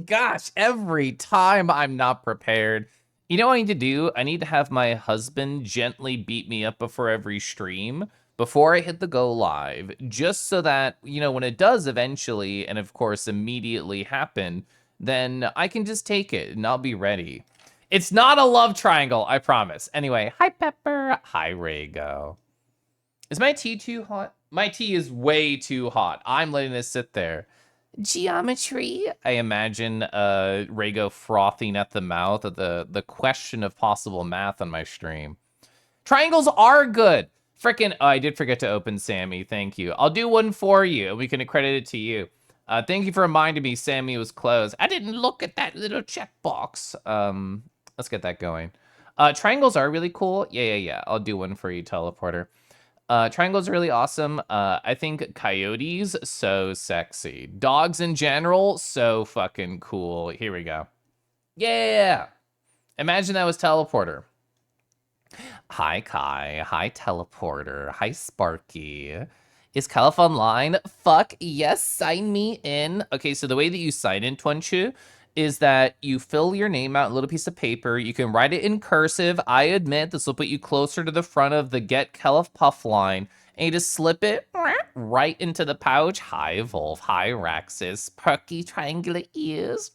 Gosh, every time I'm not prepared. You know what I need to do? I need to have my husband gently beat me up before every stream, before I hit the go live, just so that, when it does eventually, and of course immediately happen, then I can just take it and I'll be ready. It's not a love triangle, I promise. Anyway, hi Pepper, hi Rago. Is my tea too hot? My tea is way too hot. I'm letting this sit there. Geometry. I imagine Rago frothing at the mouth at the question of possible math on my stream. Triangles are good. Frickin', oh, I did forget to open Sammy. Thank you. I'll do one for you, and we can accredit it to you. Thank you for reminding me Sammy was closed. I didn't look at that little checkbox. Let's get that going. Triangles are really cool. Yeah. I'll do one for you, teleporter. Triangles are really awesome. I think coyotes, so sexy. Dogs in general, so fucking cool. Here we go. Yeah! Imagine that was teleporter. Hi, Kai. Hi, teleporter. Hi, Sparky. Is Caliph online? Fuck yes, sign me in. Okay, so the way that you sign in, Twunchu, is that you fill your name out in a little piece of paper. You can write it in cursive. I admit this will put you closer to the front of the Get Caliph Puff line. And you just slip it right into the pouch. Hi, Volv. Hi, Raxus. Perky triangular ears.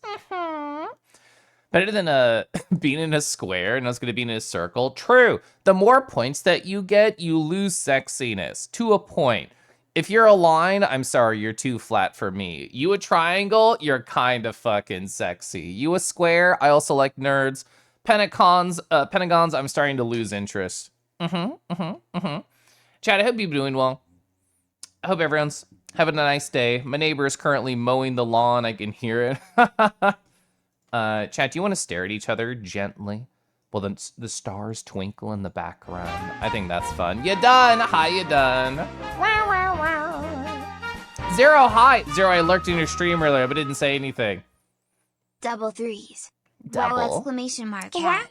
Better than being in a square and I was going to be in a circle. True. The more points that you get, you lose sexiness to a point. If you're a line, I'm sorry, you're too flat for me. You a triangle, you're kind of fucking sexy. You a square, I also like nerds. Pentagons, I'm starting to lose interest. Chad, I hope you're doing well. I hope everyone's having a nice day. My neighbor is currently mowing the lawn. I can hear it. Chad, do you want to stare at each other gently? Well, then the stars twinkle in the background. I think that's fun. You done? Hi, you done? Zero, hi. Zero, I lurked in your stream earlier, but didn't say anything. Double threes. Double. Wow, exclamation mark. Cat.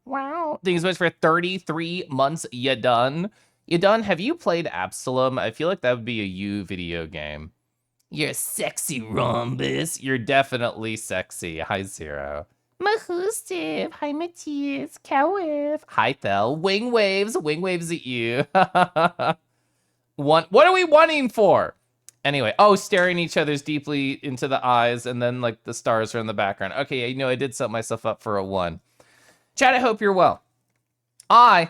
Wow. Thank you so much for 33 months. You done? You done? Have you played Absalom? I feel like that would be a you video game. You're sexy, Rhombus. You're definitely sexy. Hi, Zero. Mahustive. Hi, Matthias. Cowif. Hi, Thel. Wing waves. Wing waves at you. What are we wanting for? Anyway, staring each other's deeply into the eyes, and then, like, the stars are in the background. Okay, I did set myself up for a 1. Chad, I hope you're well. I'm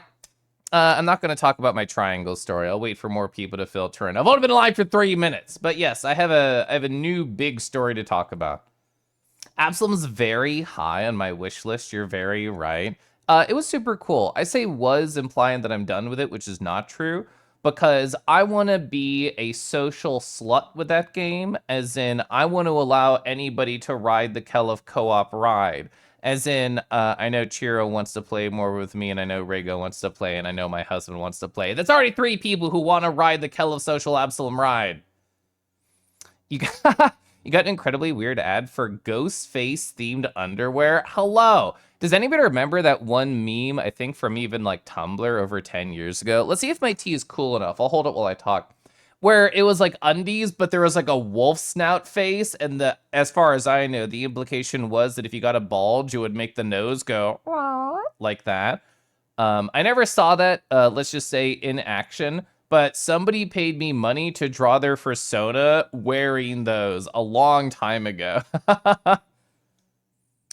not going to talk about my triangle story. I'll wait for more people to filter in. I've only been alive for 3 minutes, but yes, I have a new big story to talk about. Absalom's very high on my wish list. You're very right. It was super cool. I say was implying that I'm done with it, which is not true, because I want to be a social slut with that game, as in I want to allow anybody to ride the Kelef co-op ride. As in, I know Chiro wants to play more with me, and I know Rago wants to play, and I know my husband wants to play. That's already 3 people who want to ride the Kelef Social Absalom ride. You got, you got an incredibly weird ad for ghost face themed underwear. Hello. Does anybody remember that one meme, I think from even like Tumblr over 10 years ago? Let's see if my tea is cool enough. I'll hold it while I talk. Where it was like undies, but there was like a wolf snout face, and as far as I know, the implication was that if you got a bulge, it would make the nose go like that. I never saw that, let's just say, in action, but somebody paid me money to draw their persona wearing those a long time ago.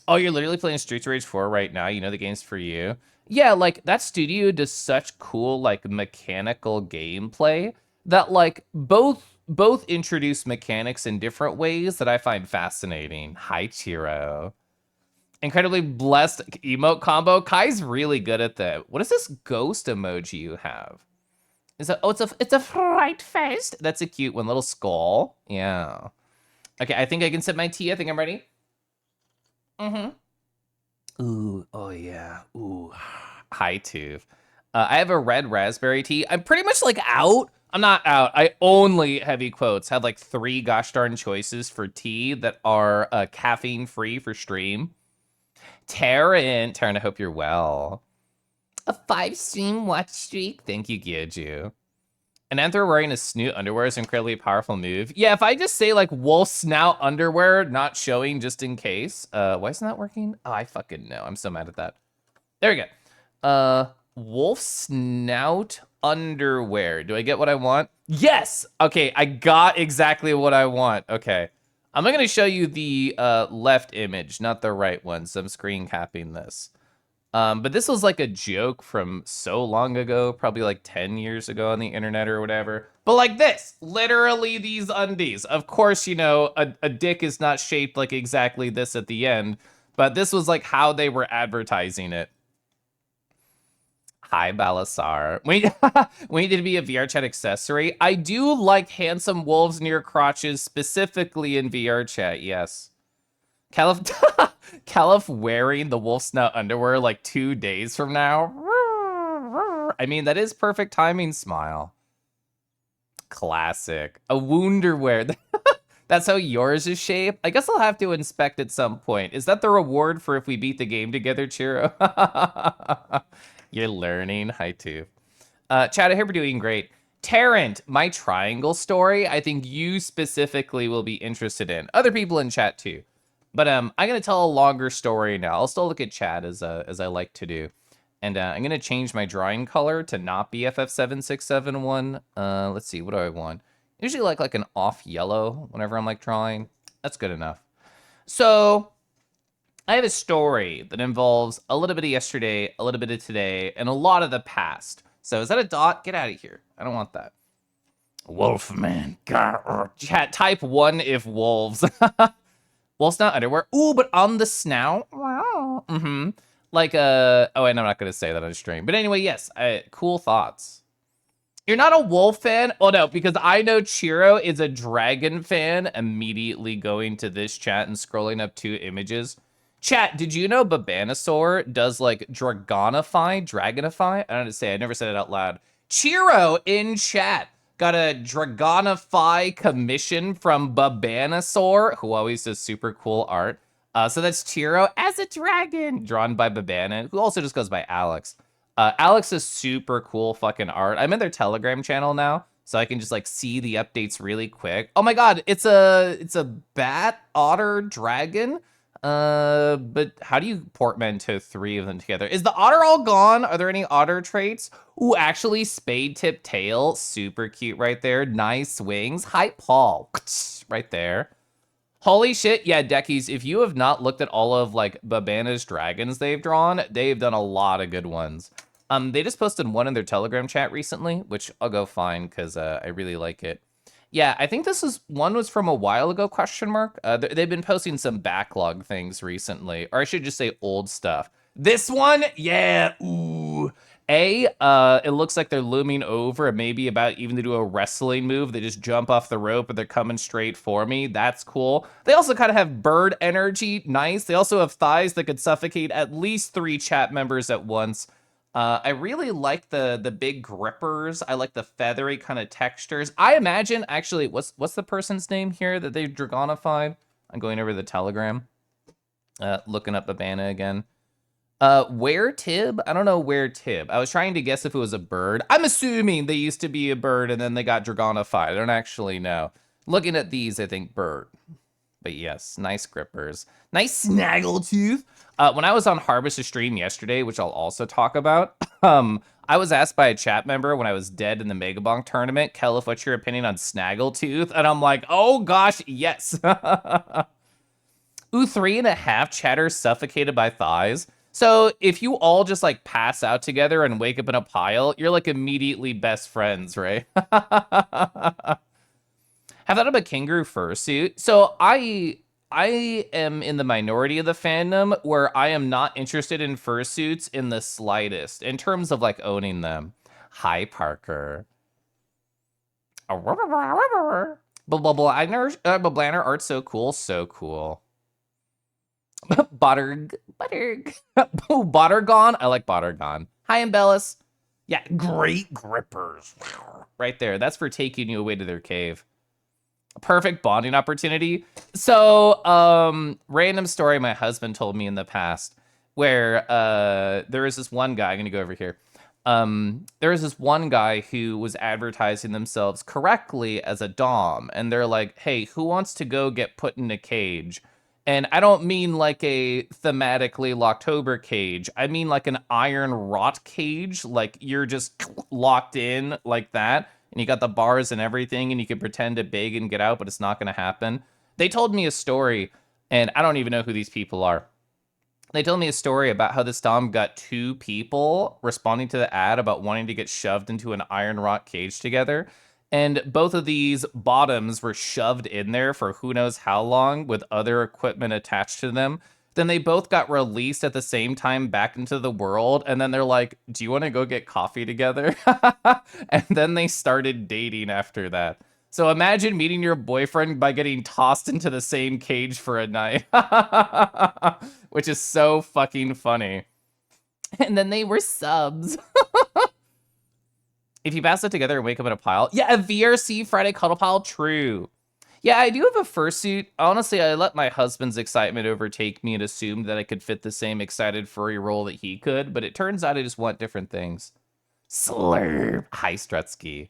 Oh, you're literally playing Streets of Rage 4 right now? You know the game's for you? Yeah, like, that studio does such cool, like, mechanical gameplay that, like, both introduce mechanics in different ways that I find fascinating. Hi, Chiro. Incredibly blessed emote combo. Kai's really good at that. What is this ghost emoji you have? It's a fright face. That's a cute one. Little skull. Yeah. Okay, I think I can sip my tea. I think I'm ready. Ooh, oh yeah. Ooh. Hi, Tooth. I have a red raspberry tea. I'm pretty much like out. I'm not out. I only, heavy quotes, have like 3 gosh darn choices for tea that are caffeine free for stream. Taryn, I hope you're well. A 5 stream watch streak. Thank you, Gyoju. An anthro wearing a snoot underwear is an incredibly powerful move. Yeah, if I just say like wolf snout underwear not showing just in case. Why isn't that working? Oh, I fucking know. I'm so mad at that. There we go. Wolf snout underwear. Do I get what I want? Yes! Okay, I got exactly what I want. Okay. I'm going to show you the left image, not the right one, so I'm screen capping this. But this was like a joke from so long ago, probably like 10 years ago on the internet or whatever. But like this, literally these undies. Of course, you know, a dick is not shaped like exactly this at the end, but this was like how they were advertising it. Hi, Balasar. We need to be a VR chat accessory. I do like handsome wolves near crotches, specifically in VR chat, yes. Caliph wearing the wolf snout underwear like 2 days from now. I mean, that is perfect timing, Smile. Classic. A wounderwear. That's how yours is shaped? I guess I'll have to inspect at some point. Is that the reward for if we beat the game together, Chiro? You're learning. Hi, too. Chad, I hope you're doing great. Tarrant, my triangle story, I think you specifically will be interested in. Other people in chat, too. But I'm going to tell a longer story now. I'll still look at chat as I like to do. And I'm going to change my drawing color to not be FF7671. Let's see, what do I want? I usually like an off yellow whenever I'm like drawing. That's good enough. So I have a story that involves a little bit of yesterday, a little bit of today, and a lot of the past. So is that a dot? Get out of here. I don't want that. Wolfman. Chat, type 1 if wolves. Wolf's not underwear. Ooh, but on the snout. Wow. Mm-hmm. Like, oh, and I'm not going to say that on stream. But anyway, yes, cool thoughts. You're not a wolf fan? Oh, no, because I know Chiro is a dragon fan, immediately going to this chat and scrolling up 2 images. Chat, did you know Babanasaur does, like, dragonify? I don't know how to say it. I never said it out loud. Chiro in chat got a dragonify commission from Babanasaur, who always does super cool art. So that's Chiro as a dragon, drawn by Babana, who also just goes by Alex. Alex is super cool fucking art. I'm in their Telegram channel now, so I can just like see the updates really quick. Oh my god, it's a bat, otter, dragon. But how do you portmanteau 3 of them together? Is the otter all gone? Are there any otter traits? Ooh, actually, spade tip tail, super cute right there. Nice wings. Hi, Paul. Right there. Holy shit, yeah, Deckies, if you have not looked at all of, like, Babana's dragons they've drawn, they've done a lot of good ones. They just posted one in their Telegram chat recently, which I'll go find, because I really like it. Yeah, I think one was from a while ago, question mark. They've been posting some backlog things recently, or I should just say old stuff. This one, yeah, ooh. It looks like they're looming over and maybe about even to do a wrestling move. They just jump off the rope and they're coming straight for me. That's cool. They also kind of have bird energy. Nice. They also have thighs that could suffocate at least 3 chat members at once. I really like the big grippers. I like the feathery kind of textures. I imagine, actually, what's the person's name here that they've dragonified? I'm going over the Telegram. Looking up Babana again. Where Tib? I don't know where Tib. I was trying to guess if it was a bird. I'm assuming they used to be a bird and then they got dragonified. I don't actually know. Looking at these, I think bird. But yes, nice grippers. Nice snaggletooth. When I was on Harvest's stream yesterday, which I'll also talk about, I was asked by a chat member when I was dead in the Megabonk tournament, Kelif, what's your opinion on snaggletooth? And I'm like, oh gosh, yes. Ooh, 3.5 chatters suffocated by thighs. So if you all just like pass out together and wake up in a pile, you're like immediately best friends, right? Have that of a kangaroo fursuit. So I am in the minority of the fandom where I am not interested in fursuits in the slightest in terms of like owning them. Hi, Parker. Bablaner art's so cool, so cool. Butterg. Oh, Bottergon. I like Bottergon. Hi, Embellis. Yeah, great grippers. Right there. That's for taking you away to their cave. Perfect bonding opportunity. So, random story my husband told me in the past where there is this one guy, I'm gonna go over here. There was this one guy who was advertising themselves correctly as a dom, and they're like, hey, who wants to go get put in a cage? And I don't mean like a thematically Locktober cage. I mean like an iron rot cage, like you're just locked in like that, and you got the bars and everything, and you can pretend to beg and get out, but it's not going to happen. They told me a story, and I don't even know who these people are. They told me a story about how this dom got 2 people responding to the ad about wanting to get shoved into an iron rot cage together. And both of these bottoms were shoved in there for who knows how long with other equipment attached to them. Then they both got released at the same time back into the world. And then they're like, do you want to go get coffee together? And then they started dating after that. So imagine meeting your boyfriend by getting tossed into the same cage for a night, which is so fucking funny. And then they were subs. If you pass it together and wake up in a pile. Yeah, a VRC Friday cuddle pile, true. Yeah, I do have a fursuit. Honestly, I let my husband's excitement overtake me and assumed that I could fit the same excited furry role that he could, but it turns out I just want different things. Slurp. Hi, Strutsky.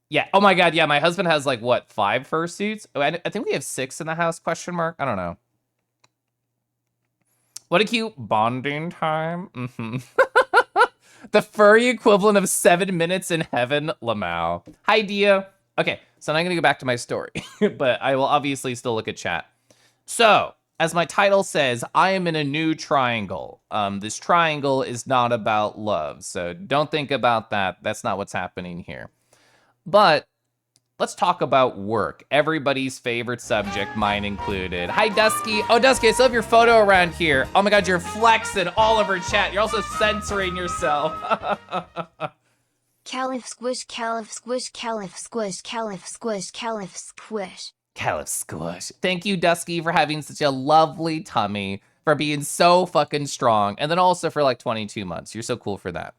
Yeah. Oh my God. Yeah. My husband has like what, 5 fursuits? Oh, I think we have 6 in the house. Question mark. I don't know. What a cute bonding time. The furry equivalent of 7 minutes in heaven. Lamau. Hi, Dia. Okay. So now I'm gonna go back to my story, but I will obviously still look at chat. So as my title says, I am in a new triangle. This triangle is not about love, so don't think about that. That's not what's happening here. But let's talk about work. Everybody's favorite subject, mine included. Hi, Dusky. Oh, Dusky, I still have your photo around here. Oh my God, you're flexing all over chat. You're also censoring yourself. Caliph squish, caliph squish, caliph squish, caliph squish, caliph squish. Caliph squish. Thank you, Dusky, for having such a lovely tummy, for being so fucking strong, and then also for like 22 months. You're so cool for that.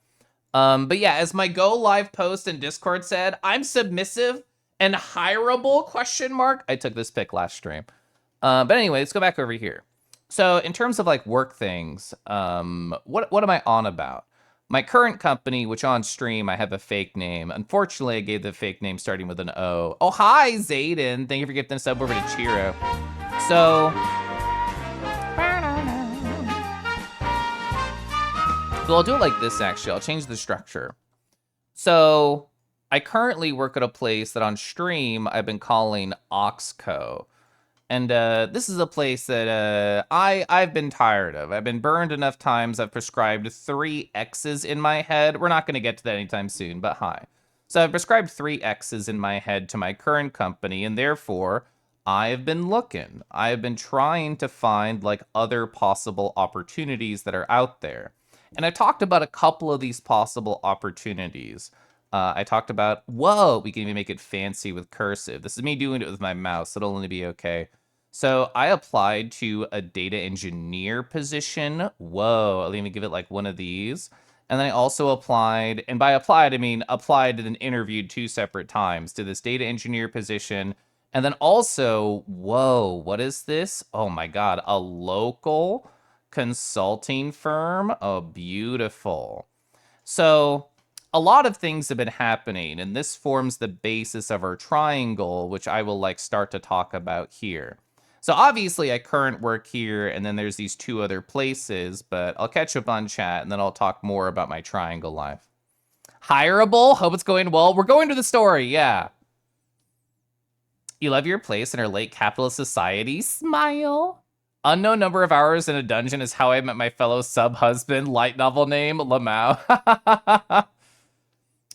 But yeah, as my go live post in Discord said, I'm submissive and hireable, question mark. I took this pic last stream. But anyway, let's go back over here. So in terms of like work things, what am I on about? My current company, which on stream, I have a fake name. Unfortunately, I gave the fake name starting with an O. Oh, hi, Zayden. Thank you for getting the sub over to Chiro. So well, I'll do it like this, actually. I'll change the structure. So I currently work at a place that on stream I've been calling Oxco. And this is a place that I've been tired of. I've been burned enough times. I've prescribed 3 X's in my head. We're not going to get to that anytime soon, but hi. So I've prescribed 3 X's in my head to my current company, and therefore I've been looking. I've been trying to find like other possible opportunities that are out there. And I talked about a couple of these possible opportunities. I talked about, whoa, we can even make it fancy with cursive. This is me doing it with my mouse. It'll only be okay. So I applied to a data engineer position. Whoa, I'll even give it like one of these. And then I also applied, and by applied, I mean applied and then interviewed 2 separate times to this data engineer position. And then also, whoa, what is this? Oh my God, a local consulting firm. Oh, beautiful. So a lot of things have been happening, and this forms the basis of our triangle, which I will like start to talk about here. So obviously I current work here, and then there's these 2 other places, but I'll catch up on chat and then I'll talk more about my triangle life. Hireable, hope it's going well. We're going to the story, yeah. You love your place in our late capitalist society, smile. Unknown number of hours in a dungeon is how I met my fellow sub-husband, light novel name, Lamau.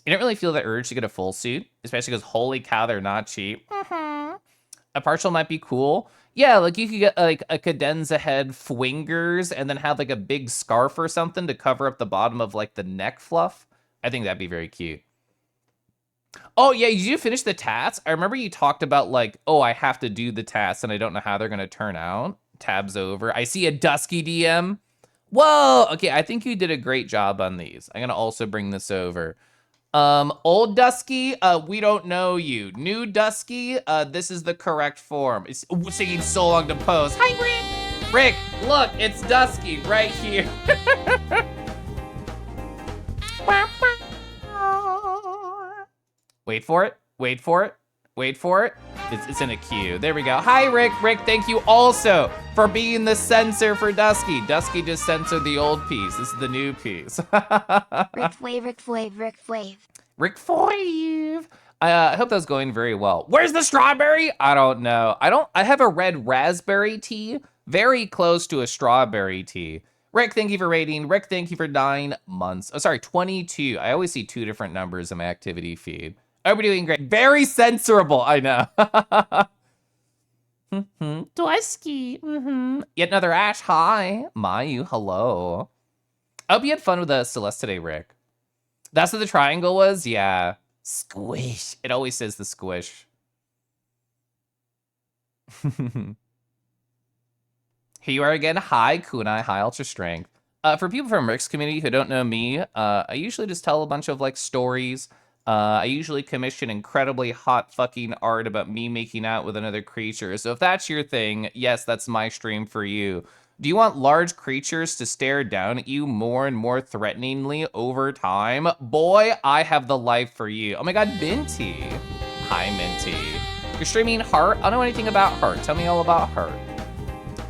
You don't really feel the urge to get a full suit, especially because holy cow, they're not cheap. A partial might be cool. Yeah, like you could get like a cadenza head fwingers and then have like a big scarf or something to cover up the bottom of like the neck fluff. I think that'd be very cute. Oh yeah, did you finish the tats? I remember you talked about like, oh, I have to do the tats and I don't know how they're gonna turn out. Tabs over. I see a Dusky DM. Whoa, okay, I think you did a great job on these. I'm gonna also bring this over. Old Dusky, we don't know you. New Dusky, this is the correct form. It's taking so long to post. Hi, Rick. Rick, look, it's Dusky right here. Wait for it. Wait for it. Wait for it. It's in a queue. There we go. Hi, Rick. Rick, thank you also for being the censor for Dusky. Dusky just censored the old piece. This is the new piece. Rick Fwave, Rick Fwave, Rick Fwave. Rick Fwave. I hope that's going very well. Where's the strawberry? I don't know. I have a red raspberry tea, very close to a strawberry tea. Rick, thank you for rating. Rick, thank you for 9 months. Oh, sorry, 22. I always see 2 different numbers in my activity feed. Oh, we're doing great. Very censorable, I know. Dusky. Yet another Ash, hi. Mayu, hello. I hope you had fun with the Celeste today, Rick. That's what the triangle was? Yeah. Squish. It always says the squish. Here you are again. Hi, Kunai. Hi, Ultra Strength. For people from Rick's community who don't know me, I usually just tell a bunch of, like, stories. I usually commission incredibly hot fucking art about me making out with another creature. So if that's your thing, yes, that's my stream for you. Do you want large creatures to stare down at you more and more threateningly over time? Boy, I have the life for you. Oh my god, Minty. Hi, Minty. You're streaming Heart? I don't know anything about Heart. Tell me all about Heart.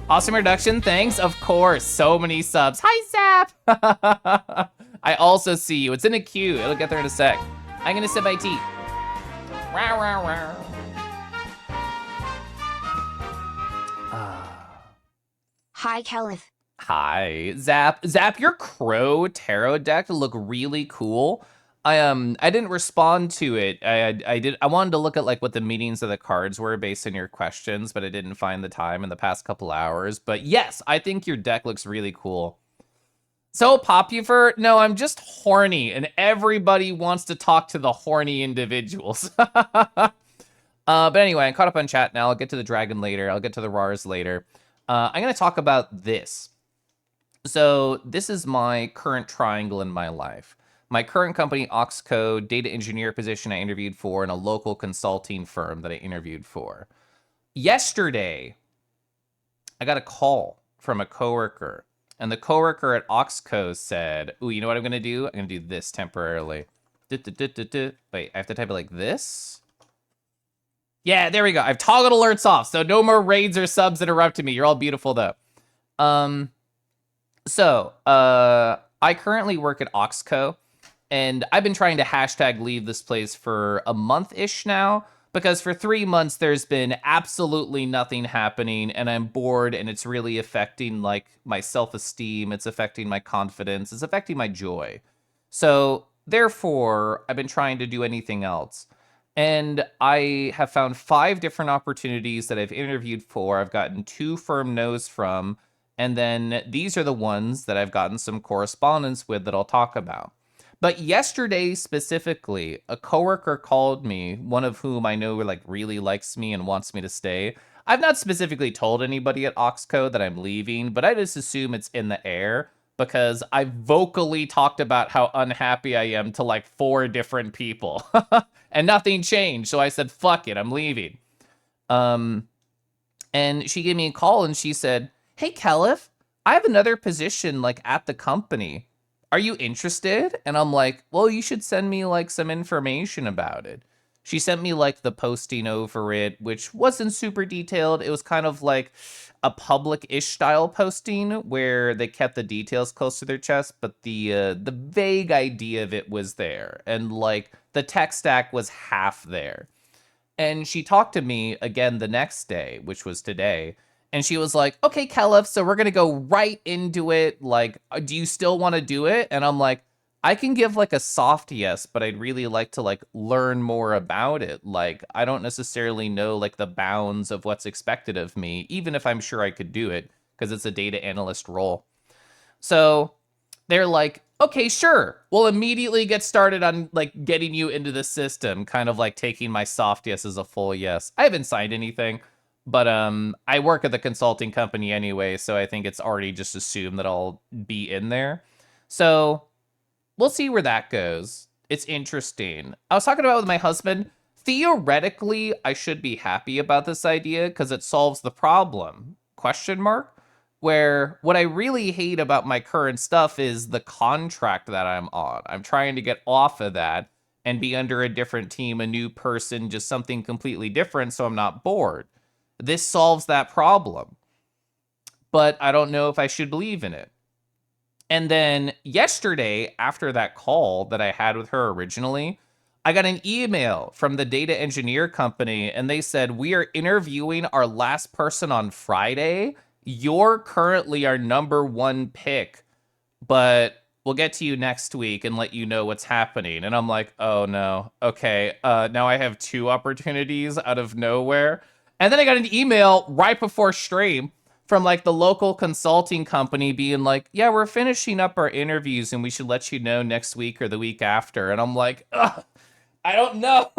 Awesome reduction, thanks. Of course, so many subs. Hi, Zap. I also see you. It's in a queue. It'll get there in a sec. I'm gonna sip my tea. Row, row, row. Hi, Caliph. Hi, Zap. Zap, your Crow Tarot deck look really cool. I didn't respond to it. I wanted to look at like what the meanings of the cards were based on your questions, but I didn't find the time in the past couple hours. But yes, I think your deck looks really cool. So popular? No, I'm just horny, and everybody wants to talk to the horny individuals. But anyway, I'm caught up on chat now. I'll get to the dragon later. I'll get to the RARs later. I'm going to talk about this. So this is my current triangle in my life. My current company, Oxco, data engineer position I interviewed for, and a local consulting firm that I interviewed for. Yesterday, I got a call from a coworker, and the coworker at Oxco said, ooh, you know what I'm going to do? I'm going to do this temporarily. Wait, I have to type it like this? Yeah, there we go. I've toggled alerts off, so no more raids or subs interrupting me. You're all beautiful, though. I currently work at Oxco, and I've been trying to hashtag leave this place for a month-ish now, because for 3 months there's been absolutely nothing happening, and I'm bored, and it's really affecting, like, my self-esteem, it's affecting my confidence, it's affecting my joy. So, therefore, I've been trying to do anything else. And I have found 5 different opportunities that I've interviewed for. I've gotten 2 firm no's from, and then these are the ones that I've gotten some correspondence with that I'll talk about. But yesterday specifically, a coworker called me, one of whom I know like really likes me and wants me to stay. I've not specifically told anybody at Oxco that I'm leaving, but I just assume it's in the air because I vocally talked about how unhappy I am to like 4 different people and nothing changed. So I said, fuck it, I'm leaving. And she gave me a call and she said, hey, Caliph, I have another position like at the company. Are you interested? And I'm like, well, you should send me like some information about it. She sent me like the posting over it, which wasn't super detailed. It was kind of like a public-ish style posting where they kept the details close to their chest, but the vague idea of it was there. And like the tech stack was half there. And she talked to me again the next day, which was today. And she was like, okay, Caliph, so we're going to go right into it. Like, do you still want to do it? And I'm like, I can give like a soft yes, but I'd really like to like learn more about it. Like, I don't necessarily know like the bounds of what's expected of me, even if I'm sure I could do it because it's a data analyst role. So they're like, okay, sure. We'll immediately get started on like getting you into the system, kind of like taking my soft yes as a full yes. I haven't signed anything. But I work at the consulting company anyway, so I think it's already just assumed that I'll be in there. So we'll see where that goes. It's interesting. I was talking about it with my husband. Theoretically, I should be happy about this idea because it solves the problem. Question mark? Where what I really hate about my current stuff is the contract that I'm on. I'm trying to get off of that. and be under a different team, a new person, just something completely different, so I'm not bored. This solves that problem. But I don't know if I should believe in it. And then yesterday, after that call that I had with her originally, I got an email from the data engineer company, and they said, "We are interviewing our last person on Friday. You're currently our number one pick, but we'll get to you next week and let you know what's happening." And I'm like, oh no. Okay. Now I have two opportunities out of nowhere. And then I got an email right before stream from like the local consulting company being like, "Yeah, we're finishing up our interviews and we should let you know next week or the week after." And I'm like, ugh, I don't know.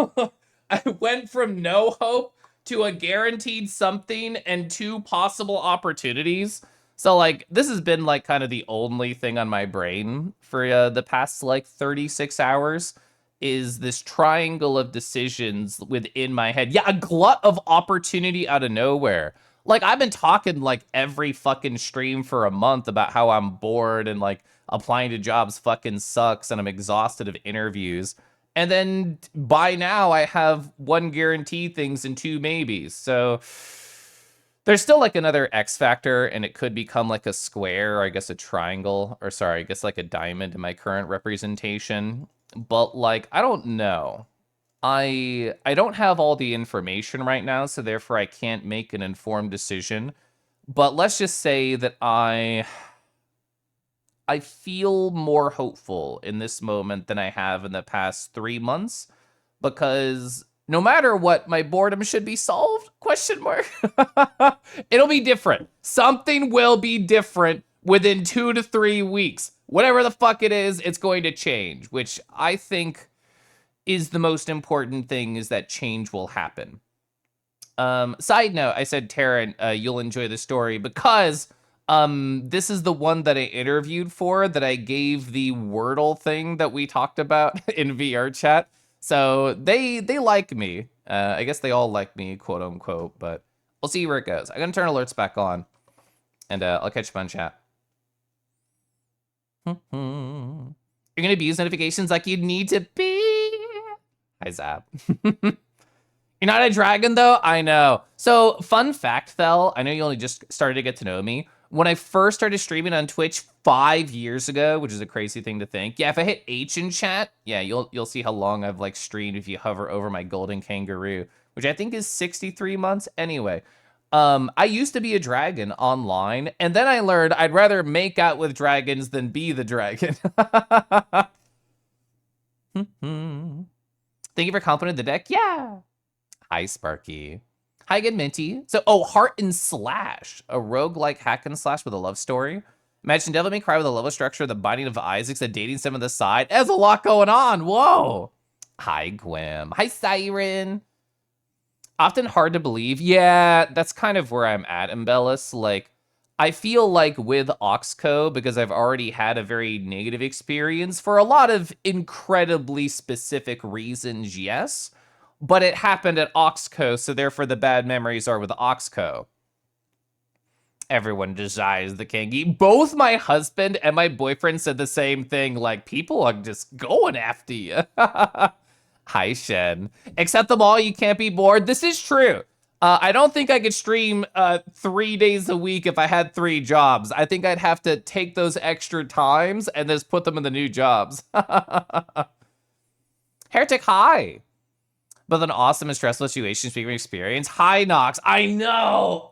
I went from no hope to a guaranteed something and two possible opportunities. So like this has been like kind of the only thing on my brain for the past like 36 hours is this triangle of decisions within my head. Yeah, a glut of opportunity out of nowhere. Like I've been talking like every fucking stream for a month about how I'm bored and like applying to jobs fucking sucks and I'm exhausted of interviews. And then by now I have one guaranteed things and two maybes. So there's still like another X factor and it could become like a square or I guess a triangle or sorry, I guess like a diamond in my current representation. But like, I don't know. I don't have all the information right now, so therefore I can't make an informed decision. But let's just say that I feel more hopeful in this moment than I have in the past 3 months because no matter what, my boredom should be solved? Question mark. It'll be different. Something will be different within 2 to 3 weeks. Whatever the fuck it is, it's going to change, which I think is the most important thing is that change will happen. Side note, I said, Taryn, you'll enjoy the story because this is the one that I interviewed for that I gave the Wordle thing that we talked about in VR chat. So they like me. I guess they all like me, quote unquote, but we'll see where it goes. I'm going to turn alerts back on and I'll catch you on chat. You're going to abuse notifications like you need to be. Hi, Zap. You're not a dragon, though? I know. So, fun fact, Fel, I know you only just started to get to know me. When I first started streaming on Twitch 5 years ago, which is a crazy thing to think. Yeah, if I hit H in chat, yeah, you'll see how long I've like streamed if you hover over my golden kangaroo, which I think is 63 months anyway. I used to be a dragon online, and then I learned I'd rather make out with dragons than be the dragon. Thank you for complimenting the deck. Yeah. Hi, Sparky. Hi, good Minty. So, Heart and Slash, a roguelike hack and slash with a love story. Imagine Devil May Cry with a level structure, the Binding of Isaacs, a dating sim on the side. There's a lot going on. Whoa. Hi, Gwym. Hi, Siren. Often hard to believe. Yeah, that's kind of where I'm at, Embellis. Like, I feel like with Oxco, because I've already had a very negative experience for a lot of incredibly specific reasons, yes. But it happened at Oxco, so therefore the bad memories are with Oxco. Everyone desires the Kangi. Both my husband and my boyfriend said the same thing, like, people are just going after you. Hi, Shen. Accept them all, you can't be bored. This is true. I don't think I could stream 3 days a week if I had 3 jobs. I think I'd have to take those extra times and just put them in the new jobs. Heretic, hi. But an awesome and stressful situation, speaking of experience. Hi, Nox. I know.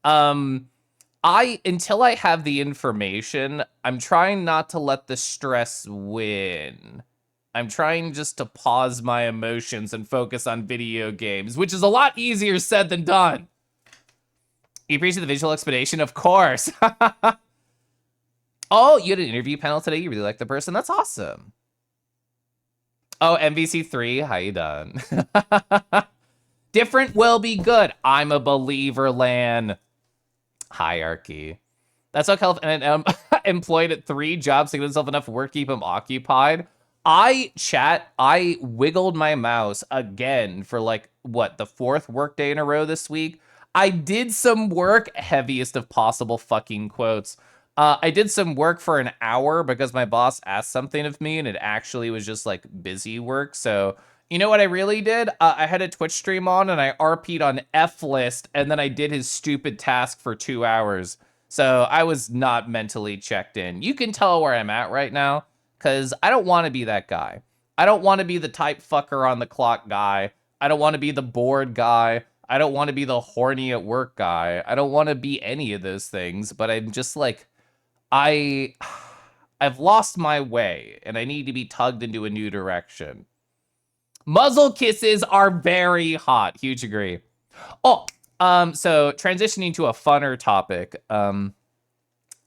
Until I have the information, I'm trying not to let the stress win. I'm trying just to pause my emotions and focus on video games, which is a lot easier said than done. You appreciate the visual explanation? Of course. Oh, you had an interview panel today? You really like the person? That's awesome. Oh, MVC3, how you done? Different will be good. I'm a believer, Lan. Hierarchy. That's how California employed at 3 jobs to give himself enough work to keep him occupied. I wiggled my mouse again for like, what, the 4th workday in a row this week. I did some work, heaviest of possible fucking quotes. I did some work for an hour because my boss asked something of me and it actually was just like busy work. So, you know what I really did? I had a Twitch stream on and I RP'd on F list and then I did his stupid task for 2 hours. So I was not mentally checked in. You can tell where I'm at right now because I don't want to be that guy. I don't want to be the type fucker on the clock guy. I don't want to be the bored guy. I don't want to be the horny at work guy. I don't want to be any of those things, but I'm just like, I I've lost my way and I need to be tugged into a new direction. Muzzle kisses are very hot. Huge agree. Oh, so transitioning to a funner topic. I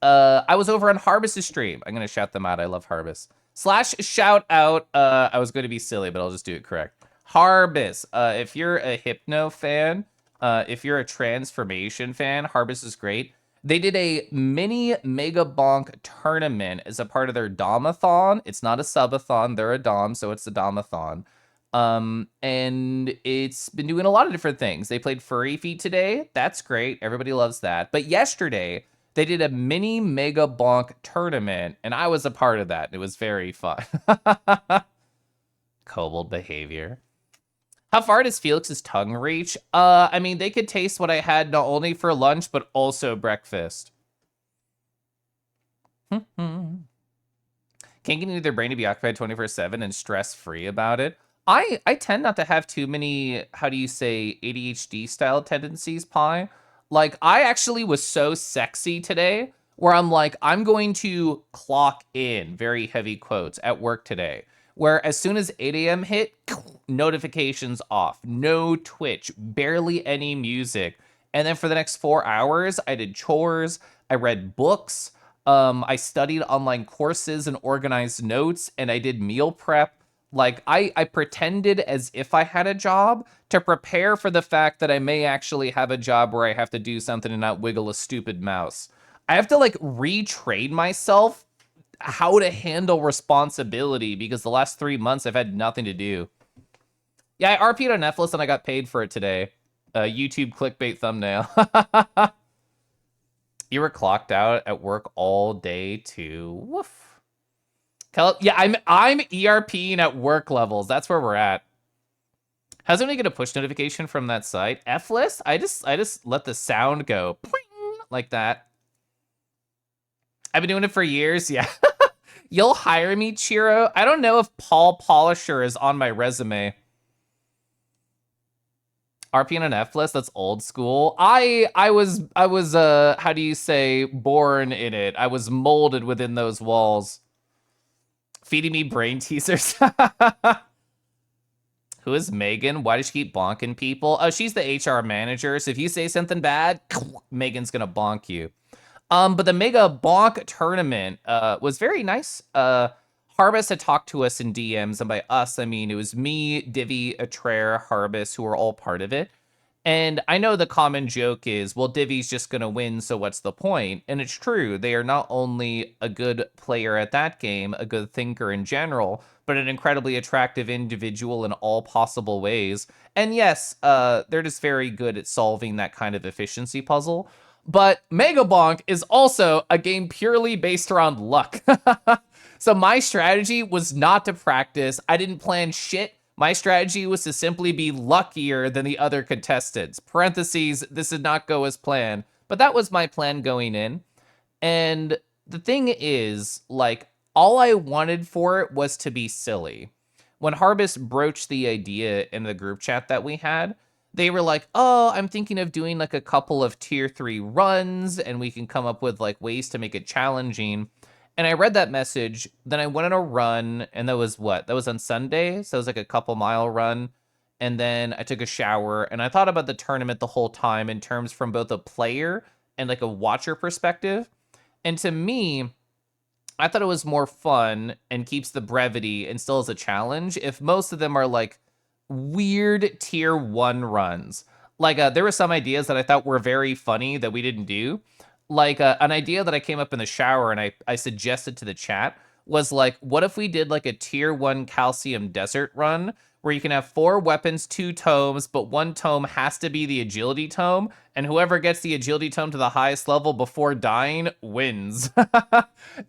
was over on Harbis's stream. I'm gonna shout them out. I love Harbis. Slash shout out. I was going to be silly, but I'll just do it correct. Harbis. If you're a Hypno fan, if you're a Transformation fan, Harbis is great. They did a mini Mega Bonk tournament as a part of their Domathon. It's not a subathon, they're a Dom, so it's the Domathon. And it's been doing a lot of different things. They played Furry Feet today. That's great. Everybody loves that. But yesterday, they did a mini Mega Bonk tournament, and I was a part of that. It was very fun. Kobold behavior. How far does Felix's tongue reach? I mean, they could taste what I had not only for lunch, but also breakfast. Can't get their brain to be occupied 24/7 and stress-free about it. I tend not to have too many, how do you say, ADHD style tendencies, Pi. Like, I actually was so sexy today where I'm like, I'm going to clock in, very heavy quotes, at work today. Where as soon as 8 a.m. hit, notifications off, no Twitch, barely any music. And then for the next 4 hours, I did chores, I read books, I studied online courses and organized notes, and I did meal prep. Like, I pretended as if I had a job to prepare for the fact that I may actually have a job where I have to do something and not wiggle a stupid mouse. I have to, like, retrain myself how to handle responsibility because the last 3 months I've had nothing to do. Yeah, I RP'd on Netflix and I got paid for it today. YouTube clickbait thumbnail. You were clocked out at work all day too. Woof. Yeah, I'm ERPing at work levels. That's where we're at. How's anyone get a push notification from that site? F list? I just let the sound go like that. I've been doing it for years. Yeah. You'll hire me, Chiro. I don't know if Paul Polisher is on my resume. RP on an F list, that's old school. I was how do you say, born in it. I was molded within those walls. Feeding me brain teasers. Who is Megan? Why does she keep bonking people? Oh, she's the HR manager. So if you say something bad, Megan's gonna bonk you. But the Mega Bonk tournament was very nice. Harbis had talked to us in DMs, and by us, I mean it was me, Divi, Atrer, Harbis, who were all part of it. And I know the common joke is, well, Divi's just going to win, so what's the point? And it's true. They are not only a good player at that game, a good thinker in general, but an incredibly attractive individual in all possible ways. And yes, they're just very good at solving that kind of efficiency puzzle. But Mega Bonk is also a game purely based around luck. So my strategy was not to practice. I didn't plan shit. My strategy was to simply be luckier than the other contestants. Parentheses, this did not go as planned. But that was my plan going in. And the thing is, like, all I wanted for it was to be silly. When Harbis broached the idea in the group chat that we had, they were like, oh, I'm thinking of doing like a couple of tier 3 runs and we can come up with like ways to make it challenging. And I read that message, then I went on a run, and that was what? That was on Sunday, so it was like a couple mile run. And then I took a shower, and I thought about the tournament the whole time in terms from both a player and like a watcher perspective. And to me, I thought it was more fun and keeps the brevity and still is a challenge if most of them are like weird tier 1 runs. Like there were some ideas that I thought were very funny that we didn't do. Like an idea that I came up in the shower and I suggested to the chat was like, what if we did like a tier 1 calcium desert run where you can have 4 weapons, 2 tomes, but 1 tome has to be the agility tome, and whoever gets the agility tome to the highest level before dying wins.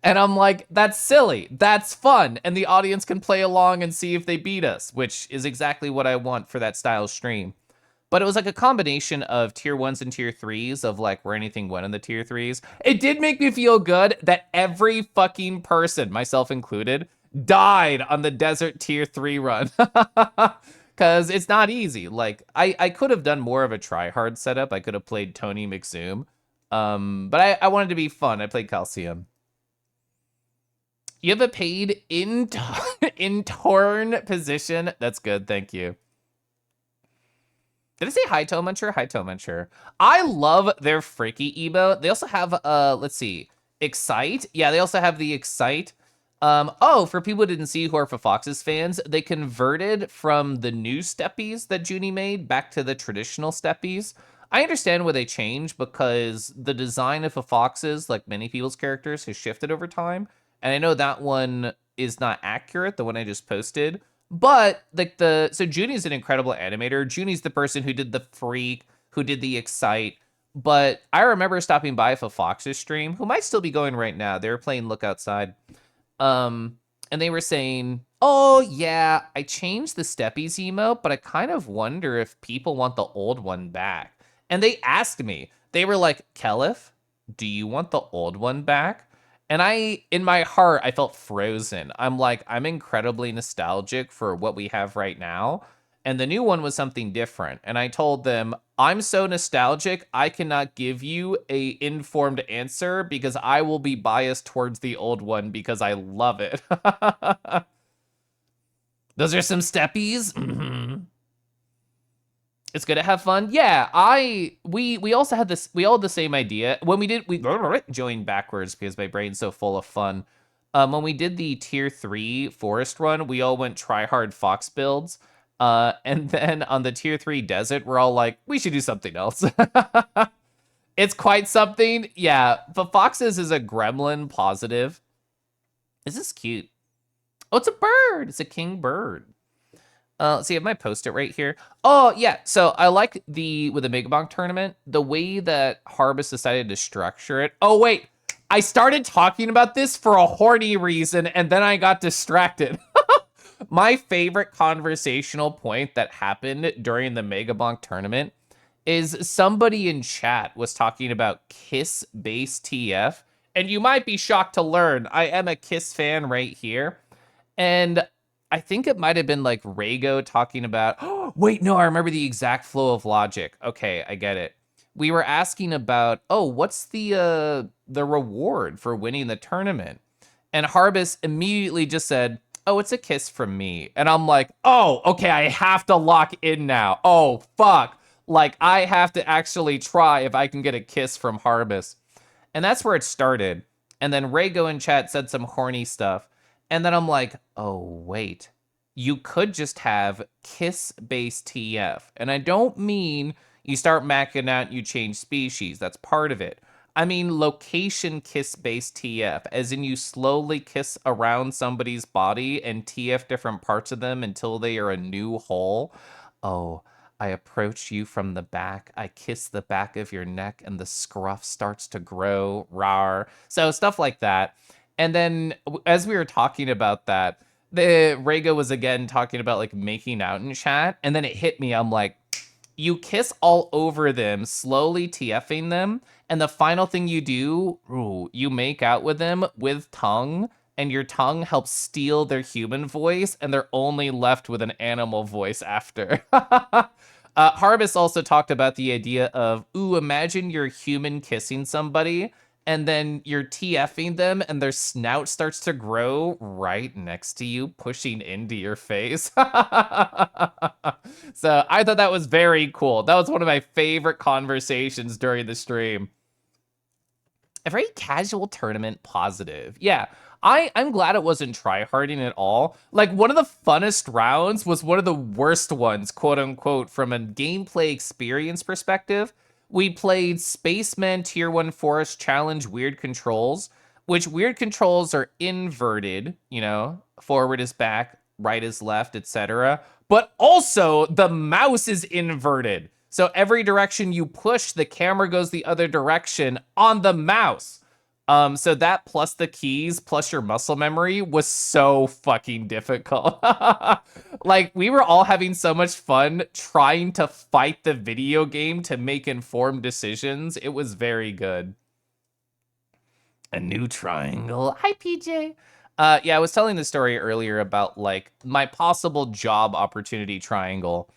And I'm like, that's silly. That's fun. And the audience can play along and see if they beat us, which is exactly what I want for that style stream. But it was like a combination of tier 1s and tier 3s of like where anything went in the tier 3s. It did make me feel good that every fucking person, myself included, died on the desert tier 3 run. Because it's not easy. Like, I could have done more of a try-hard setup. I could have played Tony McZoom. But I wanted to be fun. I played Calcium. You have a paid in torn position. That's good. Thank you. Did I say hi, Toe Muncher? Hi, Toe Muncher. I love their freaky emote. They also have, let's see, Excite. Yeah, they also have the Excite. Oh, for people who didn't see who are for Fox's fans, they converted from the new steppies that Junie made back to the traditional steppies. I understand why they changed because the design of a Fox's, like many people's characters, has shifted over time. And I know that one is not accurate, the one I just posted. But like so Junie's an incredible animator. Junie's the person who did the Freak, who did the Excite. But I remember stopping by for Fox's stream, who might still be going right now. They were playing Look Outside. And they were saying, oh yeah, I changed the Steppies emote, but I kind of wonder if people want the old one back. And they asked me, they were like, Kelif, do you want the old one back? And in my heart, I felt frozen. I'm like, I'm incredibly nostalgic for what we have right now. And the new one was something different. And I told them, I'm so nostalgic, I cannot give you a informed answer because I will be biased towards the old one because I love it. Those are some steppies. Mm-hmm. It's good to have fun. Yeah, we also had this, we all had the same idea. When we joined backwards because my brain's so full of fun. When we did the tier 3 forest run, we all went try hard fox builds. And then on the tier 3 desert, we're all like, we should do something else. It's quite something. Yeah, but foxes is a gremlin positive. This is cute. Oh, it's a bird. It's a king bird. Let's see, I have my post-it right here. Oh, yeah, so I like with the Megabonk tournament, the way that Harvest decided to structure it. Oh, wait, I started talking about this for a horny reason, and then I got distracted. My favorite conversational point that happened during the Megabonk tournament is somebody in chat was talking about Kiss-based TF, and you might be shocked to learn I am a Kiss fan right here, and I think it might have been like Rago talking about, oh, wait, no, I remember the exact flow of logic. Okay, I get it. We were asking about, oh, what's the reward for winning the tournament? And Harbus immediately just said, oh, it's a kiss from me. And I'm like, oh, okay, I have to lock in now. Oh, fuck. Like, I have to actually try if I can get a kiss from Harbus. And that's where it started. And then Rago in chat said some horny stuff. And then I'm like, oh, wait, you could just have kiss-based TF. And I don't mean you start macking out and you change species. That's part of it. I mean location kiss-based TF, as in you slowly kiss around somebody's body and TF different parts of them until they are a new whole. Oh, I approach you from the back. I kiss the back of your neck and the scruff starts to grow. Rawr. So stuff like that. And then as we were talking about that, the Rago was again talking about like making out in chat. And then it hit me. I'm like, you kiss all over them, slowly TFing them. And the final thing you do, you make out with them with tongue. And your tongue helps steal their human voice. And they're only left with an animal voice after. Harbus also talked about the idea of, ooh, imagine you're human kissing somebody. And then you're TFing them and their snout starts to grow right next to you, pushing into your face. So I thought that was very cool. That was one of my favorite conversations during the stream. A very casual tournament positive. Yeah, I'm glad it wasn't tryharding at all. Like, one of the funnest rounds was one of the worst ones, quote unquote, from a gameplay experience perspective. We played Spaceman Tier 1 Forest Challenge Weird Controls, which weird controls are inverted, you know, forward is back, right is left, etc. But also the mouse is inverted. So every direction you push, the camera goes the other direction on the mouse. So that plus the keys plus your muscle memory was so fucking difficult. Like we were all having so much fun trying to fight the video game to make informed decisions. It was very good. A new triangle. Hi, PJ. Yeah, I was telling the story earlier about like my possible job opportunity triangle.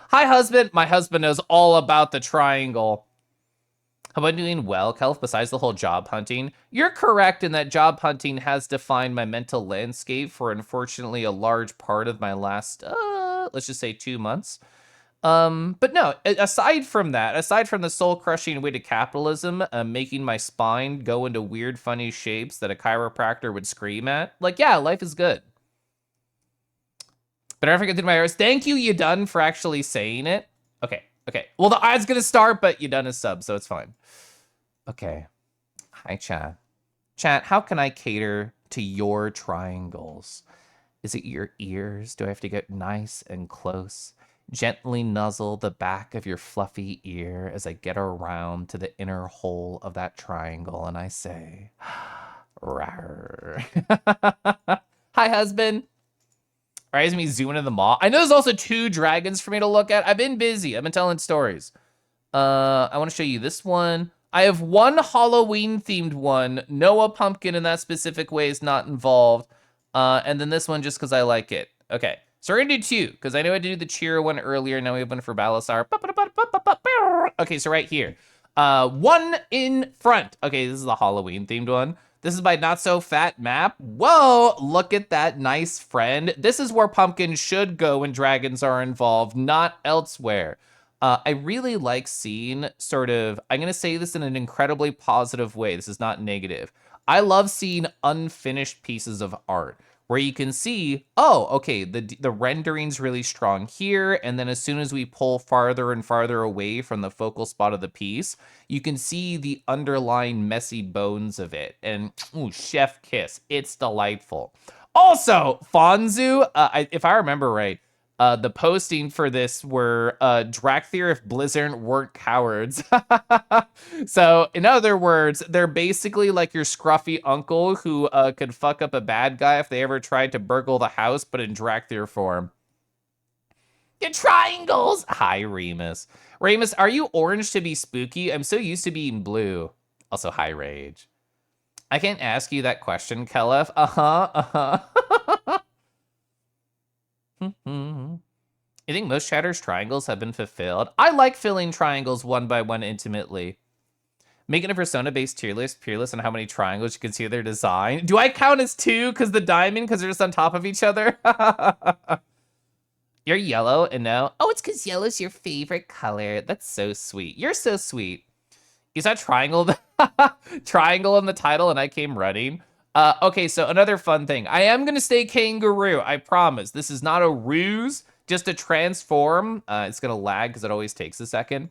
Hi, husband. My husband knows all about the triangle. How about doing well, Kelf, besides the whole job hunting? You're correct in that job hunting has defined my mental landscape for unfortunately a large part of my last, let's just say 2 months. But no, aside from that, aside from the soul-crushing way to capitalism, making my spine go into weird, funny shapes that a chiropractor would scream at, like, yeah, life is good. But I never forget to do my errors. Thank you, you done, for actually saying it. Okay, okay. Well, the ad's gonna start, but you done is sub, so it's fine. Okay. Hi, chat. Chat, how can I cater to your triangles? Is it your ears? Do I have to get nice and close? Gently nuzzle the back of your fluffy ear as I get around to the inner hole of that triangle and I say, rawr. Hi, husband. All right, is me zooming in the mall. I know there's also 2 dragons for me to look at. I've been busy. I've been telling stories. I want to show you this one. I have one Halloween-themed one. Noah Pumpkin in that specific way is not involved. And then this one just because I like it. Okay, so we're gonna do 2, because I know I had to do the cheer one earlier. Now we have one for Balasar. Okay, so right here. One in front. Okay, this is the Halloween-themed one. This is by Not So Fat Map. Whoa, look at that nice friend. This is where pumpkins should go when dragons are involved, not elsewhere. I really like seeing sort of, I'm going to say this in an incredibly positive way. This is not negative. I love seeing unfinished pieces of art where you can see, oh, okay, the rendering's really strong here. And then as soon as we pull farther and farther away from the focal spot of the piece, you can see the underlying messy bones of it. And ooh, chef kiss, it's delightful. Also, Fonzu, if I remember right, the posting for this were Drakthir if Blizzard weren't cowards. So, in other words, they're basically like your scruffy uncle who could fuck up a bad guy if they ever tried to burgle the house, but in Drakthir form. Your triangles! Hi, Remus. Remus, are you orange to be spooky? I'm so used to being blue. Also, hi, Rage. I can't ask you that question, Kelef. You think most Shatter's triangles have been fulfilled? I like filling triangles one by one intimately. Making a persona-based tier list, peerless on how many triangles you can see their design. Do I count as 2 because the diamond, because they're just on top of each other? You're yellow and no? Oh, it's because yellow's your favorite color. That's so sweet. You're so sweet. You saw triangle, triangle in the title and I came running. Okay, so another fun thing. I am going to stay kangaroo, I promise. This is not a ruse, just a transform. It's going to lag because it always takes a second.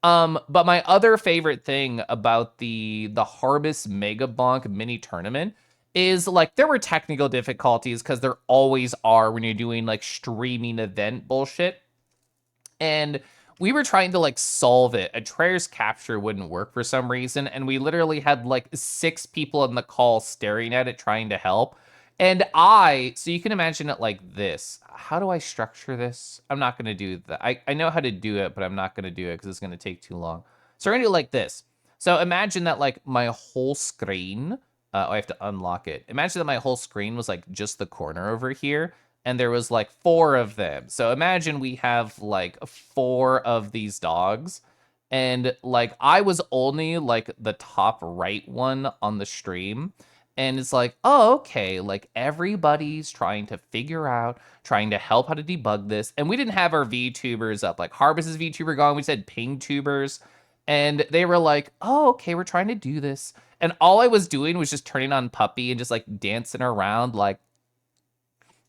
But my other favorite thing about the Harvest Mega Bonk mini tournament is like there were technical difficulties because there always are when you're doing like streaming event bullshit. And we were trying to like solve it. A Treyarch's capture wouldn't work for some reason, and we literally had like 6 people in the call staring at it trying to help. And so you can imagine it like this. How do I structure this? I'm not gonna do that. I know how to do it, but I'm not gonna do it because it's gonna take too long. So we're gonna do it like this. So imagine that like my whole screen, I have to unlock it. Imagine that my whole screen was like just the corner over here, and there was like 4 of them. So imagine we have like 4 of these dogs, and like I was only like the top right one on the stream. And it's like, oh, okay, like everybody's trying to figure out, trying to help how to debug this. And we didn't have our VTubers up. Like Harvest's VTuber gone, we said ping tubers. And they were like, oh, okay, we're trying to do this. And all I was doing was just turning on Puppy and just like dancing around like,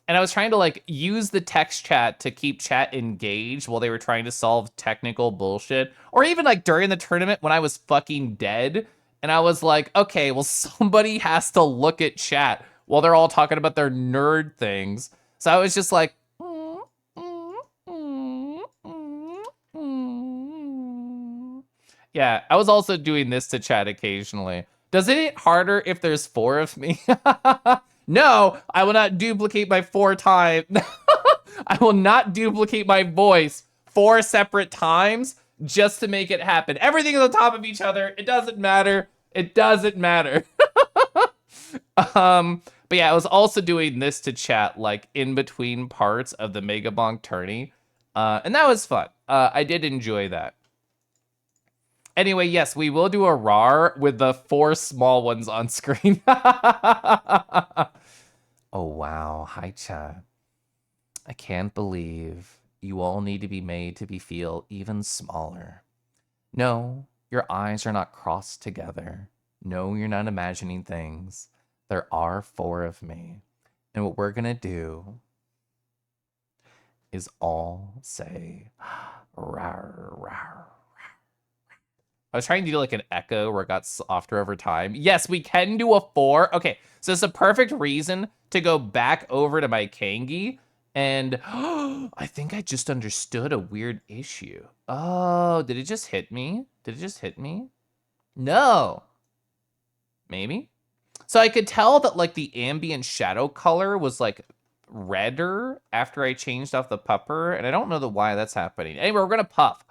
and I was trying to like use the text chat to keep chat engaged while they were trying to solve technical bullshit. Or even like during the tournament when I was fucking dead. And I was like, okay, well, somebody has to look at chat while they're all talking about their nerd things. So I was just like, yeah, I was also doing this to chat occasionally. Does it hit harder if there's 4 of me? No, I will not duplicate my 4 times. I will not duplicate my voice 4 separate times just to make it happen. Everything is on top of each other. It doesn't matter. It doesn't matter. But yeah, I was also doing this to chat like in between parts of the Mega Bonk tourney. And that was fun. I did enjoy that. Anyway, yes, we will do a RAR with the 4 small ones on screen. Oh, wow. Hi, chat. I can't believe you all need to be made to be feel even smaller. No, your eyes are not crossed together. No, you're not imagining things. There are 4 of me. And what we're gonna do is all say rawr, rawr. I was trying to do like an echo where it got softer over time. Yes, we can do a 4. Okay, so it's a perfect reason to go back over to my Kangi. And I think I just understood a weird issue. Oh, did it just hit me? Did it just hit me? No. Maybe? So I could tell that like the ambient shadow color was like redder after I changed off the pupper. And I don't know why that's happening. Anyway, we're going to puff.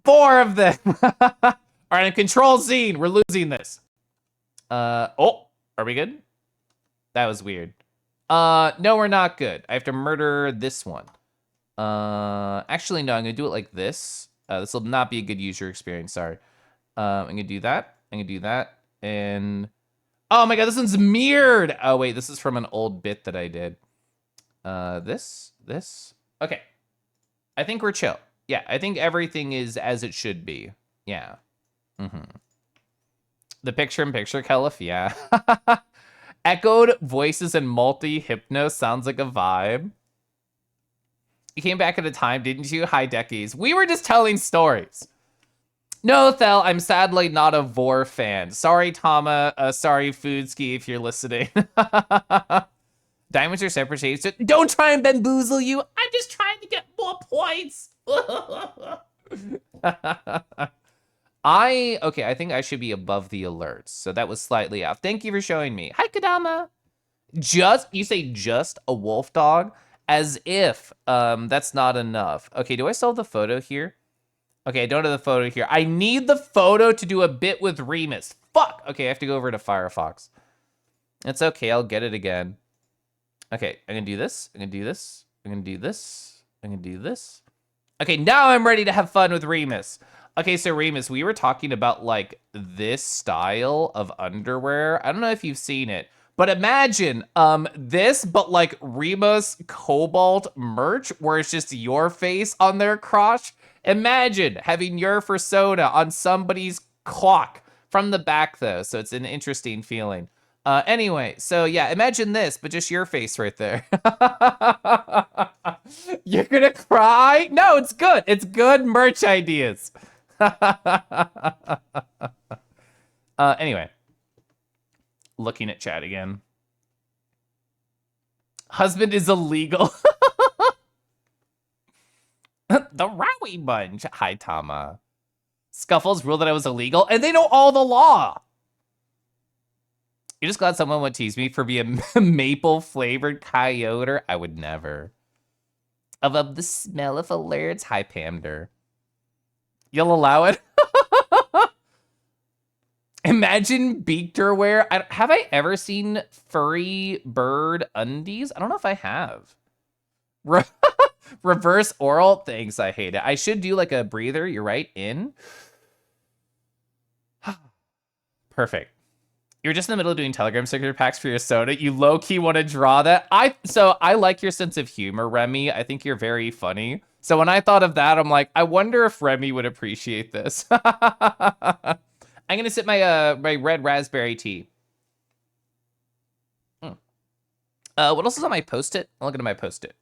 4 of them. All right, control scene. We're losing this. Oh, are we good? That was weird. No, we're not good. I have to murder this one. Actually, no, I'm gonna do it like this. This will not be a good user experience, sorry. I'm gonna do that. I'm gonna do that. And oh my god, this one's mirrored. Oh wait, this is from an old bit that I did. This. Okay. I think we're chill. Yeah, I think everything is as it should be. Yeah. The picture-in-picture Caliph, yeah. Echoed voices and multi-hypno sounds like a vibe. You came back at a time, didn't you? Hi, Deckies. We were just telling stories. No, Thel, I'm sadly not a Vor fan. Sorry, Tama. Sorry, Foodski, if you're listening. Diamonds are separate shades. So don't try and bamboozle you. I'm just trying to get more points. I think I should be above the alerts. So that was slightly off. Thank you for showing me. Hi, Kadama. You say just a wolf dog? As if that's not enough. Okay, do I still have the photo here? Okay, I don't have the photo here. I need the photo to do a bit with Remus. Fuck! Okay, I have to go over to Firefox. It's okay, I'll get it again. Okay, I'm gonna do this. I'm gonna do this. I'm gonna do this. I'm gonna do this. Okay, now I'm ready to have fun with Remus. Okay, so Remus, we were talking about like this style of underwear. I don't know if you've seen it, but imagine this, but like Remus Cobalt merch where it's just your face on their crotch. Imagine having your persona on somebody's clock from the back though. So it's an interesting feeling. Anyway, so yeah, imagine this, but just your face right there. You're gonna cry? No, it's good. It's good merch ideas. Anyway, looking at chat again. Husband is illegal. The Rowie Bunch. Hi, Tama. Scuffles ruled that I was illegal, and they know all the law. You're just glad someone would tease me for being a maple-flavored coyote. I would never. I love the smell of alerts. Hi, Pamder. You'll allow it? Imagine beaked wear. Have I ever seen furry bird undies? I don't know if I have. Reverse oral? Thanks, I hate it. I should do like a breather. You're right. In. Perfect. You're just in the middle of doing Telegram sticker packs for your soda. You low-key want to draw that. So I like your sense of humor, Remy. I think you're very funny. So when I thought of that, I'm like, I wonder if Remy would appreciate this. I'm gonna sip my my red raspberry tea. What else is on my post-it? I'm looking at my post-it.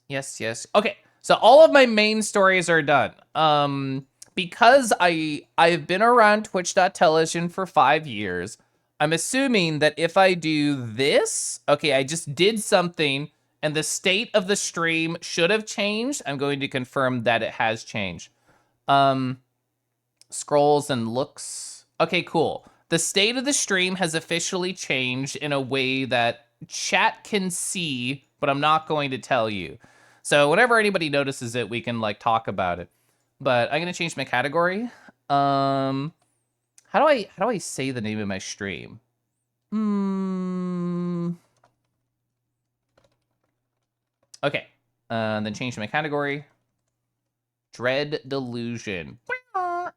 Yes. Okay, so all of my main stories are done. Because I've been around Twitch.television for 5 years, I'm assuming that if I do this, okay, I just did something and the state of the stream should have changed. I'm going to confirm that it has changed. Scrolls and looks. Okay, cool. The state of the stream has officially changed in a way that chat can see, but I'm not going to tell you. So whenever anybody notices it, we can like talk about it. But I'm gonna change my category. How do I say the name of my stream? Okay. Then change my category. Dread Delusion.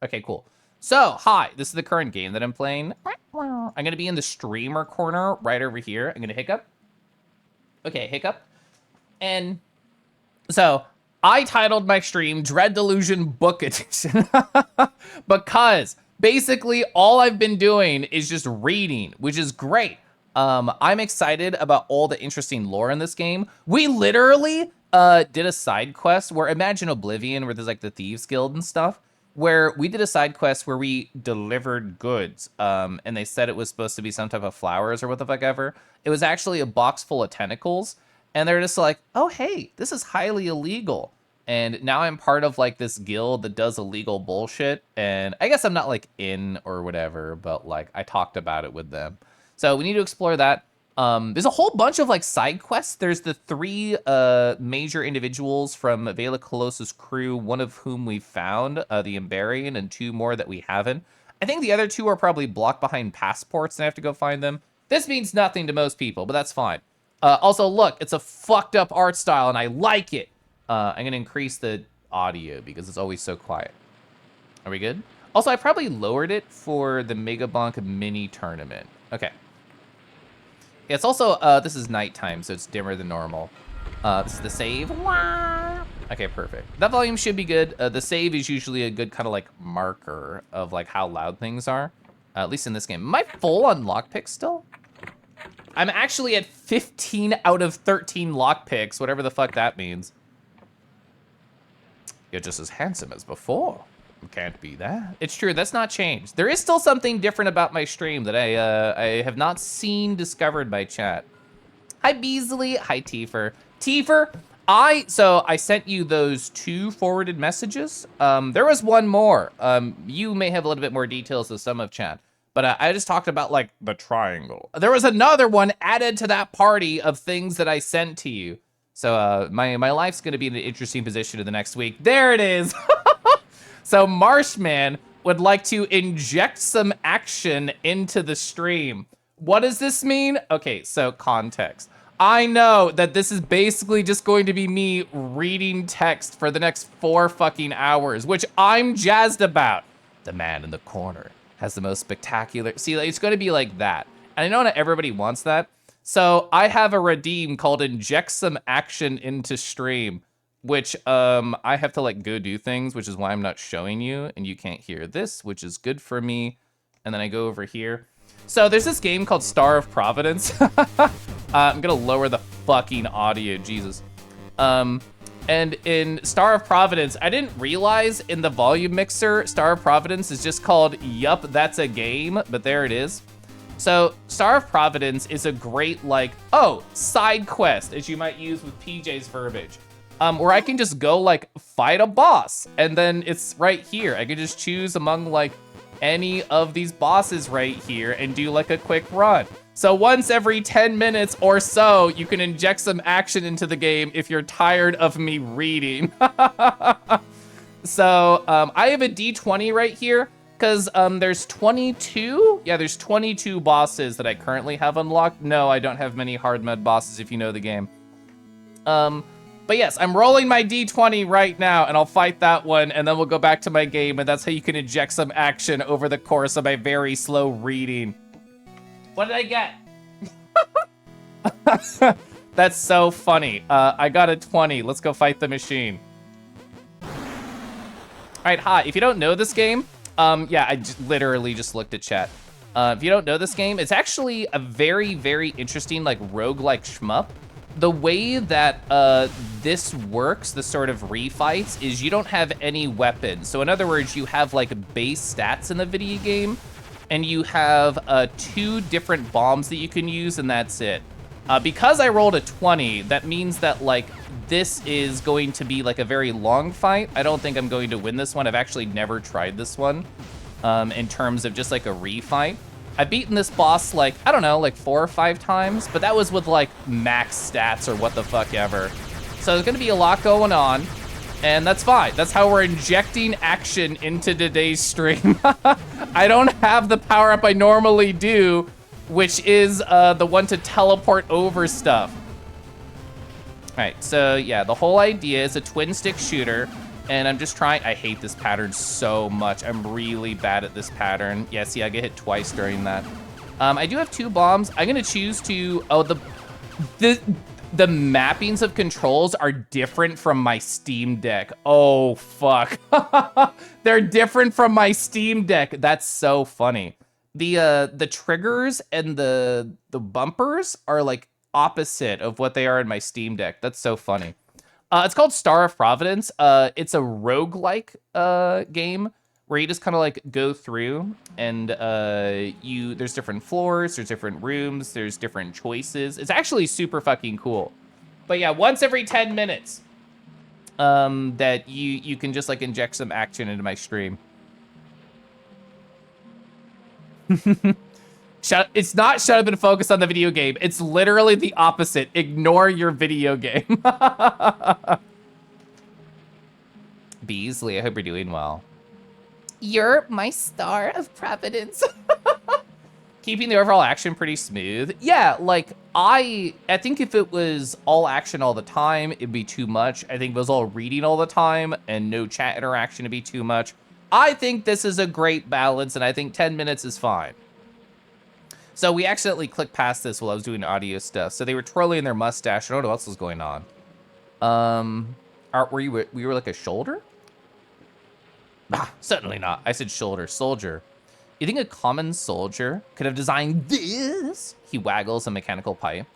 Okay, cool. So, hi, this is the current game that I'm playing. I'm gonna be in the streamer corner right over here. I'm gonna hiccup. Okay, hiccup. And so, I titled my stream Dread Delusion Book Edition because basically all I've been doing is just reading, which is great. I'm excited about all the interesting lore in this game. We literally did a side quest where, imagine Oblivion, where there's like the Thieves Guild and stuff, where we did a side quest where we delivered goods, and they said it was supposed to be some type of flowers or what the fuck ever. It was actually a box full of tentacles, and they're just like, oh, hey, this is highly illegal. And now I'm part of like this guild that does illegal bullshit, and I guess I'm not like in or whatever, but like I talked about it with them. So we need to explore that. There's a whole bunch of like side quests. There's the 3 major individuals from Vela Colossus' crew, one of whom we found, the Emberian, and 2 more that we haven't. I think the other 2 are probably blocked behind passports and I have to go find them. This means nothing to most people, but that's fine. Also, look, it's a fucked up art style and I like it. I'm gonna increase the audio because it's always so quiet. Are we good? Also, I probably lowered it for the Megabonk mini tournament. Okay. It's also, this is nighttime, so it's dimmer than normal. This is the save. Okay, perfect. That volume should be good. The save is usually a good kind of like marker of like how loud things are. At least in this game. Am I full on lockpicks still? I'm actually at 15 out of 13 lockpicks, whatever the fuck that means. You're just as handsome as before. Can't be that. It's true, that's not changed. There is still something different about my stream that I have not seen discovered by chat. Hi Beasley, hi Tifer. Tifer, I sent you those 2 forwarded messages. There was one more. You may have a little bit more details than some of chat, but I just talked about like the triangle. There was another one added to that party of things that I sent to you. So my life's gonna be in an interesting position in the next week. There it is. So Marshman would like to inject some action into the stream. What does this mean? Okay, so context. I know that this is basically just going to be me reading text for the next 4 fucking hours, which I'm jazzed about. The man in the corner has the most spectacular... See, it's going to be like that. And I know not everybody wants that. So I have a redeem called Inject Some Action into Stream, which I have to like go do things, which is why I'm not showing you, and you can't hear this, which is good for me. And then I go over here. So there's this game called Star of Providence. I'm gonna lower the fucking audio, Jesus. And in Star of Providence, I didn't realize in the volume mixer, Star of Providence is just called Yup, That's a Game, but there it is. So Star of Providence is a great like, oh, side quest, as you might use with PJ's verbiage. Where I can just go like fight a boss and then it's right here. I can just choose among like any of these bosses right here and do like a quick run. So once every 10 minutes or so, you can inject some action into the game if you're tired of me reading. So I have a D20 right here because there's 22. Yeah, there's 22 bosses that I currently have unlocked. No, I don't have many hard mode bosses if you know the game. But yes, I'm rolling my D20 right now, and I'll fight that one, and then we'll go back to my game, and that's how you can inject some action over the course of my very slow reading. What did I get? That's so funny. I got a 20. Let's go fight the machine. All right, hi. If you don't know this game, yeah, I literally just looked at chat. If you don't know this game, it's actually a very, very interesting, like, roguelike shmup. The way that this works, the sort of refights, is you don't have any weapons. So in other words, you have like base stats in the video game, and you have 2 different bombs that you can use, and that's it. Because I rolled a 20, that means that, like, this is going to be, like, a very long fight. I don't think I'm going to win this one. I've actually never tried this one in terms of just, like, a refight. I've beaten this boss, like, I don't know, like 4 or 5 times, but that was with, like, max stats or what the fuck ever. So there's gonna be a lot going on, and that's fine. That's how we're injecting action into today's stream. I don't have the power-up I normally do, which is the one to teleport over stuff. All right, so yeah, the whole idea is a twin stick shooter, and I'm just trying. I hate this pattern so much. I'm really bad at this pattern. Yeah, see, I get hit twice during that. I do have 2 bombs. I'm gonna choose to, oh, the mappings of controls are different from my Steam Deck. Oh, fuck. They're different from my Steam Deck. That's so funny. The triggers and the bumpers are like opposite of what they are in my Steam Deck. That's so funny. It's called Star of Providence. It's a roguelike game where you just kind of like go through and there's different floors, there's different rooms, there's different choices. It's actually super fucking cool. But yeah, once every 10 minutes that you can just like inject some action into my stream. It's not shut up and focus on the video game. It's literally the opposite. Ignore your video game. Beasley, I hope you're doing well. You're my star of providence. Keeping the overall action pretty smooth. Yeah, like, I think if it was all action all the time, it'd be too much. I think if it was all reading all the time and no chat interaction, it'd be too much. I think this is a great balance, and I think 10 minutes is fine. So we accidentally clicked past this while I was doing audio stuff. So they were twirling their mustache. I don't know what else was going on. Were you like a shoulder? Ah, certainly not. I said shoulder. Soldier. You think a common soldier could have designed this? He waggles a mechanical pipe.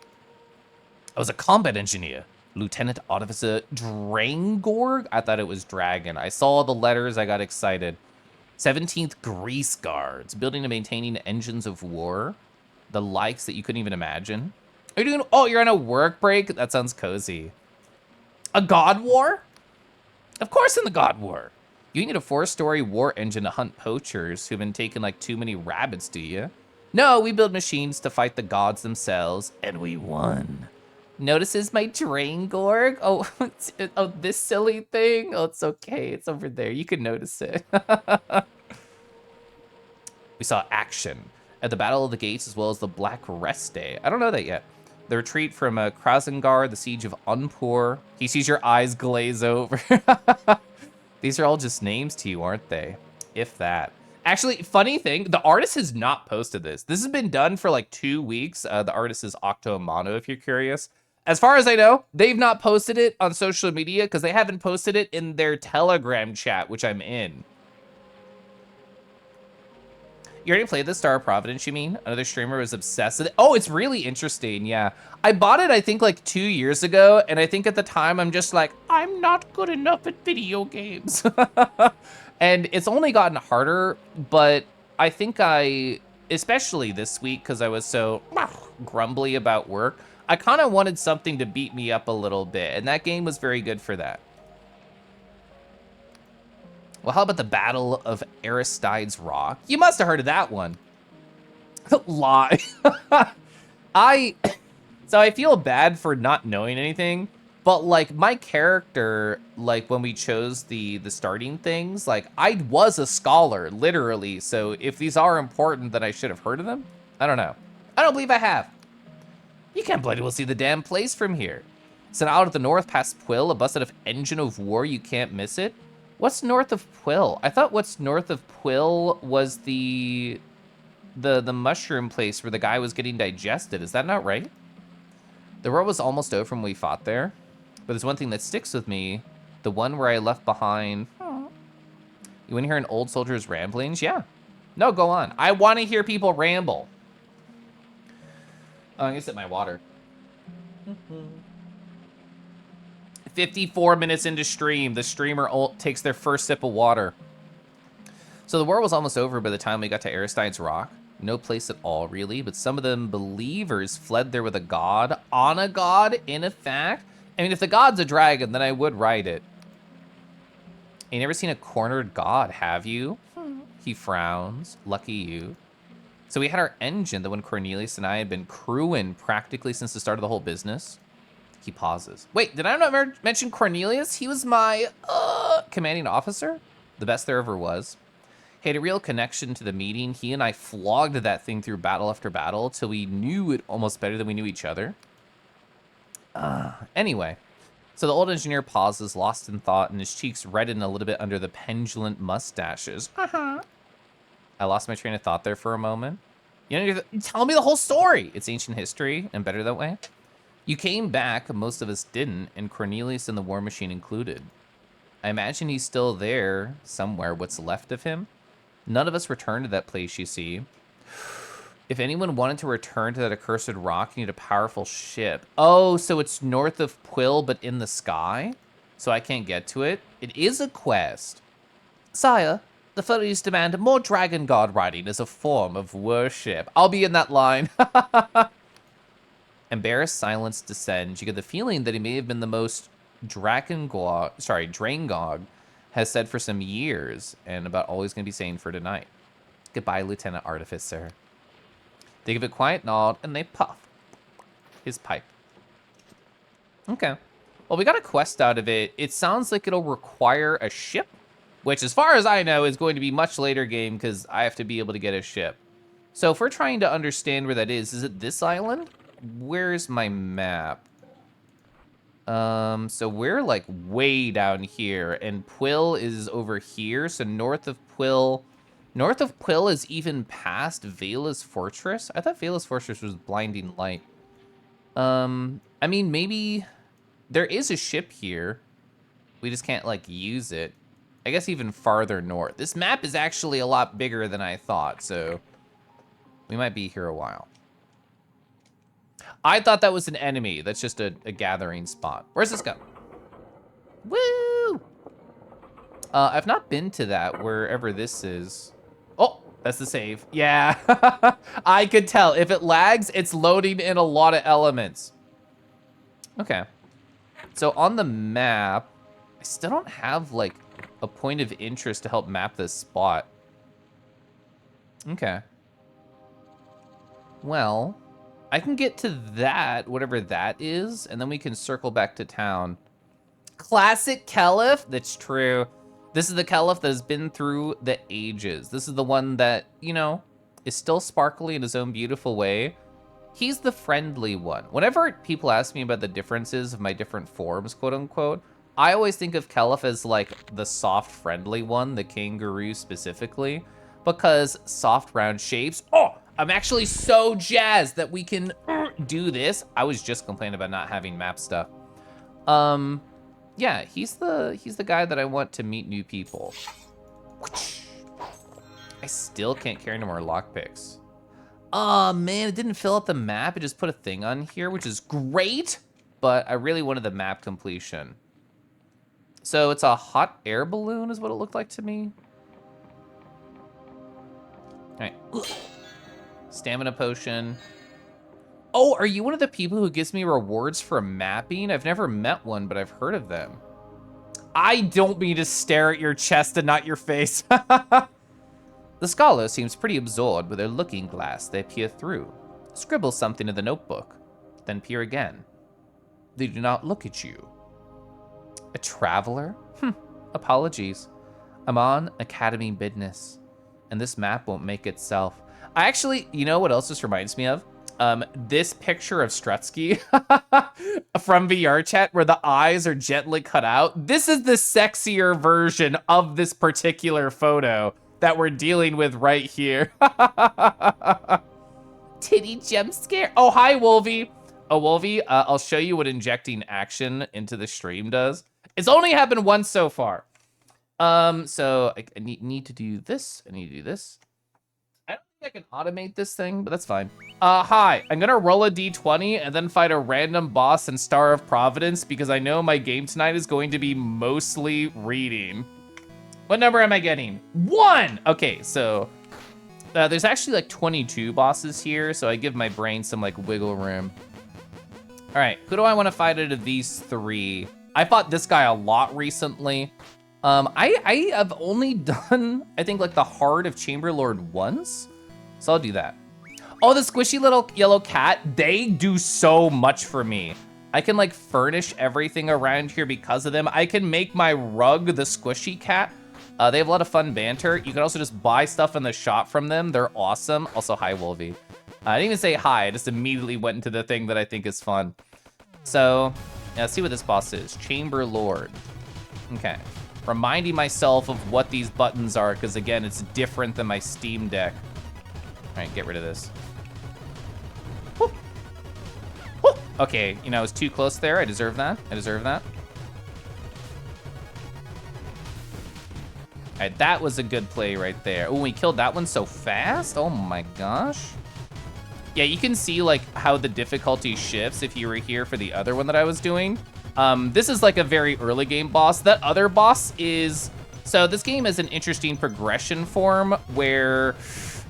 I was a combat engineer. Lieutenant Officer Drangorg? I thought it was dragon. I saw the letters. I got excited. 17th Grease Guards. Building and maintaining engines of war. The likes that you couldn't even imagine. Are you doing? Oh, you're on a work break? That sounds cozy. A God War? Of course in the God War. You need a 4-story war engine to hunt poachers who've been taking like too many rabbits, do you? No, we build machines to fight the gods themselves, and we won. Notices my Drangorg? Oh, oh, this silly thing? Oh, it's okay. It's over there. You can notice it. We saw action at the Battle of the Gates as well as the Black Rest Day. I don't know that yet. The retreat from Krasngar, the siege of Unpur. He sees your eyes glaze over. These are all just names to you, aren't they? If that. Actually, funny thing, the artist has not posted this. This has been done for like 2 weeks. The artist is Octo Mono, if you're curious. As far as I know, they've not posted it on social media because they haven't posted it in their Telegram chat, which I'm in. You already played the Star of Providence, you mean? Another streamer was obsessed with it. Oh, it's really interesting, yeah. I bought it, I think, like 2 years ago, and I think at the time I'm just like, I'm not good enough at video games. And it's only gotten harder, but I think especially this week, because I was so grumbly about work, I kind of wanted something to beat me up a little bit, and that game was very good for that. Well, how about the Battle of Aristides Rock? You must have heard of that one. Lie. So I feel bad for not knowing anything, but like my character, like when we chose the starting things, like I was a scholar, literally. So if these are important, then I should have heard of them. I don't know. I don't believe I have. You can't bloody well see the damn place from here. Sent out of the north past Quill, a busted of engine of war, you can't miss it. What's north of Quill? I thought what's north of Quill was the mushroom place where the guy was getting digested. Is that not right? The world was almost over when we fought there, but there's one thing that sticks with me. The one where I left behind. Oh. You want to hear an old soldier's ramblings? Yeah. No, go on. I want to hear people ramble. Oh, I'm gonna sip my water. 54 minutes into stream, the streamer takes their first sip of water. So the war was almost over by the time we got to Aristide's Rock. No place at all, really, but some of them believers fled there with a god, on a god, in effect. I mean, if the god's a dragon, then I would ride it. You never seen a cornered god, have you? He frowns. Lucky you. So we had our engine, the one Cornelius and I had been crewing practically since the start of the whole business. He pauses. Wait, did I not mention Cornelius? He was my commanding officer. The best there ever was. He had a real connection to the meeting. He and I flogged that thing through battle after battle till we knew it almost better than we knew each other. Anyway, so the old engineer pauses, lost in thought, and his cheeks redden a little bit under the pendulant mustaches. I lost my train of thought there for a moment. You know, tell me the whole story. It's ancient history and better that way. You came back, most of us didn't, and Cornelius and the War Machine included. I imagine he's still there somewhere, what's left of him. None of us returned to that place, you see. If anyone wanted to return to that accursed rock, you need a powerful ship. Oh, so it's north of Quill, but in the sky? So I can't get to it? It is a quest. Sire, the furries demand more dragon god riding as a form of worship. I'll be in that line. Embarrassed silence descends. You get the feeling that he may have been the most Drangog has said for some years, and about all he's going to be saying for tonight. Goodbye, Lieutenant Artificer. They give a quiet nod, and they puff his pipe. Okay. Well, we got a quest out of it. It sounds like it'll require a ship, which, as far as I know, is going to be much later game because I have to be able to get a ship. So if we're trying to understand where that is it this island? Where's my map? So we're like way down here, and Quill is over here. So north of Quill is even past Vela's Fortress. I thought Vela's Fortress was blinding light. I mean, maybe there is a ship here. We just can't like use it. I guess even farther north. This map is actually a lot bigger than I thought, so we might be here a while. I thought that was an enemy. That's just a gathering spot. Where's this go? Woo! I've not been to that, wherever this is. Oh, that's the save. Yeah, I could tell. If it lags, it's loading in a lot of elements. Okay. So on the map, I still don't have, like, a point of interest to help map this spot. Okay. Well, I can get to that, whatever that is, and then we can circle back to town. Classic Caliph? That's true. This is the Caliph that has been through the ages. This is the one that, you know, is still sparkly in his own beautiful way. He's the friendly one. Whenever people ask me about the differences of my different forms, quote unquote, I always think of Caliph as like the soft, friendly one, the kangaroo specifically, because soft, round shapes. Oh, I'm actually so jazzed that we can do this. I was just complaining about not having map stuff. Yeah, he's the guy that I want to meet new people. I still can't carry no more lockpicks. Oh man, it didn't fill out the map. It just put a thing on here, which is great, but I really wanted the map completion. So it's a hot air balloon is what it looked like to me. All right. Stamina potion. Oh, are you one of the people who gives me rewards for mapping? I've never met one, but I've heard of them. I don't mean to stare at your chest and not your face. The scholar seems pretty absorbed with their looking glass they peer through. Scribble something in the notebook, then peer again. They do not look at you. A traveler? Apologies. I'm on academy business, and this map won't make itself. I actually, you know what else this reminds me of? This picture of Strutsky from VR chat where the eyes are gently cut out. This is the sexier version of this particular photo that we're dealing with right here. Titty jump scare. Oh, hi, Wolvie. Oh, Wolvie, I'll show you what injecting action into the stream does. It's only happened once so far. So I need to do this. I need to do this. I don't think I can automate this thing, but that's fine. Hi, I'm gonna roll a d20 and then fight a random boss in Star of Providence because I know my game tonight is going to be mostly reading. What number am I getting? 1! Okay, so there's actually like 22 bosses here, so I give my brain some like wiggle room. All right, who do I want to fight out of these 3? I fought this guy a lot recently. I have only done, I think, like the Heart of Chamberlord once, so I'll do that. Oh, the squishy little yellow cat, they do so much for me. I can like furnish everything around here because of them. I can make my rug the squishy cat. They have a lot of fun banter. You can also just buy stuff in the shop from them. They're awesome. Also, hi, Wolvie. I didn't even say hi. I just immediately went into the thing that I think is fun. So, let's see what this boss is. Chamber Lord. Okay. Reminding myself of what these buttons are, because again, it's different than my Steam Deck. All right, get rid of this. Whoop. Whoop. Okay, you know, I was too close there. I deserve that. I deserve that. All right, that was a good play right there. Oh, we killed that one so fast. Oh my gosh. Yeah, you can see like how the difficulty shifts if you were here for the other one that I was doing. This is like a very early game boss. That other boss is, so this game is an interesting progression form where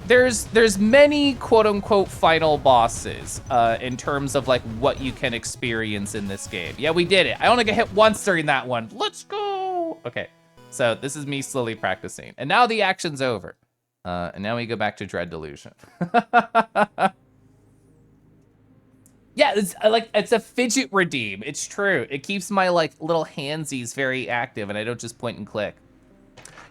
there's many quote unquote final bosses in terms of like what you can experience in this game. Yeah, we did it. I only got hit once during that one. Let's go. Okay. So this is me slowly practicing. And now the action's over. And now we go back to Dread Delusion. Yeah, it's a fidget redeem. It's true. It keeps my like little handsies very active and I don't just point and click.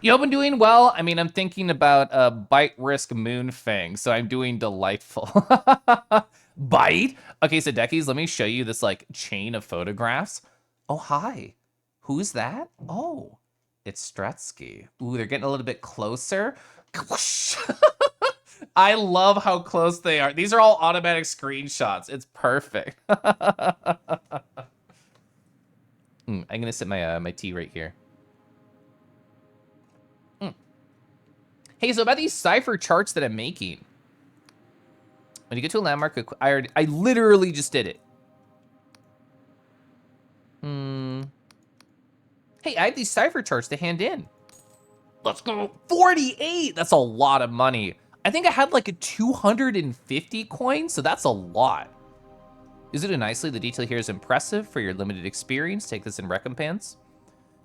You know, I've been doing well. I mean, I'm thinking about Bite Risk Moonfang, so I'm doing delightful. Bite? Okay, so Deckies, let me show you this like chain of photographs. Oh, hi. Who's that? Oh. It's Stretsky. Ooh, they're getting a little bit closer. I love how close they are. These are all automatic screenshots. It's perfect. I'm gonna sit my my tea right here. Hey, so about these cipher charts that I'm making. When you get to a landmark, I literally just did it. Hey, I have these cipher charts to hand in. Let's go. 48. That's a lot of money. I think I had like a 250 coins, so that's a lot. Is it nicely? The detail here is impressive for your limited experience. Take this in recompense.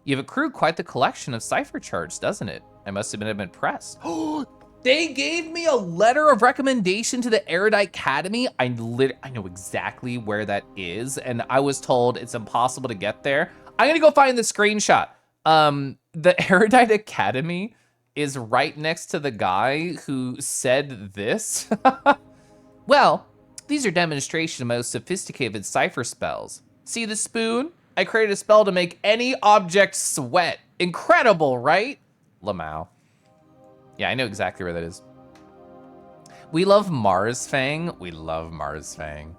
You've accrued quite the collection of cipher charts, doesn't it? I must have been impressed. Oh, they gave me a letter of recommendation to the Erudite Academy. I know exactly where that is, and I was told it's impossible to get there. I'm gonna go find the screenshot. The Erudite Academy is right next to the guy who said this. Well, these are demonstrations of most sophisticated cipher spells. See the spoon? I created a spell to make any object sweat. Incredible, right? Lamau. Yeah, I know exactly where that is. We love Mars Fang. We love Mars Fang.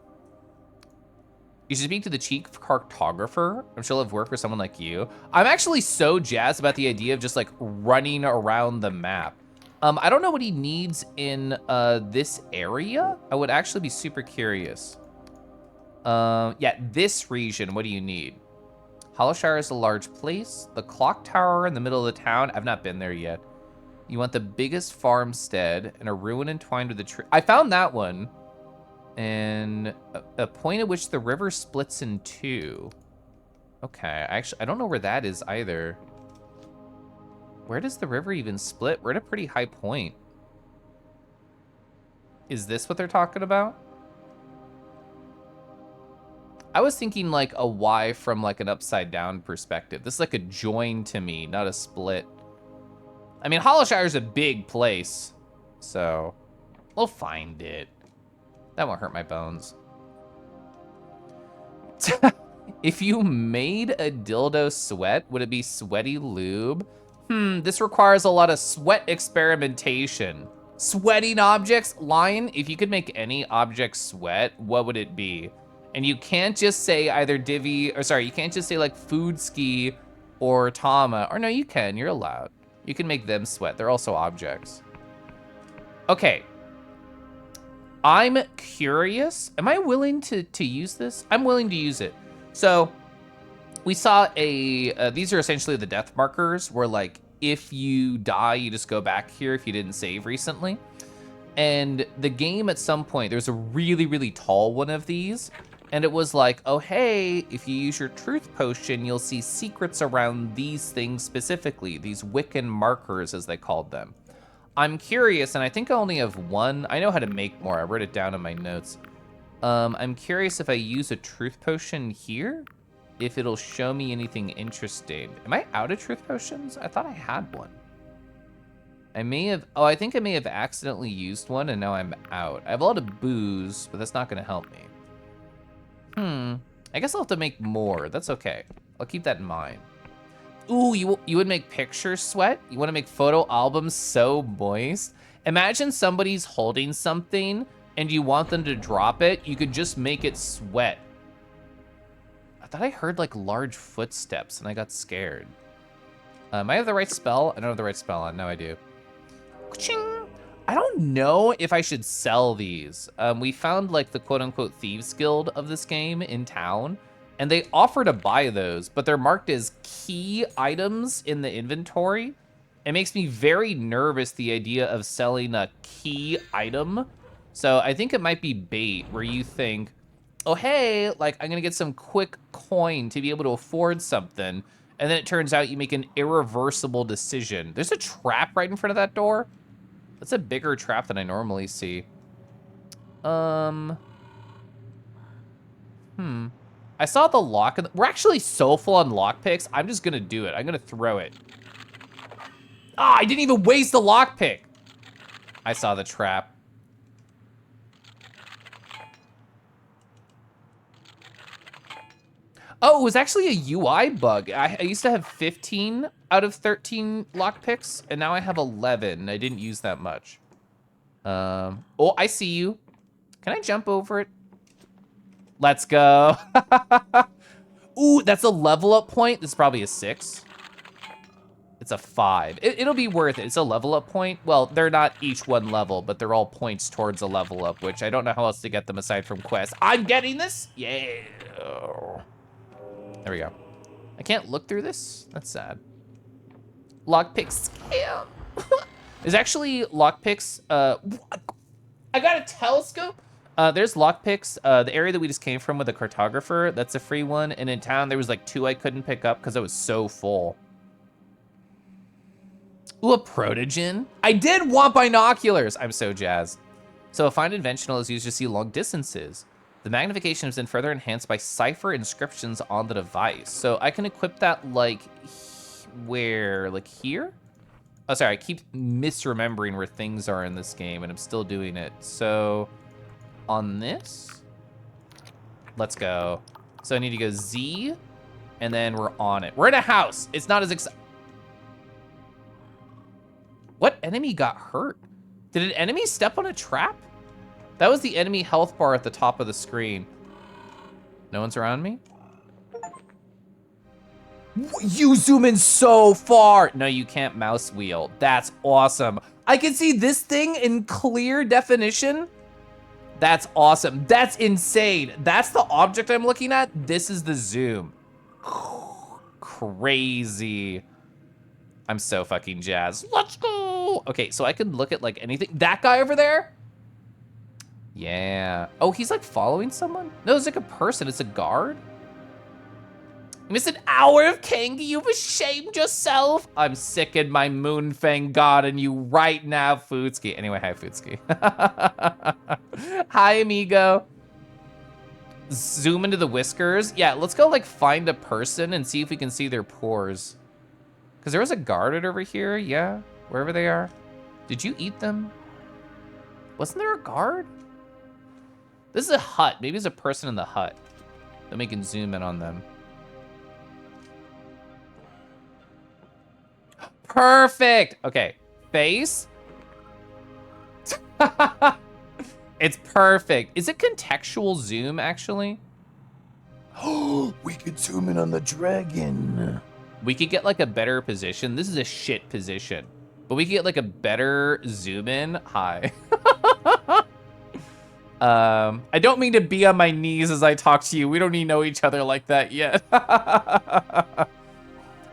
You should speak to the chief cartographer. I'm sure he'll have work for someone like you. I'm actually so jazzed about the idea of just like running around the map. I don't know what he needs in this area. I would actually be super curious. Yeah, this region, what do you need? Hollowshire is a large place. The clock tower in the middle of the town. I've not been there yet. You want the biggest farmstead and a ruin entwined with a tree. I found that one. And a point at which the river splits in two. Okay, I don't know where that is either. Where does the river even split? We're at a pretty high point. Is this what they're talking about? I was thinking like a Y from like an upside down perspective. This is like a join to me, not a split. I mean, Hollowshire is a big place, so we'll find it. That won't hurt my bones. If you made a dildo sweat, would it be sweaty lube? This requires a lot of sweat experimentation. Sweating objects? Lion, if you could make any object sweat, what would it be? And you can't just say either Divi, or sorry, you can't just say like Food Ski or Tama. Or no, you can, you're allowed. You can make them sweat, they're also objects. Okay. I'm curious, am I willing to use this? I'm willing to use it. So we saw these are essentially the death markers where like if you die, you just go back here if you didn't save recently. And the game at some point, there's a really, really tall one of these. And it was like, oh, hey, if you use your truth potion, you'll see secrets around these things specifically, these Wiccan markers, as they called them. I'm curious, and I think I only have one. I know how to make more. I wrote it down in my notes. I'm curious if I use a truth potion here, if it'll show me anything interesting. Am I out of truth potions? I thought I had one. I may have, oh, I think I may have accidentally used one and now I'm out. I have a lot of booze, but that's not gonna help me. I guess I'll have to make more. That's okay. I'll keep that in mind. Ooh, you would make pictures sweat? You wanna make photo albums so moist? Imagine somebody's holding something and you want them to drop it, you could just make it sweat. I thought I heard like large footsteps and I got scared. I have the right spell? I don't have the right spell on, no I do. I don't know if I should sell these. We found like the quote unquote Thieves Guild of this game in town, and they offer to buy those, but they're marked as key items in the inventory. It makes me very nervous, the idea of selling a key item. So I think it might be bait where you think, oh, hey, like I'm gonna get some quick coin to be able to afford something. And then it turns out you make an irreversible decision. There's a trap right in front of that door. That's a bigger trap than I normally see. I saw the lock. We're actually so full on lockpicks. I'm just gonna do it. I'm gonna throw it. Ah, I didn't even waste the lockpick. I saw the trap. Oh, it was actually a UI bug. I used to have 15 out of 13 lockpicks, and now I have 11. I didn't use that much. Oh, I see you. Can I jump over it? Let's go. Ooh, that's a level up point. This is probably a 6. It's a 5. It'll be worth it. It's a level up point. Well, they're not each one level, but they're all points towards a level up, which I don't know how else to get them aside from quests. I'm getting this? Yeah. There we go. I can't look through this? That's sad. Lockpick scam. There's actually lockpicks. I got a telescope. There's lockpicks. The area that we just came from with the cartographer, that's a free one. And in town, there was like 2 I couldn't pick up because I was so full. Ooh, a protogen. I did want binoculars. I'm so jazzed. So a fine inventional is used to see long distances. The magnification has been further enhanced by cipher inscriptions on the device. So I can equip that like where? Like here? Oh, sorry, I keep misremembering where things are in this game and I'm still doing it. So on this, let's go. So I need to go Z and then we're on it. We're in a house. It's not as exciting. What enemy got hurt? Did an enemy step on a trap? That was the enemy health bar at the top of the screen. No one's around me? You zoom in so far. No, you can't mouse wheel. That's awesome. I can see this thing in clear definition. That's awesome. That's insane. That's the object I'm looking at. This is the zoom. Crazy. I'm so fucking jazzed. Let's go. Okay, so I can look at like anything. That guy over there? Yeah. Oh, he's like following someone? No, it's like a person. It's a guard. You missed an hour of King. You've ashamed yourself. I'm sick in my Moonfang God and you right now, Foodski. Anyway, hi, Foodski. Hi, amigo. Zoom into the whiskers. Yeah, let's go like find a person and see if we can see their pores. Because there was a guard right over here. Yeah, wherever they are. Did you eat them? Wasn't there a guard? This is a hut. Maybe there's a person in the hut. Then we can zoom in on them. Perfect. Okay, face. It's perfect. Is it contextual zoom, actually? Oh, we could zoom in on the dragon. We could get like a better position. This is a shit position. But we could get like a better zoom in. Hi. I don't mean to be on my knees as I talk to you. We don't even know each other like that yet.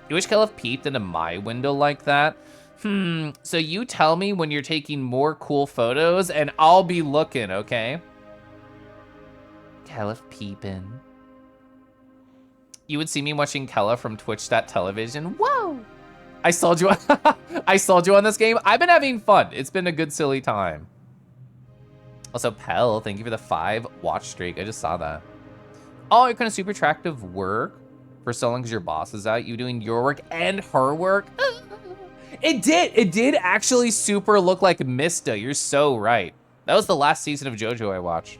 You wish Caliph peeped into my window like that? So you tell me when you're taking more cool photos and I'll be looking, okay? Caliph peeping. You would see me watching Kella from Twitch.television. Whoa! I sold you I sold you on this game. I've been having fun. It's been a good silly time. Also, Pell, thank you for the 5 watch streak. I just saw that. Oh, you're kind of super attractive work for so long as your boss is out. You doing your work and her work? It did actually super look like Mista. You're so right. That was the last season of JoJo I watched.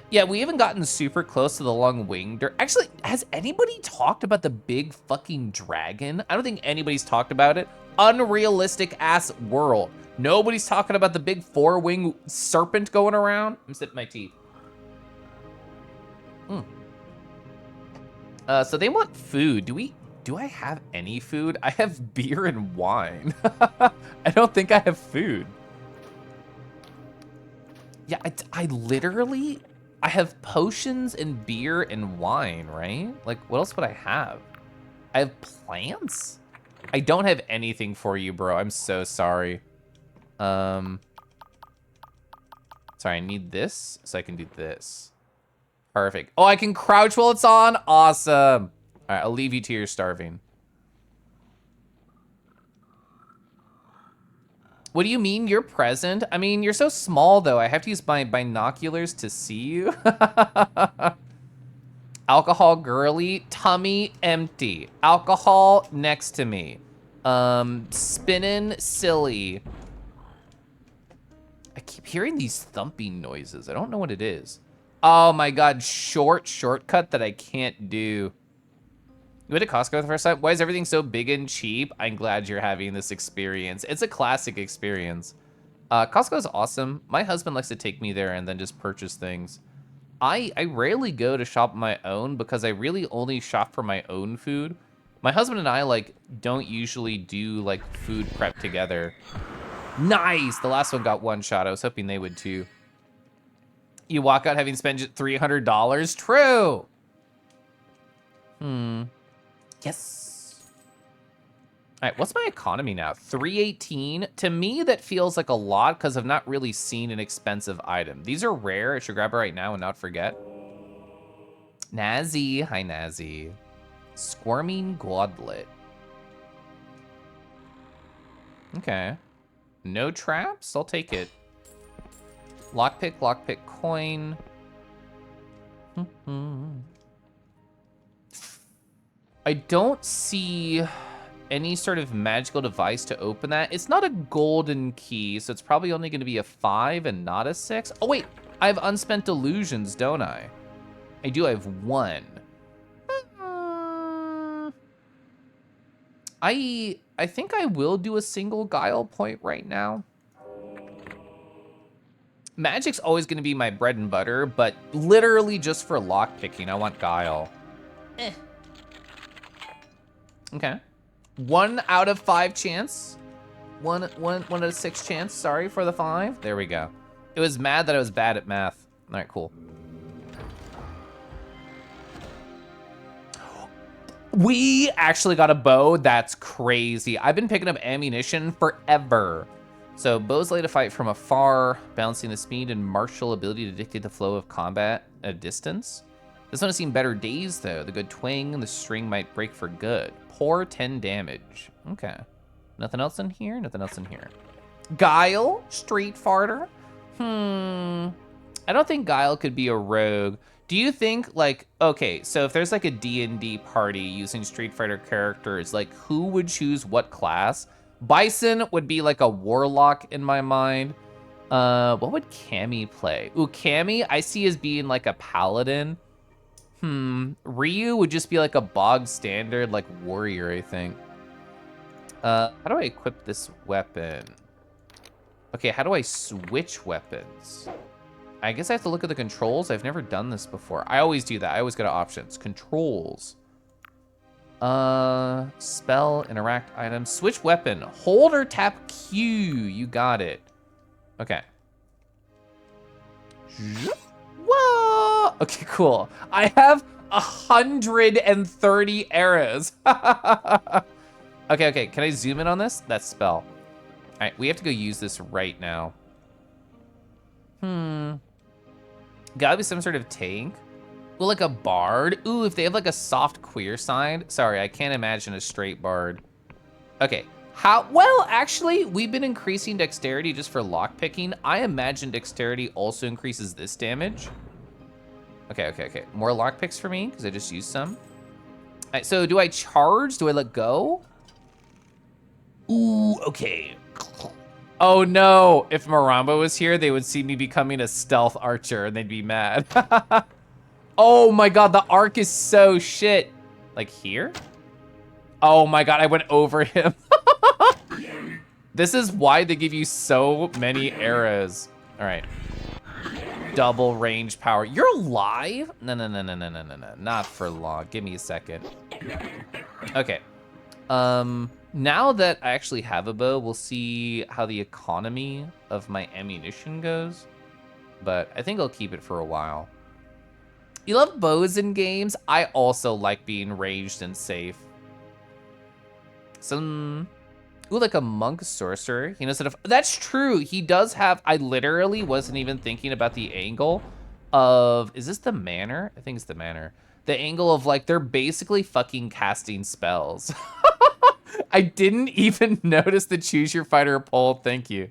Yeah, we haven't gotten super close to the long winged. Actually, has anybody talked about the big fucking dragon? I don't think anybody's talked about it. Unrealistic ass world. Nobody's talking about the big 4-wing serpent going around. I'm sipping my tea. So they want food. Do I have any food? I have beer and wine. I don't think I have food. Yeah, I literally, I have potions and beer and wine, right? Like, what else would I have? I have plants? I don't have anything for you, bro. I'm so sorry. Sorry, I need this so I can do this. Perfect. Oh, I can crouch while it's on? Awesome. All right, I'll leave you to your starving. What do you mean you're present? I mean, you're so small, though. I have to use my binoculars to see you. Alcohol girly, tummy empty. Alcohol next to me. Spinning silly. I keep hearing these thumping noises. I don't know what it is. Oh my God, shortcut that I can't do. You went to Costco the first time? Why is everything so big and cheap? I'm glad you're having this experience. It's a classic experience. Costco is awesome. My husband likes to take me there and then just purchase things. I rarely go to shop on my own because I really only shop for my own food. My husband and I like don't usually do like food prep together. Nice, the last one got one shot. I was hoping they would too. You walk out having spent $300? True. Yes. All right, what's my economy now? 318. To me, that feels like a lot because I've not really seen an expensive item. These are rare. I should grab it right now and not forget. Nazi. Hi, Nazi. Squirming Gauntlet. Okay. No traps? I'll take it. Lockpick coin. I don't see any sort of magical device to open that. It's not a golden key, so it's probably only going to be a 5 and not a 6. Oh, wait. I have unspent delusions, don't I? I do. I have 1. I think I will do a single guile point right now. Magic's always going to be my bread and butter, but literally just for lockpicking, I want guile. Okay. 1 out of 5 chance. 1 out of 6 chance. Sorry for the 5. There we go. It was mad that I was bad at math. All right, cool. We actually got a bow. That's crazy. I've been picking up ammunition forever. So bows lay to fight from afar, balancing the speed and martial ability to dictate the flow of combat at a distance. This one has seen better days, though. The good twang and the string might break for good. Pour 10 damage. Okay. Nothing else in here? Nothing else in here. Guile? Street farter? I don't think Guile could be a rogue. Do you think, like, okay, so if there's like a D&D party using Street Fighter characters, like who would choose what class? Bison would be like a warlock in my mind. What would Cammy play? Ooh, Cammy I see as being like a paladin. Ryu would just be like a bog standard, like warrior, I think. How do I equip this weapon? Okay, how do I switch weapons? I guess I have to look at the controls. I've never done this before. I always do that. I always go to options. Controls. Spell, interact item, switch weapon. Hold or tap Q. You got it. Okay. Whoa! Okay, cool. I have 130 arrows. Okay. Can I zoom in on this? That spell. All right, we have to go use this right now. Gotta be some sort of tank. Well, like a bard. Ooh, if they have like a soft queer side. Sorry, I can't imagine a straight bard. Okay, well, actually, we've been increasing dexterity just for lockpicking. I imagine dexterity also increases this damage. Okay. More lockpicks for me, because I just used some. All right, so do I charge? Do I let go? Ooh, okay. Oh no, if Maramba was here, they would see me becoming a stealth archer and they'd be mad. Oh my god, the arc is so shit. Like here? Oh my god, I went over him. This is why they give you so many arrows. All right. Double range power. You're alive? No. Not for long. Give me a second. Okay. Now that I actually have a bow, we'll see how the economy of my ammunition goes. But I think I'll keep it for a while. You love bows in games? I also like being ranged and safe. Some, ooh, like a monk sorcerer. He knows that if, that's true. He does have, I literally wasn't even thinking about the angle of, is this the manor? I think it's the manor. The angle of like, they're basically fucking casting spells. I didn't even notice the choose your fighter poll. Thank you.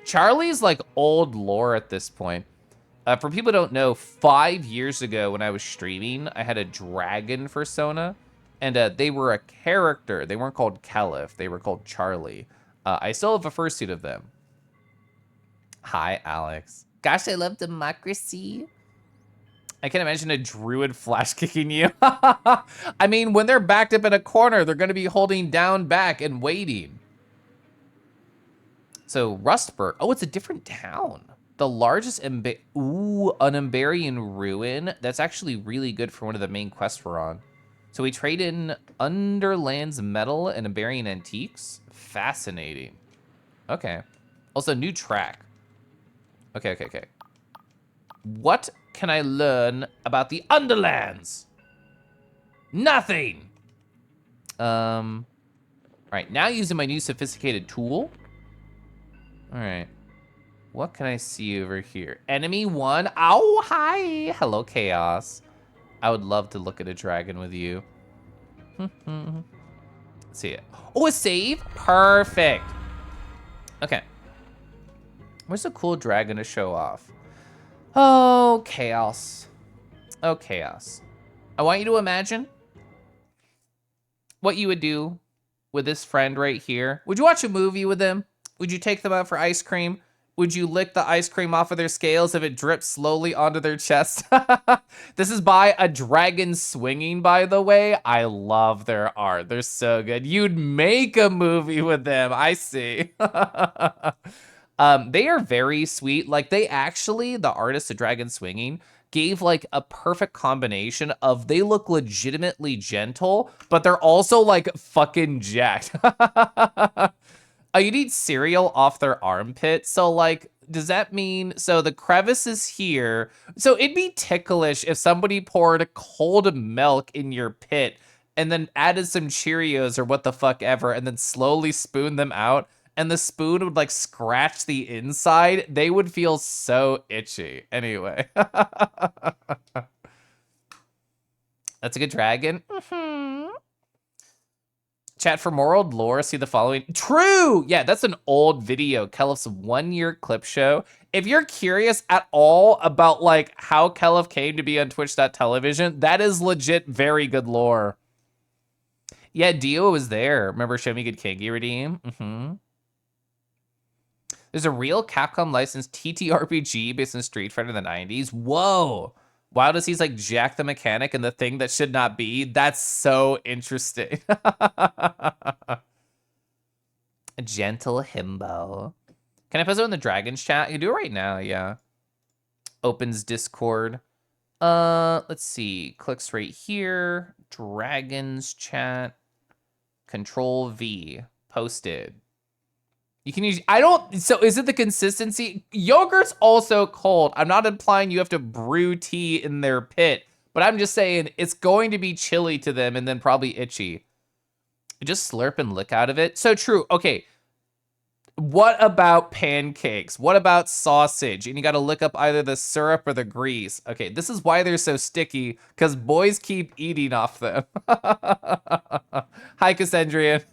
Charlie's like old lore at this point. For people who don't know, 5 years ago when I was streaming, I had a dragon persona, and they were a character. They weren't called Caliph. They were called Charlie. I still have a fursuit of them. Hi, Alex. Gosh, I love democracy. I can imagine a druid flash kicking you. I mean, when they're backed up in a corner, they're going to be holding down back and waiting. So, Rustburg. Oh, it's a different town. The largest an Umbarian ruin. That's actually really good for one of the main quests we're on. So we trade in Underland's metal and Umbarian antiques. Fascinating. Okay. Also, new track. Okay. What can I learn about the Underlands? Nothing. All right, now using my new sophisticated tool. All right. What can I see over here? Enemy 1. Oh, hi. Hello, Chaos. I would love to look at a dragon with you. Let's see it. Oh, a save? Perfect. Okay. Where's a cool dragon to show off? Oh, Chaos. Oh, Chaos. I want you to imagine what you would do with this friend right here. Would you watch a movie with them? Would you take them out for ice cream? Would you lick the ice cream off of their scales if it drips slowly onto their chest? This is by a dragon swinging, by the way. I love their art. They're so good. You'd make a movie with them. I see. They are very sweet. Like they actually, the artist of Dragon Swinging, gave like a perfect combination of they look legitimately gentle, but they're also like fucking jacked. You need cereal off their armpit. So like, does that mean, so the crevice is here. So it'd be ticklish if somebody poured cold milk in your pit and then added some Cheerios or what the fuck ever, and then slowly spooned them out. And the spoon would like scratch the inside. They would feel so itchy. Anyway. That's a good dragon. Chat, for more old lore, see the following. True! Yeah, that's an old video. Kelliff's 1-year clip show. If you're curious at all about like how Kelliff came to be on Twitch.television, that is legit very good lore. Yeah, Dio was there. Remember Show Me Good Kangi Redeem? There's a real Capcom licensed TTRPG based in Street Fighter in the 90s. Whoa. Wow, does he's like Jack the Mechanic and the thing that should not be? That's so interesting. A gentle himbo. Can I post it in the Dragons chat? You can do it right now, yeah. Opens Discord. Let's see. Clicks right here. Dragons chat. Control V. Posted. You can use, I don't, so is it the consistency? Yogurt's also cold. I'm not implying you have to brew tea in their pit, but I'm just saying it's going to be chilly to them and then probably itchy. You just slurp and lick out of it. So true. Okay. What about pancakes? What about sausage? And you got to lick up either the syrup or the grease. Okay, this is why they're so sticky, because boys keep eating off them. Hi, Cassandrian.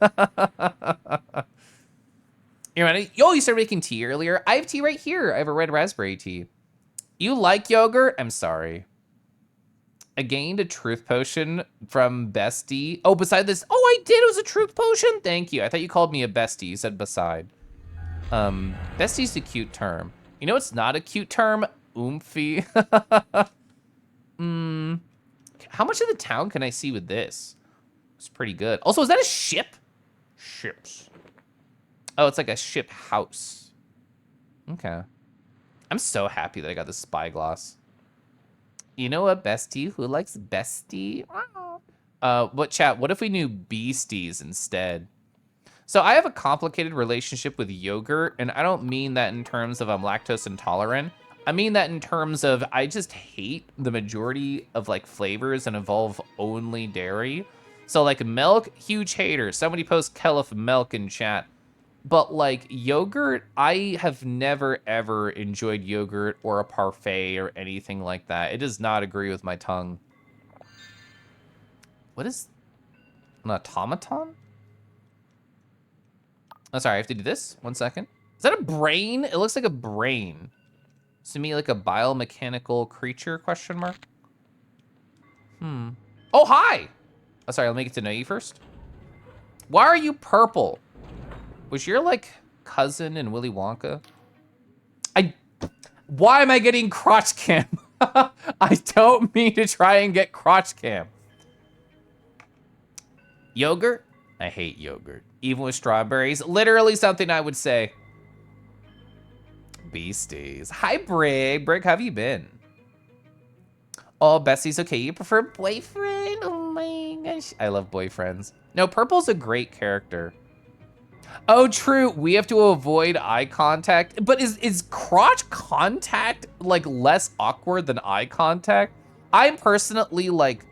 You ready? Yo, you started making tea earlier. I have tea right here. I have a red raspberry tea. You like yogurt? I'm sorry. I gained a truth potion from Bestie. Oh, beside this. Oh, I did. It was a truth potion. Thank you. I thought you called me a bestie. You said beside. Bestie's a cute term. You know it's not a cute term? Oomphy. How much of the town can I see with this? It's pretty good. Also, is that a ship? Ships. Oh, it's like a ship house. Okay. I'm so happy that I got the spyglass. You know a bestie who likes bestie? What chat? What if we knew beasties instead? So I have a complicated relationship with yogurt, and I don't mean that in terms of I'm lactose intolerant. I mean that in terms of I just hate the majority of like flavors and involve only dairy. So like milk, huge hater. Somebody post Kelif milk in chat. But like yogurt, I have never ever enjoyed yogurt or a parfait or anything like that. It does not agree with my tongue. What is an automaton? Oh, sorry, I have to do this. 1 second. Is that a brain? It looks like a brain. To me, like a biomechanical creature, question mark? Oh, hi! Oh, sorry, let me get to know you first. Why are you purple? Was your, like, cousin in Willy Wonka? Why am I getting crotch cam? I don't mean to try and get crotch cam. Yogurt? I hate yogurt. Even with strawberries. Literally something I would say. Beasties. Hi, Brig. Brig, how have you been? Oh, Bessie's okay. You prefer boyfriend? Oh my gosh. I love boyfriends. No, Purple's a great character. Oh, true. We have to avoid eye contact. But is crotch contact, like, less awkward than eye contact? I'm personally, like,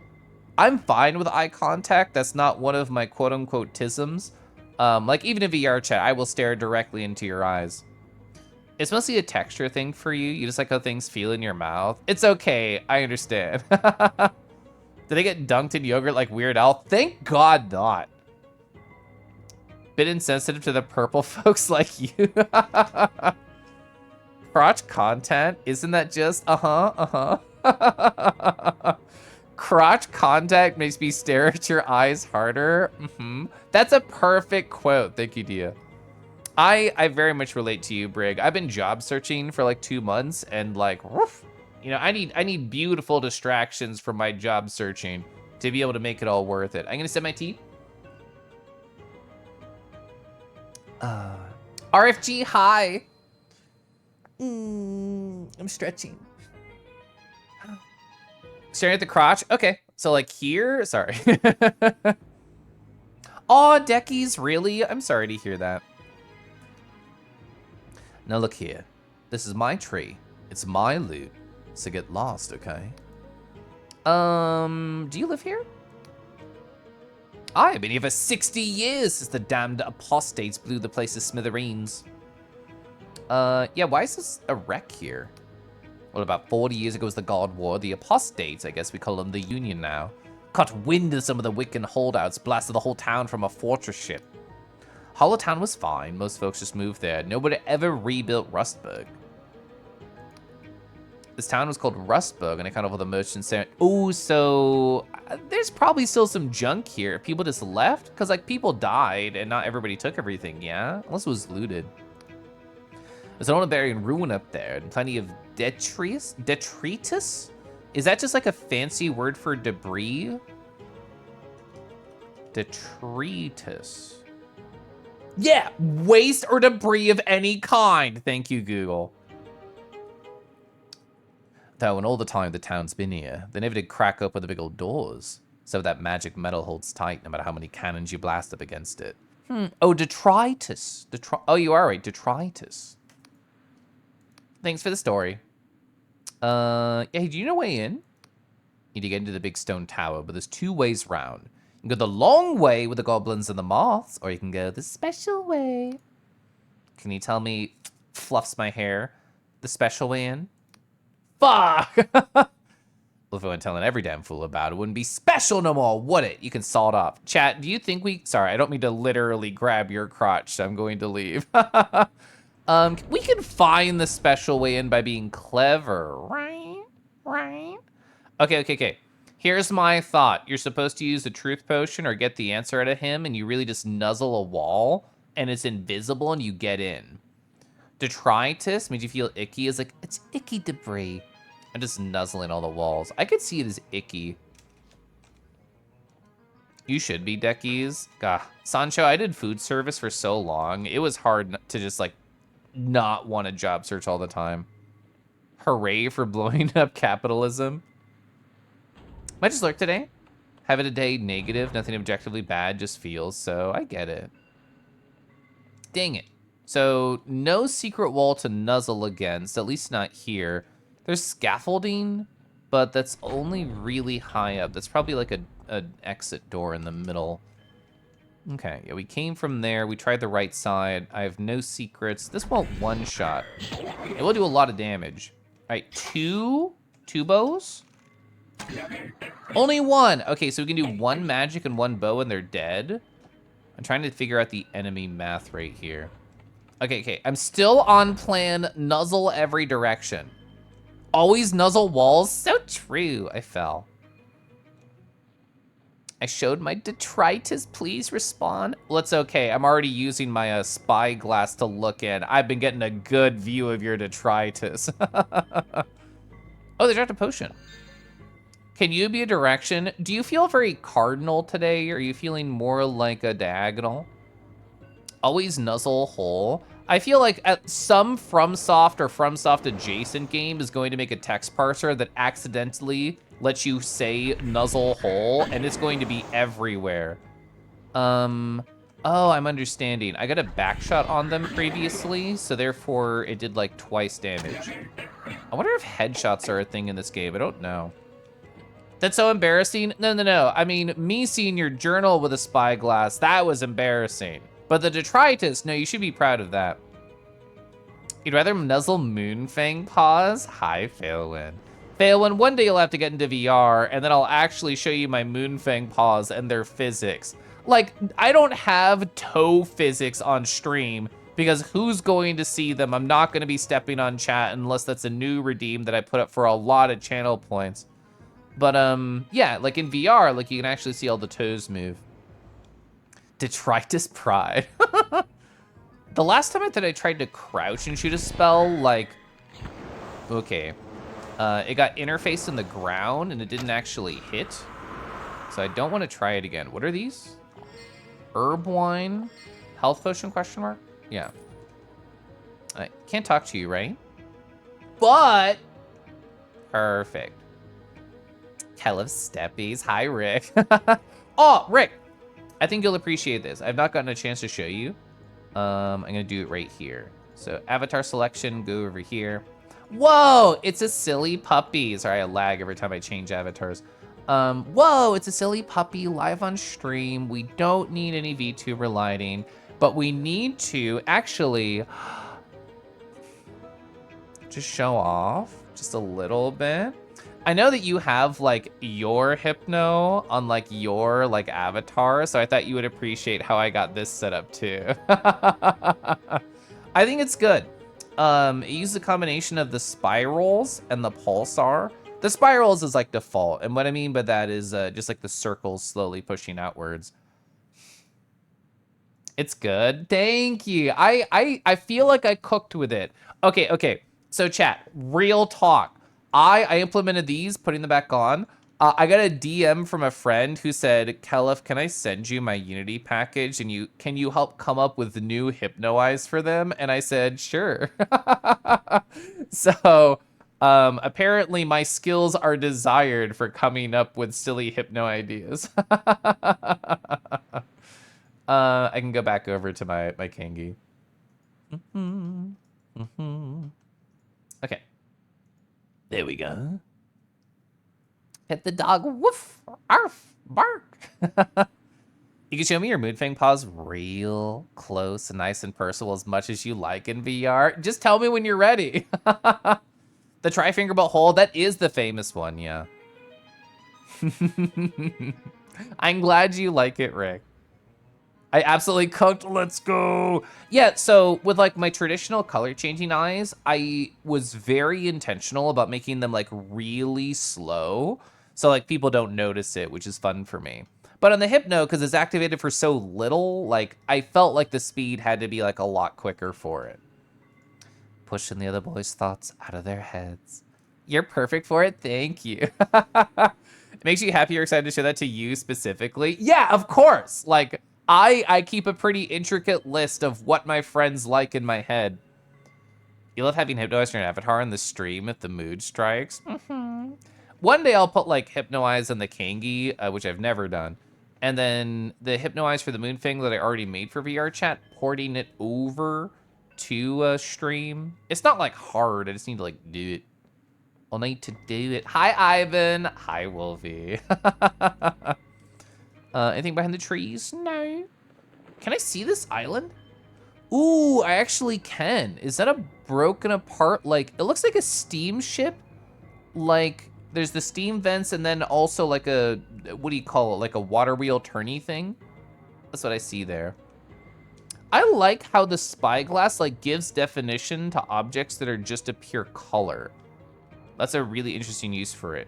I'm fine with eye contact. That's not one of my quote-unquote tisms. Like, even in VR chat, I will stare directly into your eyes. It's mostly a texture thing for you. You just like how things feel in your mouth. It's okay. I understand. Did I get dunked in yogurt like Weird Al? Thank God not. Bit insensitive to the purple folks like you. Crotch content? Isn't that just crotch contact makes me stare at your eyes harder? That's a perfect quote. Thank you, Dia. I very much relate to you, Brig. I've been job searching for like 2 months and like, woof, you know, I need beautiful distractions from my job searching to be able to make it all worth it. I'm gonna sip my tea. RFG, hi. I'm stretching. Staring at the crotch? Okay, so like here, sorry. Aw, Deckies, really? I'm sorry to hear that. Now look here. This is my tree. It's my loot. So get lost, okay? Do you live here? I've been here for 60 years since the damned apostates blew the place to smithereens. Yeah, why is this a wreck here? Well, about 40 years ago was the God War. The apostates, I guess we call them the Union now, caught wind of some of the Wiccan holdouts, blasted the whole town from a fortress ship. Hollow Town was fine. Most folks just moved there. Nobody ever rebuilt Rustburg. This town was called Rustburg, and I kind of all the merchants there. Oh, so there's probably still some junk here. People just left? Because, like, people died, and not everybody took everything, yeah? Unless it was looted. There's an old buried ruin up there, and plenty of detritus? Is that just like a fancy word for debris? Detritus. Yeah, waste or debris of any kind. Thank you, Google. Though in all the time the town's been here, they never did crack open the big old doors. So that magic metal holds tight no matter how many cannons you blast up against it. Oh, detritus. Oh, you are right. Detritus. Thanks for the story. Hey, do you know way in? Need to get into the big stone tower, but there's 2 ways round. You can go the long way with the goblins and the moths, or you can go the special way. Can you tell me, fluffs my hair, the special way in? Fuck! Well, if I went telling every damn fool about it, wouldn't be special no more, would it? You can saw it off. Chat, do you think we... Sorry, I don't mean to literally grab your crotch, so I'm going to leave. We can find the special way in by being clever, right? Right? Okay. Here's my thought. You're supposed to use the truth potion or get the answer out of him, and you really just nuzzle a wall, and it's invisible, and you get in. Detritus means you feel icky. It's like, it's icky debris. I'm just nuzzling all the walls. I could see it as icky. You should be, Deckies. God, Sancho, I did food service for so long. It was hard to just, like, not want a job search all the time. Hooray for blowing up capitalism. Might just lurk today. Have it a day negative, nothing objectively bad, just feels, so I get it. Dang it. So, no secret wall to nuzzle against, at least not here. There's scaffolding, but that's only really high up. That's probably like an exit door in the middle. Okay, yeah, we came from there. We tried the right side. I have no secrets. This won't one-shot. It will do a lot of damage. All right, 2 bows? Only 1. Okay, so we can do 1 magic and 1 bow and they're dead. I'm trying to figure out the enemy math right here. Okay. I'm still on plan, nuzzle every direction. Always nuzzle walls? So true. I fell. I showed my detritus. Please respond. Well, it's okay. I'm already using my spyglass to look in. I've been getting a good view of your detritus. Oh, they dropped a potion. Can you be a direction? Do you feel very cardinal today? Or are you feeling more like a diagonal? Always nuzzle hole. I feel like some FromSoft or FromSoft adjacent game is going to make a text parser that accidentally lets you say nuzzle hole, and it's going to be everywhere. Oh, I'm understanding. I got a backshot on them previously, so therefore it did like twice damage. I wonder if headshots are a thing in this game. I don't know. That's so embarrassing. No. I mean, me seeing your journal with a spyglass, that was embarrassing. But the detritus, no, you should be proud of that. You'd rather nuzzle Moonfang paws? Hi, Phalewin. Phalewin, one day you'll have to get into VR, and then I'll actually show you my Moonfang paws and their physics. Like, I don't have toe physics on stream, because who's going to see them? I'm not going to be stepping on chat unless that's a new redeem that I put up for a lot of channel points. But, yeah, like in VR, like you can actually see all the toes move. Detritus Pride. The last time I tried to crouch and shoot a spell, like, okay. It got interfaced in the ground and it didn't actually hit. So I don't want to try it again. What are these? Herb wine? Health potion, question mark? Yeah. I can't talk to you, right? But, perfect. Hell of steppies. Hi, Rick. Oh, Rick. I think you'll appreciate this. I've not gotten a chance to show you. I'm gonna do it right here. So avatar selection, go over here. Whoa, it's a silly puppy. Sorry, I lag every time I change avatars. Whoa, it's a silly puppy live on stream. We don't need any VTuber lighting, but we need to actually just show off just a little bit. I know that you have like your hypno on like your like avatar, so I thought you would appreciate how I got this set up too. I think it's good. It uses a combination of the spirals and the pulsar. The spirals is like default, and what I mean by that is just like the circles slowly pushing outwards. It's good. Thank you. I feel like I cooked with it. Okay. So chat, real talk. I implemented these, putting them back on. I got a DM from a friend who said, Kelif, can I send you my Unity package and can you help come up with new hypnoize for them? And I said, sure. So apparently my skills are desired for coming up with silly hypno ideas. I can go back over to my Kangi. Okay. There we go. Hit the dog. Woof. Arf. Bark. You can show me your Moonfang paws real close and nice and personal as much as you like in VR. Just tell me when you're ready. The tri-finger bolt hole, that is the famous one, yeah. I'm glad you like it, Rick. I absolutely cooked. Let's go. Yeah, so with like my traditional color changing eyes, I was very intentional about making them like really slow. So like people don't notice it, which is fun for me. But on the Hypno, because it's activated for so little, like I felt like the speed had to be like a lot quicker for it. Pushing the other boys' thoughts out of their heads. You're perfect for it. Thank you. It makes you happy. You're excited to show that to you specifically. Yeah, of course. Like I keep a pretty intricate list of what my friends like in my head. You love having Hypnoize your avatar in the stream if the mood strikes. One day I'll put like Hypnoize in the Kangi, which I've never done. And then the Hypnoize for the Moonfang that I already made for VR chat, porting it over to a stream. It's not like hard, I just need to like do it. I'll need to do it. Hi, Ivan. Hi, Wolfie. Anything behind the trees? No. Can I see this island? Ooh, I actually can. Is that a broken apart, like, it looks like a steamship. Like, there's the steam vents and then also like a, what do you call it? Like a water wheel turny thing? That's what I see there. I like how the spyglass like gives definition to objects that are just a pure color. That's a really interesting use for it.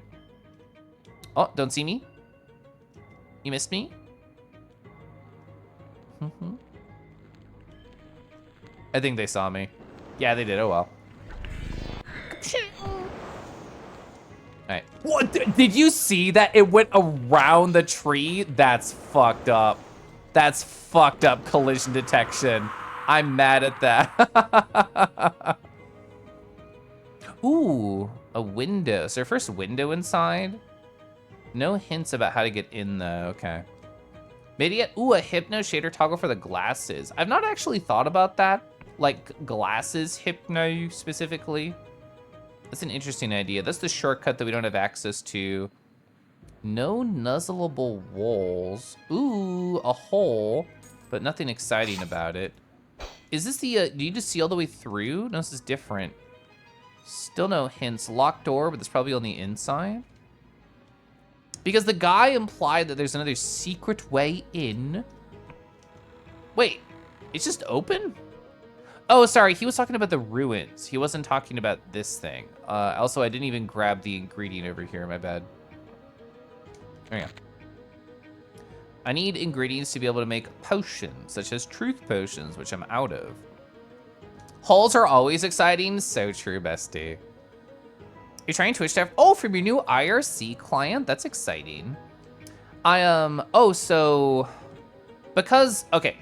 Oh, don't see me? You missed me? I think they saw me. Yeah, they did. Oh, well. All right. What? Did you see that? It went around the tree? That's fucked up. That's fucked up collision detection. I'm mad at that. Ooh, a window. Is there a first window inside? No hints about how to get in though. Okay. Maybe yet. Ooh, a Hypno shader toggle for the glasses. I've not actually thought about that. Like glasses Hypno specifically. That's an interesting idea. That's the shortcut that we don't have access to. No nuzzleable walls. Ooh, a hole, but nothing exciting about it. Is this the, do you just see all the way through? No, this is different. Still no hints. Locked door, but it's probably on the inside. Because the guy implied that there's another secret way in. Wait, it's just open? Oh, sorry, he was talking about the ruins. He wasn't talking about this thing. Also, I didn't even grab the ingredient over here, my bad. There you go. I need ingredients to be able to make potions, such as truth potions, which I'm out of. Holes are always exciting. So true, bestie. You're trying Twitch to have, oh, from your new IRC client? That's exciting. Oh, so, because, okay,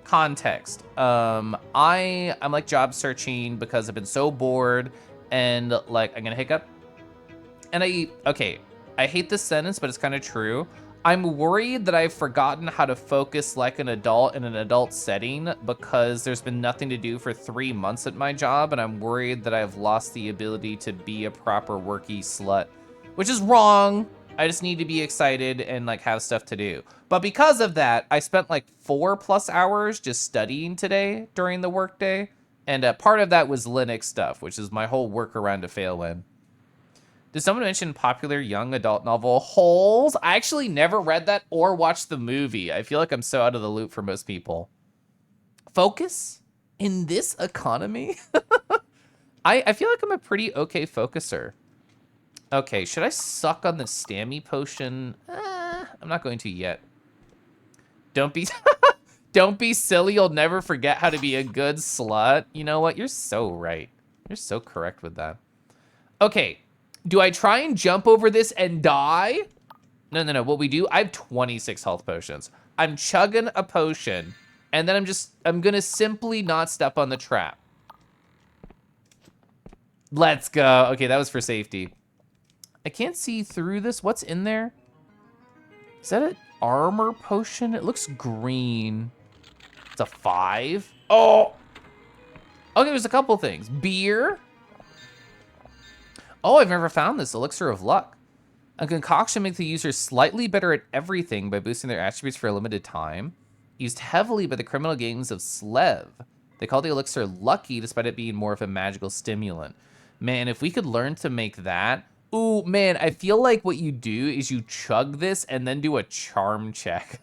context. I'm like job searching because I've been so bored and like, I'm gonna hiccup. And I hate this sentence, but it's kind of true. I'm worried that I've forgotten how to focus like an adult in an adult setting because there's been nothing to do for 3 months at my job, and I'm worried that I've lost the ability to be a proper worky slut, which is wrong. I just need to be excited and like have stuff to do. But because of that, I spent like 4+ hours just studying today during the workday, and part of that was Linux stuff, which is my whole workaround to fail in. Did someone mention popular young adult novel Holes? I actually never read that or watched the movie. I feel like I'm so out of the loop for most people. Focus in this economy? I feel like I'm a pretty okay focuser. Okay, should I suck on the Stammy potion? I'm not going to yet. Don't be don't be silly. You'll never forget how to be a good slut. You know what? You're so right. You're so correct with that. Okay. Do I try and jump over this and die? No. What we do, I have 26 health potions. I'm chugging a potion, and then I'm gonna simply not step on the trap. Let's go. Okay, that was for safety. I can't see through this. What's in there? Is that it? armor potion. It looks green. It's a 5. Oh! Okay, there's a couple things. Beer. Oh, I've never found this. Elixir of Luck. A concoction makes the user slightly better at everything by boosting their attributes for a limited time. Used heavily by the criminal gangs of Slev. They call the elixir lucky despite it being more of a magical stimulant. Man, if we could learn to make that. Ooh, man, I feel like what you do is you chug this and then do a charm check.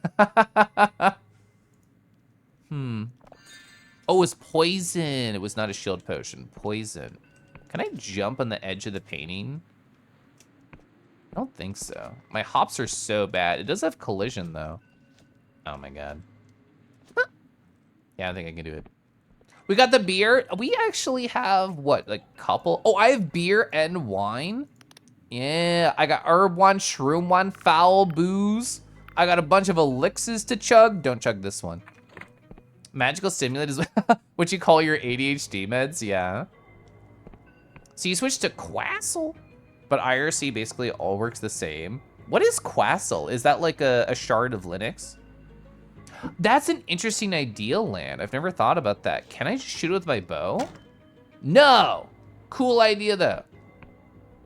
Oh, it's poison. It was not a shield potion. Poison. Can I jump on the edge of the painting? I don't think so. My hops are so bad. It does have collision, though. Oh, my God. Yeah, I think I can do it. We got the beer. We actually have, what, like a couple? Oh, I have beer and wine. Yeah, I got herb one, shroom one, foul booze. I got a bunch of elixirs to chug. Don't chug this one. Magical stimulant is what you call your ADHD meds, yeah. So you switch to Quassel, but IRC basically all works the same. What is Quassel? Is that like a shard of Linux? That's an interesting idea, Land. I've never thought about that. Can I just shoot it with my bow? No! Cool idea, though.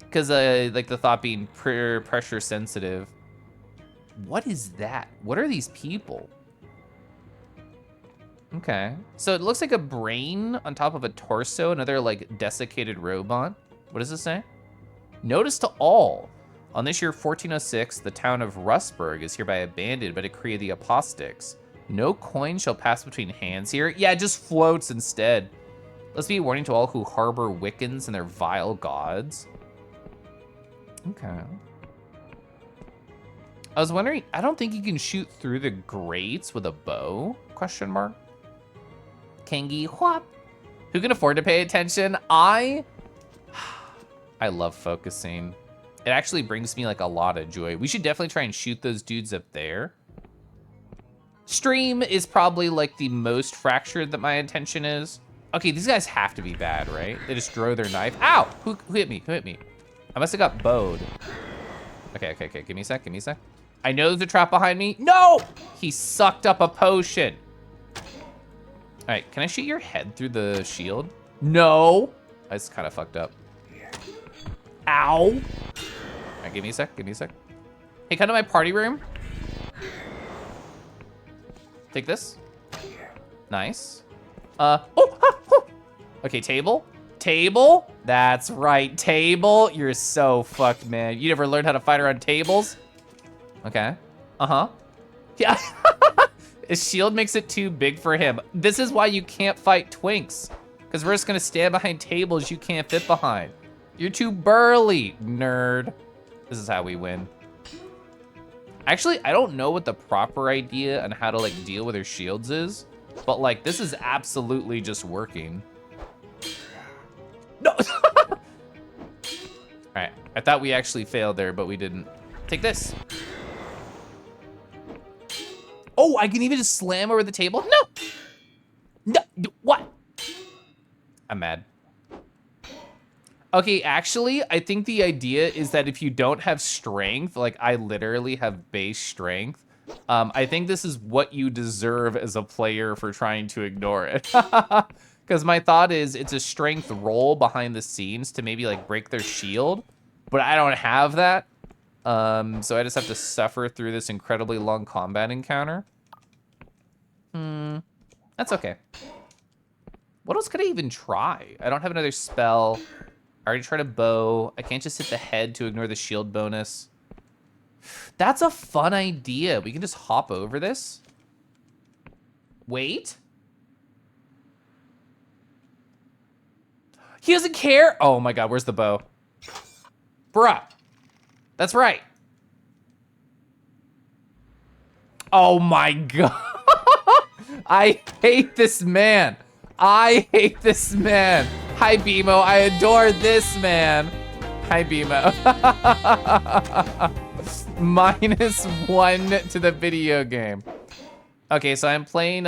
Because like the thought being pressure sensitive. What is that? What are these people? Okay. So it looks like a brain on top of a torso, another like desiccated robot. What does this say? Notice to all. On this year 1406, the town of Rustburg is hereby abandoned by the decree of the Apostics. No coin shall pass between hands here. Yeah, it just floats instead. Let's be a warning to all who harbor Wiccans and their vile gods. Okay. I was wondering, I don't think you can shoot through the grates with a bow? Question mark. Kengi Huap. Who can afford to pay attention? I love focusing. It actually brings me like a lot of joy. We should definitely try and shoot those dudes up there. Stream is probably like the most fractured that my attention is. Okay, these guys have to be bad, right? They just throw their knife. Ow! Who hit me? Who hit me? I must have got bowed. Okay. Give me a sec. I know there's a trap behind me. No! He sucked up a potion. All right, can I shoot your head through the shield? No. That's kind of fucked up. Ow. All right, give me a sec. Hey, come to my party room. Take this. Nice. Okay, table. That's right, table. You're so fucked, man. You never learned how to fight around tables? Okay. Yeah. His shield makes it too big for him. This is why you can't fight twinks. Because we're just gonna stand behind tables you can't fit behind. You're too burly, nerd. This is how we win. Actually, I don't know what the proper idea on how to like deal with her shields is, but like this is absolutely just working. No. All right, I thought we actually failed there, but we didn't. Take this. Oh, I can even just slam over the table? No, what? I'm mad. Okay, actually, I think the idea is that if you don't have strength, like I literally have base strength, I think this is what you deserve as a player for trying to ignore it. Because my thought is it's a strength roll behind the scenes to maybe like break their shield, but I don't have that. So I just have to suffer through this incredibly long combat encounter. That's okay. What else could I even try? I don't have another spell. I already tried a bow. I can't just hit the head to ignore the shield bonus. That's a fun idea. We can just hop over this. Wait. He doesn't care. Oh my God, where's the bow? Bruh. That's right. Oh my God. I hate this man. Hi, BMO. I adore this man. Hi, BMO. -1 to the video game. Okay, so I'm playing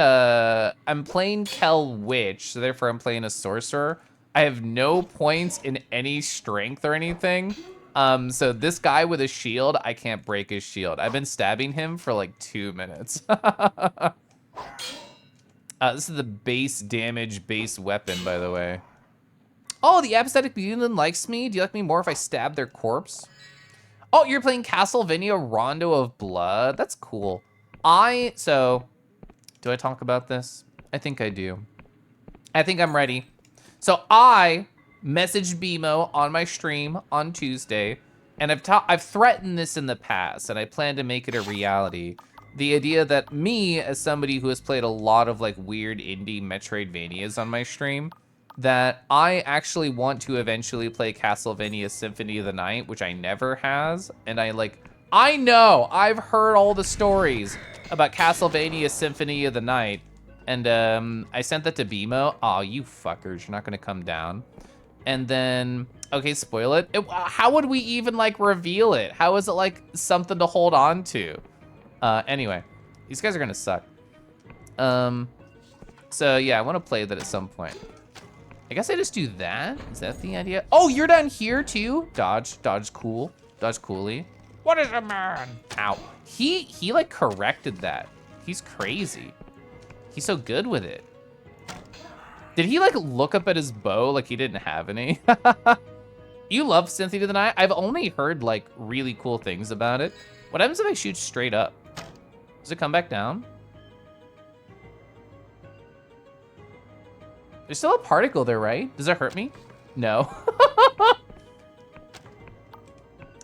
Kel Witch, so therefore I'm playing a sorcerer. I have no points in any strength or anything. So this guy with a shield, I can't break his shield. I've been stabbing him for like 2 minutes. This is the base damage, base weapon, by the way. Oh, the apathetic Union likes me. Do you like me more if I stab their corpse? Oh, you're playing Castlevania Rondo of Blood. That's cool. So, do I talk about this? I think I do. I think I'm ready. So I messaged BMO on my stream on Tuesday, and I've threatened this in the past, and I plan to make it a reality. The idea that me, as somebody who has played a lot of like weird indie Metroidvanias on my stream, that I actually want to eventually play Castlevania Symphony of the Night, which I never has, and I know, I've heard all the stories about Castlevania Symphony of the Night, and I sent that to BMO. Aw, you fuckers, you're not gonna come down. And then, okay, spoil it. How would we even like reveal it? How is it like something to hold on to? Anyway, these guys are gonna suck. So yeah, I wanna play that at some point. I guess I just do that. Is that the idea? Oh, you're down here too? Dodge cool. Dodge coolly. What is a man? Ow. He like corrected that. He's crazy. He's so good with it. Did he like look up at his bow like he didn't have any? You love Symphony of the Night? I've only heard like really cool things about it. What happens if I shoot straight up? Does it come back down? There's still a particle there, right? Does that hurt me? No.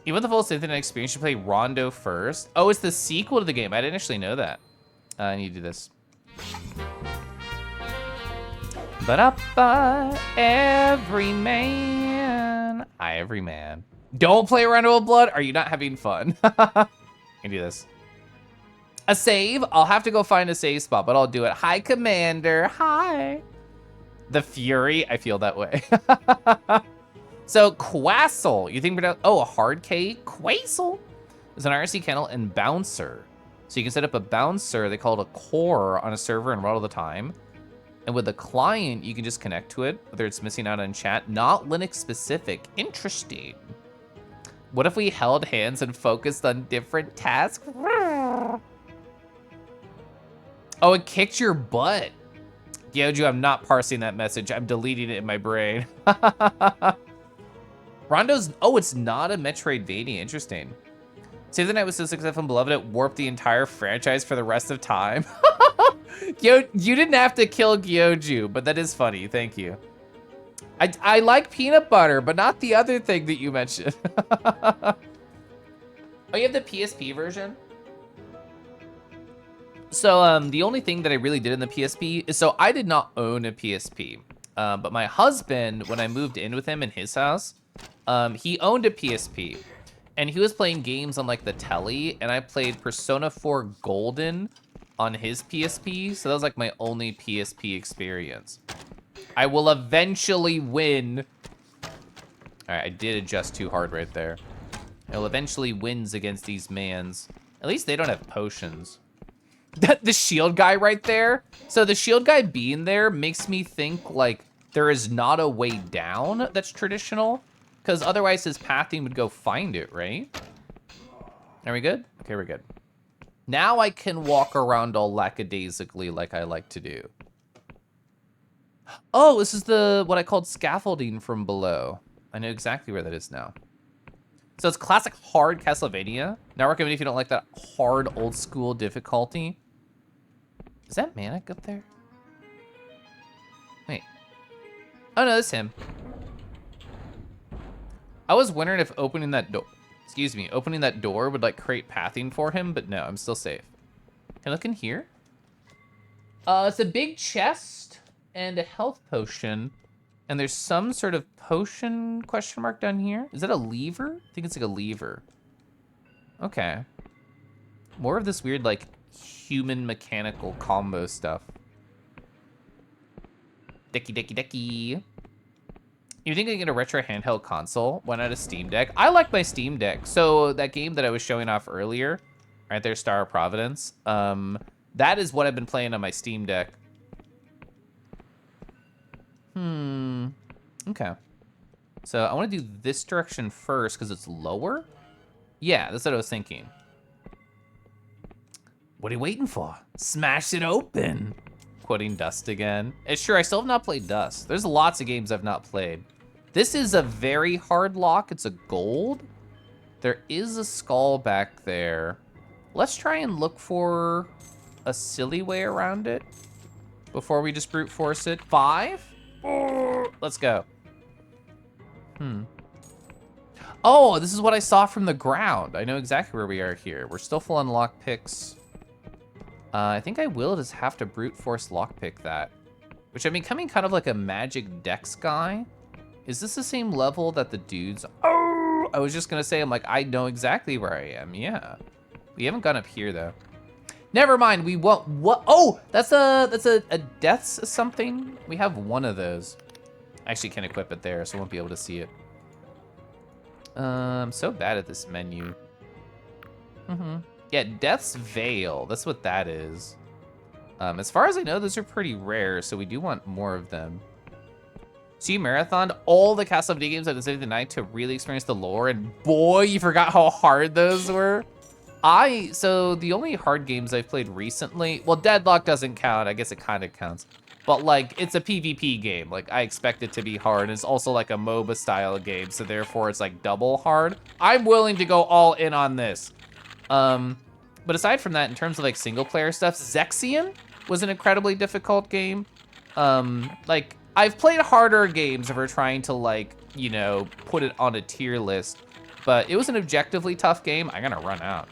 You want the full Symphony experience, you play Rondo first. Oh, it's the sequel to the game. I didn't actually know that. I need to do this. Ba-da-ba, every man. Hi, every man. Don't play Rondo of Blood. Are you not having fun? I can do this. A save? I'll have to go find a save spot, but I'll do it. Hi, Commander. Hi. The Fury. I feel that way. So, Quassel. You think, oh, a hard K? Quassel is an IRC kennel and bouncer. So you can set up a bouncer, they call it a core, on a server and run all the time. And with the client, you can just connect to it, whether it's missing out on chat. Not Linux specific. Interesting. What if we held hands and focused on different tasks? Oh, it kicked your butt. Gyoju, I'm not parsing that message. I'm deleting it in my brain. Rondo's, oh, it's not a Metroidvania. Interesting. Save the Night was so successful and beloved, it warped the entire franchise for the rest of time. You didn't have to kill Gyoju, but that is funny. Thank you. I like peanut butter, but not the other thing that you mentioned. Oh, you have the PSP version? So the only thing that I really did in the PSP is, so I did not own a PSP, but my husband, when I moved in with him in his house, he owned a PSP, and he was playing games on like the telly, and I played Persona 4 Golden on his PSP, so that was like my only PSP experience. I will eventually win. All right, I did adjust too hard right there. I will eventually wins against these mans. At least they don't have potions. The shield guy right there. So the shield guy being there makes me think like there is not a way down that's traditional, because otherwise his pathing would go find it, right? Are we good? Okay, we're good. Now I can walk around all lackadaisically like I like to do. Oh, this is what I called scaffolding from below. I know exactly where that is now. So it's classic hard Castlevania. Now recommend if you don't like that hard old school difficulty. Is that Manic up there? Wait. Oh no, that's him. I was wondering if opening that door, opening that door would like create pathing for him, but no, I'm still safe. Can I look in here? It's a big chest and a health potion. And there's some sort of potion question mark down here. Is that a lever? I think it's like a lever. Okay. More of this weird like human mechanical combo stuff. Decky. You think I can get a retro handheld console? Why not a Steam Deck? I like my Steam Deck. So that game that I was showing off earlier, right there, Star of Providence, that is what I've been playing on my Steam Deck. Okay. So I want to do this direction first because it's lower. Yeah, that's what I was thinking. What are you waiting for? Smash it open. Quoting Dust again. It's true, I still have not played Dust. There's lots of games I've not played. This is a very hard lock. It's a gold. There is a skull back there. Let's try and look for a silly way around it before we just brute force it. 5? Let's go. Oh, this is what I saw from the ground. I know exactly where we are here. We're still full on lockpicks. I think I will just have to brute force lockpick that, which I'm becoming kind of like a magic dex guy. Is this the same level that the dudes? Oh, I was just gonna say, I'm like, I know exactly where I am. Yeah, we haven't gone up here though. Never mind. We won't. What? Oh, that's a death's something. We have one of those. I actually can't equip it there, so I won't be able to see it. I'm so bad at this menu. Yeah, Death's Veil. That's what that is. As far as I know, those are pretty rare, so we do want more of them. So you marathoned all the Castlevania games at the end of the night to really experience the lore, and boy, you forgot how hard those were. So the only hard games I've played recently, well, Deadlock doesn't count. I guess it kind of counts. But like, it's a PvP game. Like, I expect it to be hard. It's also like a MOBA style game, so therefore it's like double hard. I'm willing to go all in on this. But aside from that, in terms of like single player stuff, Zexion was an incredibly difficult game. Like, I've played harder games if we're trying to like, you know, put it on a tier list, but it was an objectively tough game. I'm gonna run out.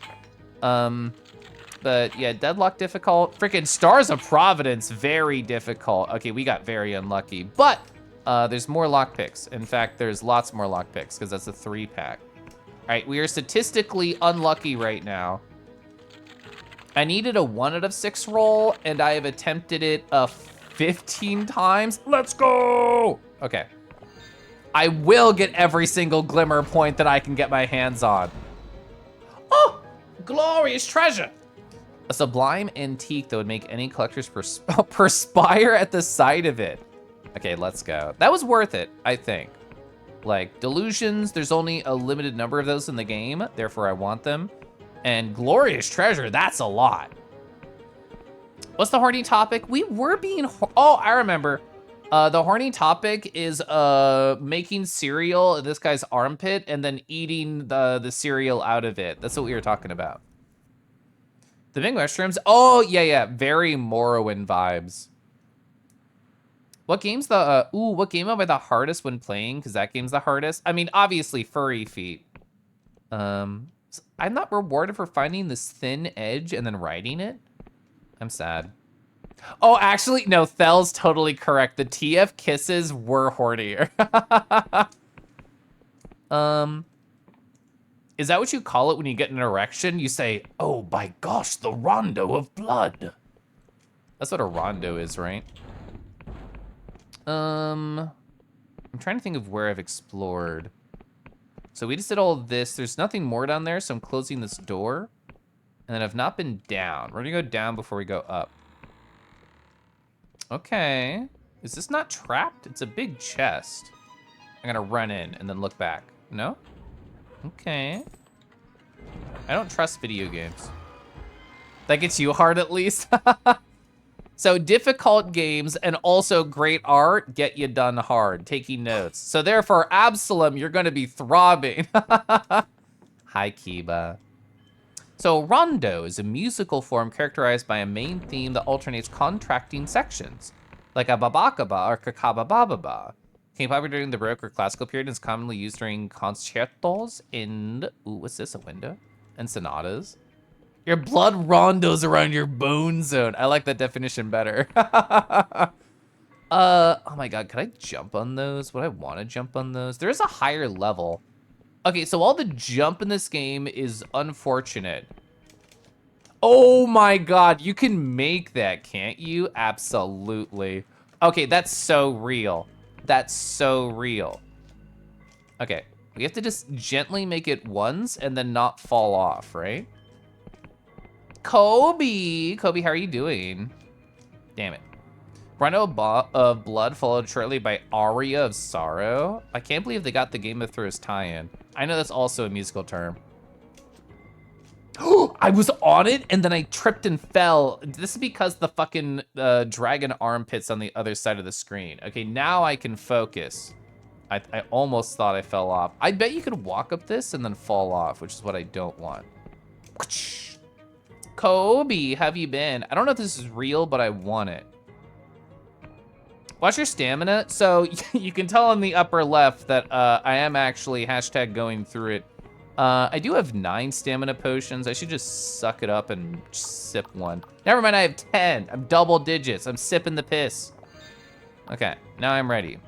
But yeah, Deadlock difficult. Freaking Stars of Providence, very difficult. Okay, we got very unlucky, but there's more lockpicks. In fact, there's lots more lockpicks because that's a 3-pack. All right, we are statistically unlucky right now. I needed a 1 out of 6 roll, and I have attempted it 15 times. Let's go! Okay. I will get every single glimmer point that I can get my hands on. Oh, glorious treasure. A sublime antique that would make any collectors perspire at the sight of it. Okay, let's go. That was worth it, I think. Like, Delusions, there's only a limited number of those in the game, therefore I want them. And glorious treasure, that's a lot. What's the horny topic? We were being, oh, I remember. The horny topic is making cereal in this guy's armpit and then eating the cereal out of it. That's what we were talking about. The big mushrooms, oh, yeah, very Morrowind vibes. What game's what game am I the hardest when playing? Because that game's the hardest. I mean, obviously, Furry Feet. I'm not rewarded for finding this thin edge and then riding it. I'm sad. Oh, actually, no, Thel's totally correct. The TF kisses were hornier. Is that what you call it when you get an erection? You say, oh, by gosh, the rondo of blood. That's what a rondo is, right? I'm trying to think of where I've explored. So we just did all this. There's nothing more down there, so I'm closing this door. And then I've not been down. We're gonna go down before we go up. Okay. Is this not trapped? It's a big chest. I'm gonna run in and then look back. No? Okay. I don't trust video games. That gets you hard at least. So difficult games and also great art get you done hard, taking notes. So therefore, Absalom, you're gonna be throbbing. Hi, Kiba. So rondo is a musical form characterized by a main theme that alternates contracting sections, like a babakaba or kakabababa. Came popular during the Baroque or classical period and is commonly used during concertos and, ooh, what's this, a window? And sonatas. Your blood rondos around your bone zone. I like that definition better. Oh my God, could I jump on those? Would I want to jump on those? There is a higher level. Okay, so all the jump in this game is unfortunate. Oh my God, you can make that, can't you? Absolutely. Okay, that's so real. That's so real. Okay, we have to just gently make it once and then not fall off, right? Kobe, how are you doing? Damn it. Rhino of Blood followed shortly by Aria of Sorrow. I can't believe they got the Game of Thrones tie-in. I know that's also a musical term. I was on it and then I tripped and fell. This is because the fucking dragon armpit's on the other side of the screen. Okay, now I can focus. I almost thought I fell off. I bet you could walk up this and then fall off, which is what I don't want. Kobe, have you been? I don't know if this is real, but I want it. Watch your stamina. So you can tell on the upper left that I am actually hashtag going through it. I do have 9 stamina potions. I should just suck it up and sip one. Never mind, I have 10. I'm double digits. I'm sipping the piss. Okay, now I'm ready.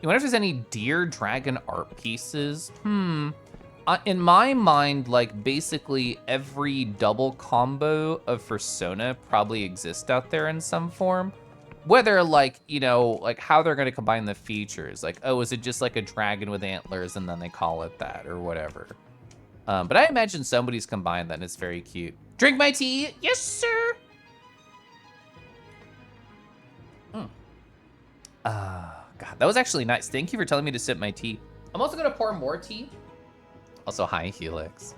You wonder if there's any deer dragon art pieces? In my mind, like basically every double combo of Persona probably exists out there in some form. Whether like, you know, like how they're gonna combine the features. Like, oh, is it just like a dragon with antlers and then they call it that or whatever. But I imagine somebody's combined that and it's very cute. Drink my tea, yes sir. God, that was actually nice. Thank you for telling me to sip my tea. I'm also gonna pour more tea. Also, hi, Helix.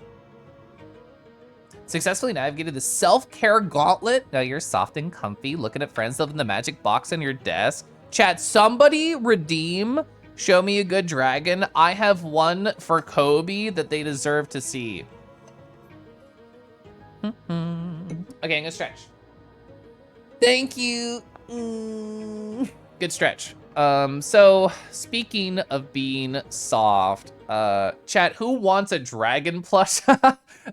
Successfully navigated the self-care gauntlet. Now you're soft and comfy, looking at friends living the magic box on your desk. Chat, somebody redeem, show me a good dragon. I have one for Kobe that they deserve to see. Okay, I'm gonna stretch. Thank you. Good stretch. So speaking of being soft, chat, who wants a dragon plush?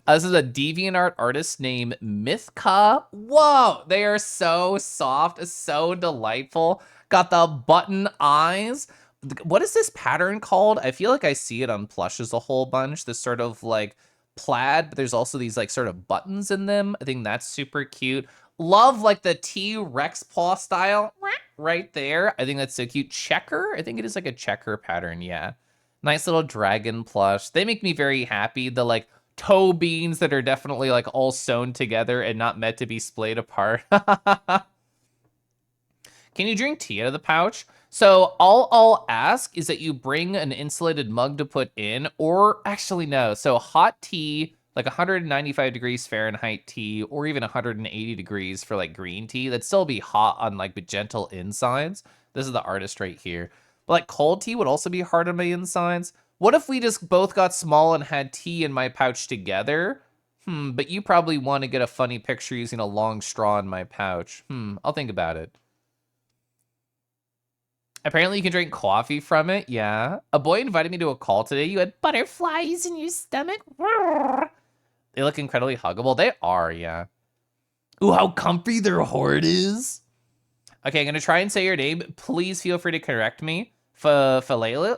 This is a DeviantArt artist named Mythka. Whoa, they are so soft, so delightful. Got the button eyes. What is this pattern called? I feel like I see it on plushes a whole bunch. This sort of like plaid, but there's also these like sort of buttons in them. I think that's super cute. Love like the T-Rex paw style right there. I think that's so cute. Checker? I think it is like a checker pattern, yeah. Nice little dragon plush. They make me very happy. The like toe beans that are definitely like all sewn together and not meant to be splayed apart. Can you drink tea out of the pouch? So all I'll ask is that you bring an insulated mug to put in, or actually no. So hot tea, like 195 degrees Fahrenheit tea, or even 180 degrees for like green tea, that'd still be hot on like but gentle insides. This is the artist right here. But like cold tea would also be hard on my insides. What if we just both got small and had tea in my pouch together? But you probably want to get a funny picture using a long straw in my pouch. I'll think about it. Apparently you can drink coffee from it, yeah. A boy invited me to a call today. You had butterflies in your stomach. They look incredibly huggable. They are, yeah. Ooh, how comfy their hoard is. Okay, I'm gonna try and say your name. Please feel free to correct me. Phileo?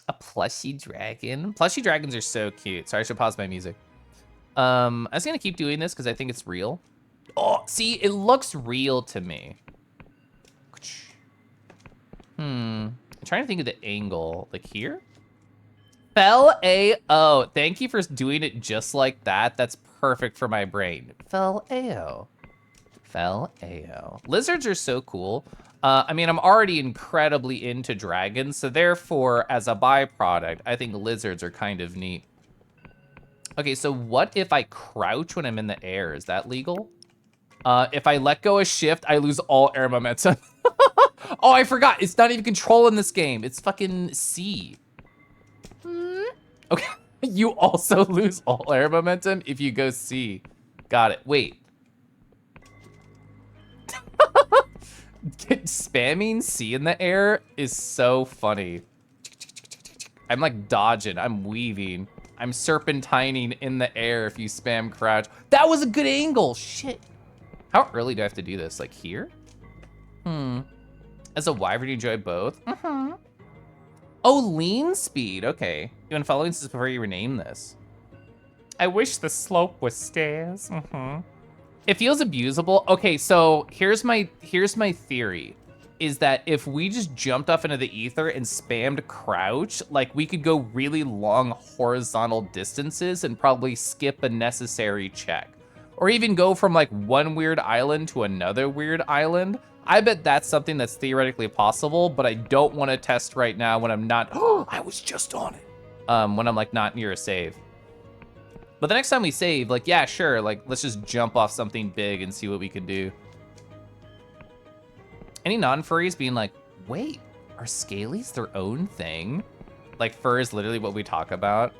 A plushy dragon. Plushy dragons are so cute. Sorry, I should pause my music. I was gonna keep doing this because I think it's real. Oh, see, it looks real to me. I'm trying to think of the angle. Like here? Fel-A-O. Thank you for doing it just like that. That's perfect for my brain. Fel-A-O. Fel-A-O. Lizards are so cool. I mean, I'm already incredibly into dragons, so therefore, as a byproduct, I think lizards are kind of neat. Okay, so what if I crouch when I'm in the air? Is that legal? If I let go of shift, I lose all air momentum. Oh, I forgot. It's not even control in this game. It's fucking C. Okay, you also lose all air momentum if you go C. Got it. Wait. Spamming C in the air is so funny. I'm like dodging. I'm weaving. I'm serpentining in the air if you spam crouch. That was a good angle. Shit. How early do I have to do this? Like here? As a wyvern, you enjoy both? Oh, lean speed. Okay. You want following this before you rename this? I wish the slope was stairs. It feels abusable. Okay, so here's my theory. is that if we just jumped off into the ether and spammed crouch, like we could go really long horizontal distances and probably skip a necessary check. Or even go from like one weird island to another weird island. I bet that's something that's theoretically possible, but I don't want to test right now when I'm not, oh, I was just on it. When I'm like not near a save. But the next time we save, like, yeah, sure, like let's just jump off something big and see what we can do. Any non-furries being like, wait, are scalies their own thing? Like, fur is literally what we talk about.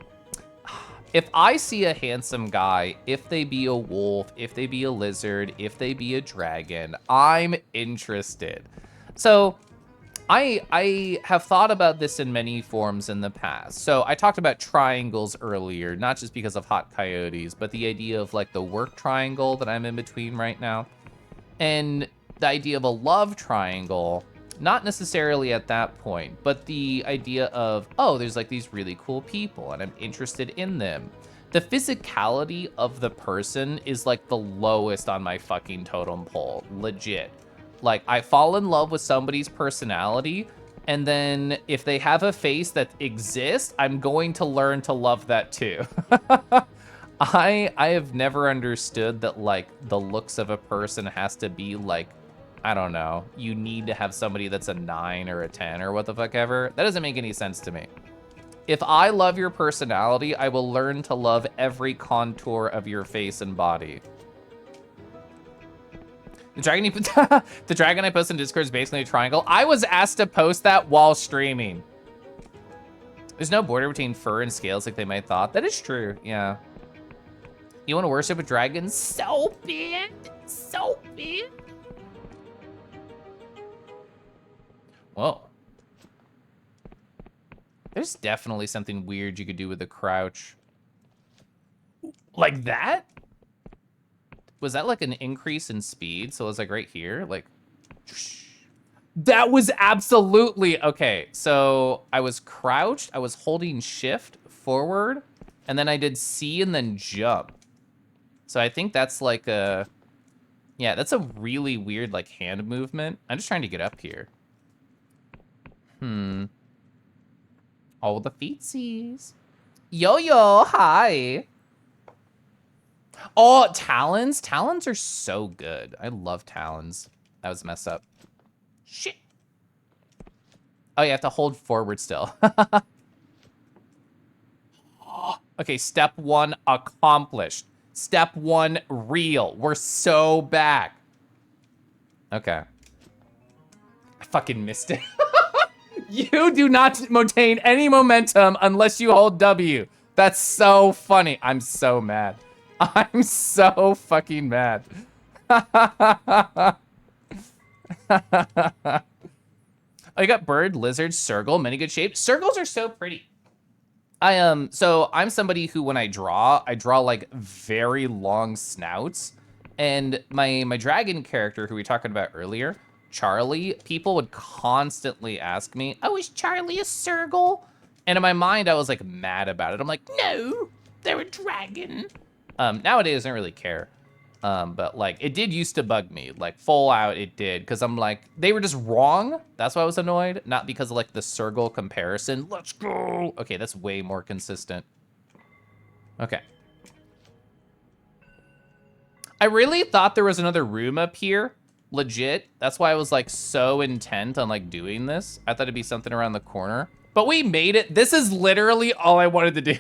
If I see a handsome guy, if they be a wolf, if they be a lizard, if they be a dragon, I'm interested. So I have thought about this in many forms in the past. So I talked about triangles earlier, not just because of hot coyotes, but the idea of like the work triangle that I'm in between right now. And the idea of a love triangle, not necessarily at that point, but the idea of, oh, there's like these really cool people and I'm interested in them. The physicality of the person is like the lowest on my fucking totem pole, legit. Like I fall in love with somebody's personality, and then if they have a face that exists, I'm going to learn to love that too. I have never understood that like the looks of a person has to be like, I don't know, you need to have somebody that's a 9 or a 10 or what the fuck ever. That doesn't make any sense to me. If I love your personality, I will learn to love every contour of your face and body. The dragon I posted in Discord is basically a triangle. I was asked to post that while streaming. There's no border between fur and scales like they might thought. That is true, yeah. You want to worship a dragon so bad, so bad. Whoa. There's definitely something weird you could do with a crouch. Like that? Was that like an increase in speed? So it was like right here, like, that was absolutely, okay. So I was crouched, I was holding shift forward, and then I did C and then jump. So I think that's like a, yeah, that's a really weird like hand movement. I'm just trying to get up here. All the feetsies. Yo, hi. Oh, talons? Talons are so good. I love talons. That was messed up. Shit. Oh, you have to hold forward still. Okay, step 1 accomplished. Step 1 real. We're so back. Okay. I fucking missed it. You do not maintain any momentum unless you hold W. That's so funny. I'm so mad. I'm so fucking mad. Oh, you got bird, lizard, Sergal, many good shapes. Sergals are so pretty. So I'm somebody who, when I draw like very long snouts. And my dragon character, who we talked about earlier, Charlie, people would constantly ask me, oh, is Charlie a Sergal? And in my mind, I was like mad about it. I'm like, no, they're a dragon. Nowadays, I don't really care. But like, it did used to bug me, like full out it did. Cause I'm like, they were just wrong. That's why I was annoyed. Not because of like the Sergal comparison. Let's go. Okay, that's way more consistent. Okay. I really thought there was another room up here. Legit. That's why I was like so intent on like doing this. I thought it'd be something around the corner. But we made it. This is literally all I wanted to do.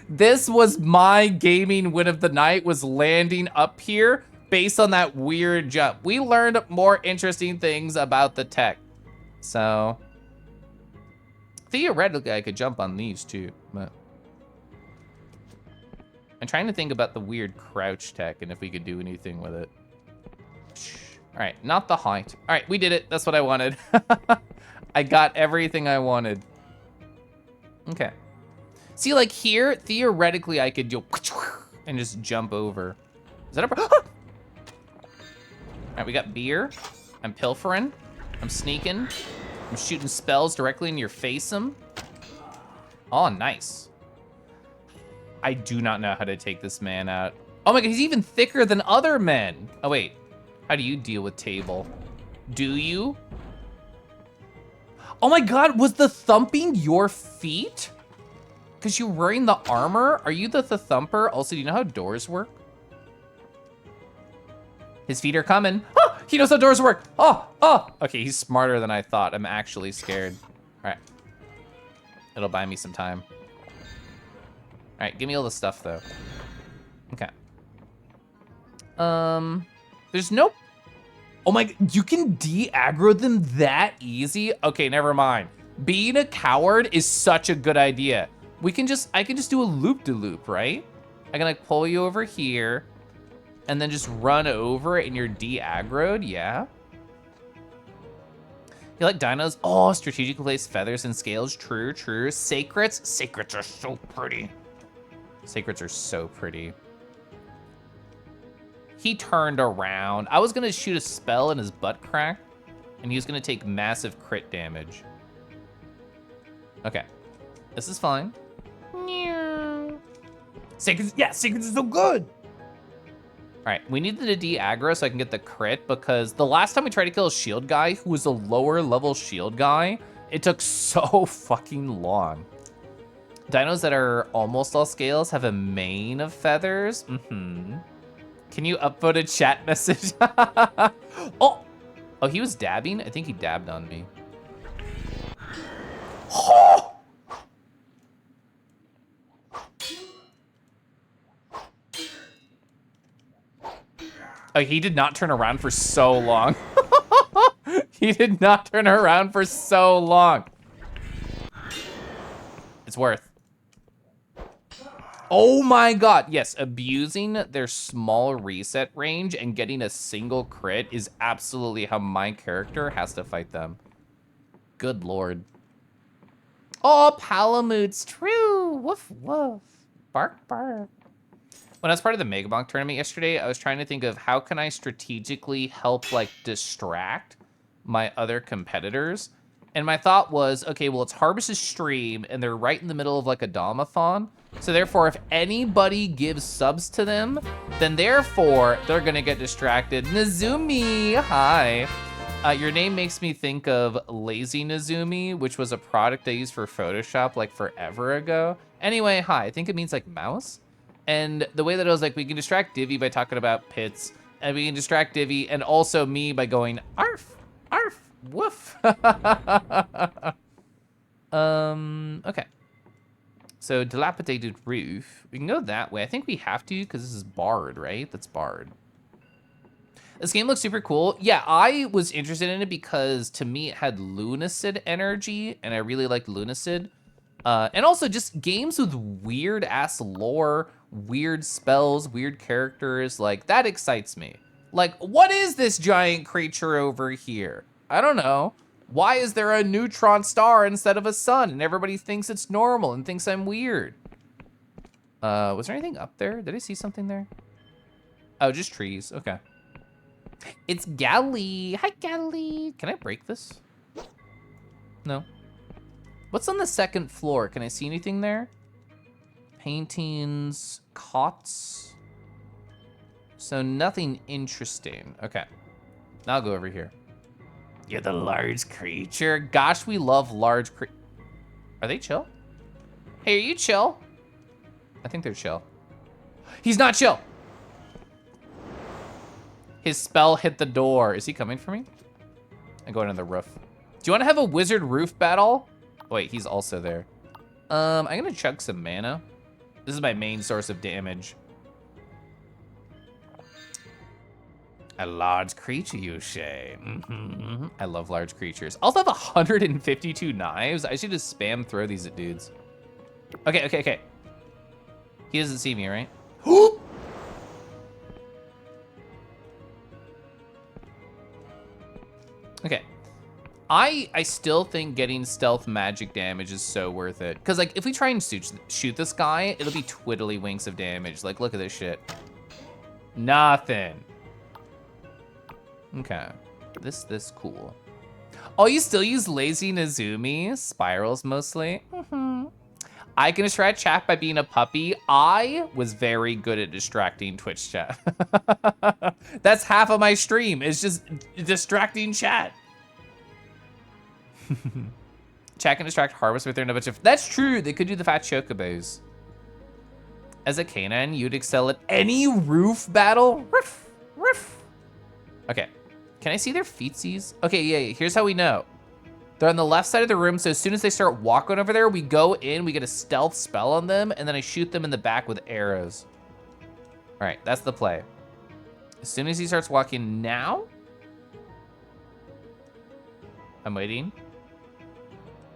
This was my gaming win of the night, was landing up here based on that weird jump. We learned more interesting things about the tech. So theoretically I could jump on these too, but I'm trying to think about the weird crouch tech and if we could do anything with it. All right, not the height. All right, we did it. That's what I wanted. I got everything I wanted. Okay. See, like here, theoretically, I could do and just jump over. Is that a All right, we got beer. I'm pilfering. I'm sneaking. I'm shooting spells directly in your face. Oh, nice. I do not know how to take this man out. Oh my god, he's even thicker than other men. Oh, wait. How do you deal with table? Do you? Oh my god, was the thumping your feet? Because you're wearing the armor? Are you the thumper? Also, do you know how doors work? His feet are coming. Oh, he knows how doors work. Oh. Okay, he's smarter than I thought. I'm actually scared. All right. It'll buy me some time. All right, give me all the stuff though. Okay. There's no, oh my, you can de-aggro them that easy? Okay, never mind. Being a coward is such a good idea. I can just do a loop-de-loop, right? I can like pull you over here and then just run over it and you're de-aggroed, yeah? You like dinos? Oh, strategically placed feathers and scales, true. Sacrets are so pretty. Sacrets are so pretty. He turned around. I was gonna shoot a spell in his butt crack, and he was gonna take massive crit damage. Okay, this is fine. Sacrets, yeah, Sacrets is so good. All right, we needed to de-aggro so I can get the crit, because the last time we tried to kill a shield guy who was a lower level shield guy, it took so fucking long. Dinos that are almost all scales have a mane of feathers. Can you upvote a chat message? Oh, he was dabbing? I think he dabbed on me. Oh, he did not turn around for so long. He did not turn around for so long. It's worth. Oh my god, yes, abusing their small reset range and getting a single crit is absolutely how my character has to fight them. Good lord. Oh, Palamut's true. Woof, woof. Bark, bark. When I was part of the Megabonk tournament yesterday, I was trying to think of how can I strategically help like distract my other competitors. And my thought was, okay, well, it's Harvest's stream and they're right in the middle of like a Domathon. So therefore, if anybody gives subs to them, then therefore they're gonna get distracted. Nazumi, hi. Your name makes me think of Lazy Nazumi, which was a product I used for Photoshop like forever ago. Anyway, hi, I think it means like mouse. And the way that I was like, we can distract Divvy by talking about pits, and we can distract Divvy and also me by going, arf, arf, woof. Okay. So dilapidated roof. We can go that way. I think we have to because this is barred, right? That's barred. This game looks super cool. Yeah, I was interested in it because to me it had Lunacid energy, and I really liked Lunacid. And also just games with weird ass lore, weird spells, weird characters, like that excites me. Like, what is this giant creature over here? I don't know. Why is there a neutron star instead of a sun? And everybody thinks it's normal and thinks I'm weird. Was there anything up there? Did I see something there? Oh, just trees, okay. It's Gally, hi Gally. Can I break this? No. What's on the second floor? Can I see anything there? Paintings, cots. So nothing interesting. Okay, now I'll go over here. You're the large creature. Gosh, we love large Are they chill? Hey, are you chill? I think they're chill. He's not chill. His spell hit the door. Is he coming for me? I'm going on the roof. Do you want to have a wizard roof battle? Wait, he's also there. I'm gonna chug some mana. This is my main source of damage. A large creature, you say? I love large creatures. I also have 152 knives. I should just spam throw these at dudes. Okay. He doesn't see me, right? Okay. I still think getting stealth magic damage is so worth it. Because, like, if we try and shoot this guy, it'll be twiddly winks of damage. Like, look at this shit. Nothing. Okay. This cool. Oh, you still use Lazy Nazumi? Spirals, mostly? I can distract chat by being a puppy. I was very good at distracting Twitch chat. That's half of my stream, is just distracting chat. Chat can distract Harvest with their bunch of... That's true, they could do the fat chocobos. As a canine, you'd excel at any roof battle. Ruff, ruff. Okay, can I see their feetsies? Okay, yeah, here's how we know. They're on the left side of the room, so as soon as they start walking over there, we go in, we get a stealth spell on them, and then I shoot them in the back with arrows. All right, that's the play. As soon as he starts walking now, I'm waiting.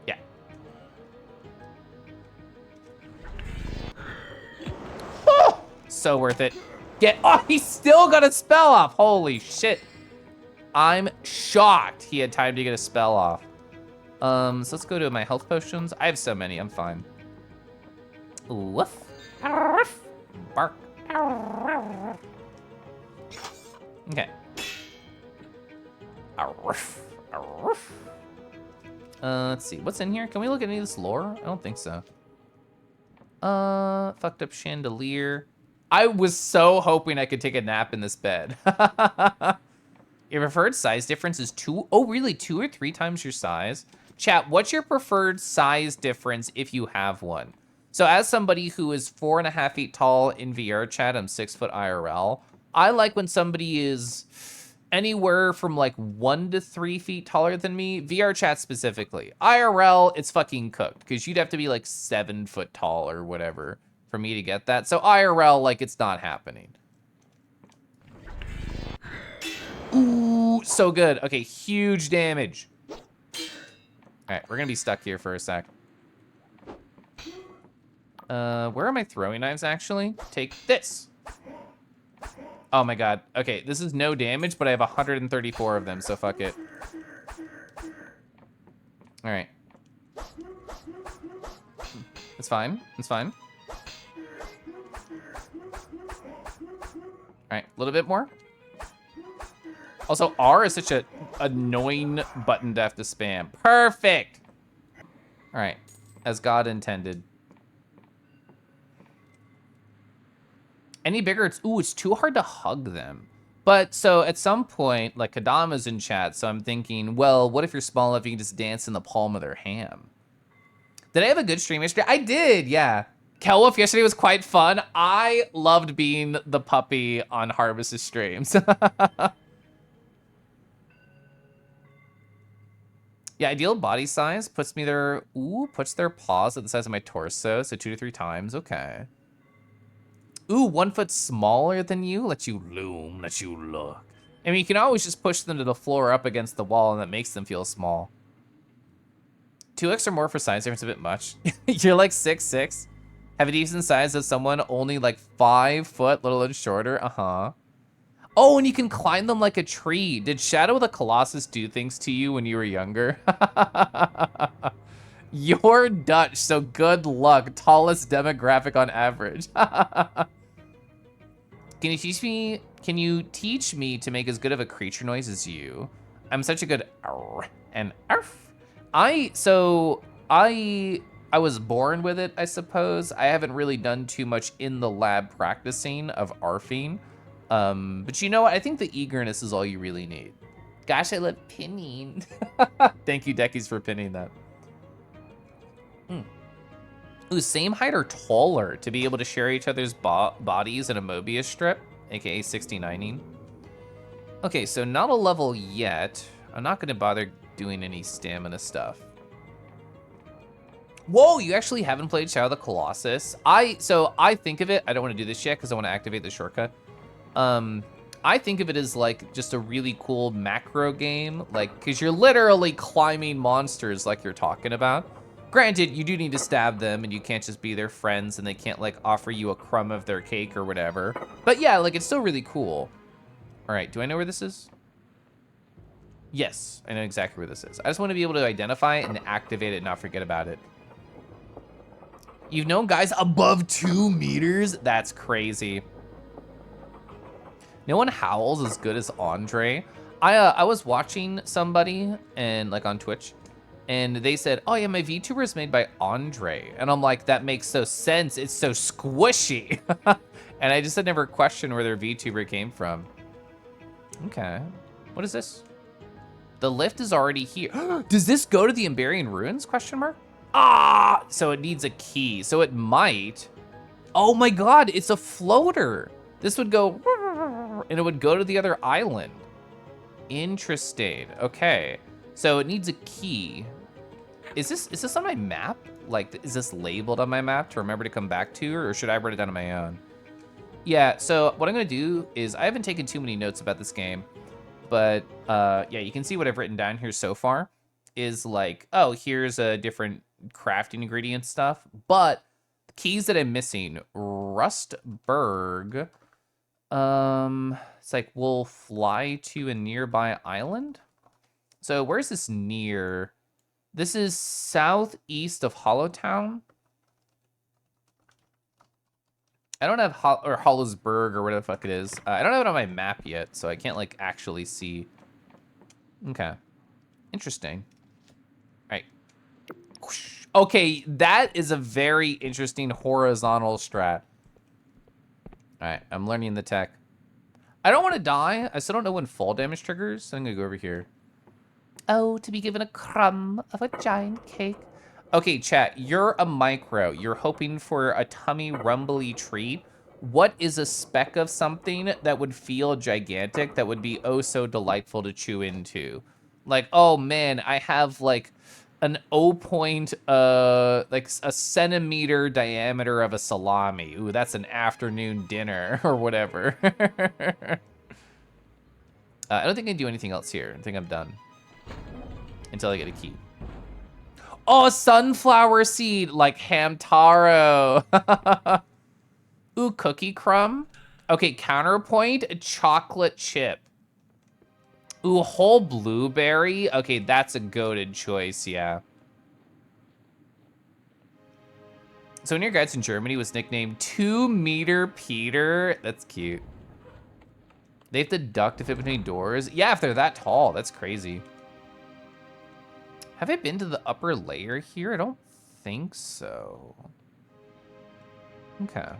Yeah. Oh, so worth it. Oh, he still got a spell off. Holy shit. I'm shocked he had time to get a spell off. So let's go to my health potions. I have so many, I'm fine. Woof. Bark. Okay. Let's see, what's in here? Can we look at any of this lore? I don't think so. Fucked up chandelier. I was so hoping I could take a nap in this bed. Your preferred size difference is 2. Oh, really? 2 or 3 times your size? Chat, what's your preferred size difference if you have one? So as somebody who is 4.5 feet tall in VR chat, I'm 6 foot IRL. I like when somebody is anywhere from like 1 to 3 feet taller than me. VR chat specifically. IRL, it's fucking cooked because you'd have to be like 7 foot tall or whatever for me to get that. So IRL, like, it's not happening. Ooh, so good. Okay, huge damage. All right, we're gonna be stuck here for a sec. Where are my throwing knives, actually? Take this. Oh my god. Okay, this is no damage, but I have 134 of them, so fuck it. All right. It's fine, it's fine. All right, a little bit more. Also, R is such an annoying button to have to spam. Perfect. All right, as God intended. Any bigger, it's too hard to hug them. But so at some point, like Kadama's in chat, so I'm thinking, well, what if you're small enough you can just dance in the palm of their hand? Did I have a good stream yesterday? I did, yeah. Kelwolf yesterday was quite fun. I loved being the puppy on Harvest's streams. Yeah, ideal body size puts me there. Ooh, puts their paws at the size of my torso, so 2 to 3 times. Okay. Ooh, 1 foot smaller than you. Let you loom, let you look. I mean, you can always just push them to the floor up against the wall, and that makes them feel small. 2x or more for size difference a bit much. You're like 6'6". Have a decent size of someone only like 5 foot, let alone shorter. Uh-huh. Oh, and you can climb them like a tree. Did Shadow of the Colossus do things to you when you were younger? You're Dutch, so good luck. Tallest demographic on average. Can you teach me to make as good of a creature noise as you? I'm such a good arr and arf. I was born with it, I suppose. I haven't really done too much in the lab practicing of arfing. But you know what? I think the eagerness is all you really need. Gosh, I love pinning. Thank you, Deckies, for pinning that. Ooh, same height or taller to be able to share each other's bodies in a Mobius strip, aka 69ing. Okay, so not a level yet. I'm not gonna bother doing any stamina stuff. Whoa, you actually haven't played Shadow of the Colossus? So I think of it, I don't wanna do this yet because I wanna activate the shortcut. I think of it as like just a really cool macro game, like, cause you're literally climbing monsters like you're talking about. Granted, you do need to stab them and you can't just be their friends and they can't like offer you a crumb of their cake or whatever. But yeah, like it's still really cool. All right, do I know where this is? Yes, I know exactly where this is. I just want to be able to identify it and activate it and not forget about it. You've known guys above 2 meters? That's crazy. No one howls as good as Andre. I was watching somebody and like on Twitch, And they said, oh yeah, my VTuber is made by Andre. And I'm like, that makes so sense. It's so squishy. And I just had never questioned where their VTuber came from. Okay. What is this? The lift is already here. Does this go to the Emberian Ruins, question mark? Ah, so it needs a key. So it might. Oh my God, it's a floater. This would go, and it would go to the other island. Interesting, okay. So it needs a key. Is this on my map? Like, is this labeled on my map to remember to come back to, or should I write it down on my own? Yeah, so what I'm gonna do is, I haven't taken too many notes about this game, but yeah, you can see what I've written down here so far is like, oh, here's a different crafting ingredient stuff, but the keys that I'm missing, Rustberg, it's like, we'll fly to a nearby island. So where's this near? This is southeast of Hollowtown. I don't have Hollowsburg or whatever the fuck it is. I don't have it on my map yet, so I can't like actually see. Okay, interesting. All right. Okay, that is a very interesting horizontal strat. All right, I'm learning the tech. I don't want to die. I still don't know when fall damage triggers, so I'm gonna go over here. Oh, to be given a crumb of a giant cake. Okay, chat, you're a micro. You're hoping for a tummy rumbly treat. What is a speck of something that would feel gigantic, that would be oh so delightful to chew into? Like, oh man, I have like an point, like a centimeter diameter of a salami. Ooh, that's an afternoon dinner or whatever. I don't think I can do anything else here. I think I'm done. Until I get a key. Oh, sunflower seed, like Hamtaro. Ooh, cookie crumb. Okay, counterpoint, chocolate chip. Ooh, whole blueberry. Okay, that's a goated choice, yeah. So one of your guides in Germany was nicknamed 2-meter Peter. That's cute. They have to duck to fit between doors. Yeah, if they're that tall, that's crazy. Have I been to the upper layer here? I don't think so. Okay.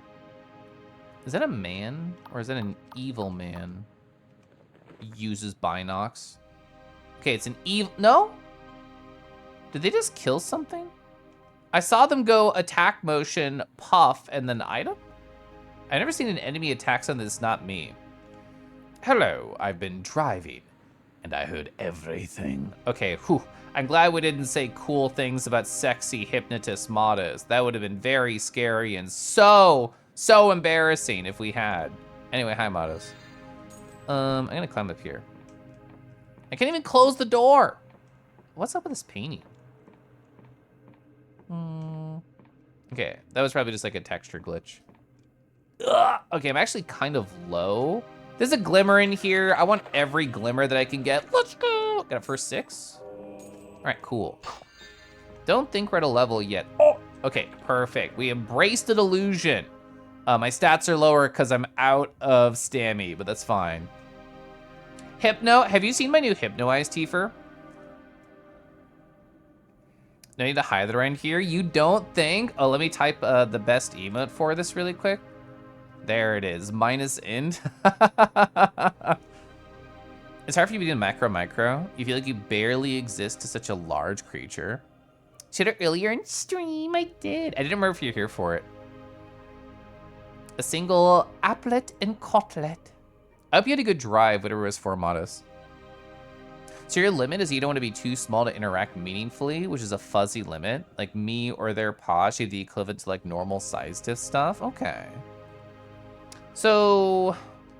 Is that a man or is that an evil man? Uses binocs. Okay, it's an evil, no? Did they just kill something? I saw them go attack motion, puff, and then item? I've never seen an enemy attack something that's not me. Hello, I've been driving and I heard everything. Okay, whew. I'm glad we didn't say cool things about sexy hypnotist modders. That would have been very scary and so embarrassing if we had. Anyway, hi modders. I'm gonna climb up here. I can't even close the door. What's up with this painting? Okay, that was probably just like a texture glitch. Ugh. Okay, I'm actually kind of low. There's a glimmer in here. I want every glimmer that I can get. Let's go. Got a first 6. All right, cool. Don't think we're at a level yet. Oh, okay, perfect. We embraced the delusion. My stats are lower because I'm out of stammy, but that's fine. Hypno, have you seen my new Hypnoize Tifer? I need to hide it around here. You don't think? Oh, let me type the best emote for this really quick. There it is, -int. It's hard for you to do macro. You feel like you barely exist to such a large creature. Said it earlier in stream, I did. I didn't remember if you're here for it. A single applet and cotlet. I hope you had a good drive, whatever it was for Modus. So your limit is you don't want to be too small to interact meaningfully, which is a fuzzy limit. Like me or their paw should be the equivalent to like normal sized stuff. Okay. So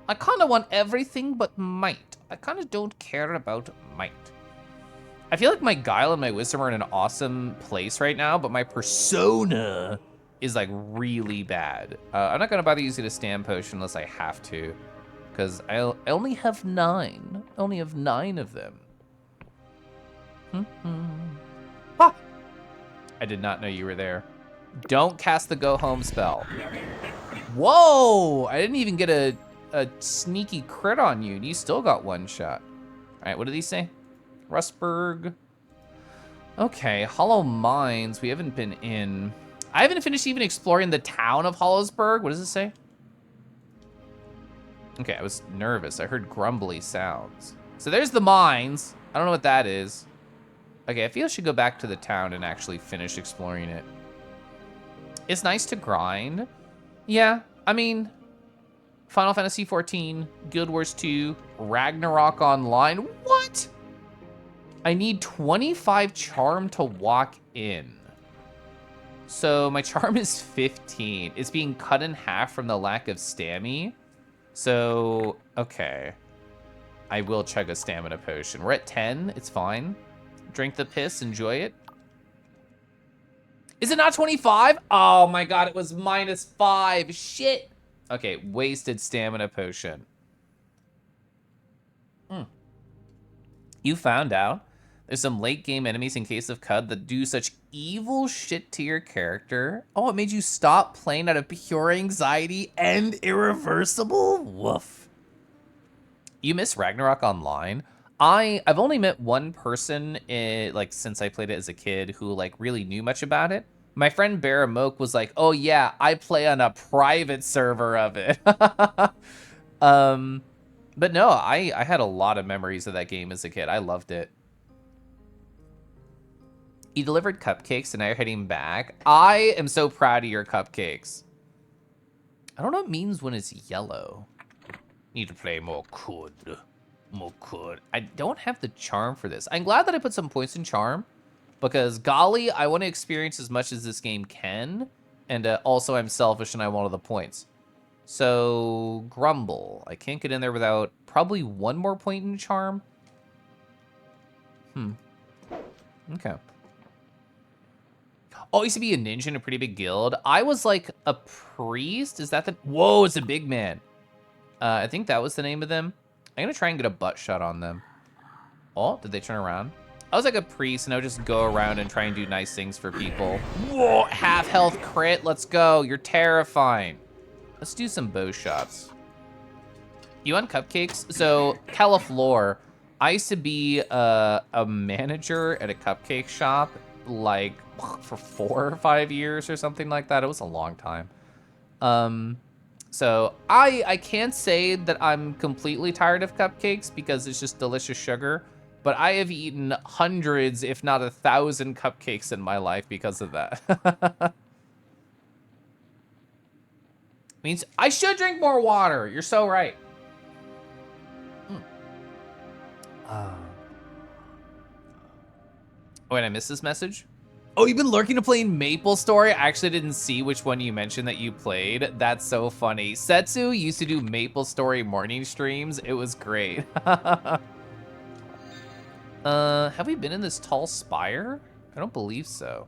I kind of want everything but might. I kind of don't care about might. I feel like my guile and my wisdom are in an awesome place right now, but my persona is like really bad. I'm not gonna bother using a stand potion unless I have to, because I only have 9. I only have 9 of them. Ah! I did not know you were there. Don't cast the go home spell. Whoa! I didn't even get a sneaky crit on you, and you still got 1 shot. All right, what did he say? Rustberg. Okay, Hollow Mines. We haven't been in. I haven't finished even exploring the town of Hollowsburg. What does it say? Okay, I was nervous. I heard grumbly sounds. So there's the mines. I don't know what that is. Okay, I feel I should go back to the town and actually finish exploring it. It's nice to grind. Yeah, I mean, Final Fantasy XIV, Guild Wars 2, Ragnarok Online. What? I need 25 charm to walk in. So my charm is 15. It's being cut in half from the lack of stamina. So, okay. I will chug a stamina potion. We're at 10. It's fine. Drink the piss. Enjoy it. Is it not 25? Oh my god, it was -5. Shit. Okay, wasted stamina potion. You found out there's some late game enemies in Case of Cud that do such evil shit to your character. Oh, it made you stop playing out of pure anxiety and irreversible? Woof. You miss Ragnarok Online? I've only met one person like since I played it as a kid who like really knew much about it. My friend Baramoke was like, "Oh yeah, I play on a private server of it." But no, I had a lot of memories of that game as a kid. I loved it. You delivered cupcakes and now you're heading back. I am so proud of your cupcakes. I don't know what it means when it's yellow. Need to play more Cud. More Cud. I don't have the charm for this. I'm glad that I put some points in charm because golly, I want to experience as much as this game can. And also I'm selfish and I want all the points. So, Grumble. I can't get in there without probably one more point in charm. Okay. Oh, I used to be a ninja in a pretty big guild. I was like a priest. Is that the... Whoa, it's a big man. I think that was the name of them. I'm going to try and get a butt shot on them. Oh, did they turn around? I was like a priest, and I would just go around and try and do nice things for people. Whoa, half health crit. Let's go. You're terrifying. Let's do some bow shots. You want cupcakes? So, Califlor, I used to be a manager at a cupcake shop, like, for 4 or 5 years or something like that. It was a long time. So, I can't say that I'm completely tired of cupcakes because it's just delicious sugar, but I have eaten hundreds, if not 1,000 cupcakes in my life because of that. Means I should drink more water. You're so right. Oh, wait, I missed this message? Oh, you've been lurking to play Maple Story? I actually didn't see which one you mentioned that you played. That's so funny. Setsu used to do Maple Story morning streams. It was great. Have we been in this tall spire? I don't believe so.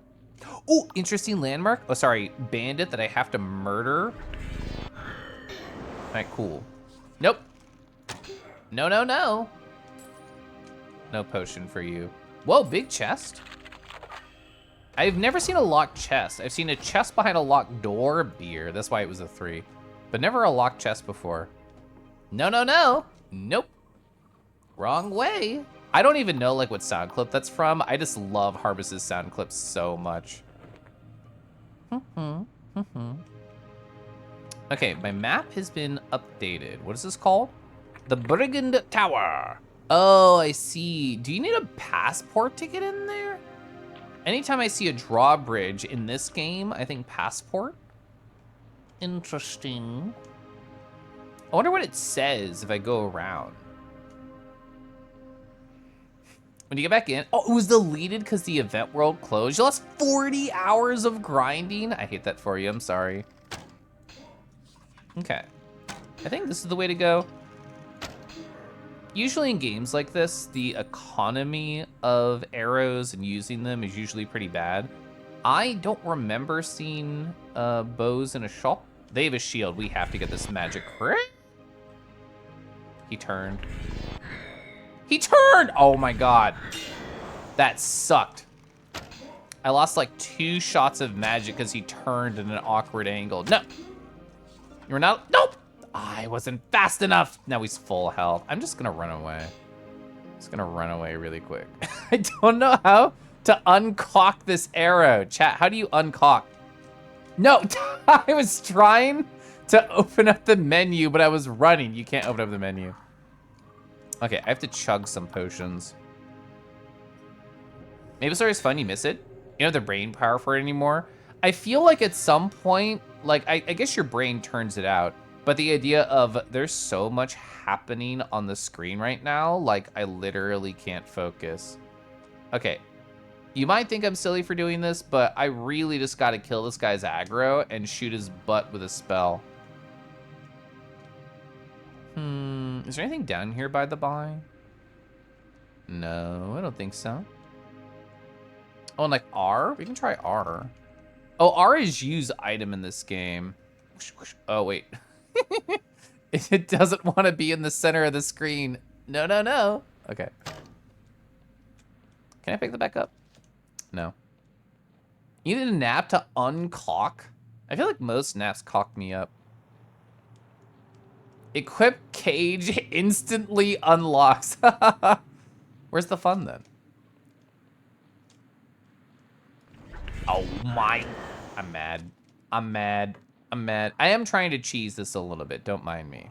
Oh, interesting landmark. Oh, sorry, bandit that I have to murder. All right, cool. Nope. No, no, no. No potion for you. Whoa, big chest. I've never seen a locked chest. I've seen a chest behind a locked door. Beer. That's why it was a 3. But never a locked chest before. No, no, no. Nope. Wrong way. I don't even know like what sound clip that's from. I just love Harvest's sound clips so much. Okay, my map has been updated. What is this called? The Brigand Tower. Oh, I see. Do you need a passport to get in there? Anytime I see a drawbridge in this game, I think passport. Interesting. I wonder what it says if I go around. When you get back in, oh, it was deleted because the event world closed. You lost 40 hours of grinding. I hate that for you, I'm sorry. Okay, I think this is the way to go. Usually in games like this, the economy of arrows and using them is usually pretty bad. I don't remember seeing bows in a shop. They have a shield. We have to get this magic crit. He turned. He turned! Oh my god. That sucked. I lost like 2 shots of magic because he turned at an awkward angle. No. You're not. Nope. I wasn't fast enough. Now he's full health. I'm just gonna run away. Just gonna run away really quick. I don't know how to uncock this arrow. Chat, how do you uncock? No, I was trying to open up the menu, but I was running. You can't open up the menu. Okay, I have to chug some potions. Maybe it's always fun you miss it. You don't have the brain power for it anymore. I feel like at some point, like, I guess your brain turns it out, but the idea of there's so much happening on the screen right now, like, I literally can't focus. Okay, you might think I'm silly for doing this, but I really just gotta kill this guy's aggro and shoot his butt with a spell. Is there anything down here by the by? No, I don't think so. Oh, and like R? We can try R. Oh, R is use item in this game. Oh, wait. It doesn't want to be in the center of the screen. No, no, no. Okay. Can I pick that back up? No. You need a nap to uncock? I feel like most naps cock me up. Equip cage instantly unlocks. Where's the fun then? Oh my. I'm mad. I'm mad. I'm mad. I am trying to cheese this a little bit. Don't mind me.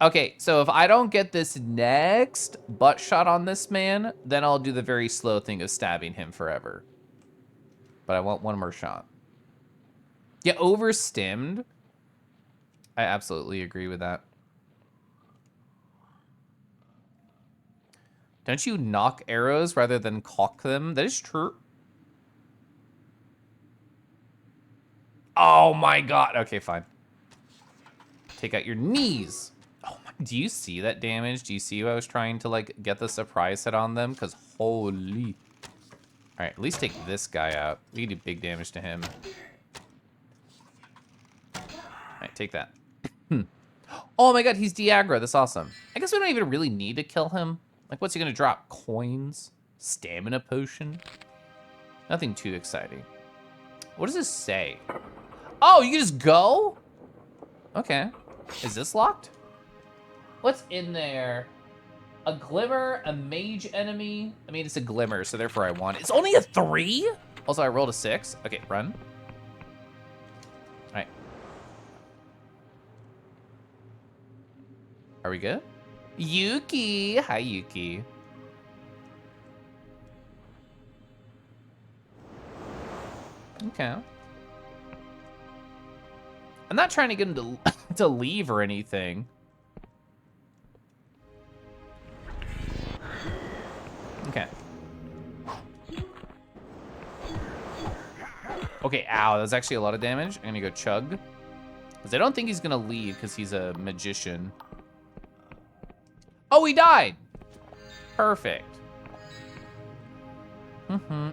Okay, so if I don't get this next butt shot on this man, then I'll do the very slow thing of stabbing him forever. But I want one more shot. Yeah, overstimmed. I absolutely agree with that. Don't you knock arrows rather than cock them? That is true. Oh my god. Okay, fine. Take out your knees. Oh my, do you see that damage? Do you see I was trying to like get the surprise hit on them? Because holy. All right, at least take this guy out. We can do big damage to him. All right, take that. Oh my god, he's de-aggro. That's awesome. I guess we don't even really need to kill him. Like, what's he gonna drop? Coins? Stamina potion? Nothing too exciting. What does this say? Oh, you can just go? Okay. Is this locked? What's in there? A glimmer, a mage enemy. I mean, it's a glimmer, so therefore I want it. It's only a 3? Also, I rolled a 6. Okay, run. All right. Are we good? Yuki. Hi, Yuki. Okay. I'm not trying to get him to, to leave or anything. Okay. Okay, ow, that's actually a lot of damage. I'm gonna go chug. Because I don't think he's gonna leave because he's a magician. Oh, he died! Perfect.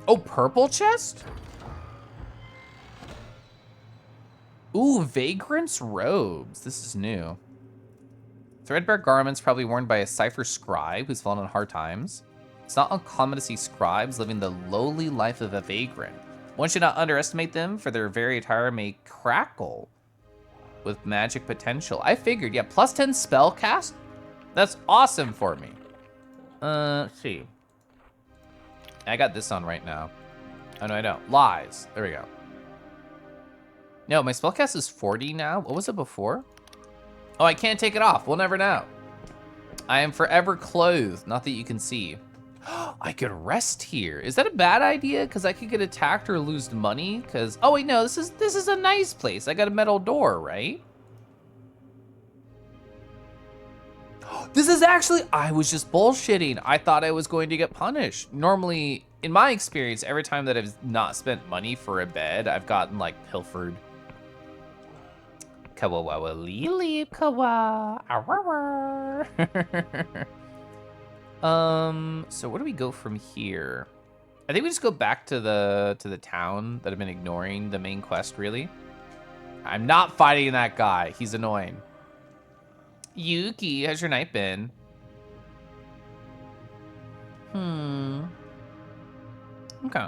Oh, purple chest? Ooh, Vagrant's robes. This is new. Threadbare garments probably worn by a cipher scribe who's fallen on hard times. It's not uncommon to see scribes living the lowly life of a vagrant. One should not underestimate them, for their very attire may crackle with magic potential. I figured, yeah, plus 10 spell cast? That's awesome for me. Let's see. I got this on right now. Oh, no, I don't. Lies. There we go. No, my spellcast is 40 now. What was it before? Oh, I can't take it off. We'll never know. I am forever clothed. Not that you can see. I could rest here. Is that a bad idea? Because I could get attacked or lose money. Because, oh wait, no, this is a nice place. I got a metal door, right? This is actually, I was just bullshitting. I thought I was going to get punished. Normally, in my experience, every time that I've not spent money for a bed, I've gotten like pilfered. Kawawa lili kawa. So where do we go from here? I think we just go back to the town that I've been ignoring, the main quest, really. I'm not fighting that guy. He's annoying. Yuki, how's your night been? Okay.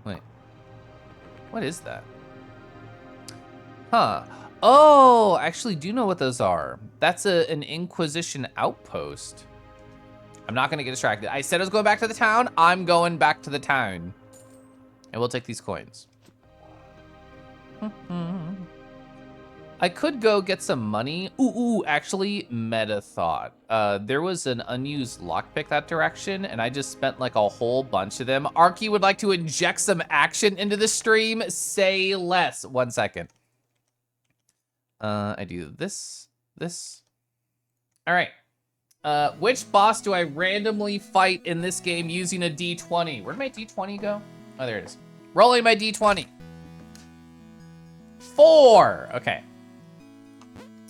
Wait. What is that? Huh. Oh, I actually do know what those are. That's an Inquisition outpost. I'm not gonna get distracted. I said I was going back to the town. I'm going back to the town. And we'll take these coins. I could go get some money. Ooh, actually, meta thought. There was an unused lockpick that direction, and I just spent like a whole bunch of them. Arky would like to inject some action into the stream. Say less. 1 second. I do this. All right. Which boss do I randomly fight in this game using a D20? Where'd my D20 go? Oh, there it is. Rolling my D20. 4. Okay.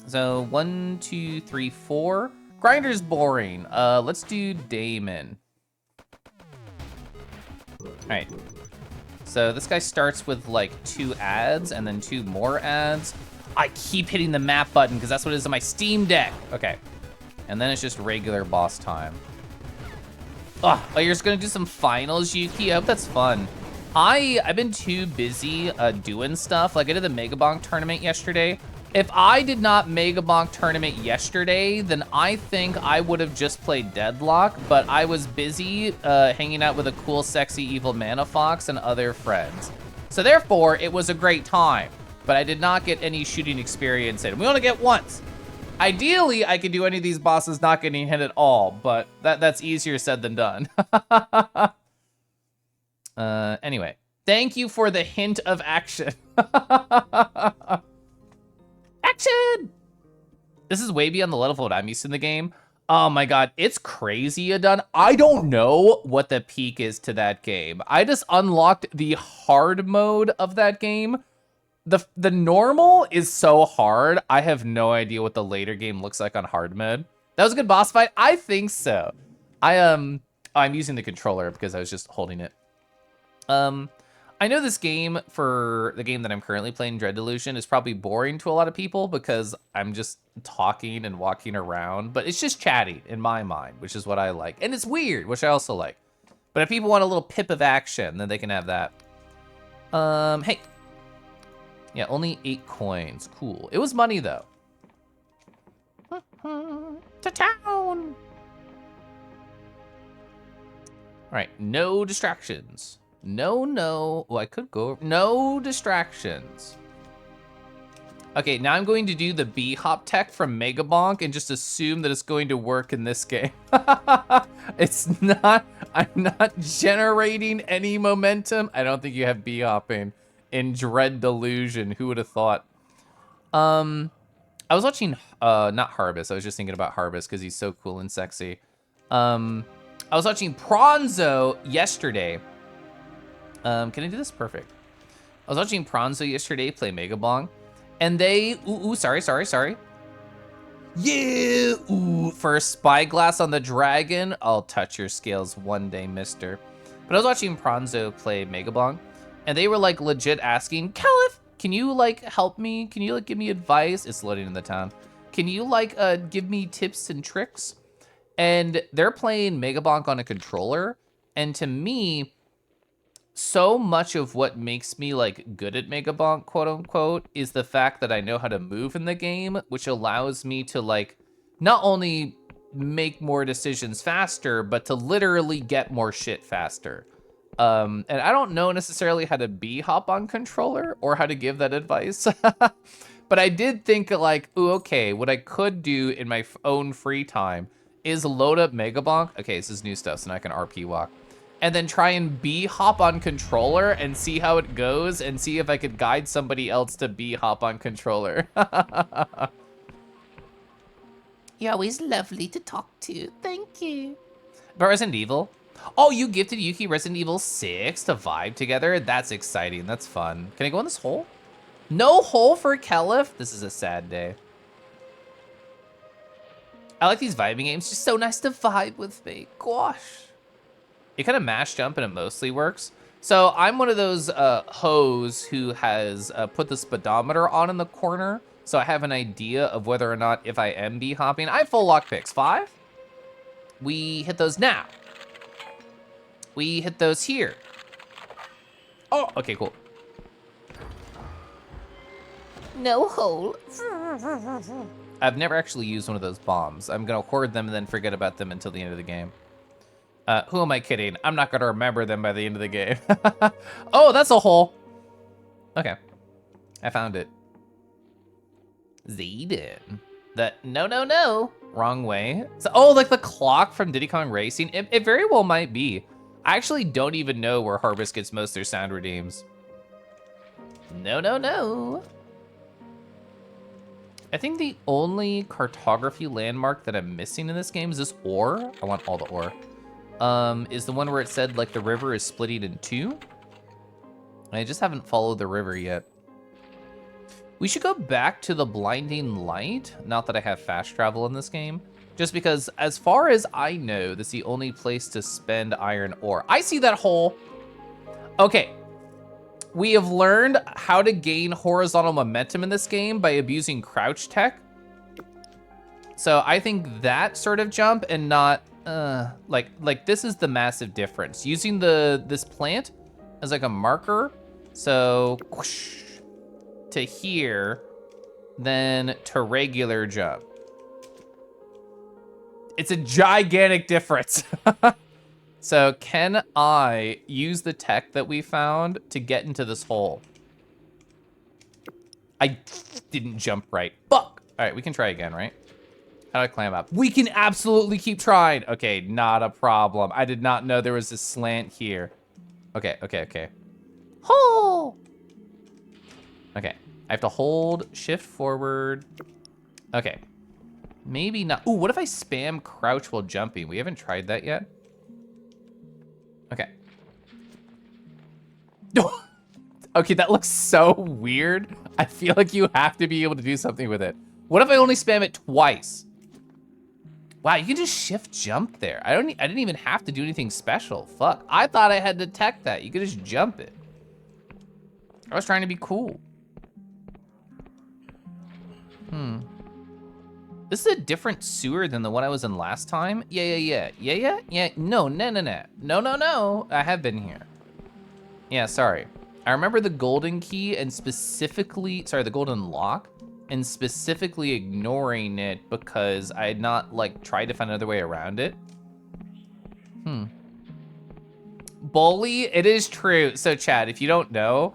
So 1, 2, 3, 4. Grinder's boring. Let's do Damon. All right. So this guy starts with like 2 ads and then 2 more ads. I keep hitting the map button because that's what it is on my Steam Deck. Okay. And then it's just regular boss time. Oh, you're just gonna do some finals, Yuki? I hope that's fun. I've been too busy doing stuff. Like I did the Mega Bonk tournament yesterday. If I did not Mega Bonk tournament yesterday, then I think I would have just played Deadlock, but I was busy hanging out with a cool, sexy, evil Mana Fox and other friends. So therefore, it was a great time, but I did not get any shooting experience in. We only get once. Ideally, I could do any of these bosses not getting hit at all, but that's easier said than done. Anyway, thank you for the hint of action. Action! This is way beyond the level of what I'm used to in the game. Oh my god, it's crazy, Adun. I don't know what the peak is to that game. I just unlocked the hard mode of that game. The normal is so hard, I have no idea what the later game looks like on hard mode. That was a good boss fight? I think so. I'm using the controller because I was just holding it. I know this game, for the game that I'm currently playing, Dread Delusion, is probably boring to a lot of people because I'm just talking and walking around, but it's just chatty in my mind, which is what I like. And it's weird, which I also like. But if people want a little pip of action, then they can have that. Hey. Yeah, only 8 coins. Cool. It was money, though. To town! All right, no distractions. No. Oh, I could go. No distractions. Okay, now I'm going to do the B-hop tech from Mega Bonk and just assume that it's going to work in this game. It's not. I'm not generating any momentum. I don't think you have B-hopping in Dread Delusion. Who would have thought? I was watching, not Harvest. I was just thinking about Harvest because he's so cool and sexy. I was watching Pronzo yesterday. Can I do this? Perfect. I was watching Pronzo yesterday play Mega Bonk, and they, sorry. Yeah, for a spyglass on the dragon, I'll touch your scales one day, mister. But I was watching Pronzo play Mega Bonk, and they were like legit asking, Caliph, can you like help me? Can you like give me advice? It's loading in the town. Can you like give me tips and tricks? And they're playing Mega Bonk on a controller, and to me, so much of what makes me like good at Mega Bonk, quote unquote, is the fact that I know how to move in the game, which allows me to like not only make more decisions faster, but to literally get more shit faster. And I don't know necessarily how to B-hop on controller or how to give that advice. But I did think like, ooh, okay, what I could do in my own free time is load up Mega Bonk. Okay, this is new stuff, so now I can RP walk. And then try and B-hop on controller and see how it goes and see if I could guide somebody else to B-hop on controller. You're always lovely to talk to. Thank you. But Resident Evil? Oh, you gifted Yuki Resident Evil 6 to vibe together? That's exciting. That's fun. Can I go in this hole? No hole for Caliph? This is a sad day. I like these vibing games. Just so nice to vibe with me. Gosh. You kind of mash jump and it mostly works. So I'm one of those hoes who has put the speedometer on in the corner. So I have an idea of whether or not if I am B-hopping. I have full lockpicks. 5. We hit those now. We hit those here. Oh, okay, cool. No hole. I've never actually used one of those bombs. I'm gonna hoard them and then forget about them until the end of the game. Who am I kidding? I'm not gonna remember them by the end of the game. Oh, that's a hole. Okay, I found it. Zayden. No. Wrong way. So, oh, like the clock from Diddy Kong Racing? It very well might be. I actually don't even know where Harvest gets most of their sound redeems. No. I think the only cartography landmark that I'm missing in this game is this ore. I want all the ore. Is the one where it said like the river is splitting in two. I just haven't followed the river yet. We should go back to the blinding light. Not that I have fast travel in this game. Just because, as far as I know, that's the only place to spend iron ore. I see that hole. Okay. We have learned how to gain horizontal momentum in this game by abusing crouch tech. So I think that sort of jump and not, like this is the massive difference. Using this plant as like a marker. So, whoosh, to here, then to regular jump. It's a gigantic difference. So can I use the tech that we found to get into this hole? I didn't jump right. Fuck. All right, we can try again, right? How do I climb up? We can absolutely keep trying. Okay, not a problem. I did not know there was a slant here. Okay. Hole. Okay, I have to hold shift forward. Okay, maybe not. Ooh, what if I spam crouch while jumping? We haven't tried that yet. Okay. Okay, that looks so weird. I feel like you have to be able to do something with it. What if I only spam it twice? Wow, you can just shift jump there. I didn't even have to do anything special. Fuck, I thought I had to tech that. You could just jump it. I was trying to be cool. This is a different sewer than the one I was in last time. Yeah. No. I have been here. Yeah, sorry. I remember the golden key and specifically, sorry, the golden lock, and specifically ignoring it because I had not like tried to find another way around it. Bully, it is true. So Chad, if you don't know,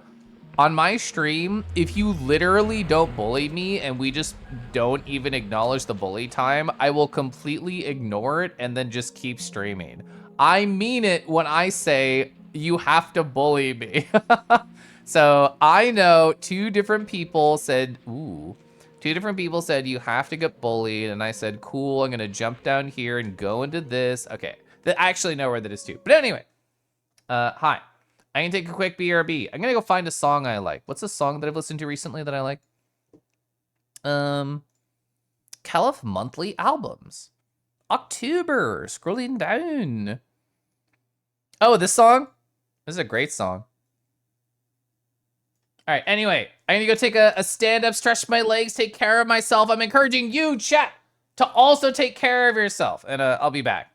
on my stream, if you literally don't bully me and we just don't even acknowledge the bully time, I will completely ignore it and then just keep streaming. I mean it when I say you have to bully me. So I know two different people said you have to get bullied, and I said, cool, I'm gonna jump down here and go into this. Okay, I actually know where that is too. But anyway, hi. I can take a quick BRB. I'm gonna go find a song I like. What's a song that I've listened to recently that I like? Caliph monthly albums. October, scrolling down. Oh, this song? This is a great song. All right, anyway, I'm gonna go take a stand up, stretch my legs, take care of myself. I'm encouraging you, chat, to also take care of yourself, and I'll be back.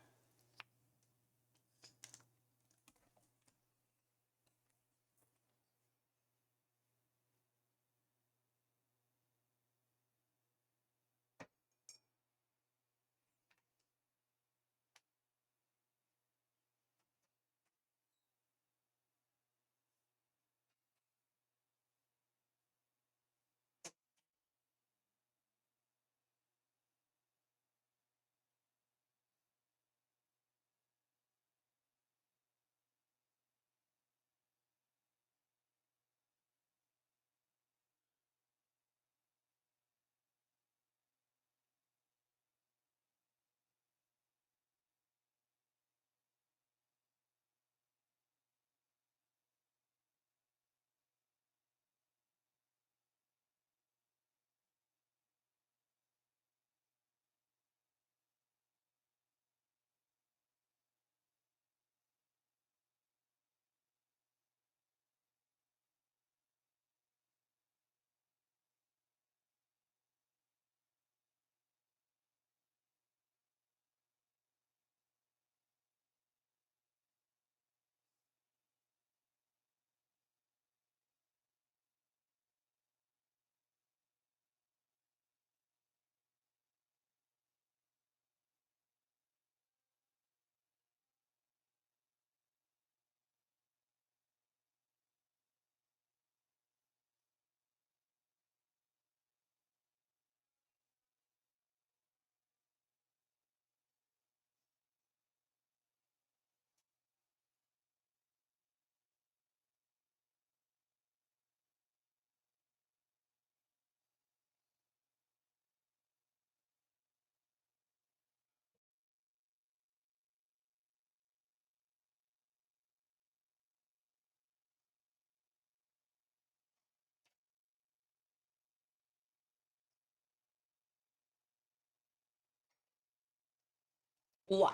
Wow.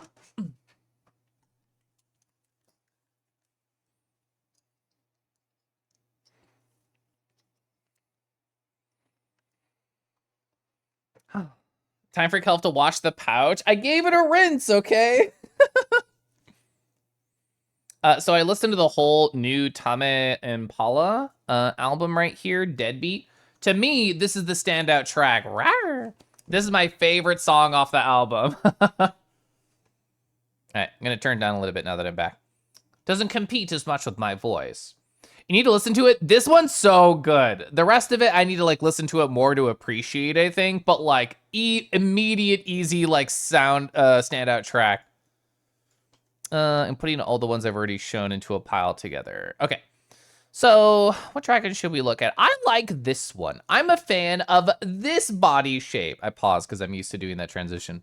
Time for Kelp to wash the pouch. I gave it a rinse, okay? So I listened to the whole new Tame Impala album right here, Deadbeat. To me, this is the standout track. Rawr. This is my favorite song off the album. All right, I'm gonna turn down a little bit now that I'm back. Doesn't compete as much with my voice. You need to listen to it. This one's so good. The rest of it, I need to like listen to it more to appreciate, I think. But like immediate, easy like sound standout track. I'm putting all the ones I've already shown into a pile together. Okay. So what track should we look at? I like this one. I'm a fan of this body shape. I pause because I'm used to doing that transition.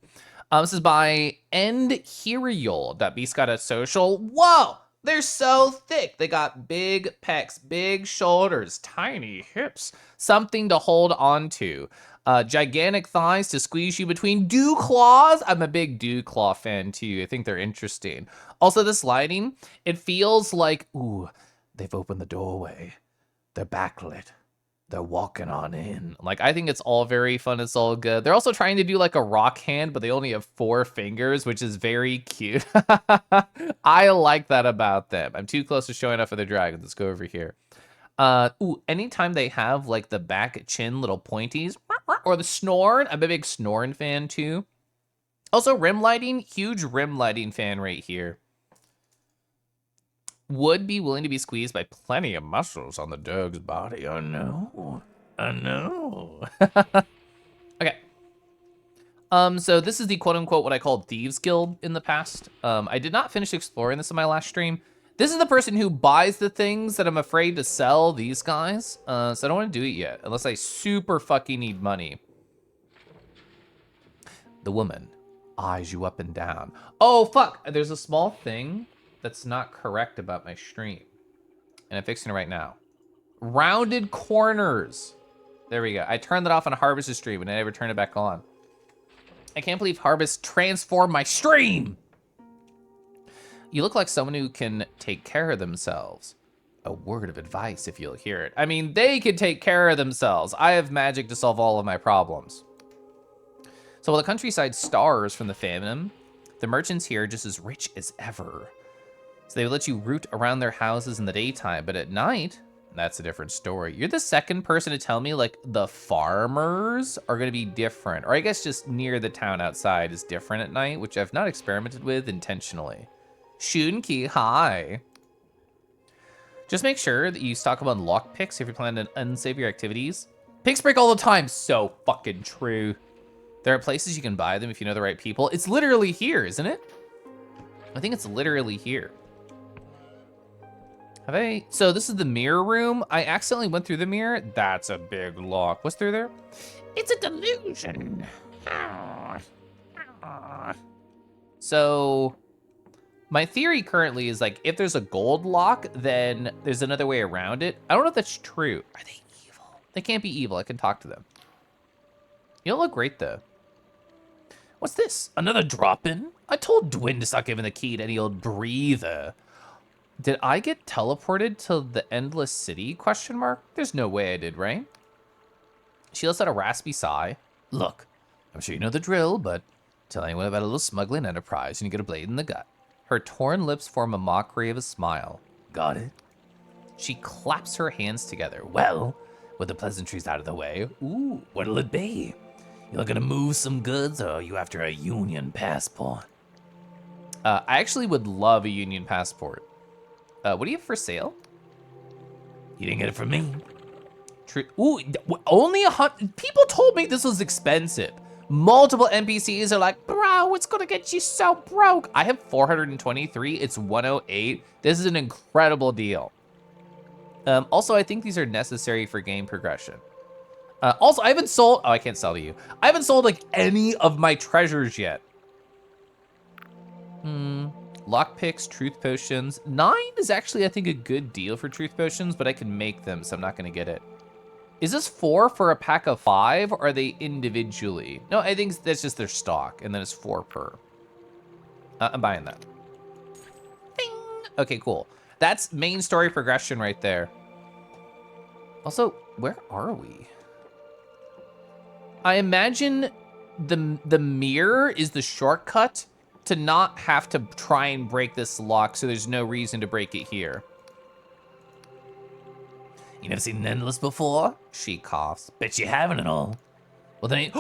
This is by End Heriol. Got a social. Whoa! They're so thick. They got big pecs, big shoulders, tiny hips, something to hold on to. Gigantic thighs to squeeze you between dew claws. I'm a big dew claw fan too. I think they're interesting. Also, this lighting, it feels like, ooh, they've opened the doorway. They're backlit. They're walking on in. Like, I think it's all very fun. It's all good. They're also trying to do like a rock hand, but they only have 4 fingers, which is very cute. I like that about them. I'm too close to showing off other dragons. Let's go over here. Anytime they have like the back chin little pointies or the snoring, I'm a big snoring fan too. Also, rim lighting, huge rim lighting fan right here. Would be willing to be squeezed by plenty of muscles on the dog's body. Oh no. Oh no. Okay. So this is the quote unquote what I called Thieves Guild in the past. I did not finish exploring this in my last stream. This is the person who buys the things that I'm afraid to sell these guys. So I don't want to do it yet, unless I super fucking need money. The woman eyes you up and down. Oh, fuck. There's a small thing that's not correct about my stream. And I'm fixing it right now. Rounded corners. There we go. I turned that off on Harvest's stream and I never turned it back on. I can't believe Harvest transformed my stream. You look like someone who can take care of themselves. A word of advice if you'll hear it. I mean, they can take care of themselves. I have magic to solve all of my problems. So while the countryside stars from the famine, the merchants here are just as rich as ever. So they would let you root around their houses in the daytime, but at night, that's a different story. You're the second person to tell me like the farmers are gonna be different, or I guess just near the town outside is different at night, which I've not experimented with intentionally. Shunki, hi. Just make sure that you stock up on lockpicks if you're planning unsavory activities. Picks break all the time, so fucking true. There are places you can buy them if you know the right people. It's literally here, isn't it? I think it's literally here. Have I? So this is the mirror room. I accidentally went through the mirror. That's a big lock. What's through there? It's a delusion. So my theory currently is like, if there's a gold lock, then there's another way around it. I don't know if that's true. Are they evil? They can't be evil. I can talk to them. You don't look great though. What's this? Another drop-in? I told Dwin to stop giving the key to any old breather. Did I get teleported to the Endless City, question mark? There's no way I did, right? She lets out a raspy sigh. Look, I'm sure you know the drill, but tell anyone about a little smuggling enterprise and you get a blade in the gut. Her torn lips form a mockery of a smile. Got it? She claps her hands together. Well, with the pleasantries out of the way, ooh, what'll it be? You looking to move some goods, or are you after a Union passport? I actually would love a Union passport. What do you have for sale? You didn't get it from me. True. Ooh, only 100. People told me this was expensive. Multiple NPCs are like, bro, it's gonna get you so broke. I have 423. It's 108. This is an incredible deal. Also, I think these are necessary for game progression. Also, I haven't sold. Oh, I can't sell to you. I haven't sold like any of my treasures yet. Lockpicks, truth potions. 9 is actually, I think, a good deal for truth potions, but I can make them, so I'm not gonna get it. Is this 4 for a pack of 5, or are they individually? No, I think that's just their stock, and then it's 4 per. I'm buying that. Bing. Okay, cool. That's main story progression right there. Also, where are we? I imagine the mirror is the shortcut to not have to try and break this lock, so there's no reason to break it here. You never seen an endless before? She coughs. Bet you haven't at all. Well then,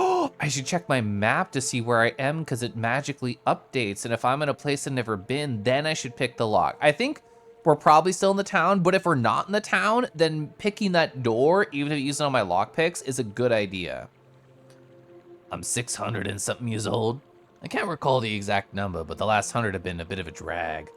I should check my map to see where I am because it magically updates. And if I'm in a place I've never been, then I should pick the lock. I think we're probably still in the town, but if we're not in the town, then picking that door, even if using all my lock picks, is a good idea. I'm 600 and something years old. I can't recall the exact number, but the last 100 have been a bit of a drag.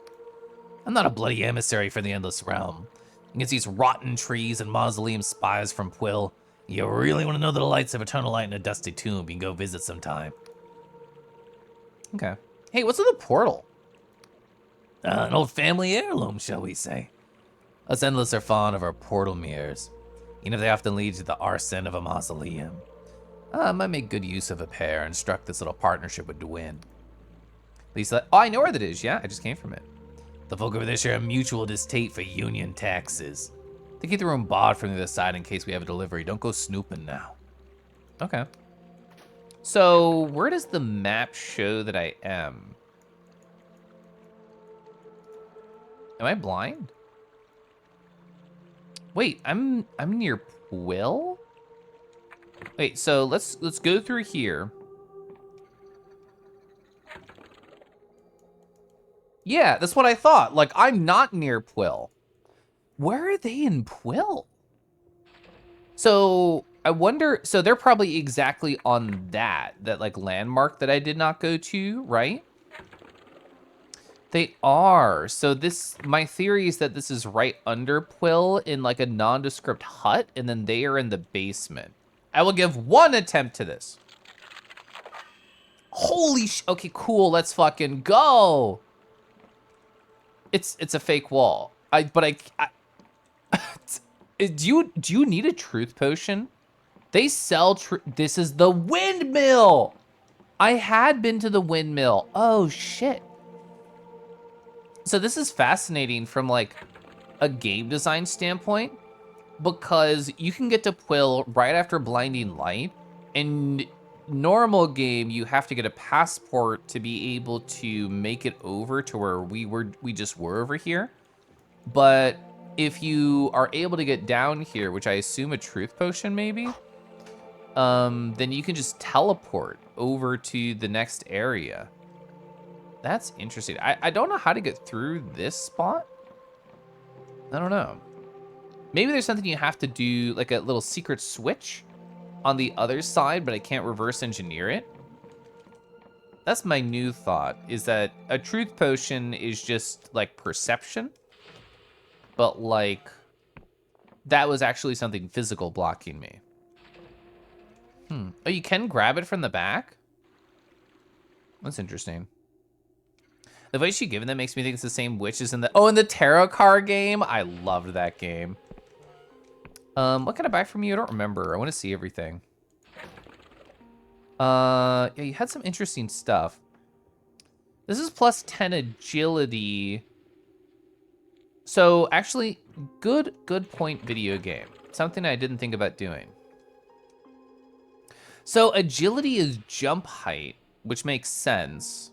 I'm not a bloody emissary for the Endless Realm. Against these rotten trees and mausoleum spires from Quill, you really want to know the delights of eternal light in a dusty tomb, you can go visit sometime. Okay. Hey, what's in the portal? An old family heirloom, shall we say. Us Endless are fond of our portal mirrors, even if they often lead to the arson of a mausoleum. I might make good use of a pair and struck this little partnership with Dwyn. Lisa, oh, I know where that is. Yeah, I just came from it. The folk over there share a mutual distaste for union taxes. They keep the room barred from the other side in case we have a delivery. Don't go snooping now. Okay. So where does the map show that I am? Am I blind? Wait, I'm near Quill? Wait, so let's go through here. Yeah, that's what I thought. Like, I'm not near Quill. Where are they in Quill? So I wonder, so they're probably exactly on that like landmark that I did not go to, right? They are. So my theory is that this is right under Quill in like a nondescript hut, and then they are in the basement. I will give one attempt to this. Holy okay, cool, let's fucking go. It's a fake wall. Do you need a truth potion? They sell this is the windmill. I had been to the windmill. Oh shit. So this is fascinating from like a game design standpoint because you can get to Quill right after Blinding Light. In normal game, you have to get a passport to be able to make it over to where we just were over here. But if you are able to get down here, which I assume a truth potion maybe, then you can just teleport over to the next area. That's interesting. I don't know how to get through this spot. I don't know. Maybe there's something you have to do, like a little secret switch on the other side, but I can't reverse engineer it. That's my new thought, is that a truth potion is just like perception, but like that was actually something physical blocking me. Oh, you can grab it from the back? That's interesting. The voice you given that makes me think it's the same witch as in the tarot card game. I loved that game. What can I buy from you? I don't remember. I want to see everything. Yeah, you had some interesting stuff. This is plus 10 agility. So actually, good point video game. Something I didn't think about doing. So agility is jump height, which makes sense.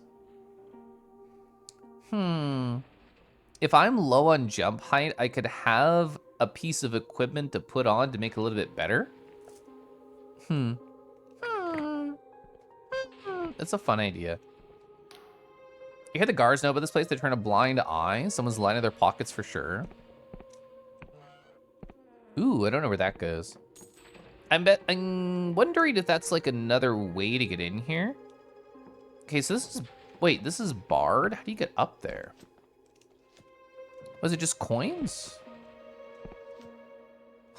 If I'm low on jump height, I could have a piece of equipment to put on to make it a little bit better. That's a fun idea. You hear the guards know about this place? They're trying to blind eye. Someone's lining their pockets for sure. Ooh, I don't know where that goes. I'm wondering if that's like another way to get in here. Okay, so wait, this is barred? How do you get up there? Was it just coins?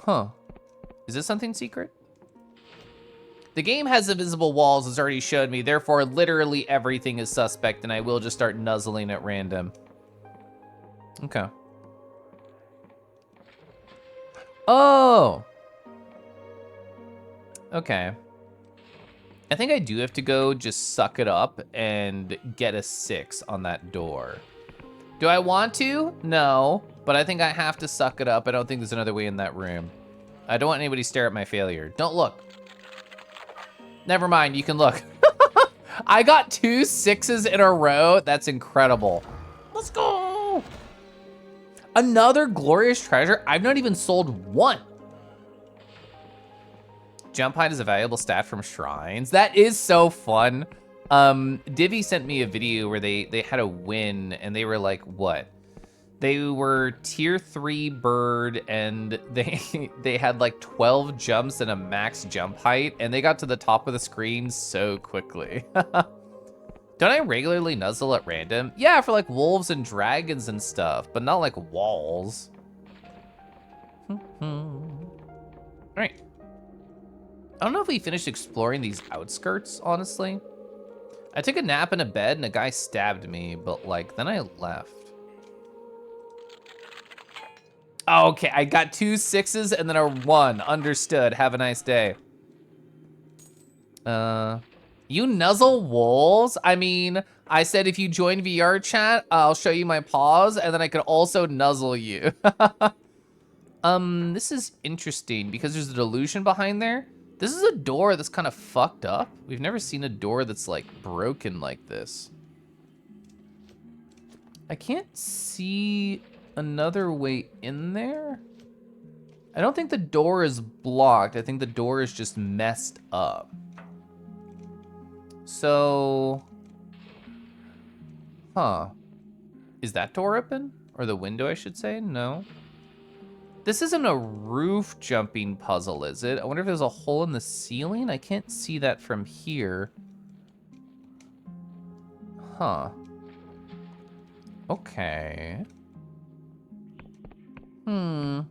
Huh. Is this something secret? The game has invisible walls, as already showed me, therefore literally everything is suspect, and I will just start nuzzling at random. Okay. Oh! Okay. I think I do have to go just suck it up and get a 6 on that door. Do I want to? No, but I think I have to suck it up. I don't think there's another way in that room. I don't want anybody to stare at my failure. Don't look. Never mind, you can look. I got 2 6s in a row. That's incredible. Let's go. Another glorious treasure. I've not even sold one. Jump height is a valuable stat from shrines. That is so fun. Divi sent me a video where they had a win and they were like, what? They were tier 3 bird and they had like 12 jumps and a max jump height and they got to the top of the screen so quickly. Don't I regularly nuzzle at random? Yeah, for like wolves and dragons and stuff, but not like walls. All right. I don't know if we finished exploring these outskirts, honestly. I took a nap in a bed and a guy stabbed me, but like, then I left. Okay, I got 2 6s and then a 1. Understood. Have a nice day. You nuzzle wolves? I mean, I said if you join VR chat, I'll show you my paws, and then I could also nuzzle you. This is interesting because there's a delusion behind there. This is a door that's kind of fucked up. We've never seen a door that's like broken like this. I can't see another way in there. I don't think the door is blocked. I think the door is just messed up. So, is that door open? Or the window, I should say? No. This isn't a roof jumping puzzle, is it? I wonder if there's a hole in the ceiling? I can't see that from here. Huh. Okay. How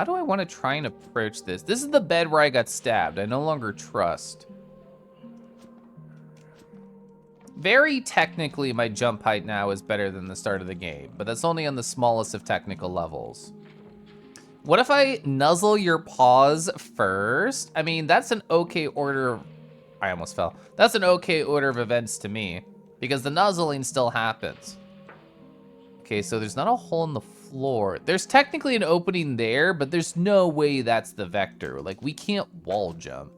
do I want to try and approach this? This is the bed where I got stabbed. I no longer trust. Very technically, my jump height now is better than the start of the game, but that's only on the smallest of technical levels. What if I nuzzle your paws first? I mean, that's an okay order. I almost fell. That's an okay order of events to me, because the nuzzling still happens. Okay, so there's not a hole in the floor. There's technically an opening there, but there's no way that's the vector. Like, we can't wall jump.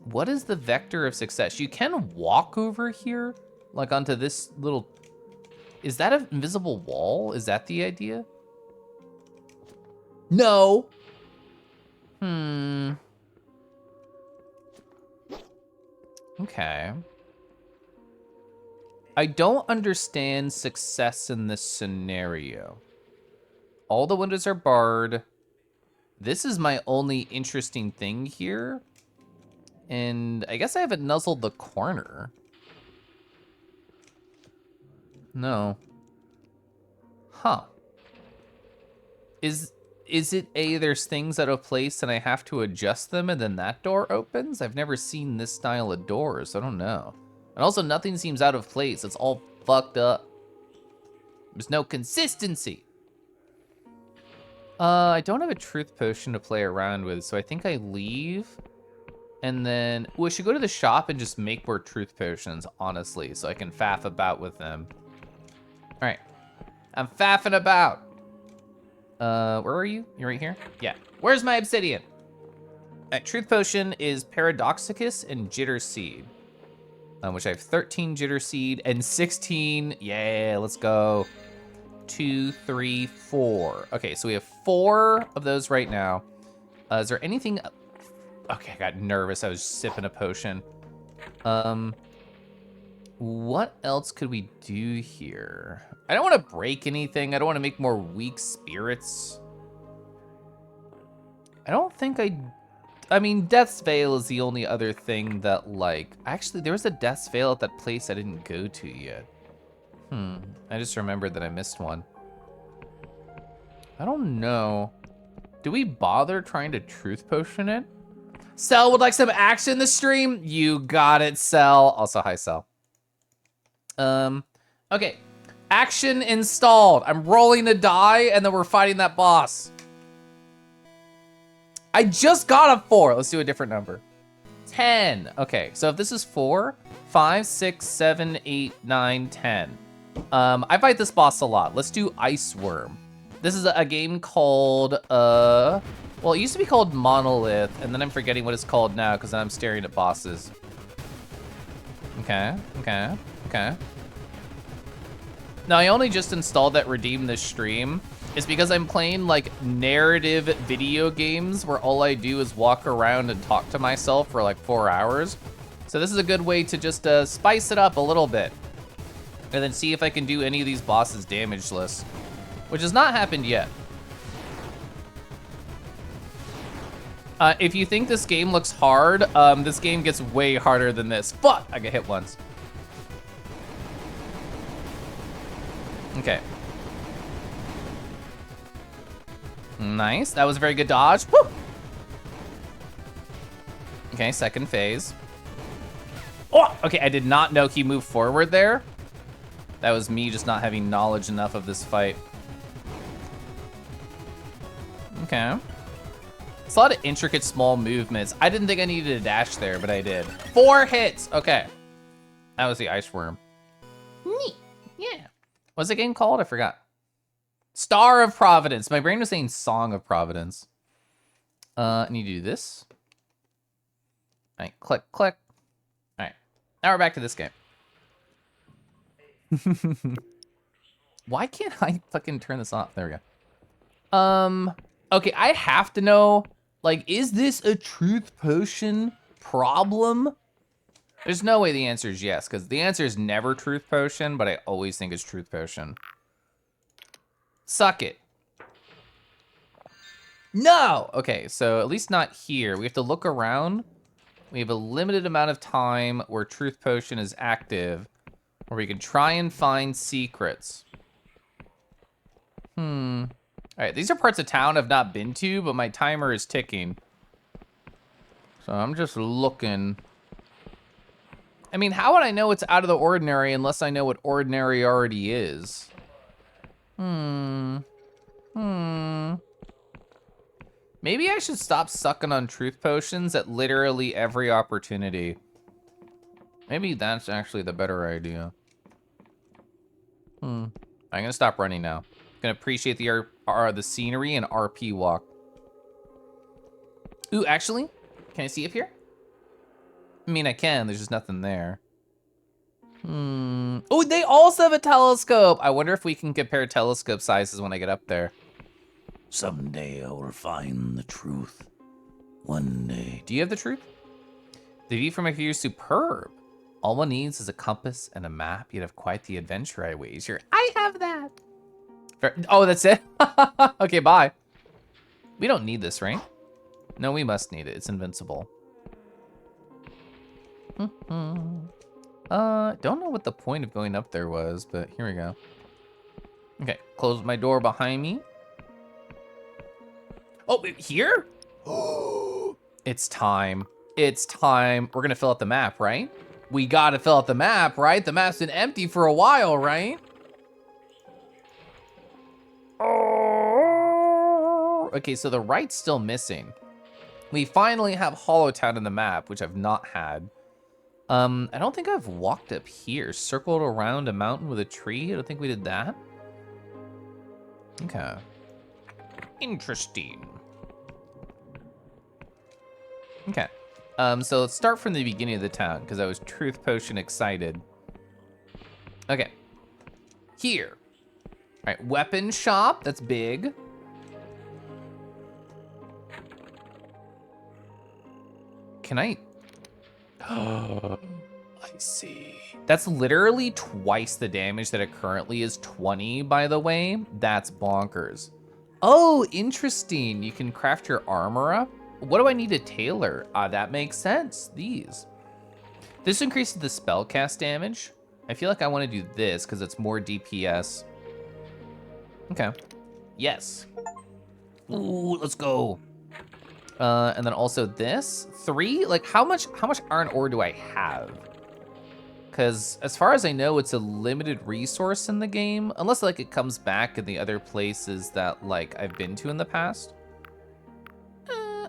What is the vector of success? You can walk over here, like onto this little... Is that an invisible wall? Is that the idea? No. Okay. I don't understand success in this scenario. All the windows are barred. This is my only interesting thing here. And I guess I haven't nuzzled the corner. No. Huh. Is it there's things out of place and I have to adjust them and then that door opens? I've never seen this style of doors, so I don't know. And also nothing seems out of place. It's all fucked up. There's no consistency. I don't have a truth potion to play around with, so I think I leave. And then, we should go to the shop and just make more truth potions, honestly, so I can faff about with them. All right, I'm faffing about. Where are you? You're right here? Yeah. Where's my obsidian? Truth potion is Paradoxicus and Jitter Seed, which I have 13 Jitter Seed and 16. Yeah, let's go. 2, 3, 4. Okay, so we have 4 of those right now. Is there anything? Okay, I got nervous. I was sipping a potion. What else could we do here? I don't want to break anything. I don't want to make more weak spirits. I don't think I mean, Death's Veil is the only other thing that, like... Actually, there was a Death's Veil at that place I didn't go to yet. I just remembered that I missed one. I don't know. Do we bother trying to truth potion it? Cell would like some action in the stream? You got it, Cell. Also, hi, Cell. Okay. Action installed. I'm rolling a die, and then we're fighting that boss. I just got a 4. Let's do a different number. 10. Okay, so if this is 4, 5, 6, 7, 8, 9, 10. I fight this boss a lot. Let's do Ice Worm. This is a game called, well, it used to be called Monolith, and then I'm forgetting what it's called now because I'm staring at bosses. Okay. Now, I only just installed that Redeem This Stream. It's because I'm playing like narrative video games where all I do is walk around and talk to myself for like 4 hours. So this is a good way to just spice it up a little bit. And then see if I can do any of these bosses damageless, which has not happened yet. If you think this game looks hard, this game gets way harder than this. Fuck, I get hit once. Okay. Nice, that was a very good dodge. Woo! Okay, second phase. Oh, okay, I did not know he moved forward there. That was me just not having knowledge enough of this fight. Okay. It's a lot of intricate small movements. I didn't think I needed a dash there, but I did. 4 hits, okay. That was the Ice Worm. Neat, yeah. What's the game called? I forgot. Star of Providence. My brain was saying Song of Providence. I need to do this. All right, click, click. All right, now we're back to this game. Why can't I fucking turn this off? There we go. Okay, I have to know, like, is this a truth potion problem? There's no way the answer is yes, because the answer is never truth potion, but I always think it's truth potion. Suck it. No! Okay, so at least not here. We have to look around. We have a limited amount of time where truth potion is active, where we can try and find secrets. All right, these are parts of town I've not been to, but my timer is ticking. So I'm just looking. I mean, how would I know it's out of the ordinary unless I know what ordinary already is? Maybe I should stop sucking on truth potions at literally every opportunity. Maybe that's actually the better idea. I'm gonna stop running now. Gonna appreciate the scenery and RP walk. Ooh, actually, can I see up here? I mean, I can, there's just nothing there. Oh, they also have a telescope. I wonder if we can compare telescope sizes when I get up there. Someday I will find the truth. One day. Do you have the truth? The view from up here is superb. All one needs is a compass and a map. You'd have quite the adventure, I wager. I have that. Oh, that's it? Okay, bye. We don't need this, right? No, we must need it. It's invincible. Don't know what the point of going up there was, but here we go. Okay, close my door behind me. Oh, here? It's time. It's time. We're gonna fill out the map, right? We gotta fill out the map, right? The map's been empty for a while, right? Oh. Okay, so the right's still missing. We finally have Hollowtown in the map, which I've not had. I don't think I've walked up here. Circled around a mountain with a tree. I don't think we did that. Okay. Interesting. Okay. So let's start from the beginning of the town, because I was truth potion excited. Okay. Here. All right, weapon shop, that's big. Can I? Oh, I see. That's literally twice the damage that it currently is. 20, by the way. That's bonkers. Oh, interesting. You can craft your armor up. What do I need to tailor? That makes sense. These. This increases the spell cast damage. I feel like I want to do this because it's more DPS. Okay. Yes. Ooh, let's go. And then also this 3. Like, how much iron ore do I have? Because as far as I know, it's a limited resource in the game, unless like it comes back in the other places that like I've been to in the past.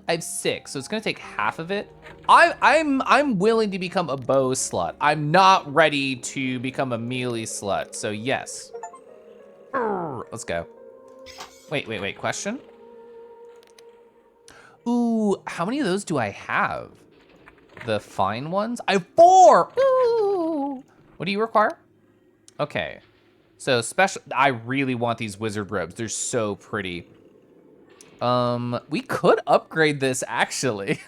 I have 6, so it's gonna take half of it. I'm willing to become a bow slut. I'm not ready to become a melee slut, so yes. Let's go. Wait, question? Ooh, how many of those do I have? The fine ones? I have 4! Ooh! What do you require? Okay. So special, I really want these wizard robes. They're so pretty. We could upgrade this actually.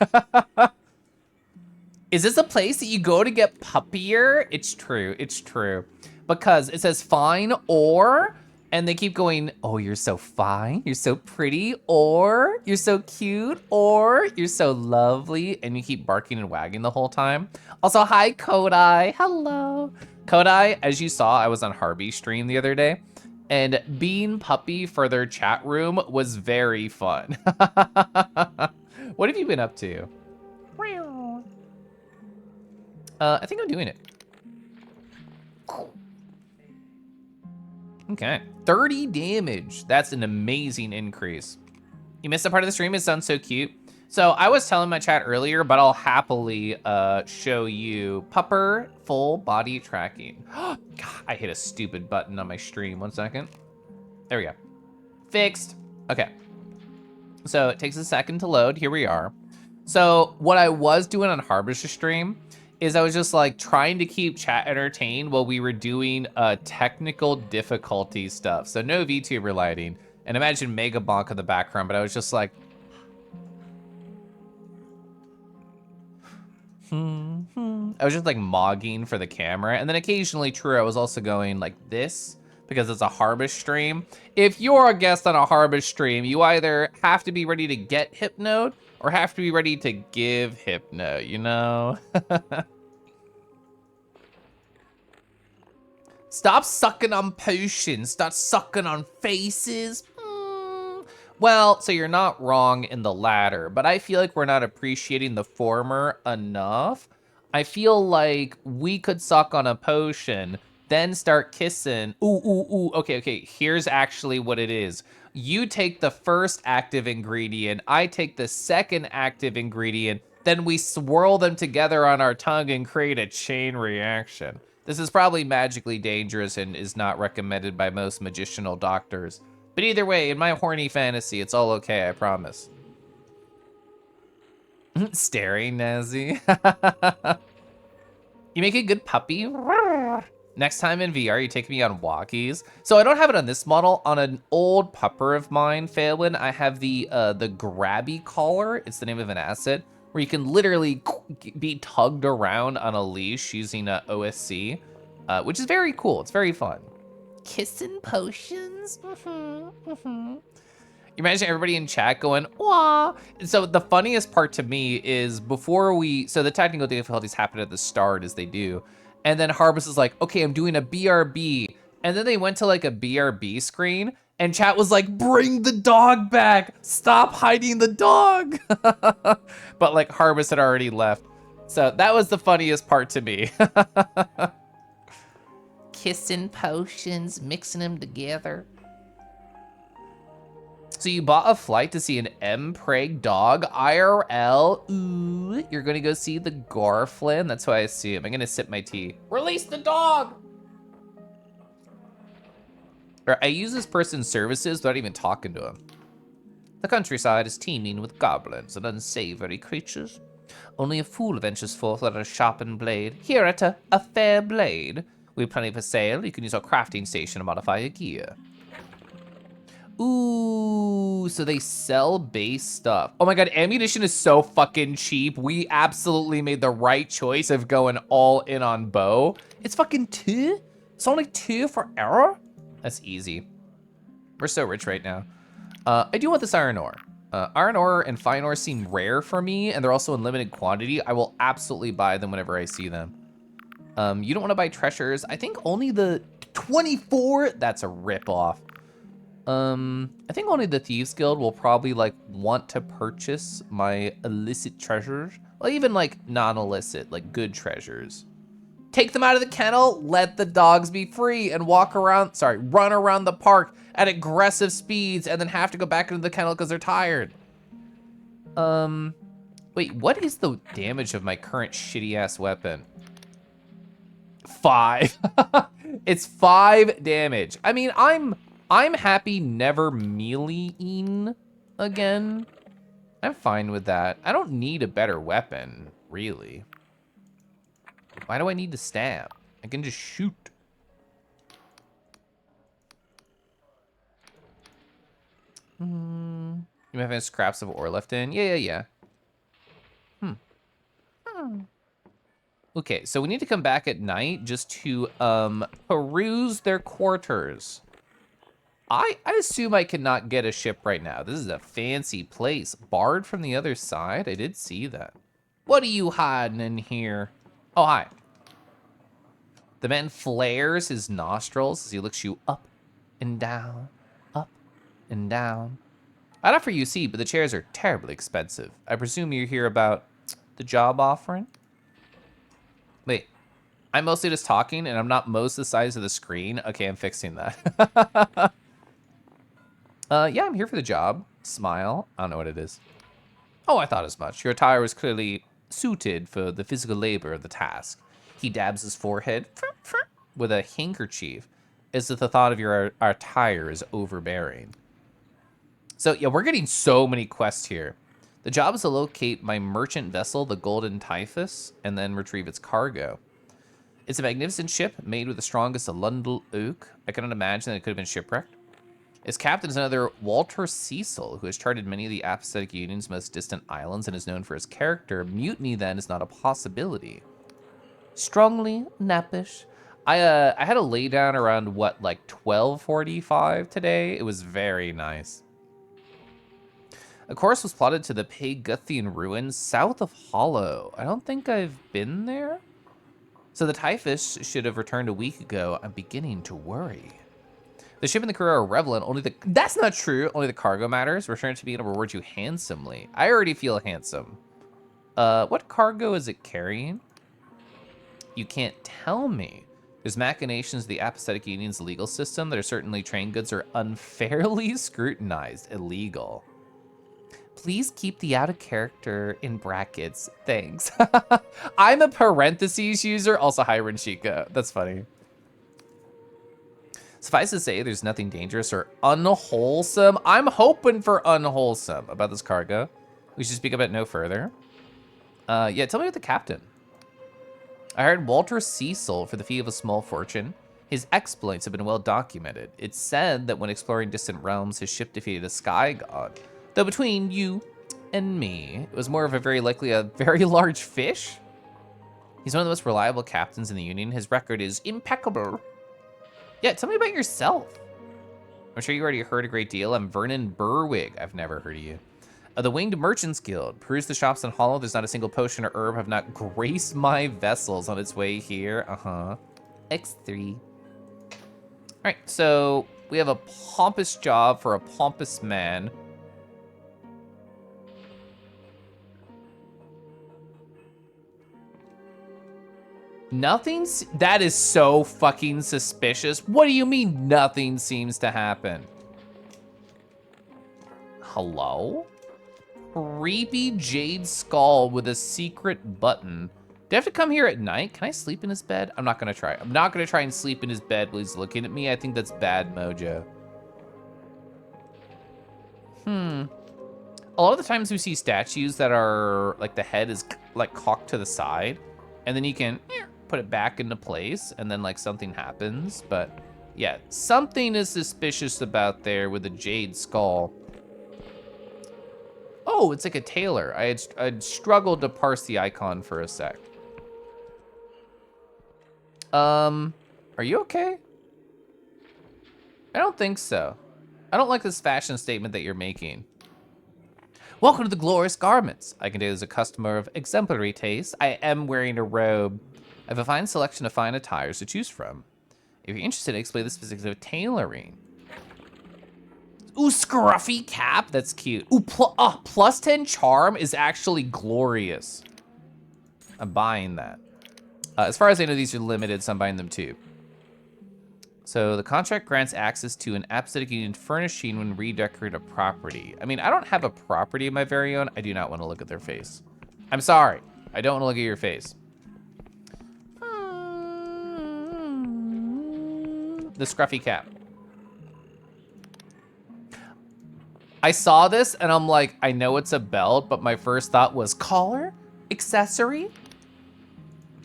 Is this a place that you go to get puppier? It's true, it's true. Because it says fine or, and they keep going, oh, you're so fine, you're so pretty, or you're so cute, or you're so lovely, and you keep barking and wagging the whole time. Also, hi, Kodai, hello. Kodai, as you saw, I was on Harvey's stream the other day, and being puppy for their chat room was very fun. What have you been up to? I think I'm doing it. Okay, 30 damage. That's an amazing increase. You missed a part of the stream, it sounds so cute. So I was telling my chat earlier, but I'll happily show you pupper full body tracking. God, I hit a stupid button on my stream, 1 second. There we go, fixed. Okay, so it takes a second to load, here we are. So what I was doing on Harvest's stream is I was just like trying to keep chat entertained while we were doing technical difficulty stuff. So no VTuber lighting, and imagine Mega Bonk in the background, but I was just like, I was just like mogging for the camera. And then occasionally, true, I was also going like this because it's a Harvest stream. If you're a guest on a Harvest stream, you either have to be ready to get hypnoed or have to be ready to give hypno, you know? Stop sucking on potions, start sucking on faces. Well, so you're not wrong in the latter, but I feel like we're not appreciating the former enough. I feel like we could suck on a potion, then start kissing. Ooh. Okay, here's actually what it is. You take the first active ingredient, I take the second active ingredient, then we swirl them together on our tongue and create a chain reaction. This is probably magically dangerous and is not recommended by most magicianal doctors. But either way, in my horny fantasy, it's all okay, I promise. Staring, Nazi. You make a good puppy. Next time in VR, you take me on walkies. So I don't have it on this model. On an old pupper of mine, Phelan, I have the grabby collar. It's the name of an asset where you can literally be tugged around on a leash using OSC, which is very cool. It's very fun. Kissing potions. You imagine everybody in chat going, wah. So the funniest part to me is so the technical difficulties happen at the start as they do. And then Harvest is like, okay, I'm doing a BRB. And then they went to like a BRB screen and chat was like, bring the dog back. Stop hiding the dog. But like Harvest had already left. So that was the funniest part to me. Kissing potions, mixing them together. So you bought a flight to see an M-Preg dog, IRL. Ooh, you're gonna go see the Garflin. That's who I assume. I'm gonna sip my tea. Release the dog! Or I use this person's services without even talking to him. The countryside is teeming with goblins and unsavory creatures. Only a fool ventures forth without a sharpened blade. Here at a fair blade. We have plenty for sale. You can use our crafting station to modify your gear. Ooh, so they sell base stuff. Oh my god, ammunition is so fucking cheap. We absolutely made the right choice of going all in on bow. It's fucking 2? It's only 2 for error? That's easy. We're so rich right now. I do want this iron ore. Iron ore and fine ore seem rare for me, and they're also in limited quantity. I will absolutely buy them whenever I see them. You don't want to buy treasures. I think only the 24. That's a ripoff. I think only the Thieves Guild will probably like want to purchase my illicit treasures. Well, even like non-illicit, like good treasures. Take them out of the kennel, let the dogs be free and run around the park at aggressive speeds and then have to go back into the kennel because they're tired. Wait, what is the damage of my current shitty-ass weapon? 5. It's 5 damage. I mean, I'm happy never meleeing again. I'm fine with that. I don't need a better weapon, really. Why do I need to stab? I can just shoot. You have any scraps of ore left in? Yeah. Okay, so we need to come back at night just to peruse their quarters. I assume I cannot get a ship right now. This is a fancy place. Barred from the other side? I did see that. What are you hiding in here? Oh, hi. The man flares his nostrils as he looks you up and down, up and down. I'd offer you a seat, but the chairs are terribly expensive. I presume you're here about the job offering? Wait, I'm mostly just talking and I'm not most the size of the screen? Okay, I'm fixing that. Yeah, I'm here for the job. Smile. I don't know what it is. Oh, I thought as much. Your attire was clearly suited for the physical labor of the task. He dabs his forehead with a handkerchief as if the thought of your attire is overbearing. So, yeah, we're getting so many quests here. The job is to locate my merchant vessel, the Golden Typhus, and then retrieve its cargo. It's a magnificent ship made with the strongest of Lundel oak. I cannot imagine that it could have been shipwrecked. Its captain is another Walter Cecil, who has charted many of the apathetic Union's most distant islands and is known for his character. Mutiny, then, is not a possibility. Strongly nappish. I had a lay down around, what, like 12:45 today? It was very nice. A course was plotted to the Paguthian ruins south of Hollow. I don't think I've been there. So the Typhus should have returned a week ago. I'm beginning to worry. The ship and the crew are relevant. That's not true. Only the cargo matters. Return to me and I'll reward you handsomely. I already feel handsome. What cargo is it carrying? You can't tell me. There's machinations of the apathetic Union's legal system that are certainly train goods are unfairly scrutinized, illegal. Please keep the out of character in brackets. Thanks. I'm a parentheses user. Also, hi, Renshika. That's funny. Suffice to say, there's nothing dangerous or unwholesome. I'm hoping for unwholesome about this cargo. We should speak about it no further. Yeah, tell me about the captain. I hired Walter Cecil for the fee of a small fortune. His exploits have been well documented. It's said that when exploring distant realms, his ship defeated a sky god. Though between you and me, it was more of a very likely a very large fish. He's one of the most reliable captains in the Union. His record is impeccable. Yeah, tell me about yourself. I'm sure you already heard a great deal. I'm Vernon Berwig. I've never heard of you. The Winged Merchants Guild. Peruse the shops in Hollow. There's not a single potion or herb have not graced my vessels on its way here. X3. All right, so we have a pompous job for a pompous man. That is so fucking suspicious. What do you mean nothing seems to happen? Hello? Creepy jade skull with a secret button. Do I have to come here at night? Can I sleep in his bed? I'm not gonna try. I'm not gonna try and sleep in his bed while he's looking at me. I think that's bad mojo. A lot of the times we see statues that are like the head is like cocked to the side, and then you can put it back into place and then like something happens. But yeah, something is suspicious about there with a jade skull. Oh, it's like a tailor. I'd struggled to parse the icon for a sec. Are you okay? I don't think so. I don't like this fashion statement that you're making. Welcome to the glorious garments. I can do as a customer of exemplary taste. I am wearing a robe. I have a fine selection of fine attires to choose from. If you're interested, explain the specifics of tailoring. Ooh, scruffy cap. That's cute. Ooh, plus 10 charm is actually glorious. I'm buying that. As far as I know, these are limited, so I'm buying them too. So the contract grants access to an aesthetic union furnishing when redecorate a property. I mean, I don't have a property of my very own. I do not want to look at their face. I'm sorry. I don't want to look at your face. The scruffy cap. I saw this and I'm like, I know it's a belt, but my first thought was collar? Accessory?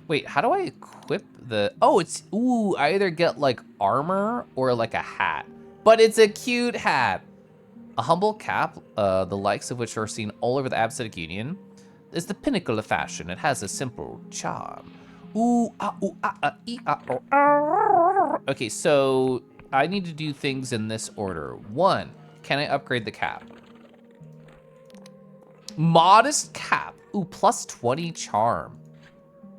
Wait, how do I equip the, oh, it's, ooh, I either get like armor or like a hat, but it's a cute hat. A humble cap, the likes of which are seen all over the Aesthetic Union, is the pinnacle of fashion. It has a simple charm. Ooh, ah, ooh, ah, ah, ee, ah, oh, ah. Okay, so I need to do things in this order. 1, can I upgrade the cap? Modest cap, ooh, plus 20 charm.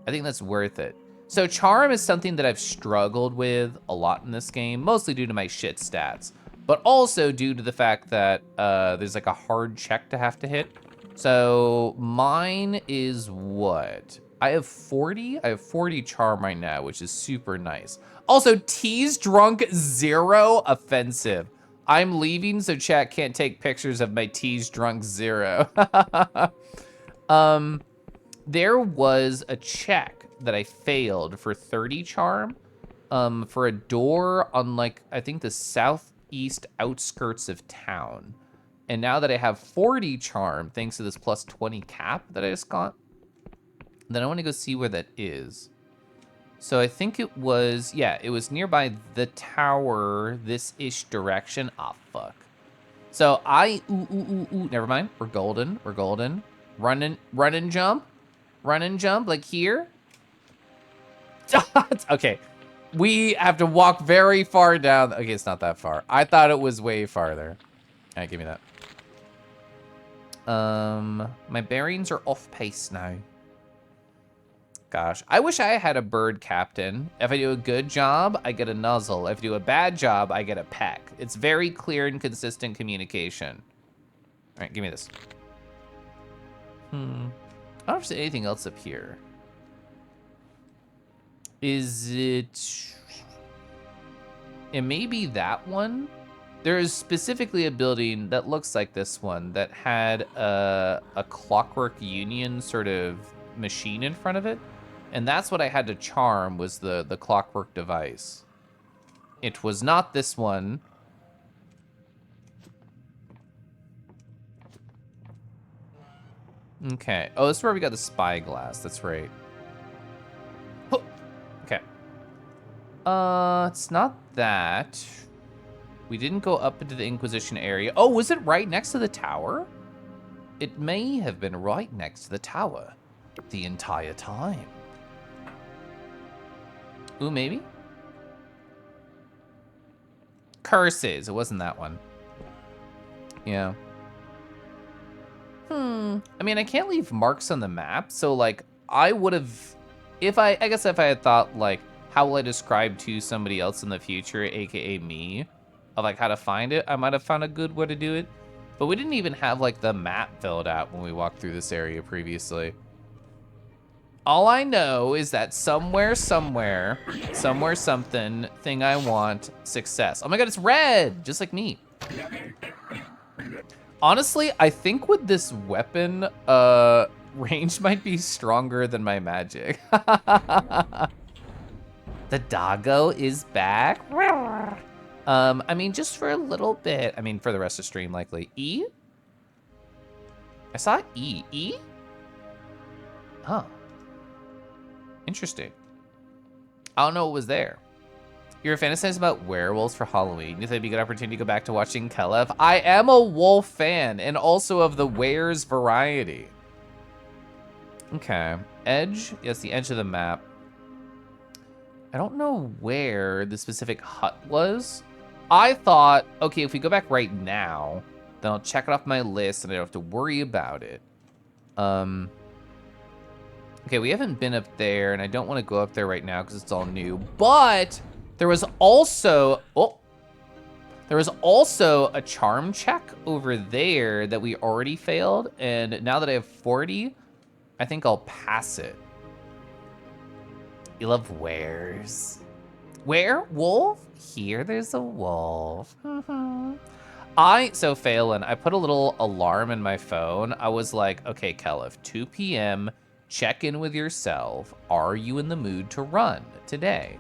I think that's worth it. So charm is something that I've struggled with a lot in this game, mostly due to my shit stats, but also due to the fact that there's like a hard check to have to hit. So mine is what? I have 40? I have 40 charm right now, which is super nice. Also, tease drunk 0, offensive. I'm leaving so chat can't take pictures of my tease drunk 0. There was a check that I failed for 30 charm for a door on like, I think the southeast outskirts of town. And now that I have 40 charm, thanks to this plus 20 cap that I just got, then I want to go see where that is. So I think it was, yeah, it was nearby the tower, this-ish direction. Ah, fuck. So never mind. We're golden, we're golden. Run and jump. Run and jump, like here. Okay, we have to walk very far down. Okay, it's not that far. I thought it was way farther. All right, give me that. My bearings are off pace now. Gosh, I wish I had a bird captain. If I do a good job, I get a nuzzle. If I do a bad job, I get a peck. It's very clear and consistent communication. All right, give me this. I don't know if there's anything else up here. Is it... It may be that one. There is specifically a building that looks like this one that had a clockwork union sort of machine in front of it. And that's what I had to charm, was the clockwork device. It was not this one. Okay. Oh, this is where we got the spyglass. That's right. Okay. It's not that. We didn't go up into the Inquisition area. Oh, was it right next to the tower? It may have been right next to the tower the entire time. Ooh, maybe? Curses. It wasn't that one. Yeah. I mean, I can't leave marks on the map, so like I would have, I guess if I had thought like, how will I describe to somebody else in the future, aka me, of like how to find it, I might have found a good way to do it. But we didn't even have like the map filled out when we walked through this area previously. All I know is that somewhere, something, thing I want, success. Oh my God, it's red, just like me. Honestly, I think with this weapon, range might be stronger than my magic. The doggo is back. I mean, just for a little bit. I mean, for the rest of stream, likely. E? I saw E. E? Huh. Interesting. I don't know what was there. You're fantasizing about werewolves for Halloween. You think it'd be a good opportunity to go back to watching Kelev? I am a wolf fan, and also of the wares variety. Okay, edge, yes, the edge of the map. I don't know where the specific hut was. I thought, okay, if we go back right now, then I'll check it off my list and I don't have to worry about it. Okay, we haven't been up there, and I don't want to go up there right now because it's all new, but there was also, there was also a charm check over there that we already failed, and now that I have 40, I think I'll pass it. You love wares. Werewolf? Here, there's a wolf. So Phelan, I put a little alarm in my phone. I was like, okay, Kelif, 2 p.m., check in with yourself. Are you in the mood to run today?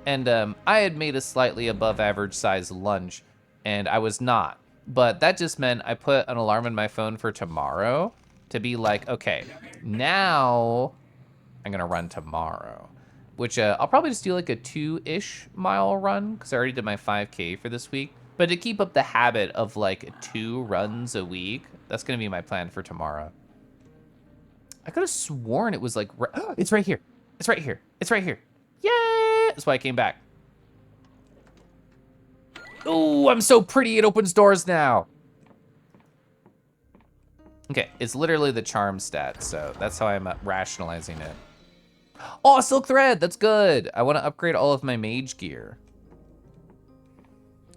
And I had made a slightly above average size lunch, and I was not. But that just meant I put an alarm in my phone for tomorrow to be like, okay, now I'm gonna run tomorrow. Which I'll probably just do like a 2-ish mile run, because I already did my 5K for this week. But to keep up the habit of like 2 runs a week, that's gonna be my plan for tomorrow. I could have sworn it was like, it's right here. It's right here. It's right here. Yay! That's why I came back. Ooh, I'm so pretty, it opens doors now. Okay, it's literally the charm stat, so that's how I'm rationalizing it. Oh, silk thread, that's good. I wanna upgrade all of my mage gear.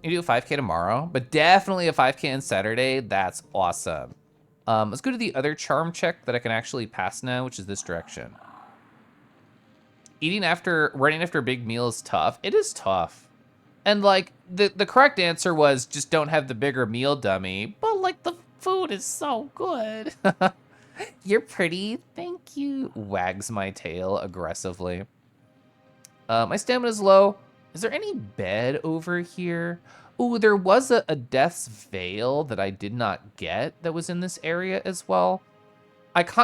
You do a 5K tomorrow, but definitely a 5K on Saturday, that's awesome. Let's go to the other charm check that I can actually pass now, which is this direction. Running after a big meal is tough. It is tough. And like, the correct answer was just don't have the bigger meal, dummy. But like, the food is so good. You're pretty, thank you. Wags my tail aggressively. My stamina's low. Is there any bed over here? Ooh, there was a Death's Veil that I did not get that was in this area as well.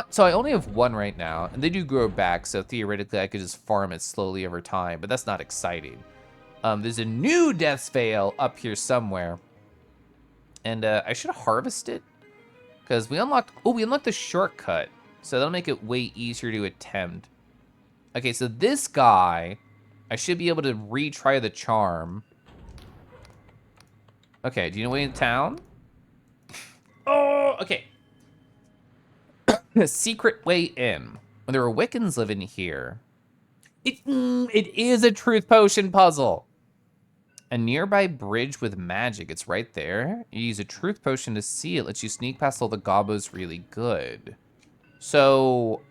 So I only have 1 right now, and they do grow back, so theoretically I could just farm it slowly over time, but that's not exciting. There's a new Death's Veil up here somewhere, and I should harvest it, because we unlocked the shortcut, so that'll make it way easier to attempt. Okay, so this guy, I should be able to retry the charm. Okay, do you know way in town? Oh, okay. A secret way in. When there were Wiccans living here. It is a truth potion puzzle. A nearby bridge with magic. It's right there. You use a truth potion to see it. Lets you sneak past all the gobos really good. So,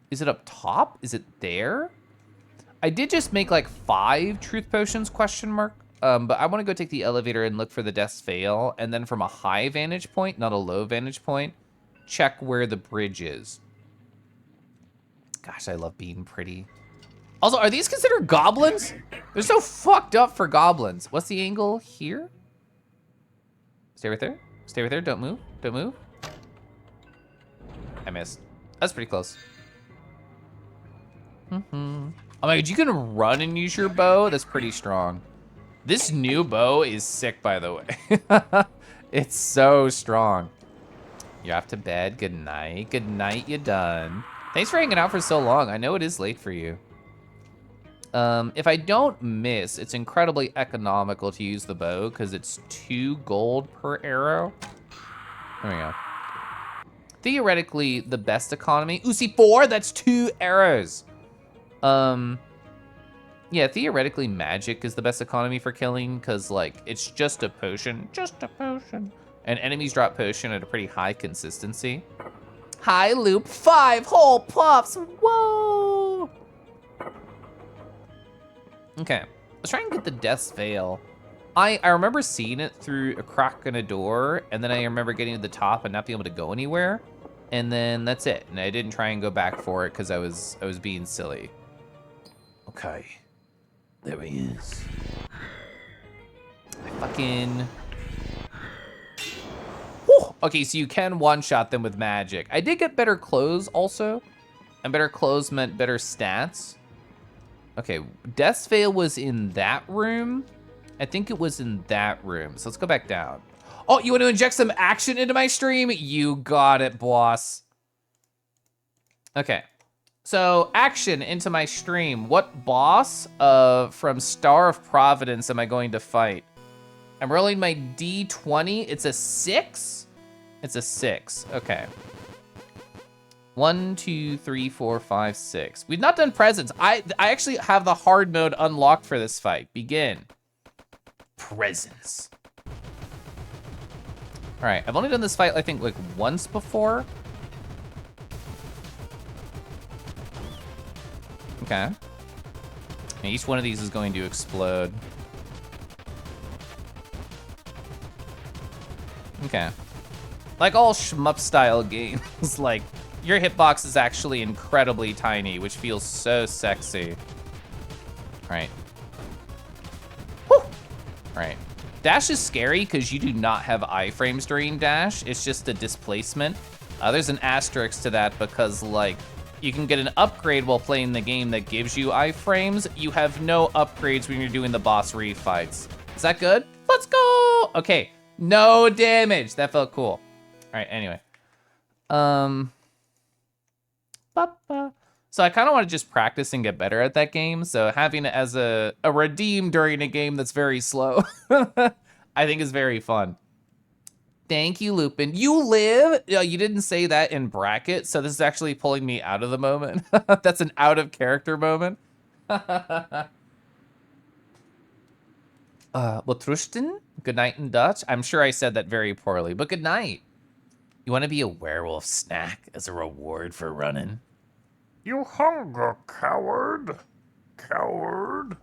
is it up top? Is it there? I did just make like 5 truth potions, question mark. But I want to go take the elevator and look for the Death's Veil, and then from a high vantage point, not a low vantage point, check where the bridge is. Gosh, I love being pretty. Also, are these considered goblins? They're so fucked up for goblins. What's the angle here? Stay right there. Stay right there. Don't move. Don't move. I missed. That's pretty close. Oh my god, you can run and use your bow? That's pretty strong. This new bow is sick, by the way. It's so strong. You're off to bed. Good night. Good night, you done. Thanks for hanging out for so long. I know it is late for you. If I don't miss, it's incredibly economical to use the bow because it's 2 gold per arrow. There we go. Theoretically, the best economy. Ooh, see, 4? That's 2 arrows. Yeah, theoretically, magic is the best economy for killing because, like, it's just a potion. Just a potion. And enemies drop potion at a pretty high consistency. High loop, 5 whole puffs. Whoa. Okay, let's try and get the Death's Veil. I remember seeing it through a crack in a door, and then I remember getting to the top and not being able to go anywhere. And then that's it. And I didn't try and go back for it because I was being silly. Okay. There he is. I fucking... Whew. Okay, so you can one-shot them with magic. I did get better clothes also. And better clothes meant better stats. Okay, Death's Veil was in that room. I think it was in that room. So let's go back down. Oh, you want to inject some action into my stream? You got it, boss. Okay. So, action into my stream. What boss from Star of Providence am I going to fight? I'm rolling my D20. It's a 6? It's a 6. Okay. 1, 2, 3, 4, 5, 6. We've not done presents. I actually have the hard mode unlocked for this fight. Begin. Presents. All right, I've only done this fight, I think, like once before. Okay. And each one of these is going to explode. Okay. Like all shmup-style games, like, your hitbox is actually incredibly tiny, which feels so sexy. All right. Woo! All right. Dash is scary because you do not have iframes during dash. It's just a displacement. There's an asterisk to that because, like, you can get an upgrade while playing the game that gives you iframes. You have no upgrades when you're doing the boss refights. Is that good? Let's go! Okay, no damage. That felt cool. All right, anyway. So I kind of want to just practice and get better at that game. So having it as a redeem during a game that's very slow, I think is very fun. Thank you, Lupin. You live? You didn't say that in bracket, so this is actually pulling me out of the moment. That's an out of character moment. Well, Trusten, good night in Dutch. I'm sure I said that very poorly, but good night. You want to be a werewolf snack as a reward for running? You hunger, coward. Coward.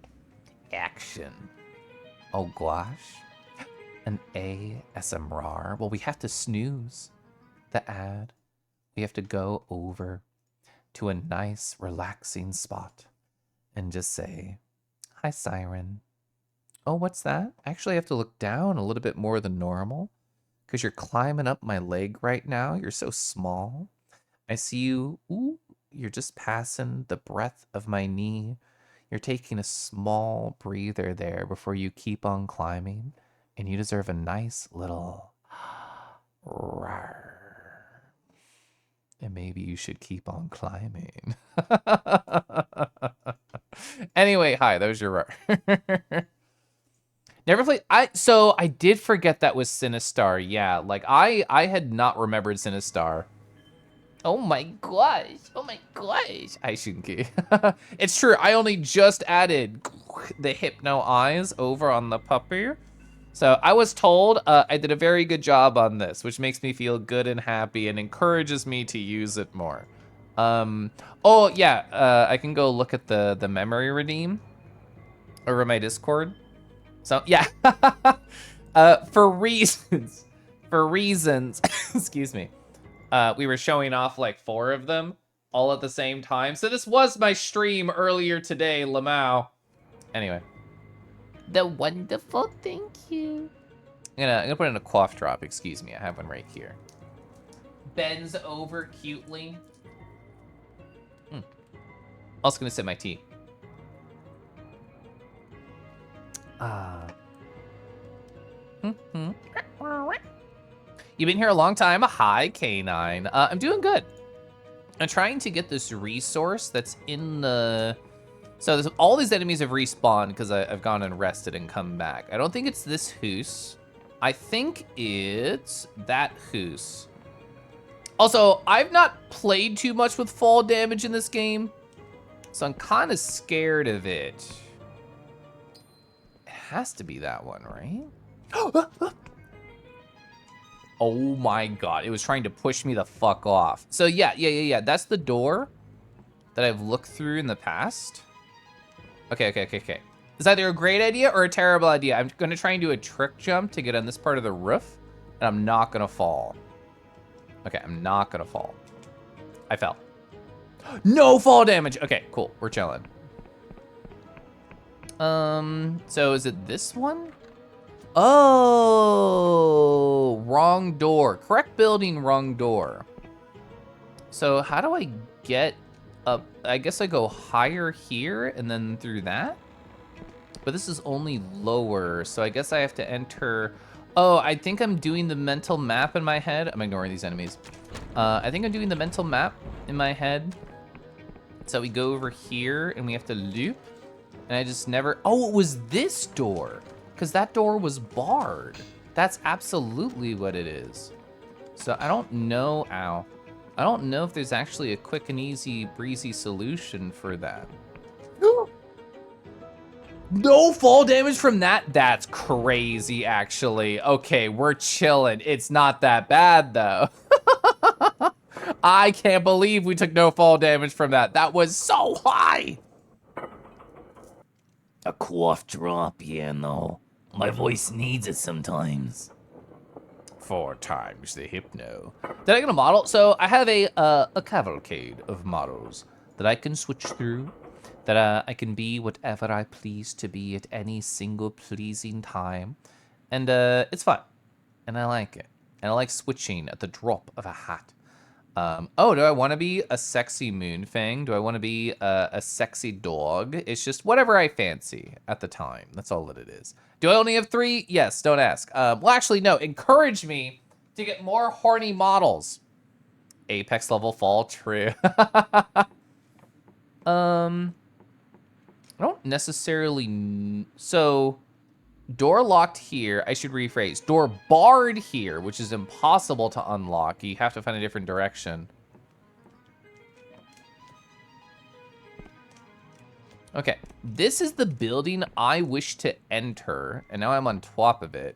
Action. Oh gosh. An ASMR. Well, we have to snooze the ad. We have to go over to a nice, relaxing spot and just say, hi, Siren. Oh, what's that? Actually, I have to look down a little bit more than normal because you're climbing up my leg right now. You're so small. I see you. Ooh, you're just passing the breadth of my knee. You're taking a small breather there before you keep on climbing. And you deserve a nice little rawr. And maybe you should keep on climbing. Anyway, hi, that was your rawr. Never played. So I did forget that was Sinistar. Yeah, like I had not remembered Sinistar. Oh my gosh. Oh my gosh. I shouldn't get. It's true. I only just added the Hypno Eyes over on the puppy. So I was told I did a very good job on this, which makes me feel good and happy and encourages me to use it more. Oh yeah, I can go look at the memory redeem over my Discord. So yeah, for reasons, excuse me. We were showing off like 4 of them all at the same time. So this was my stream earlier today, Lamau. Anyway. The wonderful, thank you. I'm gonna put in a cough drop, excuse me. I have one right here. Bends over cutely. Also gonna sip my tea. You've been here a long time. Hi, K9. I'm doing good. I'm trying to get this resource that's in the... So all these enemies have respawned because I've gone and rested and come back. I don't think it's this Hoos. I think it's that Hoos. Also, I've not played too much with fall damage in this game, so I'm kind of scared of it. It has to be that one, right? Oh my god, it was trying to push me the fuck off. So yeah. That's the door that I've looked through in the past. Okay. It's either a great idea or a terrible idea. I'm gonna try and do a trick jump to get on this part of the roof, and I'm not gonna fall. Okay, I'm not gonna fall. I fell. No fall damage. Okay, cool, we're chilling. So is it this one? Oh, wrong door. Correct building, wrong door. So how do I get up? I guess I go higher here and then through that. But this is only lower, so I guess I have to enter. Oh, I think I'm doing the mental map in my head. I'm ignoring these enemies. I think I'm doing the mental map in my head. So we go over here and we have to loop. And I just never, oh, it was this door. Because that door was barred. That's absolutely what it is. So I don't know, ow. I don't know if there's actually a quick and easy, breezy solution for that. No fall damage from that? That's crazy, actually. Okay, we're chilling. It's not that bad, though. I can't believe we took no fall damage from that. That was so high. A cough drop, yeah, no. My voice needs it sometimes. 4 times the hypno. Did I get a model? So I have a cavalcade of models that I can switch through. That I can be whatever I please to be at any single pleasing time. And it's fun. And I like it. And I like switching at the drop of a hat. Oh, do I want to be a sexy Moonfang? Do I want to be a sexy dog? It's just whatever I fancy at the time. That's all that it is. Do I only have 3? Yes, don't ask. Well, actually, no. Encourage me to get more horny models. Apex level fall, true. I don't necessarily... So, door locked here. I should rephrase. Door barred here, which is impossible to unlock. You have to find a different direction. Okay, this is the building I wish to enter, and now I'm on top of it.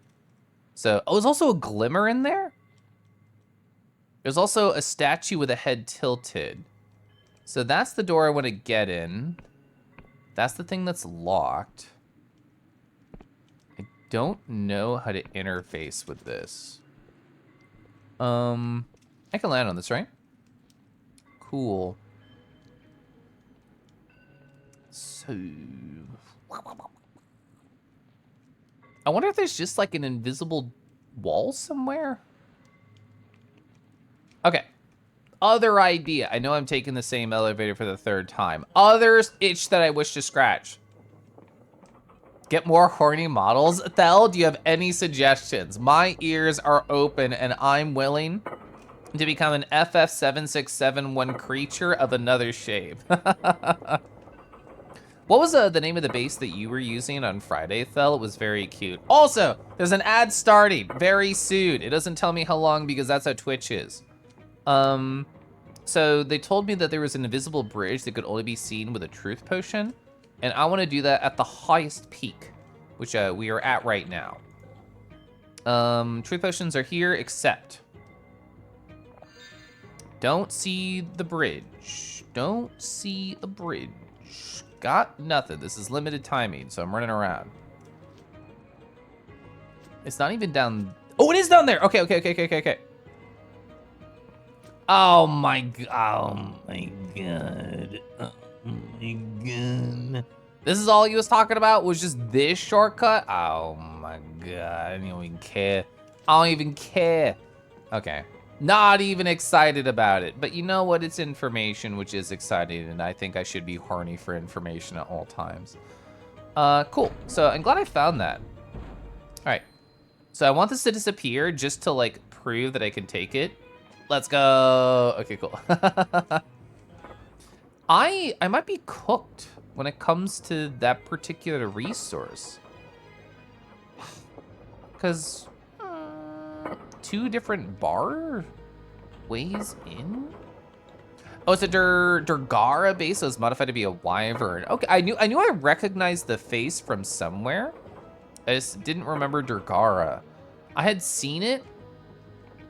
So, oh, there's also a glimmer in there? There's also a statue with a head tilted. So that's the door I want to get in. That's the thing that's locked. I don't know how to interface with this. I can land on this, right? Cool. So... I wonder if there's just like an invisible wall somewhere? Okay. Other idea. I know I'm taking the same elevator for the 3rd time. Other itch that I wish to scratch. Get more horny models? Thel, do you have any suggestions? My ears are open and I'm willing to become an FF7671 creature of another shape. What was the name of the base that you were using on Friday, Thel? It was very cute. Also, there's an ad starting very soon. It doesn't tell me how long because that's how Twitch is. So they told me that there was an invisible bridge that could only be seen with a truth potion. And I want to do that at the highest peak, which we are at right now. Truth potions are here, except... Don't see the bridge. Don't see a bridge. Got nothing. This is limited timing, so I'm running around. It's not even down... Oh, it is down there! Okay. Oh my god. Oh my god. Oh my god. This is all he was talking about was just this shortcut? Oh my god. I don't even care. I don't even care. Okay. Not even excited about it. But you know what? It's information, which is exciting, and I think I should be horny for information at all times. Cool. So I'm glad I found that. All right. So I want this to disappear just to like prove that I can take it. Let's go. Okay, cool. I might be cooked when it comes to that particular resource. Because 2 different bar ways in? Oh, it's a Durgara base, so it's modified to be a wyvern. Okay, I knew I recognized the face from somewhere. I just didn't remember Durgara. I had seen it.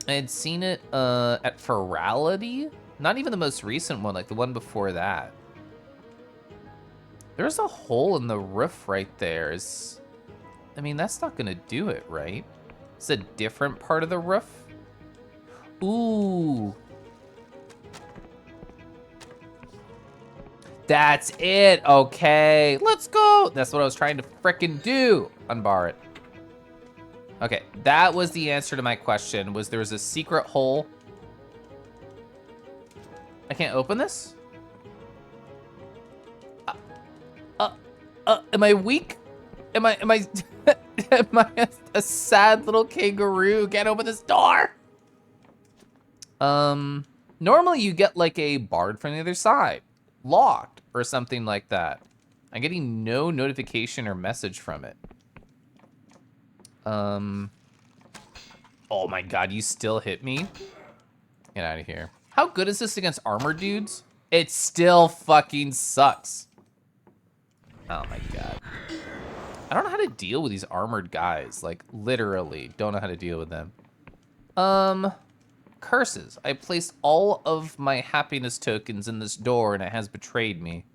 I had seen it at Ferality. Not even the most recent one, like the one before that. There's a hole in the roof right there. I mean, that's not gonna do it, right? It's a different part of the roof. Ooh. That's it, okay. Let's go. That's what I was trying to frickin' do. Unbar it. Okay, that was the answer to my question, was there was a secret hole. I can't open this? Am I weak? Am I am I a sad little kangaroo? Can't open this door. Normally you get like a bard from the other side, locked or something like that. I'm getting no notification or message from it. Oh my god, you still hit me? Get out of here. How good is this against armor dudes? It still fucking sucks. Oh my god. I don't know how to deal with these armored guys. Like, literally, don't know how to deal with them. Curses. I placed all of my happiness tokens in this door and it has betrayed me.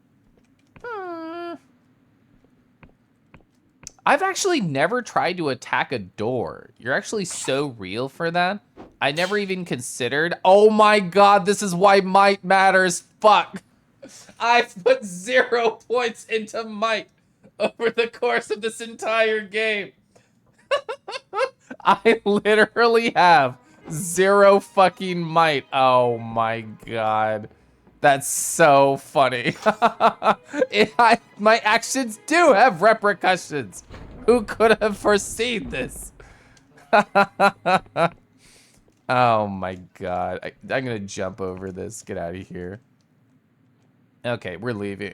I've actually never tried to attack a door. You're actually so real for that. I never even considered. Oh my god, this is why might matters. Fuck. I've put 0 points into might over the course of this entire game. I literally have 0 fucking might. Oh my god. That's so funny. My actions do have repercussions. Who could have foreseen this? Oh my god. I'm gonna jump over this. Get out of here. Okay, we're leaving.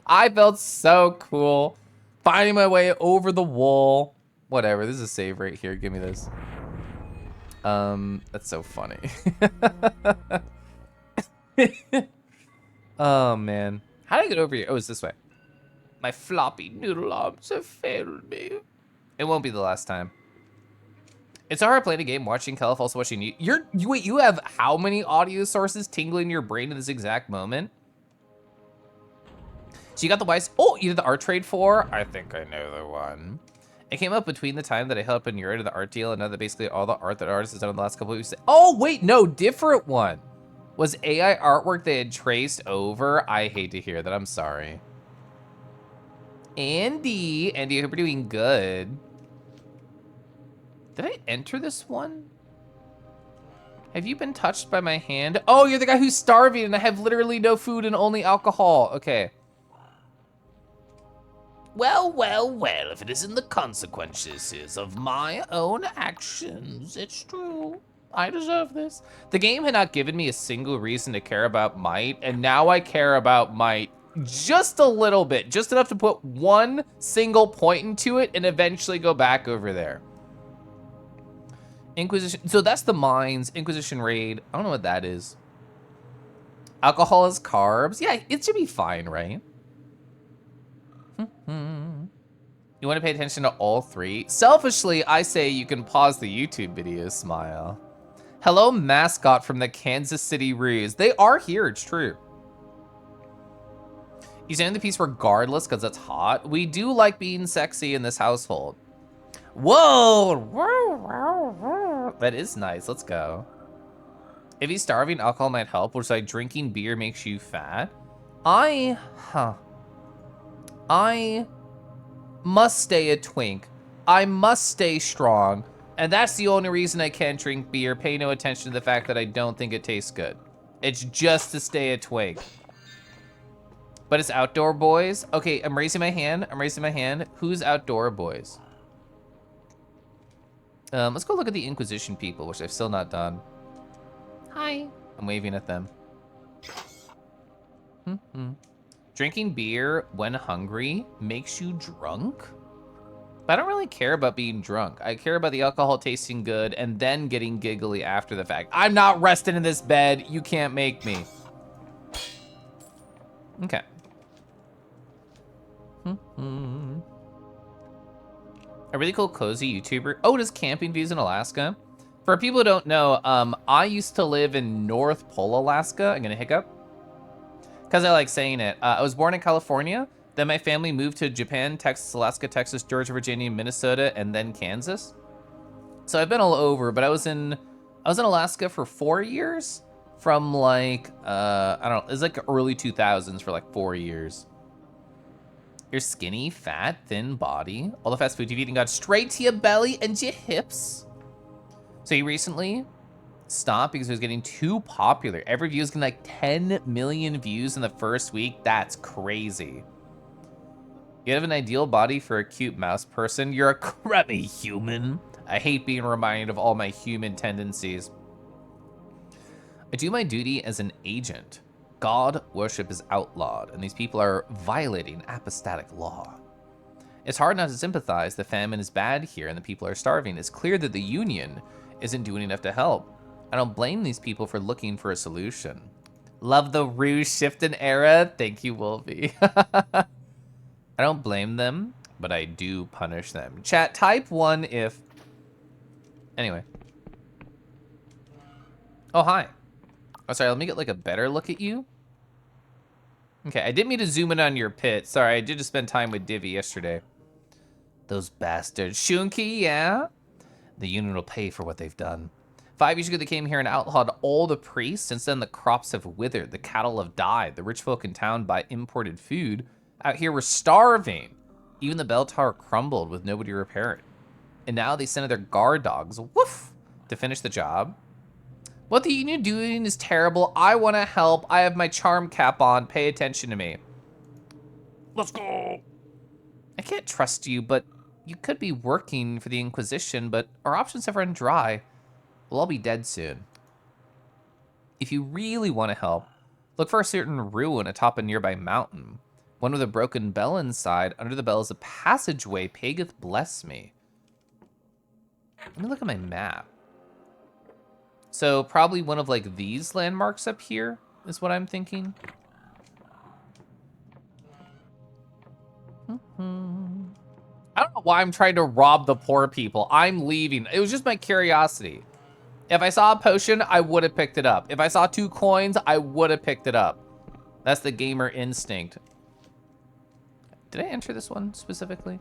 I felt so cool. Finding my way over the wall. Whatever, this is a save right here. Give me this. That's so funny. Oh, man. How did I get over here? Oh, it's this way. My floppy noodle arms have failed me. It won't be the last time. It's hard playing a game, watching Caliph, also watching you. Wait, you have how many audio sources tingling in your brain in this exact moment? So you got the Weiss. Oh, you did the art trade for? I think I know the one. It came up between the time that I held up in Euro to the art deal and now that basically all the art that artists has done in the last couple of weeks. Oh, wait, no, different one. Was AI artwork they had traced over? I hate to hear that. I'm sorry. Andy, I hope you're doing good. Did I enter this one? Have you been touched by my hand? Oh, you're the guy who's starving and I have literally no food and only alcohol. Okay. Well, well, well, if it isn't the consequences of my own actions, it's true. I deserve this. The game had not given me a single reason to care about might, and now I care about might just a little bit, just enough to put one single point into it and eventually go back over there. Inquisition, so that's the mines, Inquisition raid. I don't know what that is. Alcohol is carbs. Yeah, it should be fine, right? You want to pay attention to all three? Selfishly, I say you can pause the YouTube video, smile. Hello, mascot from the Kansas City Ruse. They are here, it's true. You stand in the piece regardless, because that's hot. We do like being sexy in this household. Whoa! That is nice, let's go. If he's starving, alcohol might help, which is like drinking beer makes you fat. I must stay a twink. I must stay strong. And that's the only reason I can't drink beer. Pay no attention to the fact that I don't think it tastes good. It's just to stay a twink. But it's outdoor boys. Okay, I'm raising my hand. Who's outdoor boys? Let's go look at the Inquisition people, which I've still not done. Hi. I'm waving at them. Drinking beer when hungry makes you drunk? But I don't really care about being drunk. I care about the alcohol tasting good and then getting giggly after the fact. I'm not resting in this bed. You can't make me. Okay. A really cool cozy YouTuber. Oh, it is camping views in Alaska. For people who don't know, I used to live in North Pole, Alaska. I'm gonna hiccup. Because I like saying it. I was born in California. Then my family moved to Japan, Texas, Alaska, Texas, Georgia, Virginia, Minnesota, and then Kansas. So I've been all over, but I was in Alaska for 4 years. From like, I don't know, it was like early 2000s for like 4 years. You're skinny, fat, thin body. All the fast food you've eaten got straight to your belly and your hips. So you recently stopped because it was getting too popular. Every view is getting like 10 million views in the first week. That's crazy. You have an ideal body for a cute mouse person. You're a crummy human. I hate being reminded of all my human tendencies. I do my duty as an agent. God worship is outlawed, and these people are violating apostolic law. It's hard not to sympathize. The famine is bad here, and the people are starving. It's clear that the union isn't doing enough to help. I don't blame these people for looking for a solution. Love the Rouge shifting era. Thank you, Wolfie. I don't blame them, but I do punish them. Chat, type 1 if... Anyway. Oh, hi. Oh, sorry, let me get like a better look at you. Okay, I didn't mean to zoom in on your pit. Sorry, I did just spend time with Divvy yesterday. Those bastards. Shunki, yeah? The union will pay for what they've done. 5 years ago, they came here and outlawed all the priests. Since then, the crops have withered. The cattle have died. The rich folk in town buy imported food. Out here, we're starving. Even the bell tower crumbled with nobody to repair it. And now they send their guard dogs, woof, to finish the job. What the union doing is terrible. I want to help. I have my charm cap on. Pay attention to me. Let's go. I can't trust you, but you could be working for the Inquisition, but our options have run dry. We'll all be dead soon. If you really want to help, look for a certain ruin atop a nearby mountain. One with a broken bell inside. Under the bell is a passageway. Pageth bless me. Let me look at my map. So probably one of like these landmarks up here is what I'm thinking. I don't know why I'm trying to rob the poor people. I'm leaving. It was just my curiosity. If I saw a potion, I would have picked it up. If I saw 2 coins, I would have picked it up. That's the gamer instinct. Did I enter this one specifically?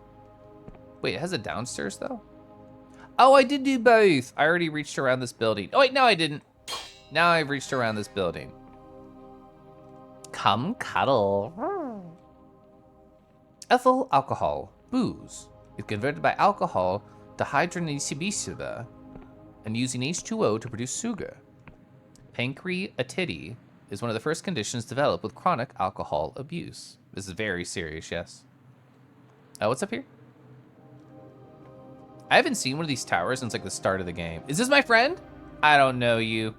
Wait, it has a downstairs though? Oh, I did do both. I already reached around this building. Oh wait, no I didn't. Now I've reached around this building. Come cuddle. Ethyl alcohol, booze, is converted by alcohol to hydroxybutyrate and using H2O to produce sugar. Pancreatitis is one of the first conditions developed with chronic alcohol abuse. This is very serious, yes. What's up here? I haven't seen one of these towers since like the start of the game. Is this my friend? I don't know you.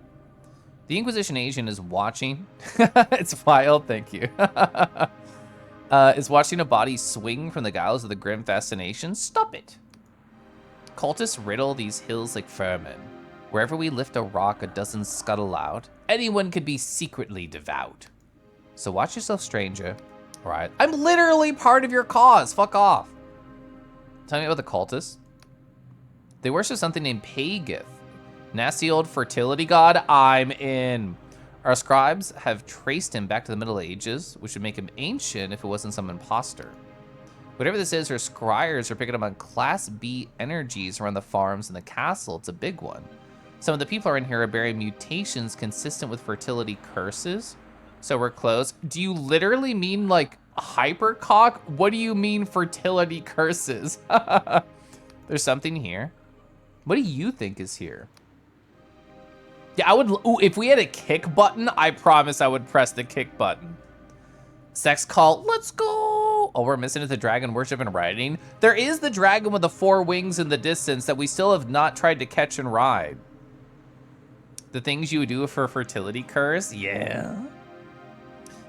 The Inquisition agent is watching. It's wild, thank you. Is watching a body swing from the gallows of the grim fascination. Stop it. Cultists riddle these hills like vermin. Wherever we lift a rock, a dozen scuttle out. Anyone could be secretly devout. So watch yourself, stranger. All right. I'm literally part of your cause. Fuck off. Tell me about the cultists. They worship something named Pageth. Nasty old fertility god. I'm in. Our scribes have traced him back to the Middle Ages, which would make him ancient if it wasn't some imposter. Whatever this is, our scryers are picking up on Class B energies around the farms and the castle. It's a big one. Some of the people in here are bearing mutations consistent with fertility curses. So we're close. Do you literally mean like hypercock? What do you mean fertility curses? There's something here. What do you think is here? Yeah, I would, ooh, if we had a kick button, I promise I would press the kick button. Sex call, let's go. Oh, we're missing the dragon worship and riding. There is the dragon with the 4 wings in the distance that we still have not tried to catch and ride. The things you would do for a fertility curse, yeah.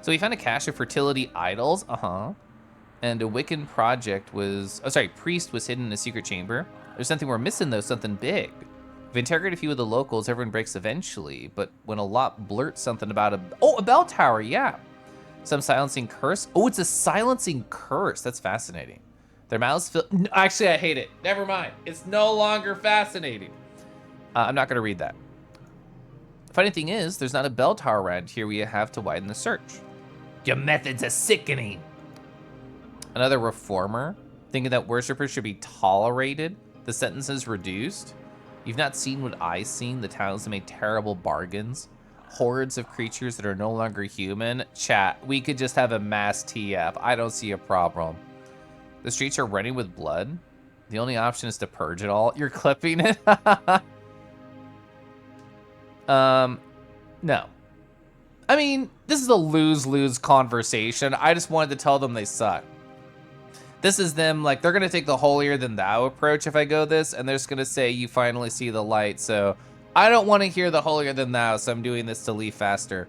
So we found a cache of fertility idols, and a Wiccan project was, priest was hidden in a secret chamber. There's something we're missing though, something big. We've interrogated a few of the locals, everyone breaks eventually, but when a lot blurts something about a bell tower, yeah. Some silencing curse. Oh, it's a silencing curse. That's fascinating. Their mouths fill, actually I hate it. Never mind. It's no longer fascinating. I'm not gonna read that. Funny thing is, there's not a bell tower around here where you have to widen the search. Your methods are sickening. Another reformer, thinking that worshippers should be tolerated, the sentences reduced. You've not seen what I've seen, the towns that made terrible bargains. Hordes of creatures that are no longer human. Chat, we could just have a mass TF. I don't see a problem. The streets are running with blood. The only option is to purge it all. You're clipping it? No. I mean, this is a lose-lose conversation. I just wanted to tell them they suck. This is them, like, they're gonna take the holier than thou approach if I go this, and they're just gonna say, you finally see the light, so I don't wanna hear the holier than thou, so I'm doing this to leave faster.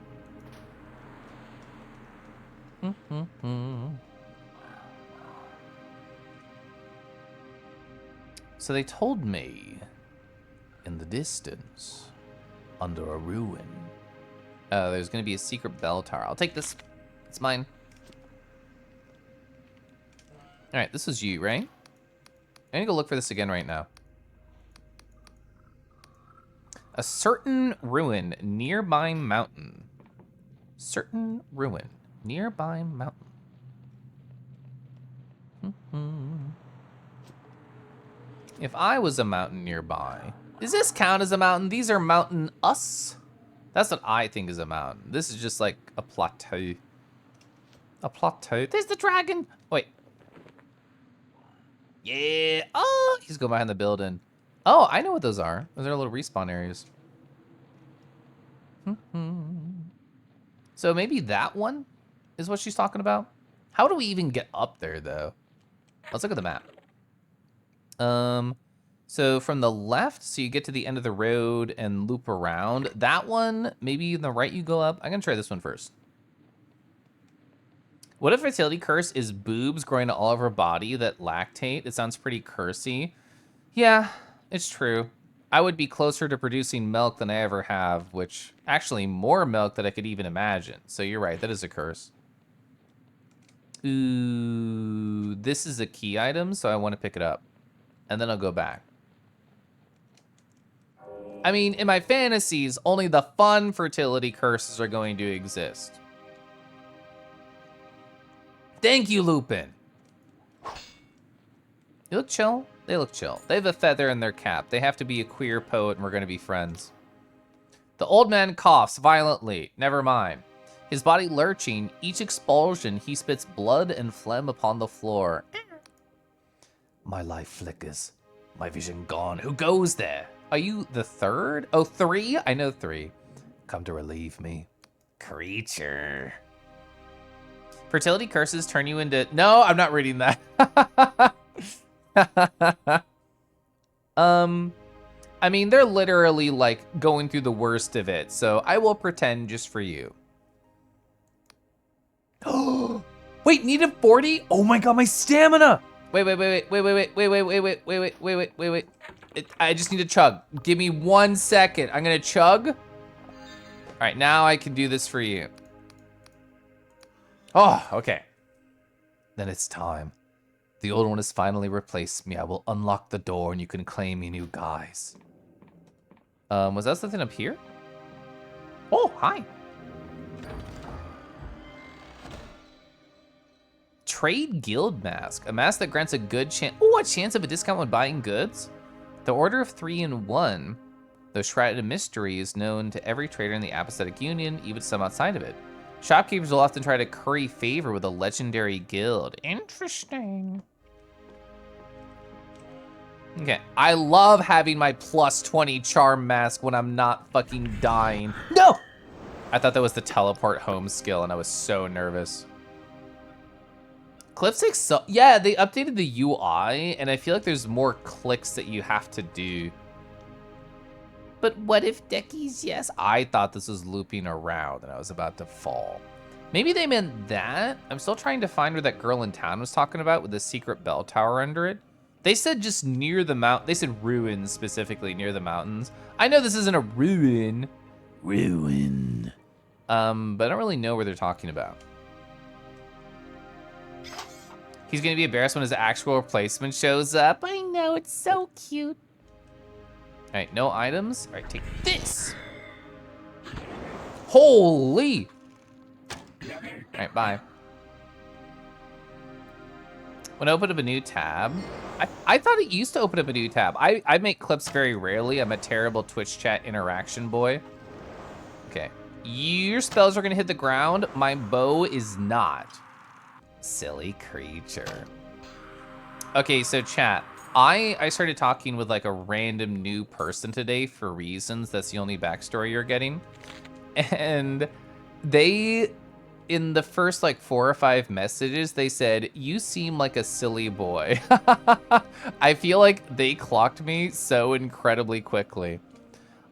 So they told me, in the distance, under a ruin, there's gonna be a secret bell tower. I'll take this, it's mine. All right, this is you, right? I'm gonna go look for this again right now. A certain ruin nearby mountain. Certain ruin. Nearby mountain. If I was a mountain nearby, does this count as a mountain? These are mountain us. That's what I think is a mountain. This is just like a plateau. A plateau. There's the dragon. Wait. Yeah. Oh, he's going behind the building. Oh, I know what those are. Those are little respawn areas. So maybe that one is what she's talking about. How do we even get up there, though? Let's look at the map. So from the left, so you get to the end of the road and loop around. That one, maybe on the right you go up. I'm gonna try this one first. What if fertility curse is boobs growing all over her body that lactate? It sounds pretty cursy. Yeah, it's true. I would be closer to producing milk than I ever have, which actually more milk than I could even imagine. So you're right, that is a curse. Ooh, this is a key item, so I want to pick it up. And then I'll go back. I mean, in my fantasies, only the fun fertility curses are going to exist. Thank you, Lupin. You look chill. They look chill. They have a feather in their cap. They have to be a queer poet and we're gonna be friends. The old man coughs violently. Never mind. His body lurching, each expulsion, he spits blood and phlegm upon the floor. My life flickers. My vision gone. Who goes there? Are you the third? Oh, 3? I know 3. Come to relieve me. Creature. Fertility curses turn you into... No, I'm not reading that. I mean, they're literally, like, going through the worst of it, so I will pretend just for you. Wait, needed 40? Oh my god, my stamina! Wait. I just need to chug. Give me 1 second. I'm gonna chug. All right, now I can do this for you. Oh, okay. Then it's time. The old one has finally replaced me. I will unlock the door and you can claim me new guys. Was that something up here? Oh, hi. Trade guild mask. A mask that grants a good chance. Oh, a chance of a discount when buying goods? The order of 3 in 1. Though shrouded mystery is known to every trader in the apathetic union, even some outside of it. Shopkeepers will often try to curry favor with a legendary guild. Interesting. Okay, I love having my plus 20 charm mask when I'm not fucking dying. No! I thought that was the teleport home skill and I was so nervous. Clipstick, so yeah, they updated the UI and I feel like there's more clicks that you have to do. But what if Decky's yes? I thought this was looping around and I was about to fall. Maybe they meant that? I'm still trying to find where that girl in town was talking about with the secret bell tower under it. They said just near the mount. They said ruins specifically near the mountains. I know this isn't a ruin. Ruin. But I don't really know where they're talking about. He's gonna be embarrassed when his actual replacement shows up. I know, it's so cute. All right, no items. All right, take this. Holy. All right, bye. When I open up a new tab, I thought it used to open up a new tab. I make clips very rarely. I'm a terrible Twitch chat interaction boy. Okay, your spells are gonna hit the ground. My bow is not. Silly creature. Okay, so chat. I started talking with like a random new person today for reasons. That's the only backstory you're getting. And they, in the first like 4 or 5 messages, they said, you seem like a silly boy. I feel like they clocked me so incredibly quickly.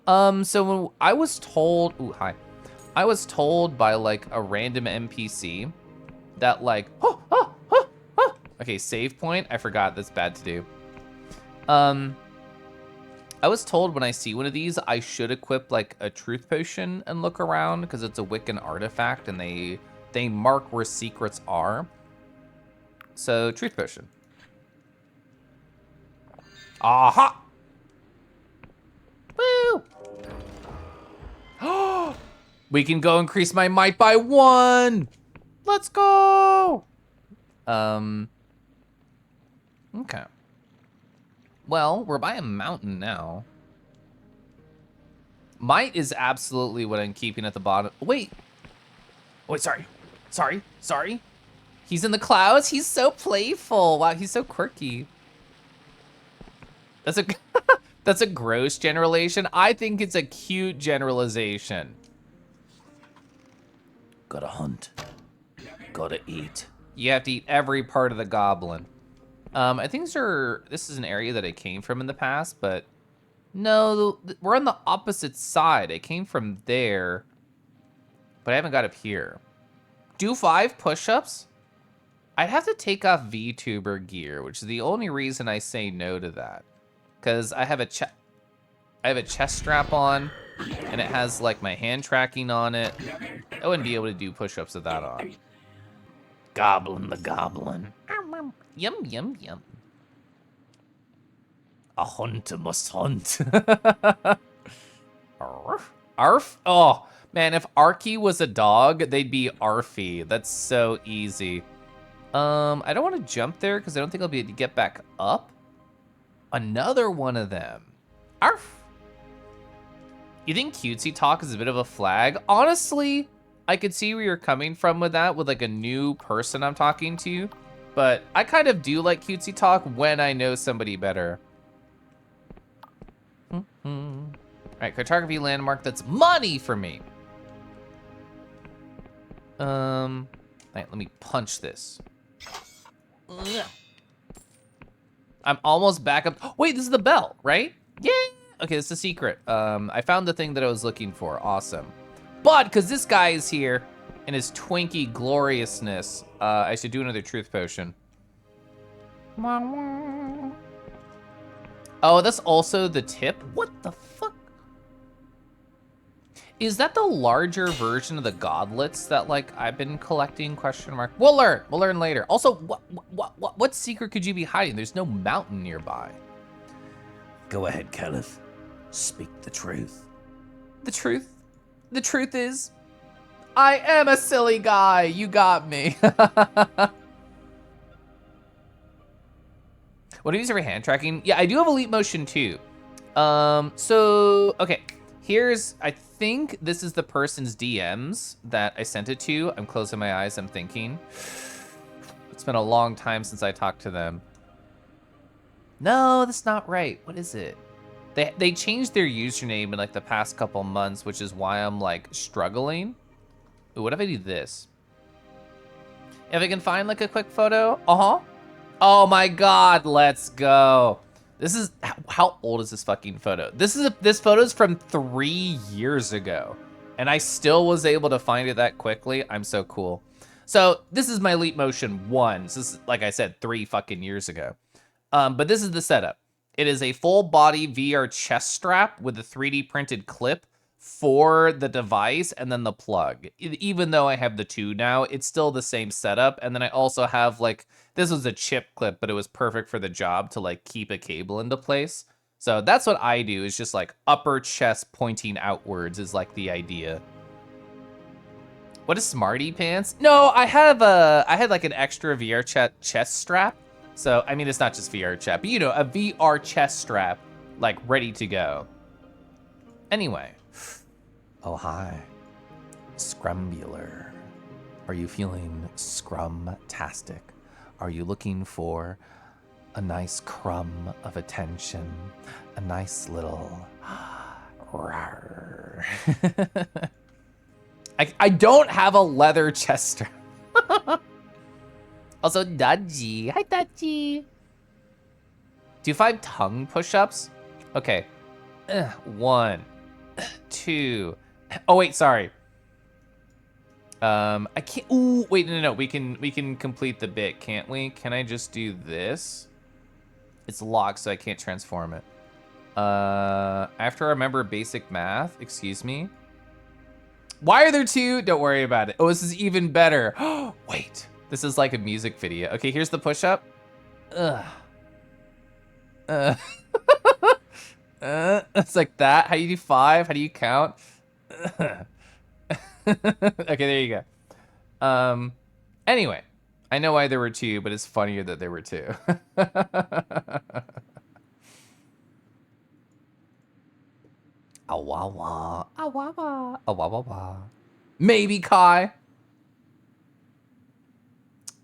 So when I was told, ooh, hi. I was told by like a random NPC that like, okay, save point. I forgot, that's bad to do. I was told when I see one of these, I should equip like a truth potion and look around because it's a Wiccan artifact and they mark where secrets are. So truth potion. Aha! Woo! We can go increase my might by 1. Let's go. Okay. Well, we're by a mountain now. Might is absolutely what I'm keeping at the bottom. Wait. Wait, sorry. He's in the clouds. He's so playful. Wow, he's so quirky. That's a that's a gross generalization. I think it's a cute generalization. Gotta hunt. Gotta eat. You have to eat every part of the goblin. I think this is an area that I came from in the past, but no, we're on the opposite side. I came from there, but I haven't got up here. Do 5 push-ups? I'd have to take off VTuber gear, which is the only reason I say no to that. Because I have a chest strap on, and it has like my hand tracking on it. I wouldn't be able to do push-ups with that on. Goblin the goblin. Yum, yum, yum. A hunter must hunt. Arf? Arf? Oh, man, if Arky was a dog, they'd be Arfy. That's so easy. I don't want to jump there because I don't think I'll be able to get back up. Another one of them. Arf! You think cutesy talk is a bit of a flag? Honestly, I could see where you're coming from with that, with like a new person I'm talking to. But I kind of do like cutesy talk when I know somebody better. All right, cartography landmark, that's money for me. All right, let me punch this. I'm almost back up. Wait, this is the bell, right? Yeah. Okay, this is a secret. I found the thing that I was looking for. Awesome. But because this guy is here in his Twinkie gloriousness, I should do another truth potion. Oh, that's also the tip? What the fuck? Is that the larger version of the godlets that like I've been collecting, question mark? We'll learn later. Also, what secret could you be hiding? There's no mountain nearby. Go ahead, Caliph. Speak the truth. The truth? The truth is, I am a silly guy. You got me. What do you use for hand tracking? Yeah, I do have Elite Motion too. So, okay. I think this is the person's DMs that I sent it to. I'm closing my eyes, I'm thinking. It's been a long time since I talked to them. No, that's not right. What is it? They changed their username in like the past couple months, which is why I'm like struggling. Ooh, what if I do this? If I can find like a quick photo, Oh my God, let's go. This is, how old is this fucking photo? This photo's from 3 years ago, and I still was able to find it that quickly. I'm so cool. So this is my Leap Motion 1. This is, like I said, 3 fucking years ago. But this is the setup. It is a full body VR chest strap with a 3D printed clip for the device and then the plug. Even though I have the 2 now, it's still the same setup. And then I also have like, this was a chip clip, but it was perfect for the job to like keep a cable into place. So that's what I do, is just like upper chest pointing outwards is like the idea. What is Smarty Pants? No, I had like an extra VR chest strap. So, I mean, it's not just VR chat, but you know, a VR chest strap, like ready to go. Anyway. Oh, hi. Scrumbular. Are you feeling scrum-tastic? Are you looking for a nice crumb of attention? A nice little rawr. I don't have a leather chest strap. Also, Dudgy. Hi, Dudgy. Do 5 tongue push-ups? Okay. 1, 2. Oh wait, sorry. I can't. Ooh, wait, no. We can complete the bit, can't we? Can I just do this? It's locked, so I can't transform it. I have to remember basic math. Excuse me. Why are there 2? Don't worry about it. Oh, this is even better. Wait, this is like a music video. Okay, here's the push-up. It's like that. How do you do 5? How do you count? Okay, there you go. Anyway, I know why there were two, but it's funnier that there were two. Awawa, awawa, awawa. Maybe Kai.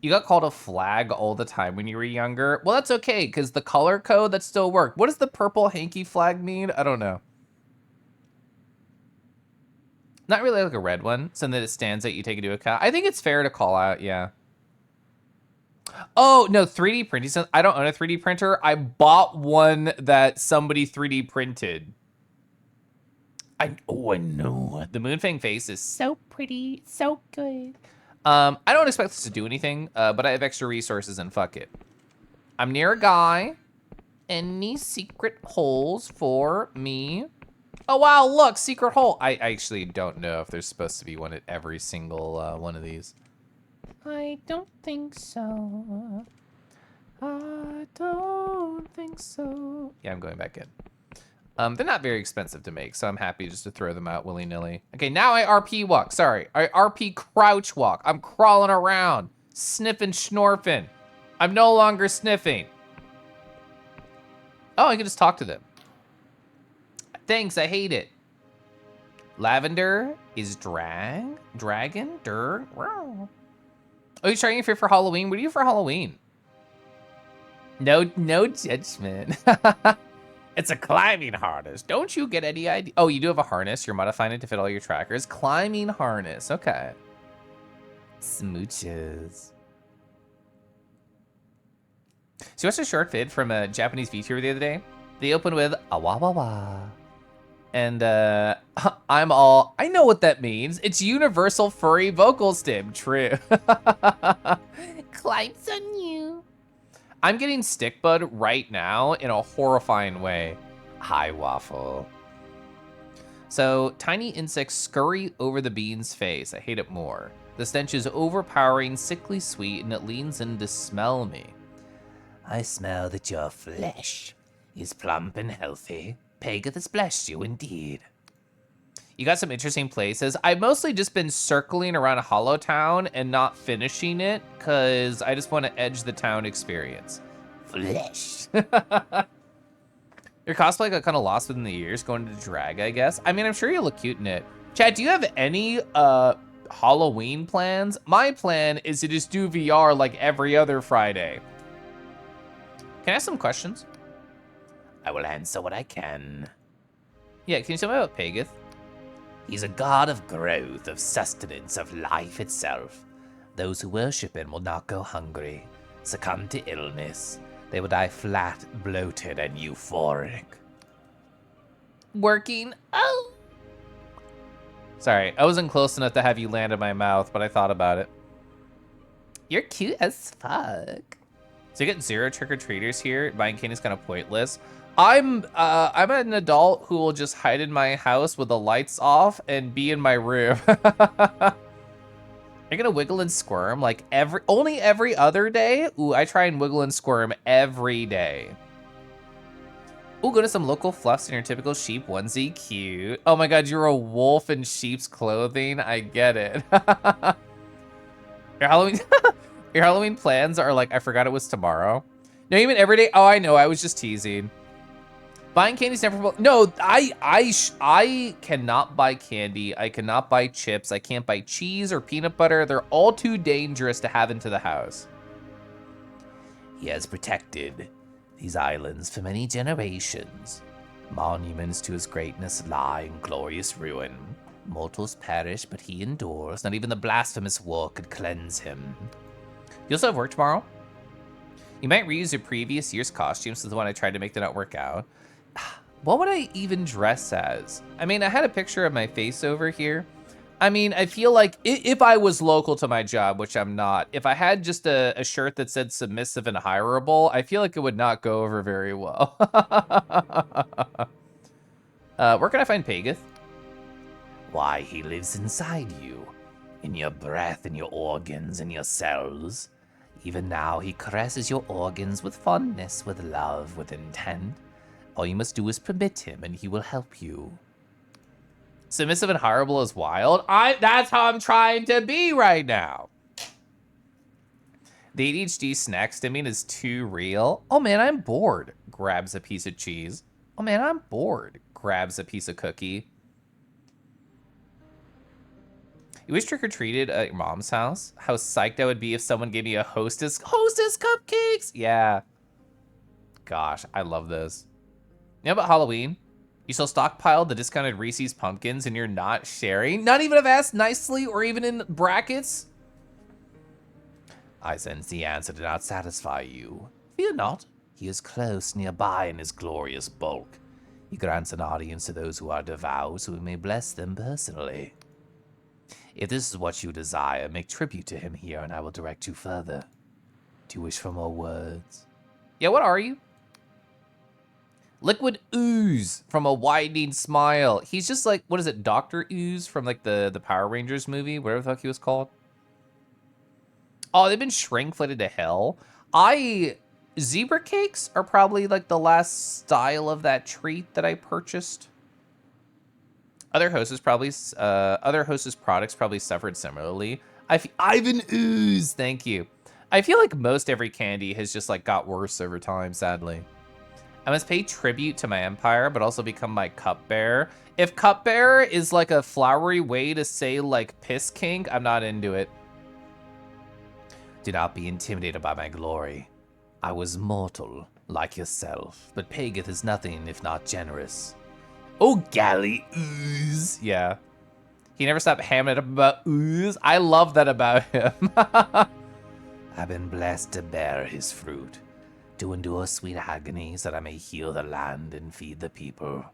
You got called a flag all the time when you were younger. Well, that's okay, because the color code, that still worked. What does the purple hanky flag mean? I don't know. Not really like a red one, so that it stands out, you take into account. I think it's fair to call out, yeah. Oh, no, 3D printing. I don't own a 3D printer. I bought one that somebody 3D printed. I know. The Moonfang face is so pretty, so good. I don't expect this to do anything, but I have extra resources and fuck it. I'm near a guy. Any secret holes for me? Oh, wow, look, secret hole. I actually don't know if there's supposed to be one at every single one of these. I don't think so. I don't think so. Yeah, I'm going back in. They're not very expensive to make, so I'm happy just to throw them out willy-nilly. Okay, now I RP walk. Sorry, I RP crouch walk. I'm crawling around, sniffing, schnorfing. I'm no longer sniffing. Oh, I can just talk to them. Thanks, I hate it. Lavender is dragon, wow. Oh, you're trying for Halloween? What are you for Halloween? No judgment. It's a climbing harness. Don't you get any idea? Oh, you do have a harness. You're modifying it to fit all your trackers. Climbing harness. Okay. Smooches. So you watched a short vid from a Japanese VTuber the other day. They opened with a wah wah wah. And I'm all, I know what that means. It's universal furry vocal stim. True. Climbs on you. I'm getting stick bud right now in a horrifying way. Hi, Waffle. So, tiny insects scurry over the bean's face. I hate it more. The stench is overpowering, sickly sweet, and it leans in to smell me. I smell that your flesh is plump and healthy. Pegeth has blessed you indeed. You got some interesting places. I've mostly just been circling around Hollow Town and not finishing it because I just want to edge the town experience. Flesh. Your cosplay got kind of lost within the years going to drag, I guess. I mean, I'm sure you look cute in it. Chad, do you have any Halloween plans? My plan is to just do VR like every other Friday. Can I ask some questions? I will answer what I can. Yeah, can you tell me about Pegeth? He's a god of growth, of sustenance, of life itself. Those who worship him will not go hungry, succumb to illness. They will die flat, bloated, and euphoric. Working? Oh! Sorry, I wasn't close enough to have you land in my mouth, but I thought about it. You're cute as fuck. So you get 0 trick-or-treaters here. Buying candy is kind of pointless. I'm an adult who will just hide in my house with the lights off and be in my room. You're gonna wiggle and squirm like only every other day? Ooh, I try and wiggle and squirm every day. Ooh, go to some local fluffs in your typical sheep onesie. Cute. Oh my god, you're a wolf in sheep's clothing. I get it. Your Halloween your Halloween plans are like, I forgot it was tomorrow. No, you mean every day? Oh, I know, I was just teasing. Buying candy's never. No, I cannot buy candy. I cannot buy chips. I can't buy cheese or peanut butter. They're all too dangerous to have into the house. He has protected these islands for many generations. Monuments to his greatness lie in glorious ruin. Mortals perish, but he endures. Not even the blasphemous war could cleanse him. You also have work tomorrow? You might reuse your previous year's costumes to the one I tried to make that not work out. What would I even dress as? I mean, I had a picture of my face over here. I mean, I feel like if I was local to my job, which I'm not, if I had just a shirt that said submissive and hireable, I feel like it would not go over very well. Where can I find Pegeth? Why, he lives inside you. In your breath, in your organs, in your cells. Even now, he caresses your organs with fondness, with love, with intent. All you must do is permit him, and he will help you. Submissive and hireable is wild. That's how I'm trying to be right now. The ADHD snack stimming is too real. Oh man, I'm bored. Grabs a piece of cheese. Oh man, I'm bored. Grabs a piece of cookie. You wish trick-or-treated at your mom's house? How psyched I would be if someone gave me a hostess cupcakes. Yeah. Gosh, I love this. You know about Halloween? You still stockpile the discounted Reese's pumpkins and you're not sharing? Not even have asked nicely or even in brackets? I sense the answer did not satisfy you. Fear not. He is close nearby in his glorious bulk. He grants an audience to those who are devout, so we may bless them personally. If this is what you desire, make tribute to him here, and I will direct you further. Do you wish for more words? Yeah, what are you? Liquid Ooze from A Widening Smile. He's just like, what is it, Dr. Ooze from like the Power Rangers movie, whatever the fuck he was called. Oh, they've been shrinkflated to hell. Zebra cakes are probably like the last style of that treat that I purchased. Other Hostess products probably suffered similarly. Ivan Ooze, thank you. I feel like most every candy has just like got worse over time, sadly. I must pay tribute to my empire, but also become my cupbearer. If cupbearer is like a flowery way to say like piss kink, I'm not into it. Do not be intimidated by my glory. I was mortal, like yourself, but Pageth is nothing if not generous. Oh, galley ooze. Yeah. He never stopped hamming it up about ooze. I love that about him. I've been blessed to bear his fruit, to endure sweet agony so that I may heal the land and feed the people.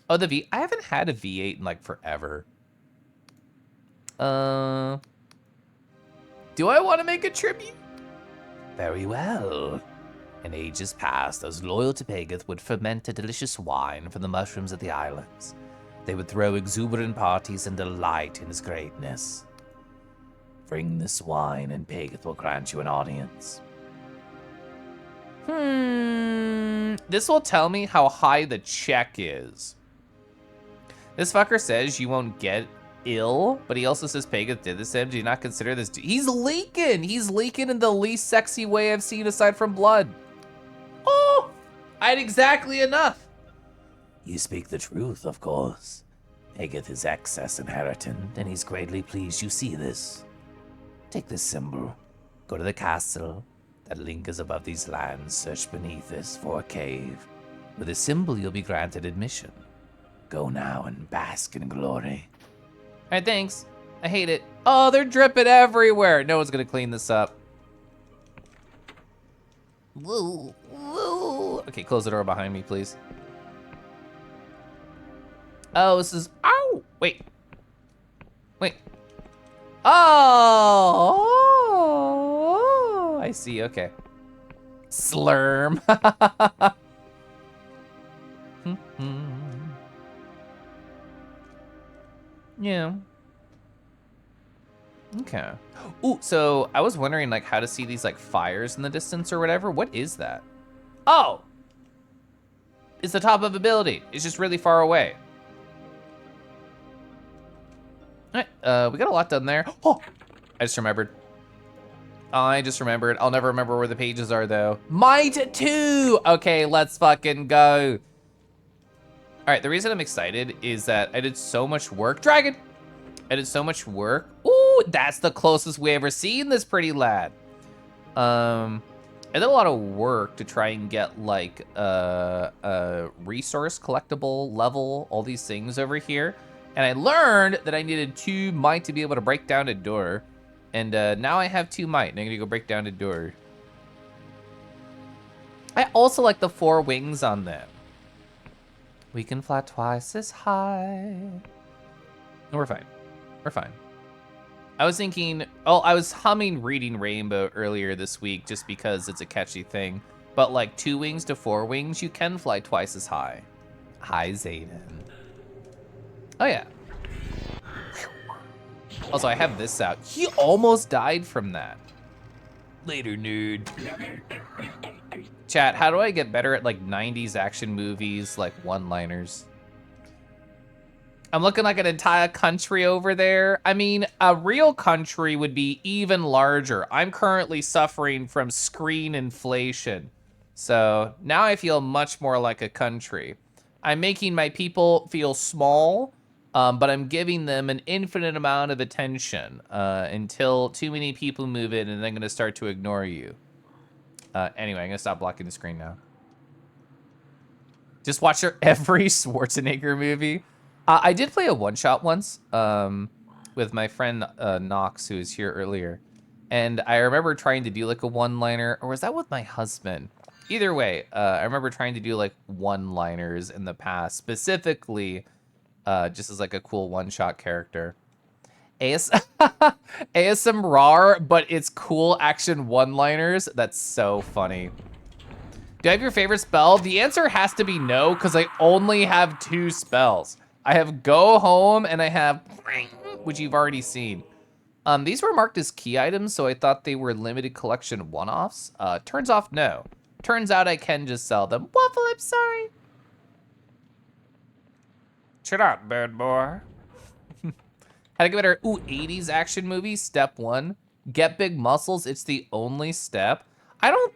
Oh, I haven't had a V8 in like forever. Do I want to make a tribute? Very well. In ages past, those loyal to Pageth would ferment a delicious wine from the mushrooms of the islands. They would throw exuberant parties and delight in his greatness. Bring this wine and Pageth will grant you an audience. This will tell me how high the check is. This fucker says you won't get ill, but he also says Pageth did this to him. Do you not consider this? He's leaking! He's leaking in the least sexy way I've seen aside from blood. Oh! I had exactly enough. You speak the truth, of course. Pageth is excess inheritant, and he's greatly pleased you see this. Take this symbol. Go to the castle. That link is above these lands. Search beneath this for a cave. With a symbol, you'll be granted admission. Go now and bask in glory. All right, thanks. I hate it. Oh, they're dripping everywhere. No one's gonna clean this up. Woo, woo. Okay, close the door behind me, please. Oh, this is, ow, wait. Oh, I see, okay. Slurm. Yeah. Okay. Ooh, so I was wondering like how to see these like fires in the distance or whatever. What is that? Oh! It's the top of a building. It's just really far away. All right, we got a lot done there. Oh, I just remembered. I'll never remember where the pages are though. Might 2! Okay, let's fucking go. All right, the reason I'm excited is that I did so much work. Dragon! I did so much work. Ooh, that's the closest we ever seen this pretty lad. I did a lot of work to try and get like a resource collectible level, all these things over here. And I learned that I needed 2 might to be able to break down a door. And now I have 2 might, and I'm gonna go break down a door. I also like the 4 wings on them. We can fly twice as high. No, we're fine. We're fine. I was thinking, I was humming Reading Rainbow earlier this week just because it's a catchy thing. But like 2 wings to 4 wings, you can fly twice as high. Hi, Zayden. Oh yeah. Also, I have this out. He almost died from that. Later, nerd. Chat, how do I get better at like 90s action movies, like one-liners? I'm looking like an entire country over there. I mean, a real country would be even larger. I'm currently suffering from screen inflation. So now I feel much more like a country. I'm making my people feel small, but I'm giving them an infinite amount of attention until too many people move in and they're gonna start to ignore you. Anyway, I'm gonna stop blocking the screen now. Just watch every Schwarzenegger movie. I did play a one-shot once with my friend Knox, who was here earlier. And I remember trying to do like a one-liner, or was that with my husband? Either way, I remember trying to do like one-liners in the past, specifically just as like a cool one-shot character. AS ASMR, but it's cool action one-liners. That's so funny. Do I have your favorite spell? The answer has to be no, because I only have 2 spells. I have Go Home and I have, which you've already seen. These were marked as key items, so I thought they were limited collection one-offs. Turns off no. Turns out I can just sell them. Waffle, I'm sorry. Shut up, bad boy. How to get better? Ooh, 80s action movie, step 1. Get big muscles, it's the only step. I don't,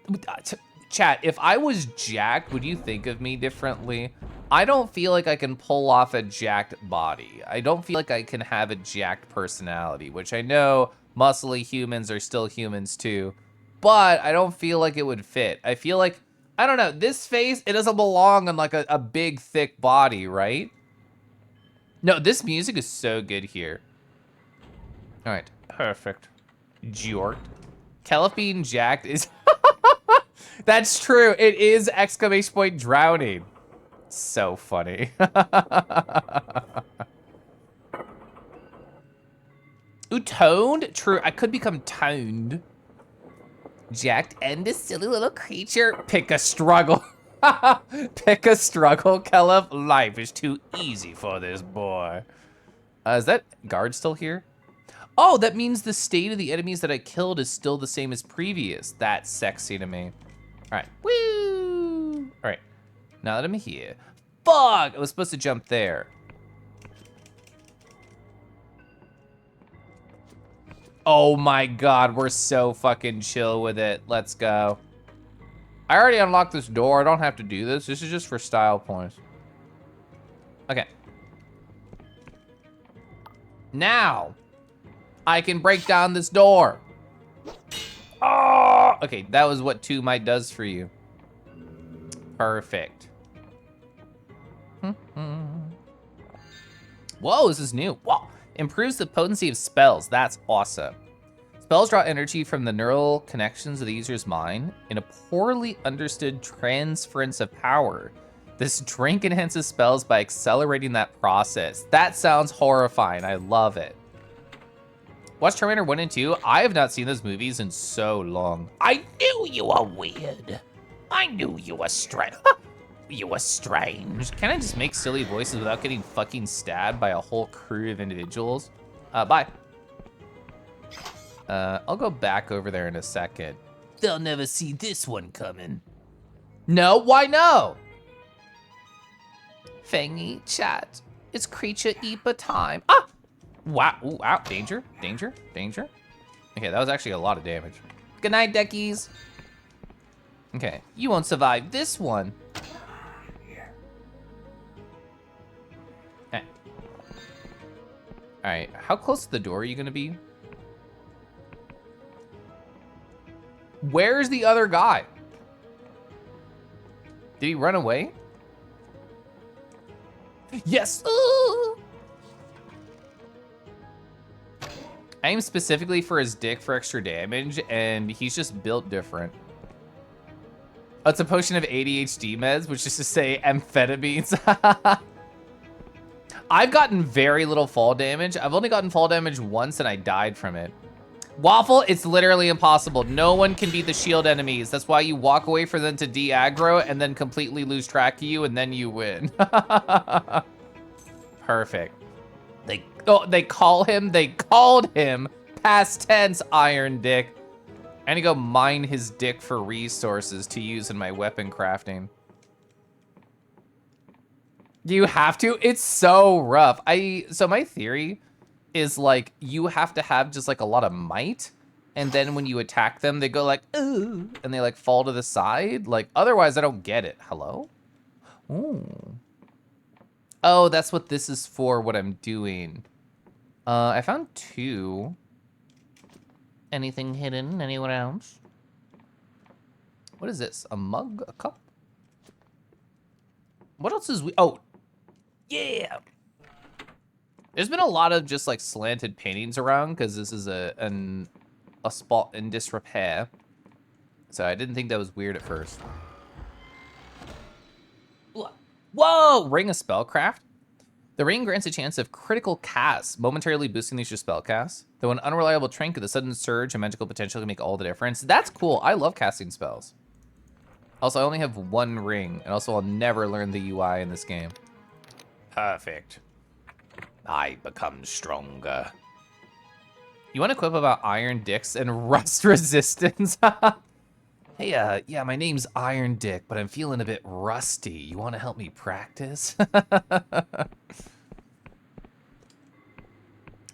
chat, if I was jacked, would you think of me differently? I don't feel like I can pull off a jacked body. I don't feel like I can have a jacked personality, which I know muscly humans are still humans too, but I don't feel like it would fit. I feel like, I don't know, this face, it doesn't belong on like a big, thick body, right? No, this music is so good here. All right, perfect. Jort. Caliph being jacked is... That's true, it is exclamation point drowning. So funny. Ooh, toned? True, I could become toned. Jacked and a silly little creature. Pick a struggle. Pick a struggle, Caliph. Life is too easy for this boy. Is that guard still here? Oh, that means the state of the enemies that I killed is still the same as previous. That's sexy to me. All right, woo! All right, now that I'm here. Fuck, I was supposed to jump there. Oh my God, we're so fucking chill with it. Let's go. I already unlocked this door. I don't have to do this. This is just for style points. Okay. Now, I can break down this door. Oh, okay, that was what 2 might does for you. Perfect. Whoa, this is new. Whoa, improves the potency of spells. That's awesome. Spells draw energy from the neural connections of the user's mind in a poorly understood transference of power. This drink enhances spells by accelerating that process. That sounds horrifying. I love it. Watch Terminator 1 and 2. I have not seen those movies in so long. I knew you were weird. I knew you were strange. You were strange. Can I just make silly voices without getting fucking stabbed by a whole crew of individuals? Bye. I'll go back over there in a second. They'll never see this one coming. No, why no? Fangy chat. It's creature eepa time. Ah! Wow, ooh, ow, danger, danger, danger. Okay, that was actually a lot of damage. Good night, deckies. Okay, you won't survive this one. Okay. All right, how close to the door are you gonna be? Where's the other guy? Did he run away? Yes. Ooh. I aim specifically for his dick for extra damage, and he's just built different. Oh, it's a potion of ADHD meds, which is to say amphetamines. I've gotten very little fall damage. I've only gotten fall damage once, and I died from it. Waffle, it's literally impossible. No one can beat the shield enemies. That's why you walk away for them to de-aggro and then completely lose track of you, and then you win. Perfect. They called him past tense Iron Dick. I need to go mine his dick for resources to use in my weapon crafting. You have to? It's so rough. So my theory is like you have to have just like a lot of might, and then when you attack them, they go like, ooh, and they like fall to the side. Like otherwise I don't get it. Hello? Ooh. Oh, that's what this is for, what I'm doing. I found 2. Anything hidden? Anyone else? What is this? A mug? A cup? What else is oh, yeah. There's been a lot of just like slanted paintings around because this is a spot in disrepair. So I didn't think that was weird at first. Whoa! Ring of Spellcraft. The ring grants a chance of critical cast, momentarily boosting these your spell casts. Though an unreliable trinket, the sudden surge and magical potential can make all the difference. That's cool. I love casting spells. Also, I only have 1 ring, and also I'll never learn the UI in this game. Perfect. I become stronger. You want to quip about iron dicks and rust resistance? Hey, yeah, my name's Iron Dick, but I'm feeling a bit rusty. You want to help me practice?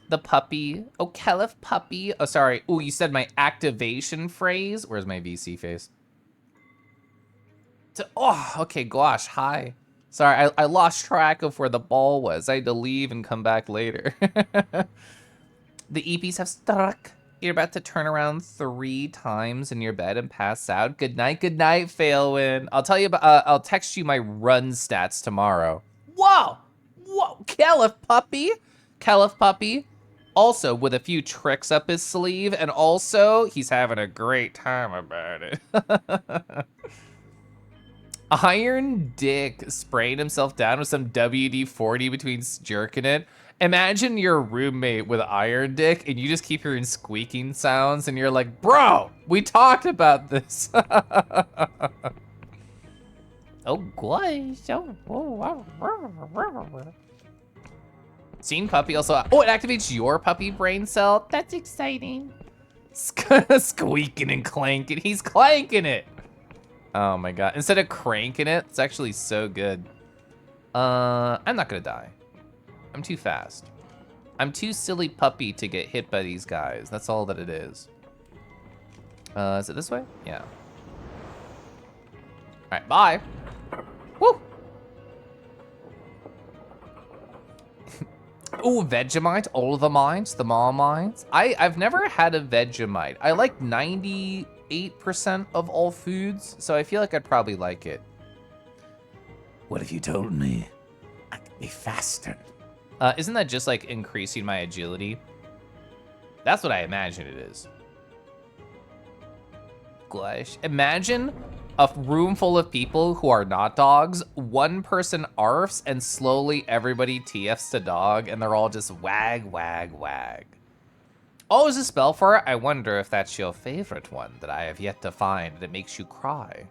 The puppy. Oh, Caliph puppy. Oh, sorry. Oh, you said my activation phrase? Where's my VC face? Oh, okay, gosh, hi. Sorry, I lost track of where the ball was. I had to leave and come back later. The EPs have struck. You're about to turn around 3 times in your bed and pass out. Good night, Failwin. I'll tell you about, I'll text you my run stats tomorrow. Whoa! Whoa, Caliph puppy. Caliph puppy. Also with a few tricks up his sleeve, and also he's having a great time about it. Iron Dick spraying himself down with some WD-40 between jerking it. Imagine your roommate with Iron Dick and you just keep hearing squeaking sounds and you're like, bro, we talked about this. Oh, gosh. Seen puppy also. Oh, it activates your puppy brain cell. That's exciting. Squeaking and clanking. He's clanking it. Oh my god. Instead of cranking it, it's actually so good. I'm not gonna die. I'm too fast. I'm too silly puppy to get hit by these guys. That's all that it is. Is it this way? Yeah. All right, bye. Woo! Ooh, Vegemite, all of the mines, the mall mines. I've never had a Vegemite. I like 98% of all foods, so I feel like I'd probably like it. What if you told me I could be faster? Isn't that just like increasing my agility? That's what I imagine it is. Gosh, imagine a room full of people who are not dogs. One person arfs and slowly everybody TFs to dog and they're all just wag, wag, wag. Oh, is a spell for it? I wonder if that's your favorite one that I have yet to find that makes you cry.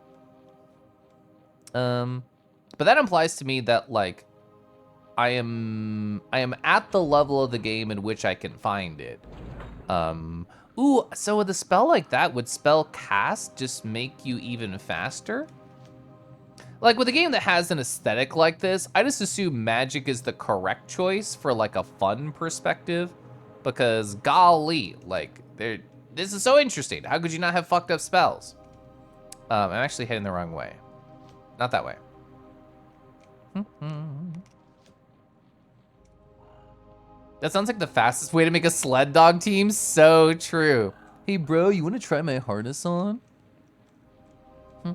But that implies to me that like, I am at the level of the game in which I can find it. Ooh, so with a spell like that, would spell cast just make you even faster? Like with a game that has an aesthetic like this, I just assume magic is the correct choice for like a fun perspective, because golly, like this is so interesting. How could you not have fucked up spells? I'm actually heading the wrong way. Not that way. That sounds like the fastest way to make a sled dog team. So true. Hey bro, you wanna try my harness on? I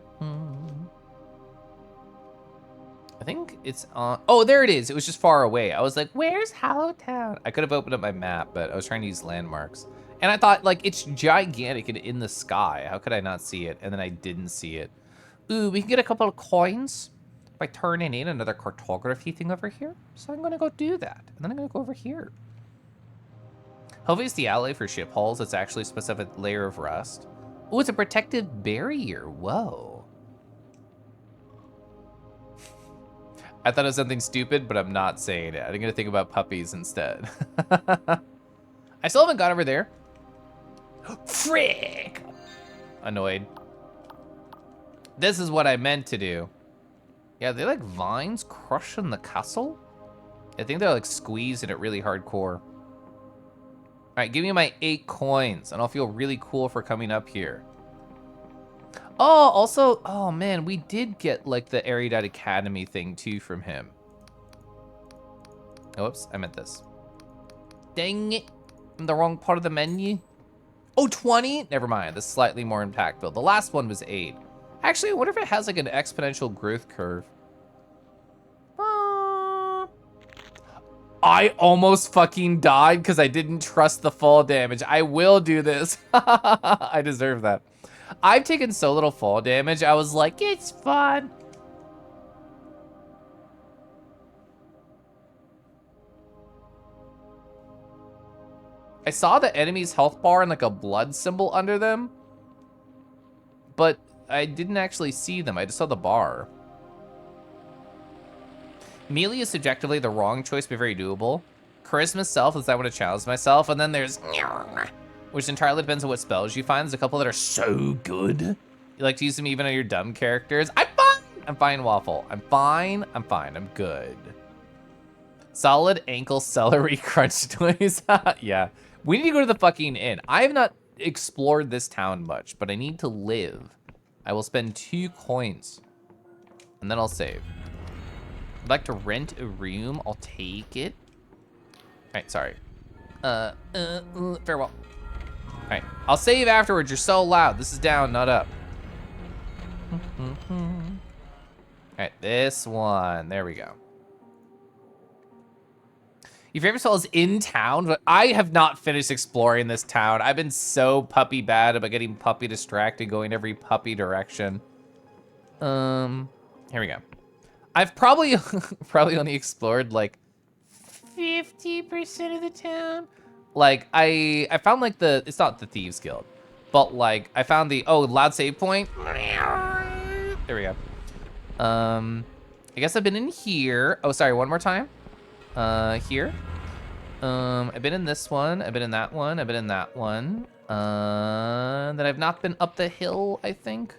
think it's on, oh, there it is. It was just far away. I was like, where's Hallowtown? I could have opened up my map, but I was trying to use landmarks. And I thought like, it's gigantic and in the sky. How could I not see it? And then I didn't see it. Ooh, we can get a couple of coins by turning in another cartography thing over here. So I'm gonna go do that. And then I'm gonna go over here. Hopefully it's the ally for ship hulls. It's actually a specific layer of rust. Oh, it's a protective barrier. Whoa. I thought it was something stupid, but I'm not saying it. I'm gonna think about puppies instead. I still haven't got over there. Frick! Annoyed. This is what I meant to do. Yeah, they like vines crushing the castle? I think they're like squeezing it really hardcore. All right, give me my 8 coins, and I'll feel really cool for coming up here. Oh, also, oh man, we did get like the Erudite Academy thing too from him. Oh, whoops, I meant this. Dang it, I'm the wrong part of the menu. Oh, 20? Never mind, this is slightly more impactful. The last one was 8. Actually, I wonder if it has like an exponential growth curve. I almost fucking died because I didn't trust the fall damage. I will do this. I deserve that. I've taken so little fall damage, I was like, it's fun. I saw the enemy's health bar and like a blood symbol under them, but I didn't actually see them. I just saw the bar. Melee is subjectively the wrong choice, but very doable. Charisma self is that I want to challenge myself, and then there's which entirely depends on what spells you find. There's a couple that are so good. You like to use them even on your dumb characters. I'm fine. I'm fine, Waffle. I'm fine. I'm fine. I'm good. Solid ankle celery crunch noise. Yeah. We need to go to the fucking inn. I have not explored this town much, but I need to live. I will spend 2 coins, and then I'll save. I'd like to rent a room. I'll take it. All right, sorry. Farewell. All right, I'll save afterwards. You're so loud. This is down, not up. All right, this one. There we go. Your favorite spell is in town, but I have not finished exploring this town. I've been so puppy bad about getting puppy distracted, going every puppy direction. Here we go. I've probably only explored like 50% of the town. Like I found like it's not the Thieves Guild, but like I found the, oh, loud save point. There we go. I guess I've been in here. Oh, sorry, one more time. Here. I've been in this one. I've been in that one. I've been in that one. Then I've not been up the hill, I think.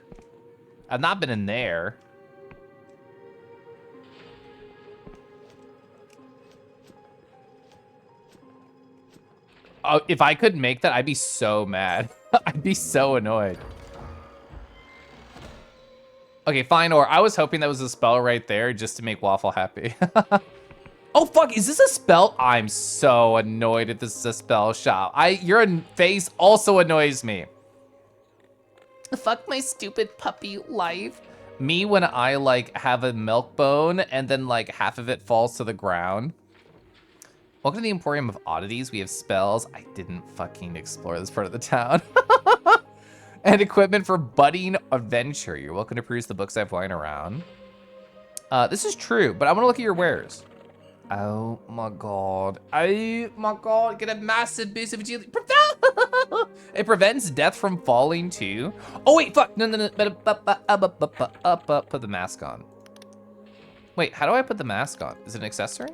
I've not been in there. Oh, if I could make that, I'd be so mad. I'd be so annoyed. Okay, fine, or I was hoping that was a spell right there just to make Waffle happy. Oh, fuck, is this a spell? I'm so annoyed if this is a spell shop. Your face also annoys me. Fuck my stupid puppy life. Me when I, like, have a milk bone and then, like, half of it falls to the ground. Welcome to the Emporium of Oddities. We have spells. I didn't fucking explore this part of the town. And equipment for budding adventure. You're welcome to peruse the books I've lying around. This is true, but I want to look at your wares. Oh my god. Oh my god. Get a massive boost of agility. It prevents death from falling too. Oh wait, fuck. No. Put the mask on. Wait, how do I put the mask on? Is it an accessory?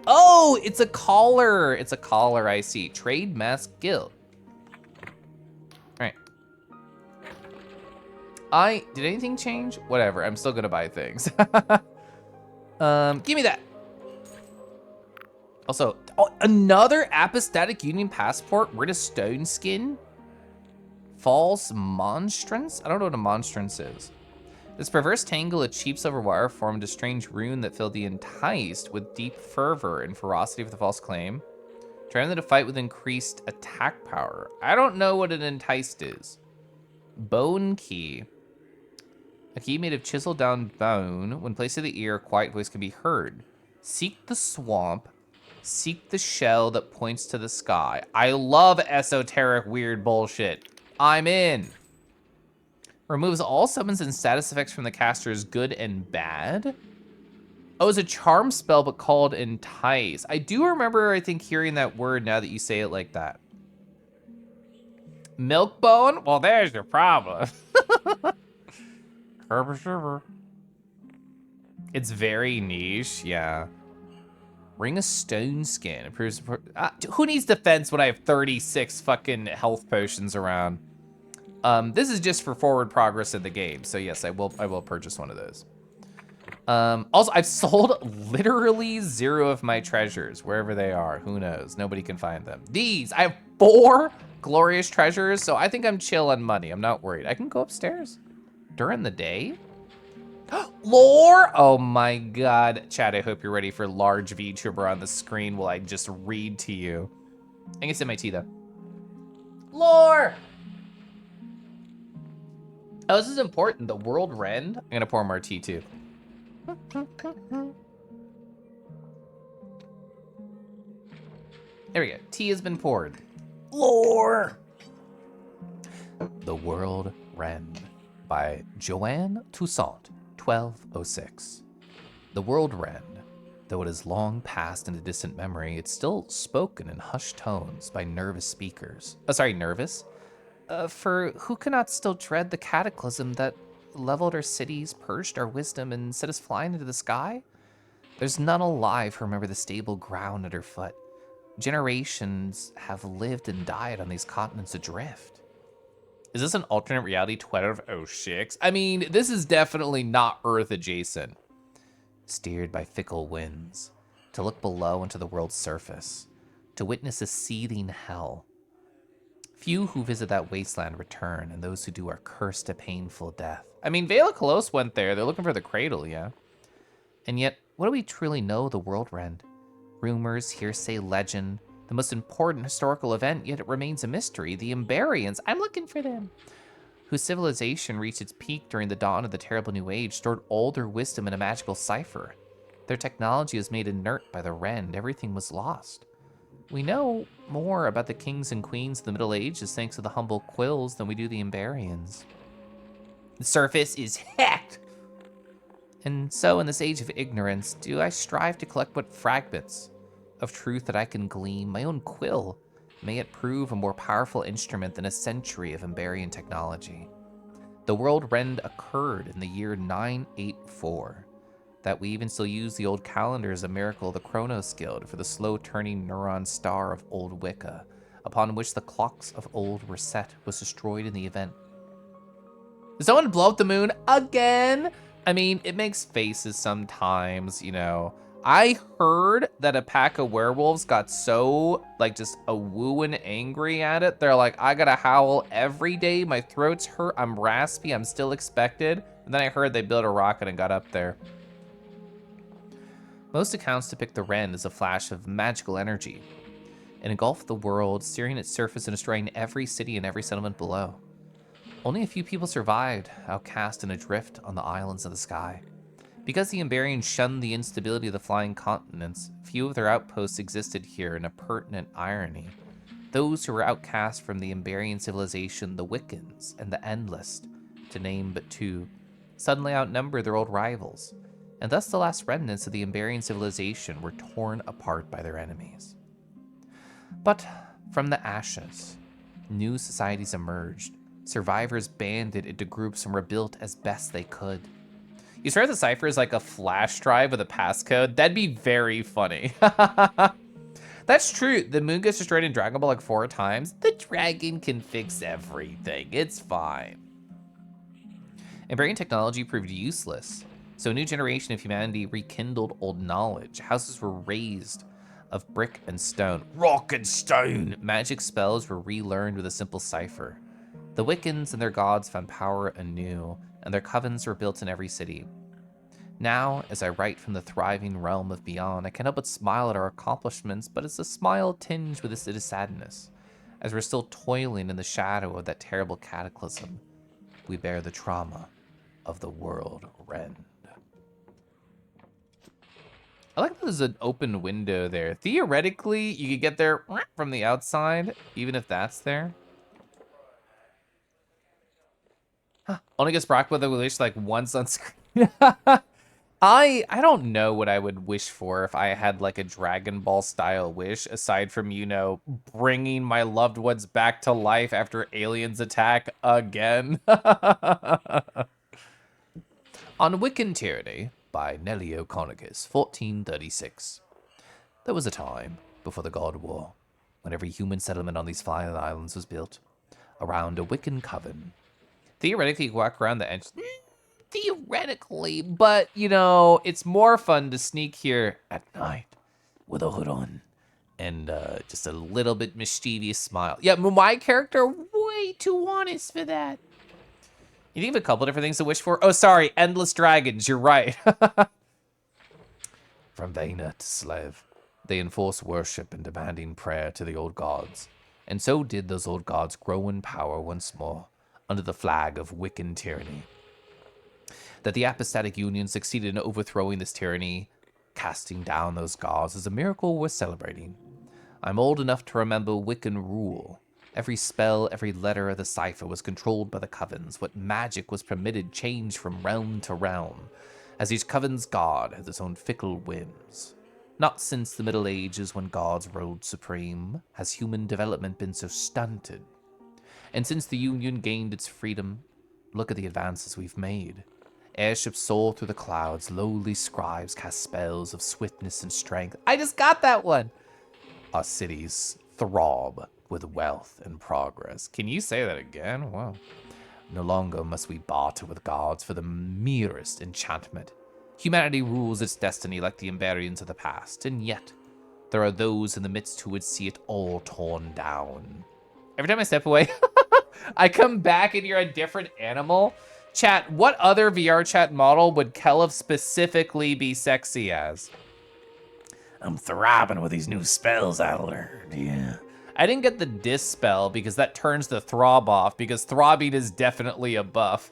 Oh, it's a collar. It's a collar, I see. Trade Mask Guild. All right. Did anything change? Whatever, I'm still gonna buy things. Give me that. Also, oh, another Apostatic Union passport. Rid of stone skin. False monstrance? I don't know what a monstrance is. This perverse tangle of cheap silver wire formed a strange rune that filled the enticed with deep fervor and ferocity for the false claim. Trying them to fight with increased attack power. I don't know what an enticed is. Bone key. A key made of chiseled down bone. When placed to the ear, a quiet voice can be heard. Seek the swamp. Seek the shell that points to the sky. I love esoteric weird bullshit. I'm in. Removes all summons and status effects from the caster's good and bad. Oh, it's a charm spell, but called Entice. I do remember, I think, hearing that word now that you say it like that. Milkbone? Well, there's your problem. It's very niche, yeah. Ring of Stone Skin. Improves, who needs defense when I have 36 fucking health potions around? This is just for forward progress in the game, so yes, I will purchase one of those. Also, I've sold literally 0 of my treasures, wherever they are. Who knows? Nobody can find them. I have 4 glorious treasures, so I think I'm chill on money. I'm not worried. I can go upstairs during the day. Lore! Oh my god. Chad, I hope you're ready for large VTuber on the screen while I just read to you. I can sip my tea, though. Lore! Oh, this is important. The world rend. I'm gonna pour more tea, too. There we go. Tea has been poured. Lore! The World Rend by Joanne Toussaint, 1206. The World Rend, though it has long passed into distant memory, it's still spoken in hushed tones by nervous speakers. Nervous? For who cannot still dread the cataclysm that leveled our cities, purged our wisdom, and set us flying into the sky? There's none alive who remember the stable ground underfoot. Generations have lived and died on these continents adrift. Is this an alternate reality 1206? I mean, this is definitely not Earth adjacent. Steered by fickle winds, to look below into the world's surface, to witness a seething hell. Few who visit that wasteland return, and those who do are cursed to painful death. I mean, Vela Kolos went there. They're looking for the cradle, yeah. And yet, what do we truly know of the World Rend? Rumors, hearsay, legend, the most important historical event, yet it remains a mystery. The Emberians, I'm looking for them, whose civilization reached its peak during the dawn of the terrible New Age, stored all their wisdom in a magical cipher. Their technology was made inert by the Rend. Everything was lost. We know more about the kings and queens of the Middle Ages thanks to the humble quills than we do the Emberians. The surface is hacked. And so in this age of ignorance, do I strive to collect what fragments of truth that I can glean. My own quill, may it prove a more powerful instrument than a century of Emberian technology. The World Rend occurred in the year 984. That we even still use the old calendar as a miracle of the Chronos Guild for the slow-turning neuron star of old Wicca, upon which the clocks of old were set, was destroyed in the event. Did someone blow up the moon again? I mean, it makes faces sometimes, you know. I heard that a pack of werewolves got so, like, just a wooing angry at it. They're like, I gotta howl every day. My throat's hurt. I'm raspy. I'm still expected. And then I heard they built a rocket and got up there. Most accounts depict the Rend as a flash of magical energy. It engulfed the world, searing its surface and destroying every city and every settlement below. Only a few people survived, outcast and adrift on the islands of the sky. Because the Emberians shunned the instability of the flying continents, few of their outposts existed here in a pertinent irony. Those who were outcast from the Emberian civilization, the Wiccans and the Endless, to name but 2, suddenly outnumbered their old rivals, and thus the last remnants of the Emberian civilization were torn apart by their enemies. But from the ashes, new societies emerged. Survivors banded into groups and rebuilt as best they could. You swear the cipher is like a flash drive with a passcode? That'd be very funny. That's true. The moon gets destroyed in Dragon Ball like 4 times. The dragon can fix everything. It's fine. Emberian technology proved useless, so a new generation of humanity rekindled old knowledge. Houses were raised of brick and stone. Rock and stone! Magic spells were relearned with a simple cipher. The Wiccans and their gods found power anew, and their covens were built in every city. Now, as I write from the thriving realm of beyond, I cannot but smile at our accomplishments, but it's a smile tinged with a sadness. As we're still toiling in the shadow of that terrible cataclysm, we bear the trauma of the World Rend. I like that there's an open window there. Theoretically, you could get there from the outside, even if that's there. Huh. Only gets Brock with a wish like once on screen. I don't know what I would wish for if I had like a Dragon Ball style wish, aside from, you know, bringing my loved ones back to life after aliens attack again. On Wiccan Tyranny by Nellie O'Conagis, 1436. There was a time before the God War when every human settlement on these flying islands was built around a Wiccan coven. Theoretically, you walk around the edge. theoretically, but, you know, it's more fun to sneak here at night with a hood on and just a little bit mischievous smile. Yeah, my character, way too honest for that. You think of a couple different things to wish for? Oh, sorry, endless dragons, you're right. From Vayner to Slave, they enforce worship and demanding prayer to the old gods. And so did those old gods grow in power once more, under the flag of Wiccan tyranny. That the Apostatic Union succeeded in overthrowing this tyranny, casting down those gods, is a miracle worth celebrating. I'm old enough to remember Wiccan rule. Every spell, every letter of the cipher was controlled by the covens. What magic was permitted changed from realm to realm, as each coven's god had its own fickle whims. Not since the Middle Ages, when gods ruled supreme, has human development been so stunted. And since the Union gained its freedom, look at the advances we've made. Airships soar through the clouds, lowly scribes cast spells of swiftness and strength. I just got that one! Our cities throb with wealth and progress. Can you say that again? Wow. No longer must we barter with gods for the merest enchantment. Humanity rules its destiny like the Emberians of the past, and yet there are those in the midst who would see it all torn down. Every time I step away, I come back and you're a different animal. Chat, what other VR chat model would Kelif specifically be sexy as? I'm throbbing with these new spells I learned, yeah. I didn't get the dispel because that turns the throb off, because throbbing is definitely a buff.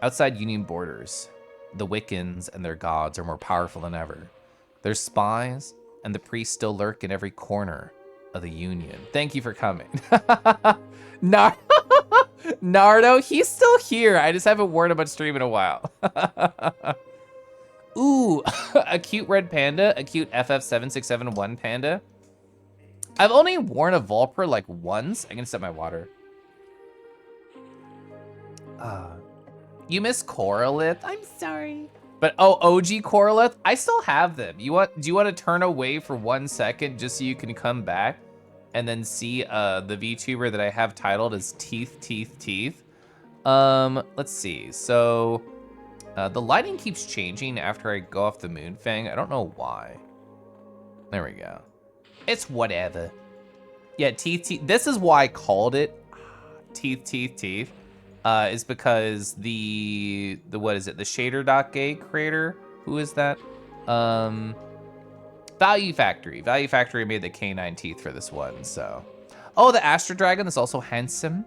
Outside Union borders, the Wiccans and their gods are more powerful than ever. Their spies and the priests still lurk in every corner of the Union. Thank you for coming. Nardo, he's still here. I just haven't worn him on stream in a while. Ooh, a cute red panda, a cute FF7671 panda. I've only worn a Volper like once. I'm gonna set my water. You miss Coralith? I'm sorry. But oh, OG Coralith, I still have them. Do you want to turn away for 1 second just so you can come back and then see the VTuber that I have titled as Teeth? Let's see. So the lighting keeps changing after I go off the moon fang. I don't know why. There we go. It's whatever. Yeah, Teeth. This is why I called it Teeth. Is because the what is it? The Shader.gay creator. Who is that? Value Factory. Value Factory made the canine teeth for this one. So, oh, the Astro Dragon is also handsome.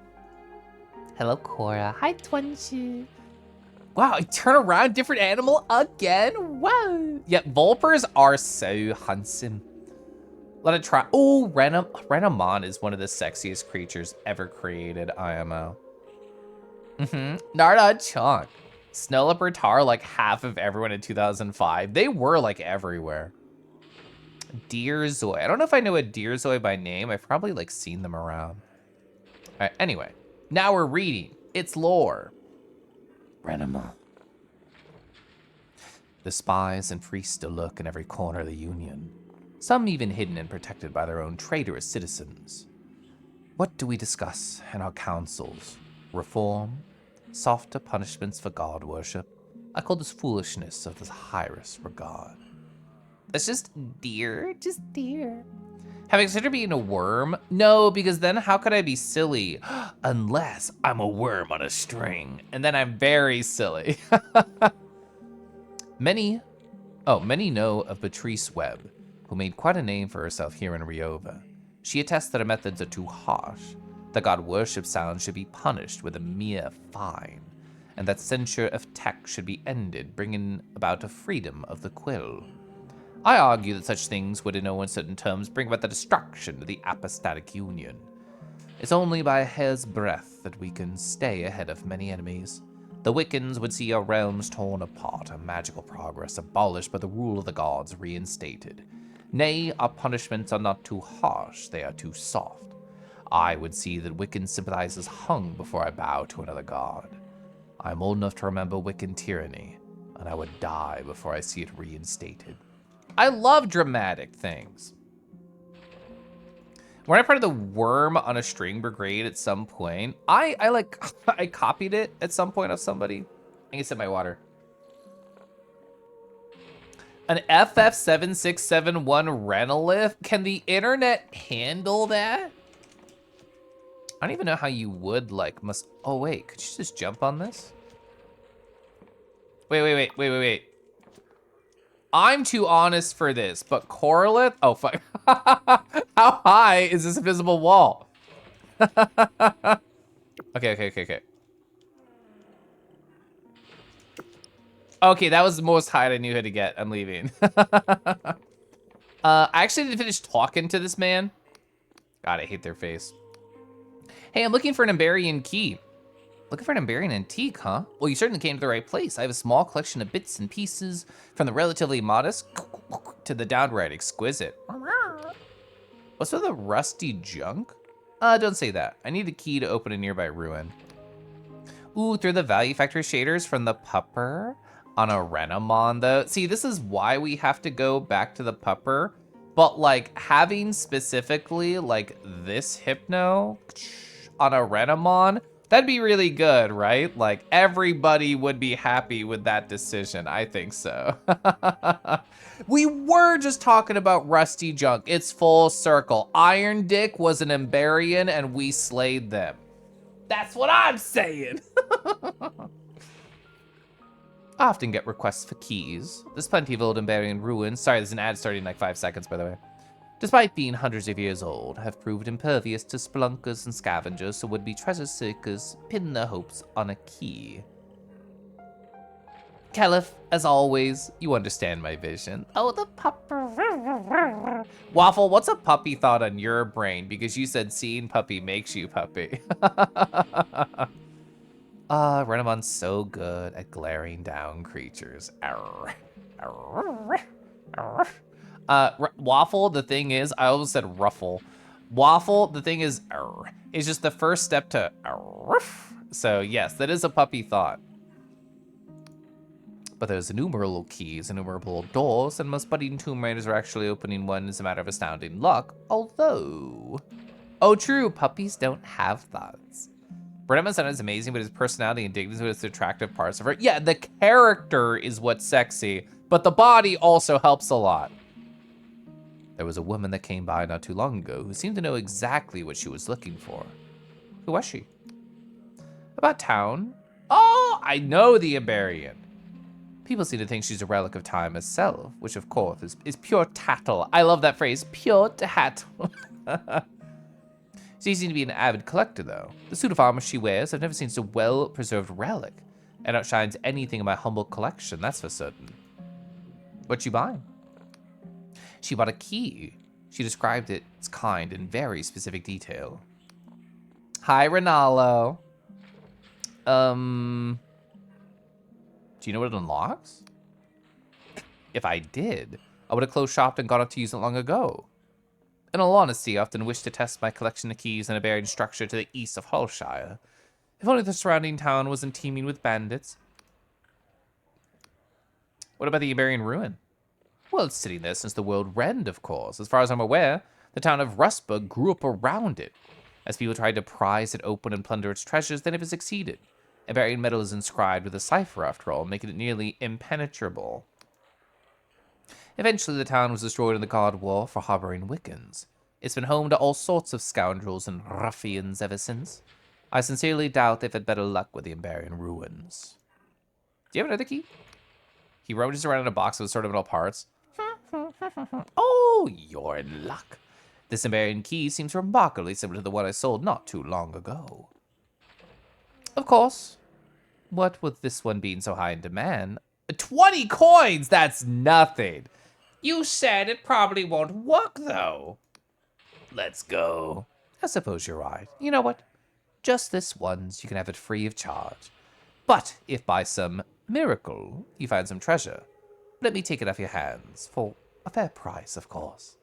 Hello, Cora. Hi, Twinshi. Wow, I turn around, different animal again. Wow. Yeah, Volpers are so handsome. Let it try. Oh, Renamon is one of the sexiest creatures ever created, IMO. Narda Chunk. Snow Leopard Tar, like half of everyone in 2005. They were like everywhere. Deer Zoy. I don't know if I know a Deer Zoy by name. I've probably like seen them around. All right, anyway. Now we're reading. It's lore. Renamon. The spies and priests still lurk in every corner of the Union. Some even hidden and protected by their own traitorous citizens. What do we discuss in our councils? Reform? Softer punishments for god worship? I call this foolishness of the highest regard. It's just deer, Have I considered being a worm? No, because then how could I be silly? Unless I'm a worm on a string, and then I'm very silly. Many know of Patrice Webb, who made quite a name for herself here in Riova. She attests that her methods are too harsh, that god worship sounds should be punished with a mere fine, and that censure of tech should be ended, bringing about a freedom of the quill. I argue that such things would in no uncertain terms bring about the destruction of the Apostatic Union. It's only by a hair's breadth that we can stay ahead of many enemies. The Wiccans would see our realms torn apart, our magical progress abolished, but the rule of the gods reinstated. Nay, our punishments are not too harsh, they are too soft. I would see that Wiccan sympathizers hung before I bow to another god. I am old enough to remember Wiccan tyranny, and I would die before I see it reinstated. I love dramatic things. We're not part of the Worm on a String Brigade at some point. I like, I copied it at some point of somebody. I can sip my water. An FF7671 Renolith? Can the internet handle that? I don't even know how you would like, oh wait, could you just jump on this? Wait. I'm too honest for this, but Corolith? Oh, fuck. How high is this invisible wall? Okay. Okay, that was the most height I knew how to get. I'm leaving. I actually didn't finish talking to this man. God, I hate their face. Hey, I'm looking for an Emberian key. Looking for an Emberian antique, huh? Well, you certainly came to the right place. I have a small collection of bits and pieces, from the relatively modest to the downright exquisite. What's with the rusty junk? Don't say that. I need a key to open a nearby ruin. Ooh, through the value factory shaders from the pupper on a Renamon, though. See, this is why we have to go back to the pupper. But, like, having specifically, like, this Hypno on a Renamon, that'd be really good, right? Like, everybody would be happy with that decision. I think so. We were just talking about rusty junk. It's full circle. Iron Dick was an Emberian, and we slayed them. That's what I'm saying. I often get requests for keys. There's plenty of old Emberian ruins. Sorry, there's an ad starting in like 5 seconds, by the way. Despite being hundreds of years old, have proved impervious to spelunkers and scavengers, so would-be treasure seekers pin their hopes on a key. Caliph, as always, you understand my vision. Oh, the pupper. Waffle, what's a puppy thought on your brain? Because you said seeing puppy makes you puppy. Renamon's so good at glaring down creatures. Arr. Arr. Arr. Waffle, the thing is, I almost said ruffle. Waffle, the thing is, is just the first step to so yes, that is a puppy thought. But there's innumerable keys, innumerable doors, and most budding Tomb Raiders are actually opening one as a matter of astounding luck, although... Oh, true, puppies don't have thoughts. Brenneman's son is amazing, but his personality and dignity is the attractive parts of her. Yeah, the character is what's sexy, but the body also helps a lot. There was a woman that came by not too long ago who seemed to know exactly what she was looking for. Who was she? About town? Oh, I know the Emberian. People seem to think she's a relic of time herself, which of course is pure tattle. I love that phrase, pure tattle. She seems to be an avid collector though. The suit of armor she wears, I've never seen so well-preserved relic. It outshines anything in my humble collection, that's for certain. What'd she buy? She bought a key. She described its kind in very specific detail. Hi, Renalo. Do you know what it unlocks? If I did, I would have closed shop and gone up to use it long ago. In all honesty, I often wish to test my collection of keys in a buried structure to the east of Hullshire. If only the surrounding town wasn't teeming with bandits. What about the Iberian ruin? Well, it's sitting there since the world rend, of course. As far as I'm aware, the town of Rustburg grew up around it. As people tried to prise it open and plunder its treasures, they never succeeded. Iberian metal is inscribed with a cipher, after all, making it nearly impenetrable. Eventually, the town was destroyed in the God War for harboring Wiccans. It's been home to all sorts of scoundrels and ruffians ever since. I sincerely doubt they've had better luck with the Iberian ruins. Do you have another key? He rummages around in a box with assortment parts. Oh, you're in luck. This Iberian key seems remarkably similar to the one I sold not too long ago. Of course. What with this one being so high in demand? 20 coins! That's nothing. You said it probably won't work, though. Let's go. I suppose you're right. You know what? Just this once, you can have it free of charge. But if by some miracle you find some treasure, let me take it off your hands, for a fair price, of course.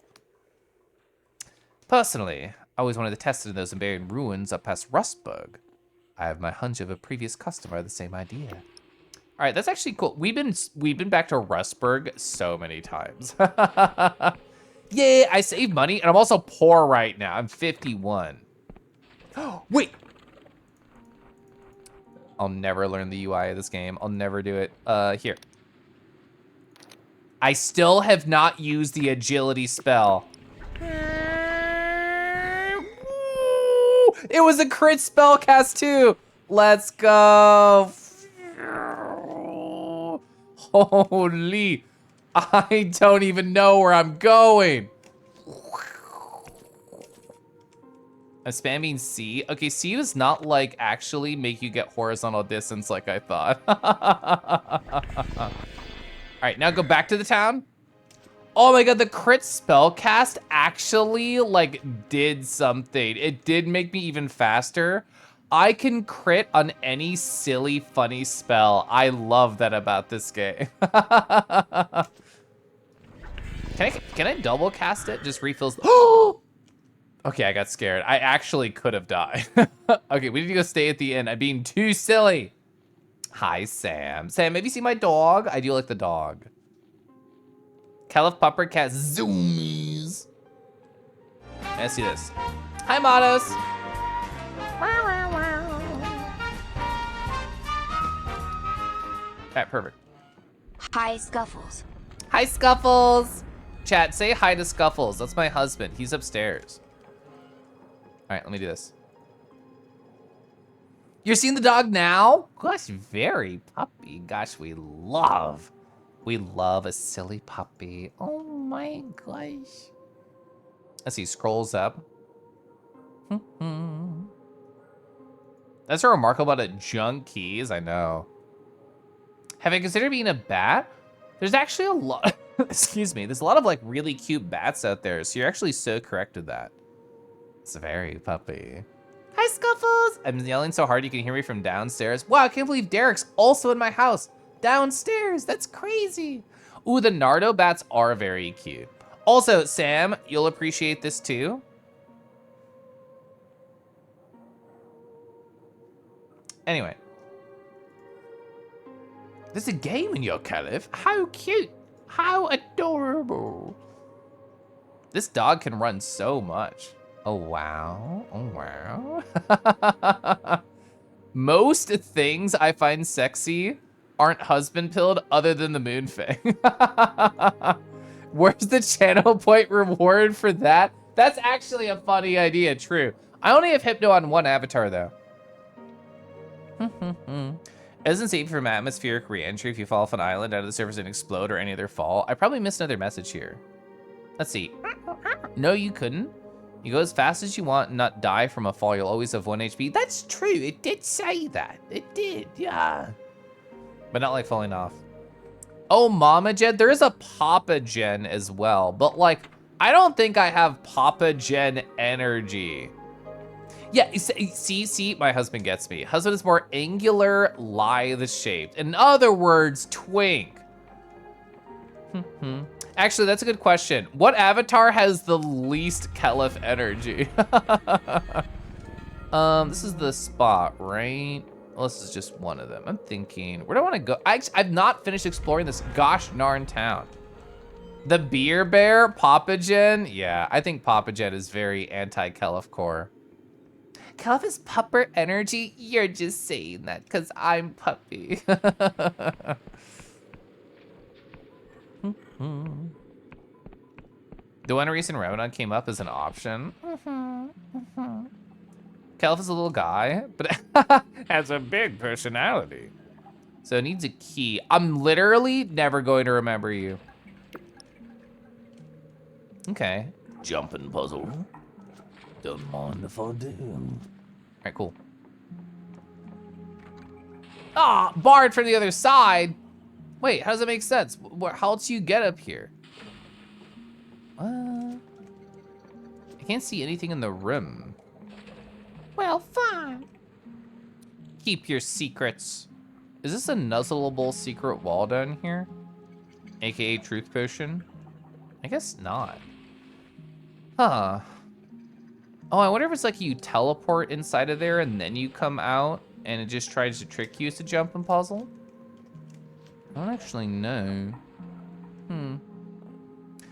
Personally, I always wanted to test it in those Iberian ruins up past Rustburg. I have my hunch of a previous customer had the same idea. All right, that's actually cool. We've been back to Rustburg so many times. Yeah, I save money, and I'm also poor right now. I'm 51. Wait. I'll never learn the UI of this game. I'll never do it. Here. I still have not used the agility spell. It was a crit spell cast too. Let's go. Holy. I don't even know where I'm going. I'm spamming C. Okay, C does not like actually make you get horizontal distance like I thought. All right, now go back to the town. Oh my god, the crit spell cast actually like did something. It did make me even faster. I can crit on any silly, funny spell. I love that about this game. Can I double cast it? Just refills. Oh! Okay, I got scared. I actually could have died. Okay, we need to go stay at the inn. I'm being too silly. Hi, Sam. Sam, have you seen my dog? I do like the dog. Caliph Pupper Cat Zoomies. Let's see this. Hi, Matos. Alright, perfect. Hi, Scuffles. Hi, Scuffles. Chat, say hi to Scuffles. That's my husband. He's upstairs. All right, let me do this. You're seeing the dog now? Gosh, very puppy. Gosh, we love a silly puppy. Oh my gosh. Let's see, scrolls up. That's so remarkable about junk keys, I know. Have I considered being a bat? There's actually a lot, excuse me, there's a lot of like really cute bats out there, so you're actually so correct with that. It's very puppy. Hi, Scuffles! I'm yelling so hard you can hear me from downstairs. Wow, I can't believe Derek's also in my house. Downstairs, that's crazy. Ooh, the Nardo bats are very cute. Also, Sam, you'll appreciate this too. Anyway. There's a game in your Caliph. How cute. How adorable. This dog can run so much. Oh, wow. Oh, wow. Most things I find sexy aren't husband pilled other than the Moonfang. Where's the channel point reward for that? That's actually a funny idea, true. I only have Hypno on one avatar though. It isn't safe from atmospheric re-entry if you fall off an island out of the surface and explode or any other fall. I probably missed another message here. Let's see. No, you couldn't. You go as fast as you want and not die from a fall. You'll always have 1 HP. That's true. It did say that. It did, yeah. But not like falling off. Oh, Mama Gen. There is a Papa Gen as well. But like, I don't think I have Papa Gen energy. Yeah, see, my husband gets me. Husband is more angular, lithe shaped. In other words, twink. Actually, that's a good question. What avatar has the least Caliph energy? This is the spot, right? Well, this is just one of them. I'm thinking, where do I want to go? I've not finished exploring this gosh darn town. The Beer Bear, Papa Gen? Yeah, I think Papa Gen is very anti-Caliph core. Caliph is pupper energy? You're just saying that because I'm puppy. The one reason Ramadan came up as an option. Caliph is a little guy, but has a big personality. So it needs a key. I'm literally never going to remember you. Okay. Jumping puzzle. Don't mind if I do. All right, cool. Ah, barred from the other side. Wait, how does that make sense? How else do you get up here? I can't see anything in the room. Well, fine. Keep your secrets. Is this a nuzzleable secret wall down here? AKA truth potion? I guess not. Huh. Oh, I wonder if it's like you teleport inside of there and then you come out and it just tries to trick you as a jumping puzzle? I don't actually know.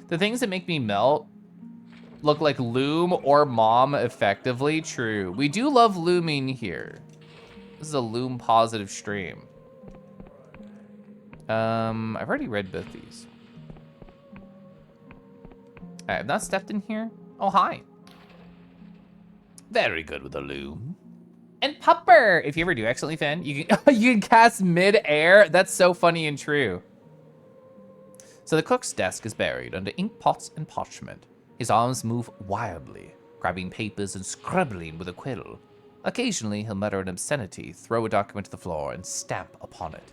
The things that make me melt look like loom or mom effectively. True. We do love looming here. This is a loom positive stream. I've already read both these. I have not stepped in here. Oh, hi. Very good with the loom. And Pupper, if you ever do accidentally fan, you can you can cast mid-air. That's so funny and true. So the cook's desk is buried under ink pots and parchment. His arms move wildly, grabbing papers and scribbling with a quill. Occasionally, he'll mutter an obscenity, throw a document to the floor, and stamp upon it.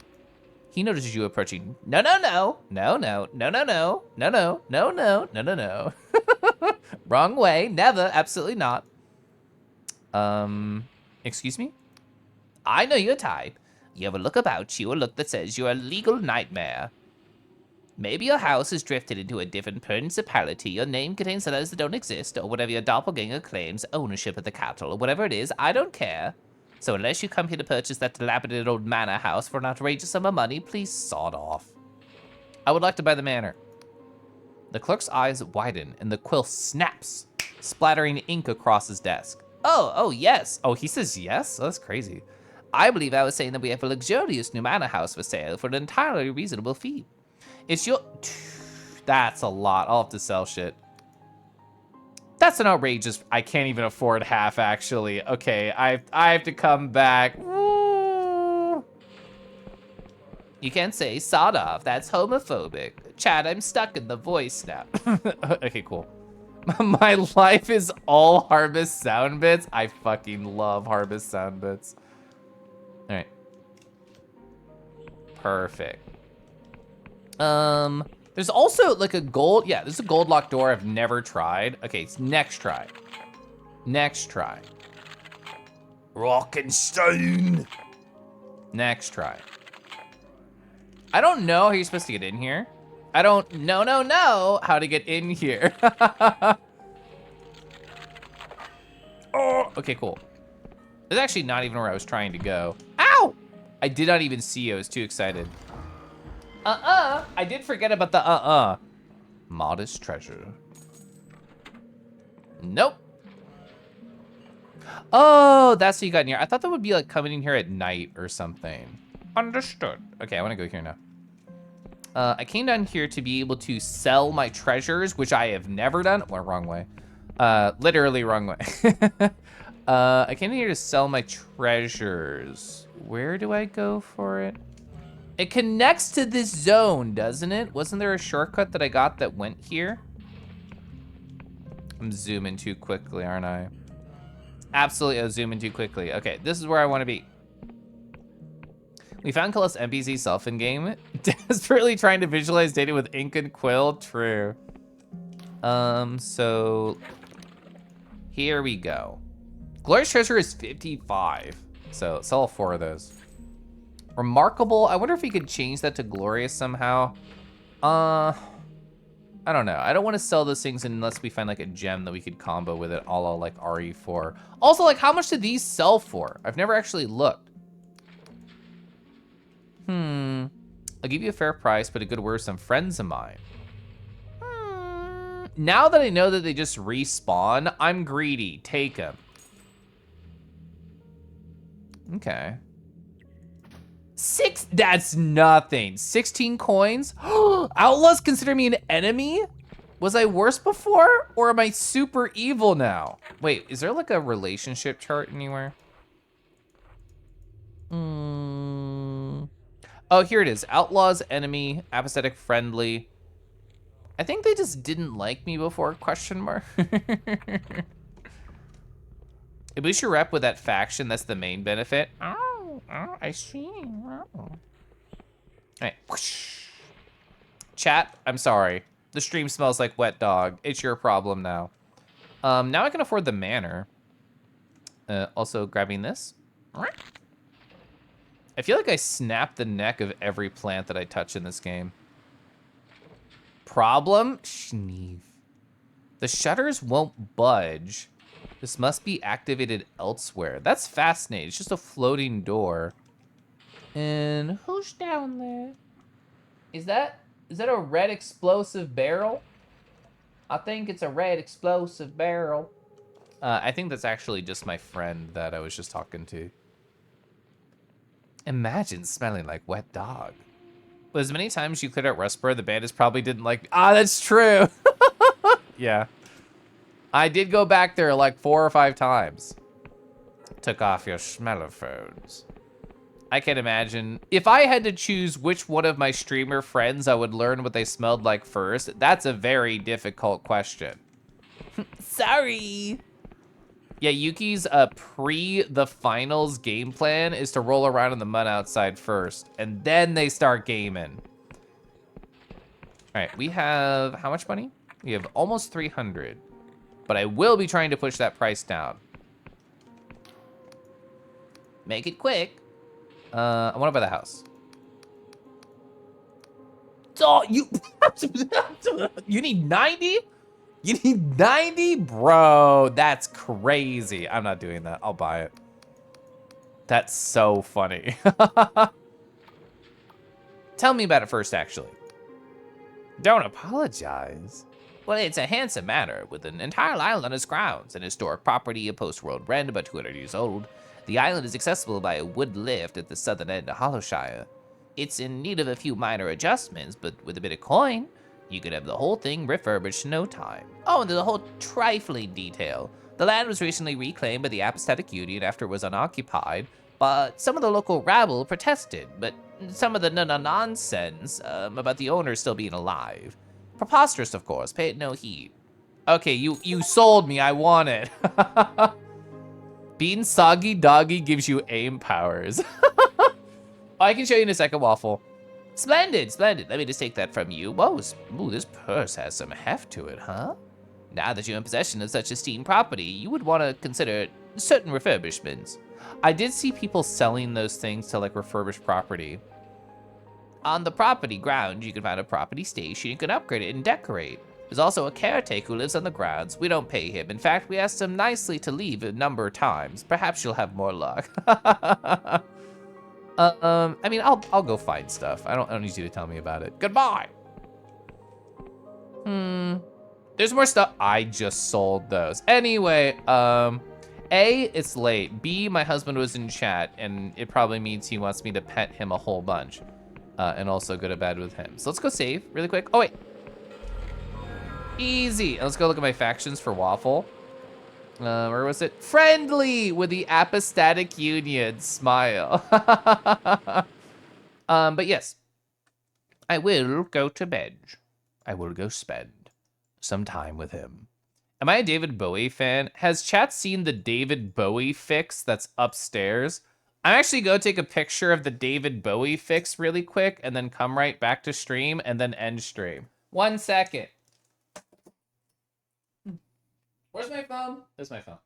He notices you approaching. No, no, no, no, no, no, no, no, no, no, no, no, no, no, no. Wrong way, never, absolutely not. Excuse me? I know your type. You have a look about you, a look that says you're a legal nightmare. Maybe your house has drifted into a different principality, your name contains letters that don't exist, or whatever your doppelganger claims ownership of the cattle, or whatever it is, I don't care. So unless you come here to purchase that dilapidated old manor house for an outrageous sum of money, please sod off. I would like to buy the manor. The clerk's eyes widen, and the quill snaps, splattering ink across his desk. Oh, yes. Oh, he says yes? Oh, that's crazy. I believe I was saying that we have a luxurious new manor house for sale for an entirely reasonable fee. It's your... That's a lot. I'll have to sell shit. That's an outrageous... I can't even afford half, actually. Okay, I have to come back. Woo. You can't say sod off. That's homophobic. Chad, I'm stuck in the voice now. Okay, cool. My life is all Harvest sound bits. I fucking love Harvest sound bits. All right. Perfect. There's also like a gold, yeah, there's a gold locked door I've never tried. Okay, it's next try. Next try. Rockenstein. Next try. I don't know how you're supposed to get in here. I don't know how to get in here. Oh, okay, cool. It's actually not even where I was trying to go. Ow! I did not even see you, I was too excited. I did forget about the Modest treasure. Nope. Oh, that's what you got in here. I thought that would be like coming in here at night or something. Understood. Okay, I wanna go here now. I came down here to be able to sell my treasures, which I have never done. Well, wrong way. Literally wrong way. I came in here to sell my treasures. Where do I go for it? It connects to this zone, doesn't it? Wasn't there a shortcut that I got that went here? I'm zooming too quickly, aren't I? Absolutely, I was zooming too quickly. Okay, this is where I want to be. We found Cullis NPC self in game. Desperately trying to visualize data with ink and quill. True. So here we go. Glorious treasure is 55. So sell all 4 of those. Remarkable. I wonder if we could change that to glorious somehow. I don't know. I don't want to sell those things unless we find like a gem that we could combo with it, a la like RE4. Also, like, how much do these sell for? I've never actually looked. I'll give you a fair price, but a good word with some friends of mine. Now that I know that they just respawn, I'm greedy. Take them. Okay. 6, that's nothing. 16 coins? Outlaws consider me an enemy? Was I worse before? Or am I super evil now? Wait, is there like a relationship chart anywhere? Oh, here it is. Outlaws, enemy, apathetic, friendly. I think they just didn't like me before, question mark. If we should rep with that faction, that's the main benefit. Oh, I see. Oh. All right. Whoosh. Chat, I'm sorry. The stream smells like wet dog. It's your problem now. Now I can afford the manor. Also grabbing this. I feel like I snapped the neck of every plant that I touch in this game. Problem? Schneef. The shutters won't budge. This must be activated elsewhere. That's fascinating. It's just a floating door. And who's down there? Is that a red explosive barrel? I think it's a red explosive barrel. I think that's actually just my friend that I was just talking to. Imagine smelling like wet dog. Well, as many times you cleared out Rustboro, the bandits probably didn't like. Ah, that's true. Yeah. I did go back there like 4 or 5 times. Took off your smellophones. I can imagine. If I had to choose which one of my streamer friends I would learn what they smelled like first, that's a very difficult question. Sorry. Yeah, Yuki's pre the finals game plan is to roll around in the mud outside first, and then they start gaming. All right, we have how much money? We have almost 300, but I will be trying to push that price down. Make it quick. I want to buy the house. Oh, you you need 90? You need 90? Bro, that's crazy. I'm not doing that. I'll buy it. That's so funny. Tell me about it first, actually. Don't apologize. Well, it's a handsome manor with an entire island on its grounds, an historic property, a post-world rend about 200 years old. The island is accessible by a wood lift at the southern end of Hollowshire. It's in need of a few minor adjustments, but with a bit of coin, you could have the whole thing refurbished in no time. Oh, and there's a whole trifling detail. The land was recently reclaimed by the Apostatic Union after it was unoccupied, but some of the local rabble protested, but some of the nonsense about the owner still being alive. Preposterous, of course, pay it no heed. Okay, you sold me, I want it. Being soggy doggy gives you aim powers. I can show you in a second, Waffle. Splendid, splendid. Let me just take that from you. Whoa, ooh, this purse has some heft to it, huh? Now that you're in possession of such esteemed property, you would want to consider certain refurbishments. I did see people selling those things to like refurbished property. On the property ground, you can find a property station. You can upgrade it and decorate. There's also a caretaker who lives on the grounds. We don't pay him. In fact, we asked him nicely to leave a number of times. Perhaps you'll have more luck. I mean, I'll go find stuff. I don't need you to tell me about it. Goodbye. There's more stuff. I just sold those. Anyway, A, it's late. B, my husband was in chat, and it probably means he wants me to pet him a whole bunch. And also go to bed with him. So let's go save really quick. Oh, wait. Easy. Let's go look at my factions for Waffle. Where was it? Friendly with the Apostatic Union. Smile. But yes, I will go to bed. I will go spend some time with him. Am I a David Bowie fan? Has chat seen the David Bowie fix that's upstairs? I'm actually going to take a picture of the David Bowie fix really quick and then come right back to stream and then end stream. 1 second. Where's my phone? There's my phone.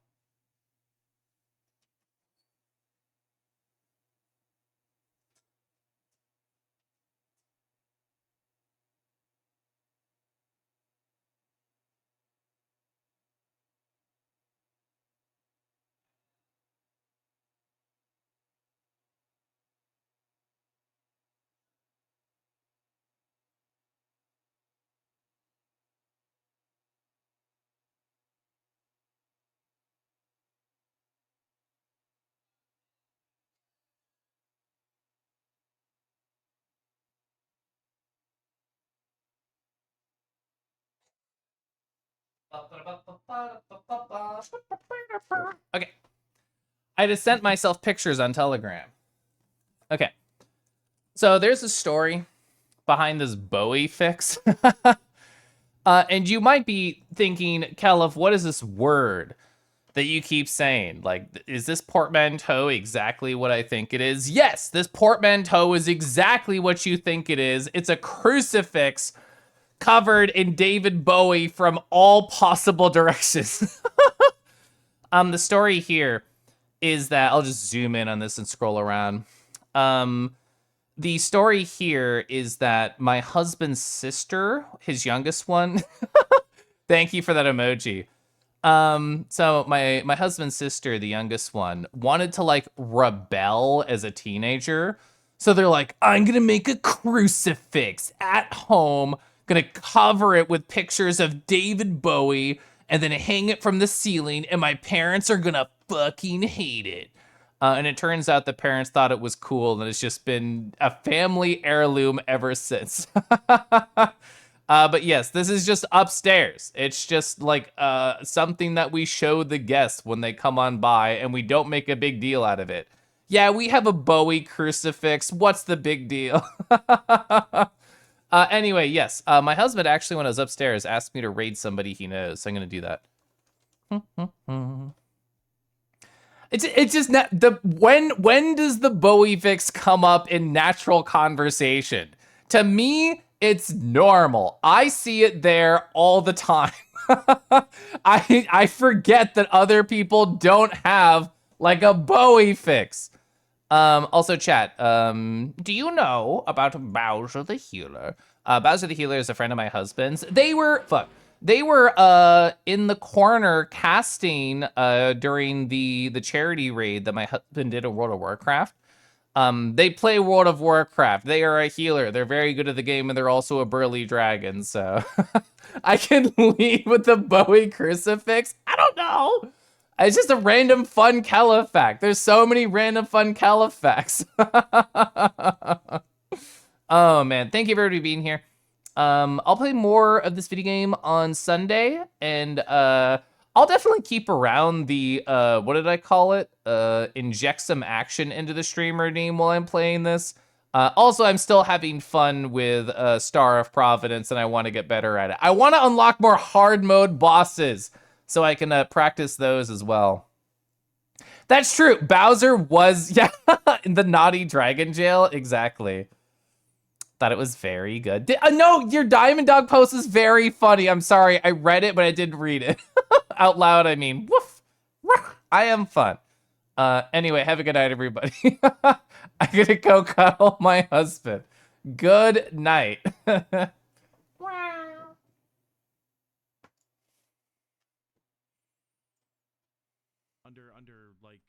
Okay. I just sent myself pictures on Telegram. Okay. So there's a story behind this Bowie fix. And you might be thinking, Kelv, what is this word that you keep saying? Like, is this portmanteau exactly what I think it is? Yes, this portmanteau is exactly what you think it is. It's a crucifix covered in David Bowie from all possible directions. The story here is that, I'll just zoom in on this and scroll around. The story here is that my husband's sister, his youngest one, thank you for that emoji. So my husband's sister, the youngest one, wanted to like rebel as a teenager. So they're like, I'm gonna make a crucifix at home Gonna cover it with pictures of David Bowie and then hang it from the ceiling, and my parents are gonna fucking hate it. And it turns out the parents thought it was cool, and it's just been a family heirloom ever since. But yes, this is just upstairs. It's just like something that we show the guests when they come on by, and we don't make a big deal out of it. Yeah, we have a Bowie crucifix. What's the big deal? Anyway, yes, my husband actually, when I was upstairs, asked me to raid somebody he knows, so I'm gonna do that. It's just not the when does the Bowie fix come up in natural conversation? To me, it's normal. I see it there all the time. I forget that other people don't have like a Bowie fix. Also, chat, do you know about Bowser the Healer? Bowser the Healer is a friend of my husband's. They were in the corner casting during the charity raid that my husband did in World of Warcraft. They play World of Warcraft. They are a healer. They're very good at the game, and they're also a burly dragon, so I can lead with the Bowie crucifix. I don't know. It's just a random fun Kella fact. There's so many random fun Kella facts. Oh man, thank you for everybody being here. I'll play more of this video game on Sunday, and I'll definitely keep around the what did I call it? Inject some action into the streamer name while I'm playing this. Also, I'm still having fun with Star of Providence, and I want to get better at it. I want to unlock more hard mode bosses, so I can practice those as well. That's true. Bowser was, yeah, in the naughty dragon jail. Exactly. Thought it was very good. No, your Diamond Dog post is very funny. I'm sorry. I read it, but I didn't read it. Out loud, I mean, woof. I am fun. Anyway, have a good night, everybody. I'm gonna go cuddle my husband. Good night. under like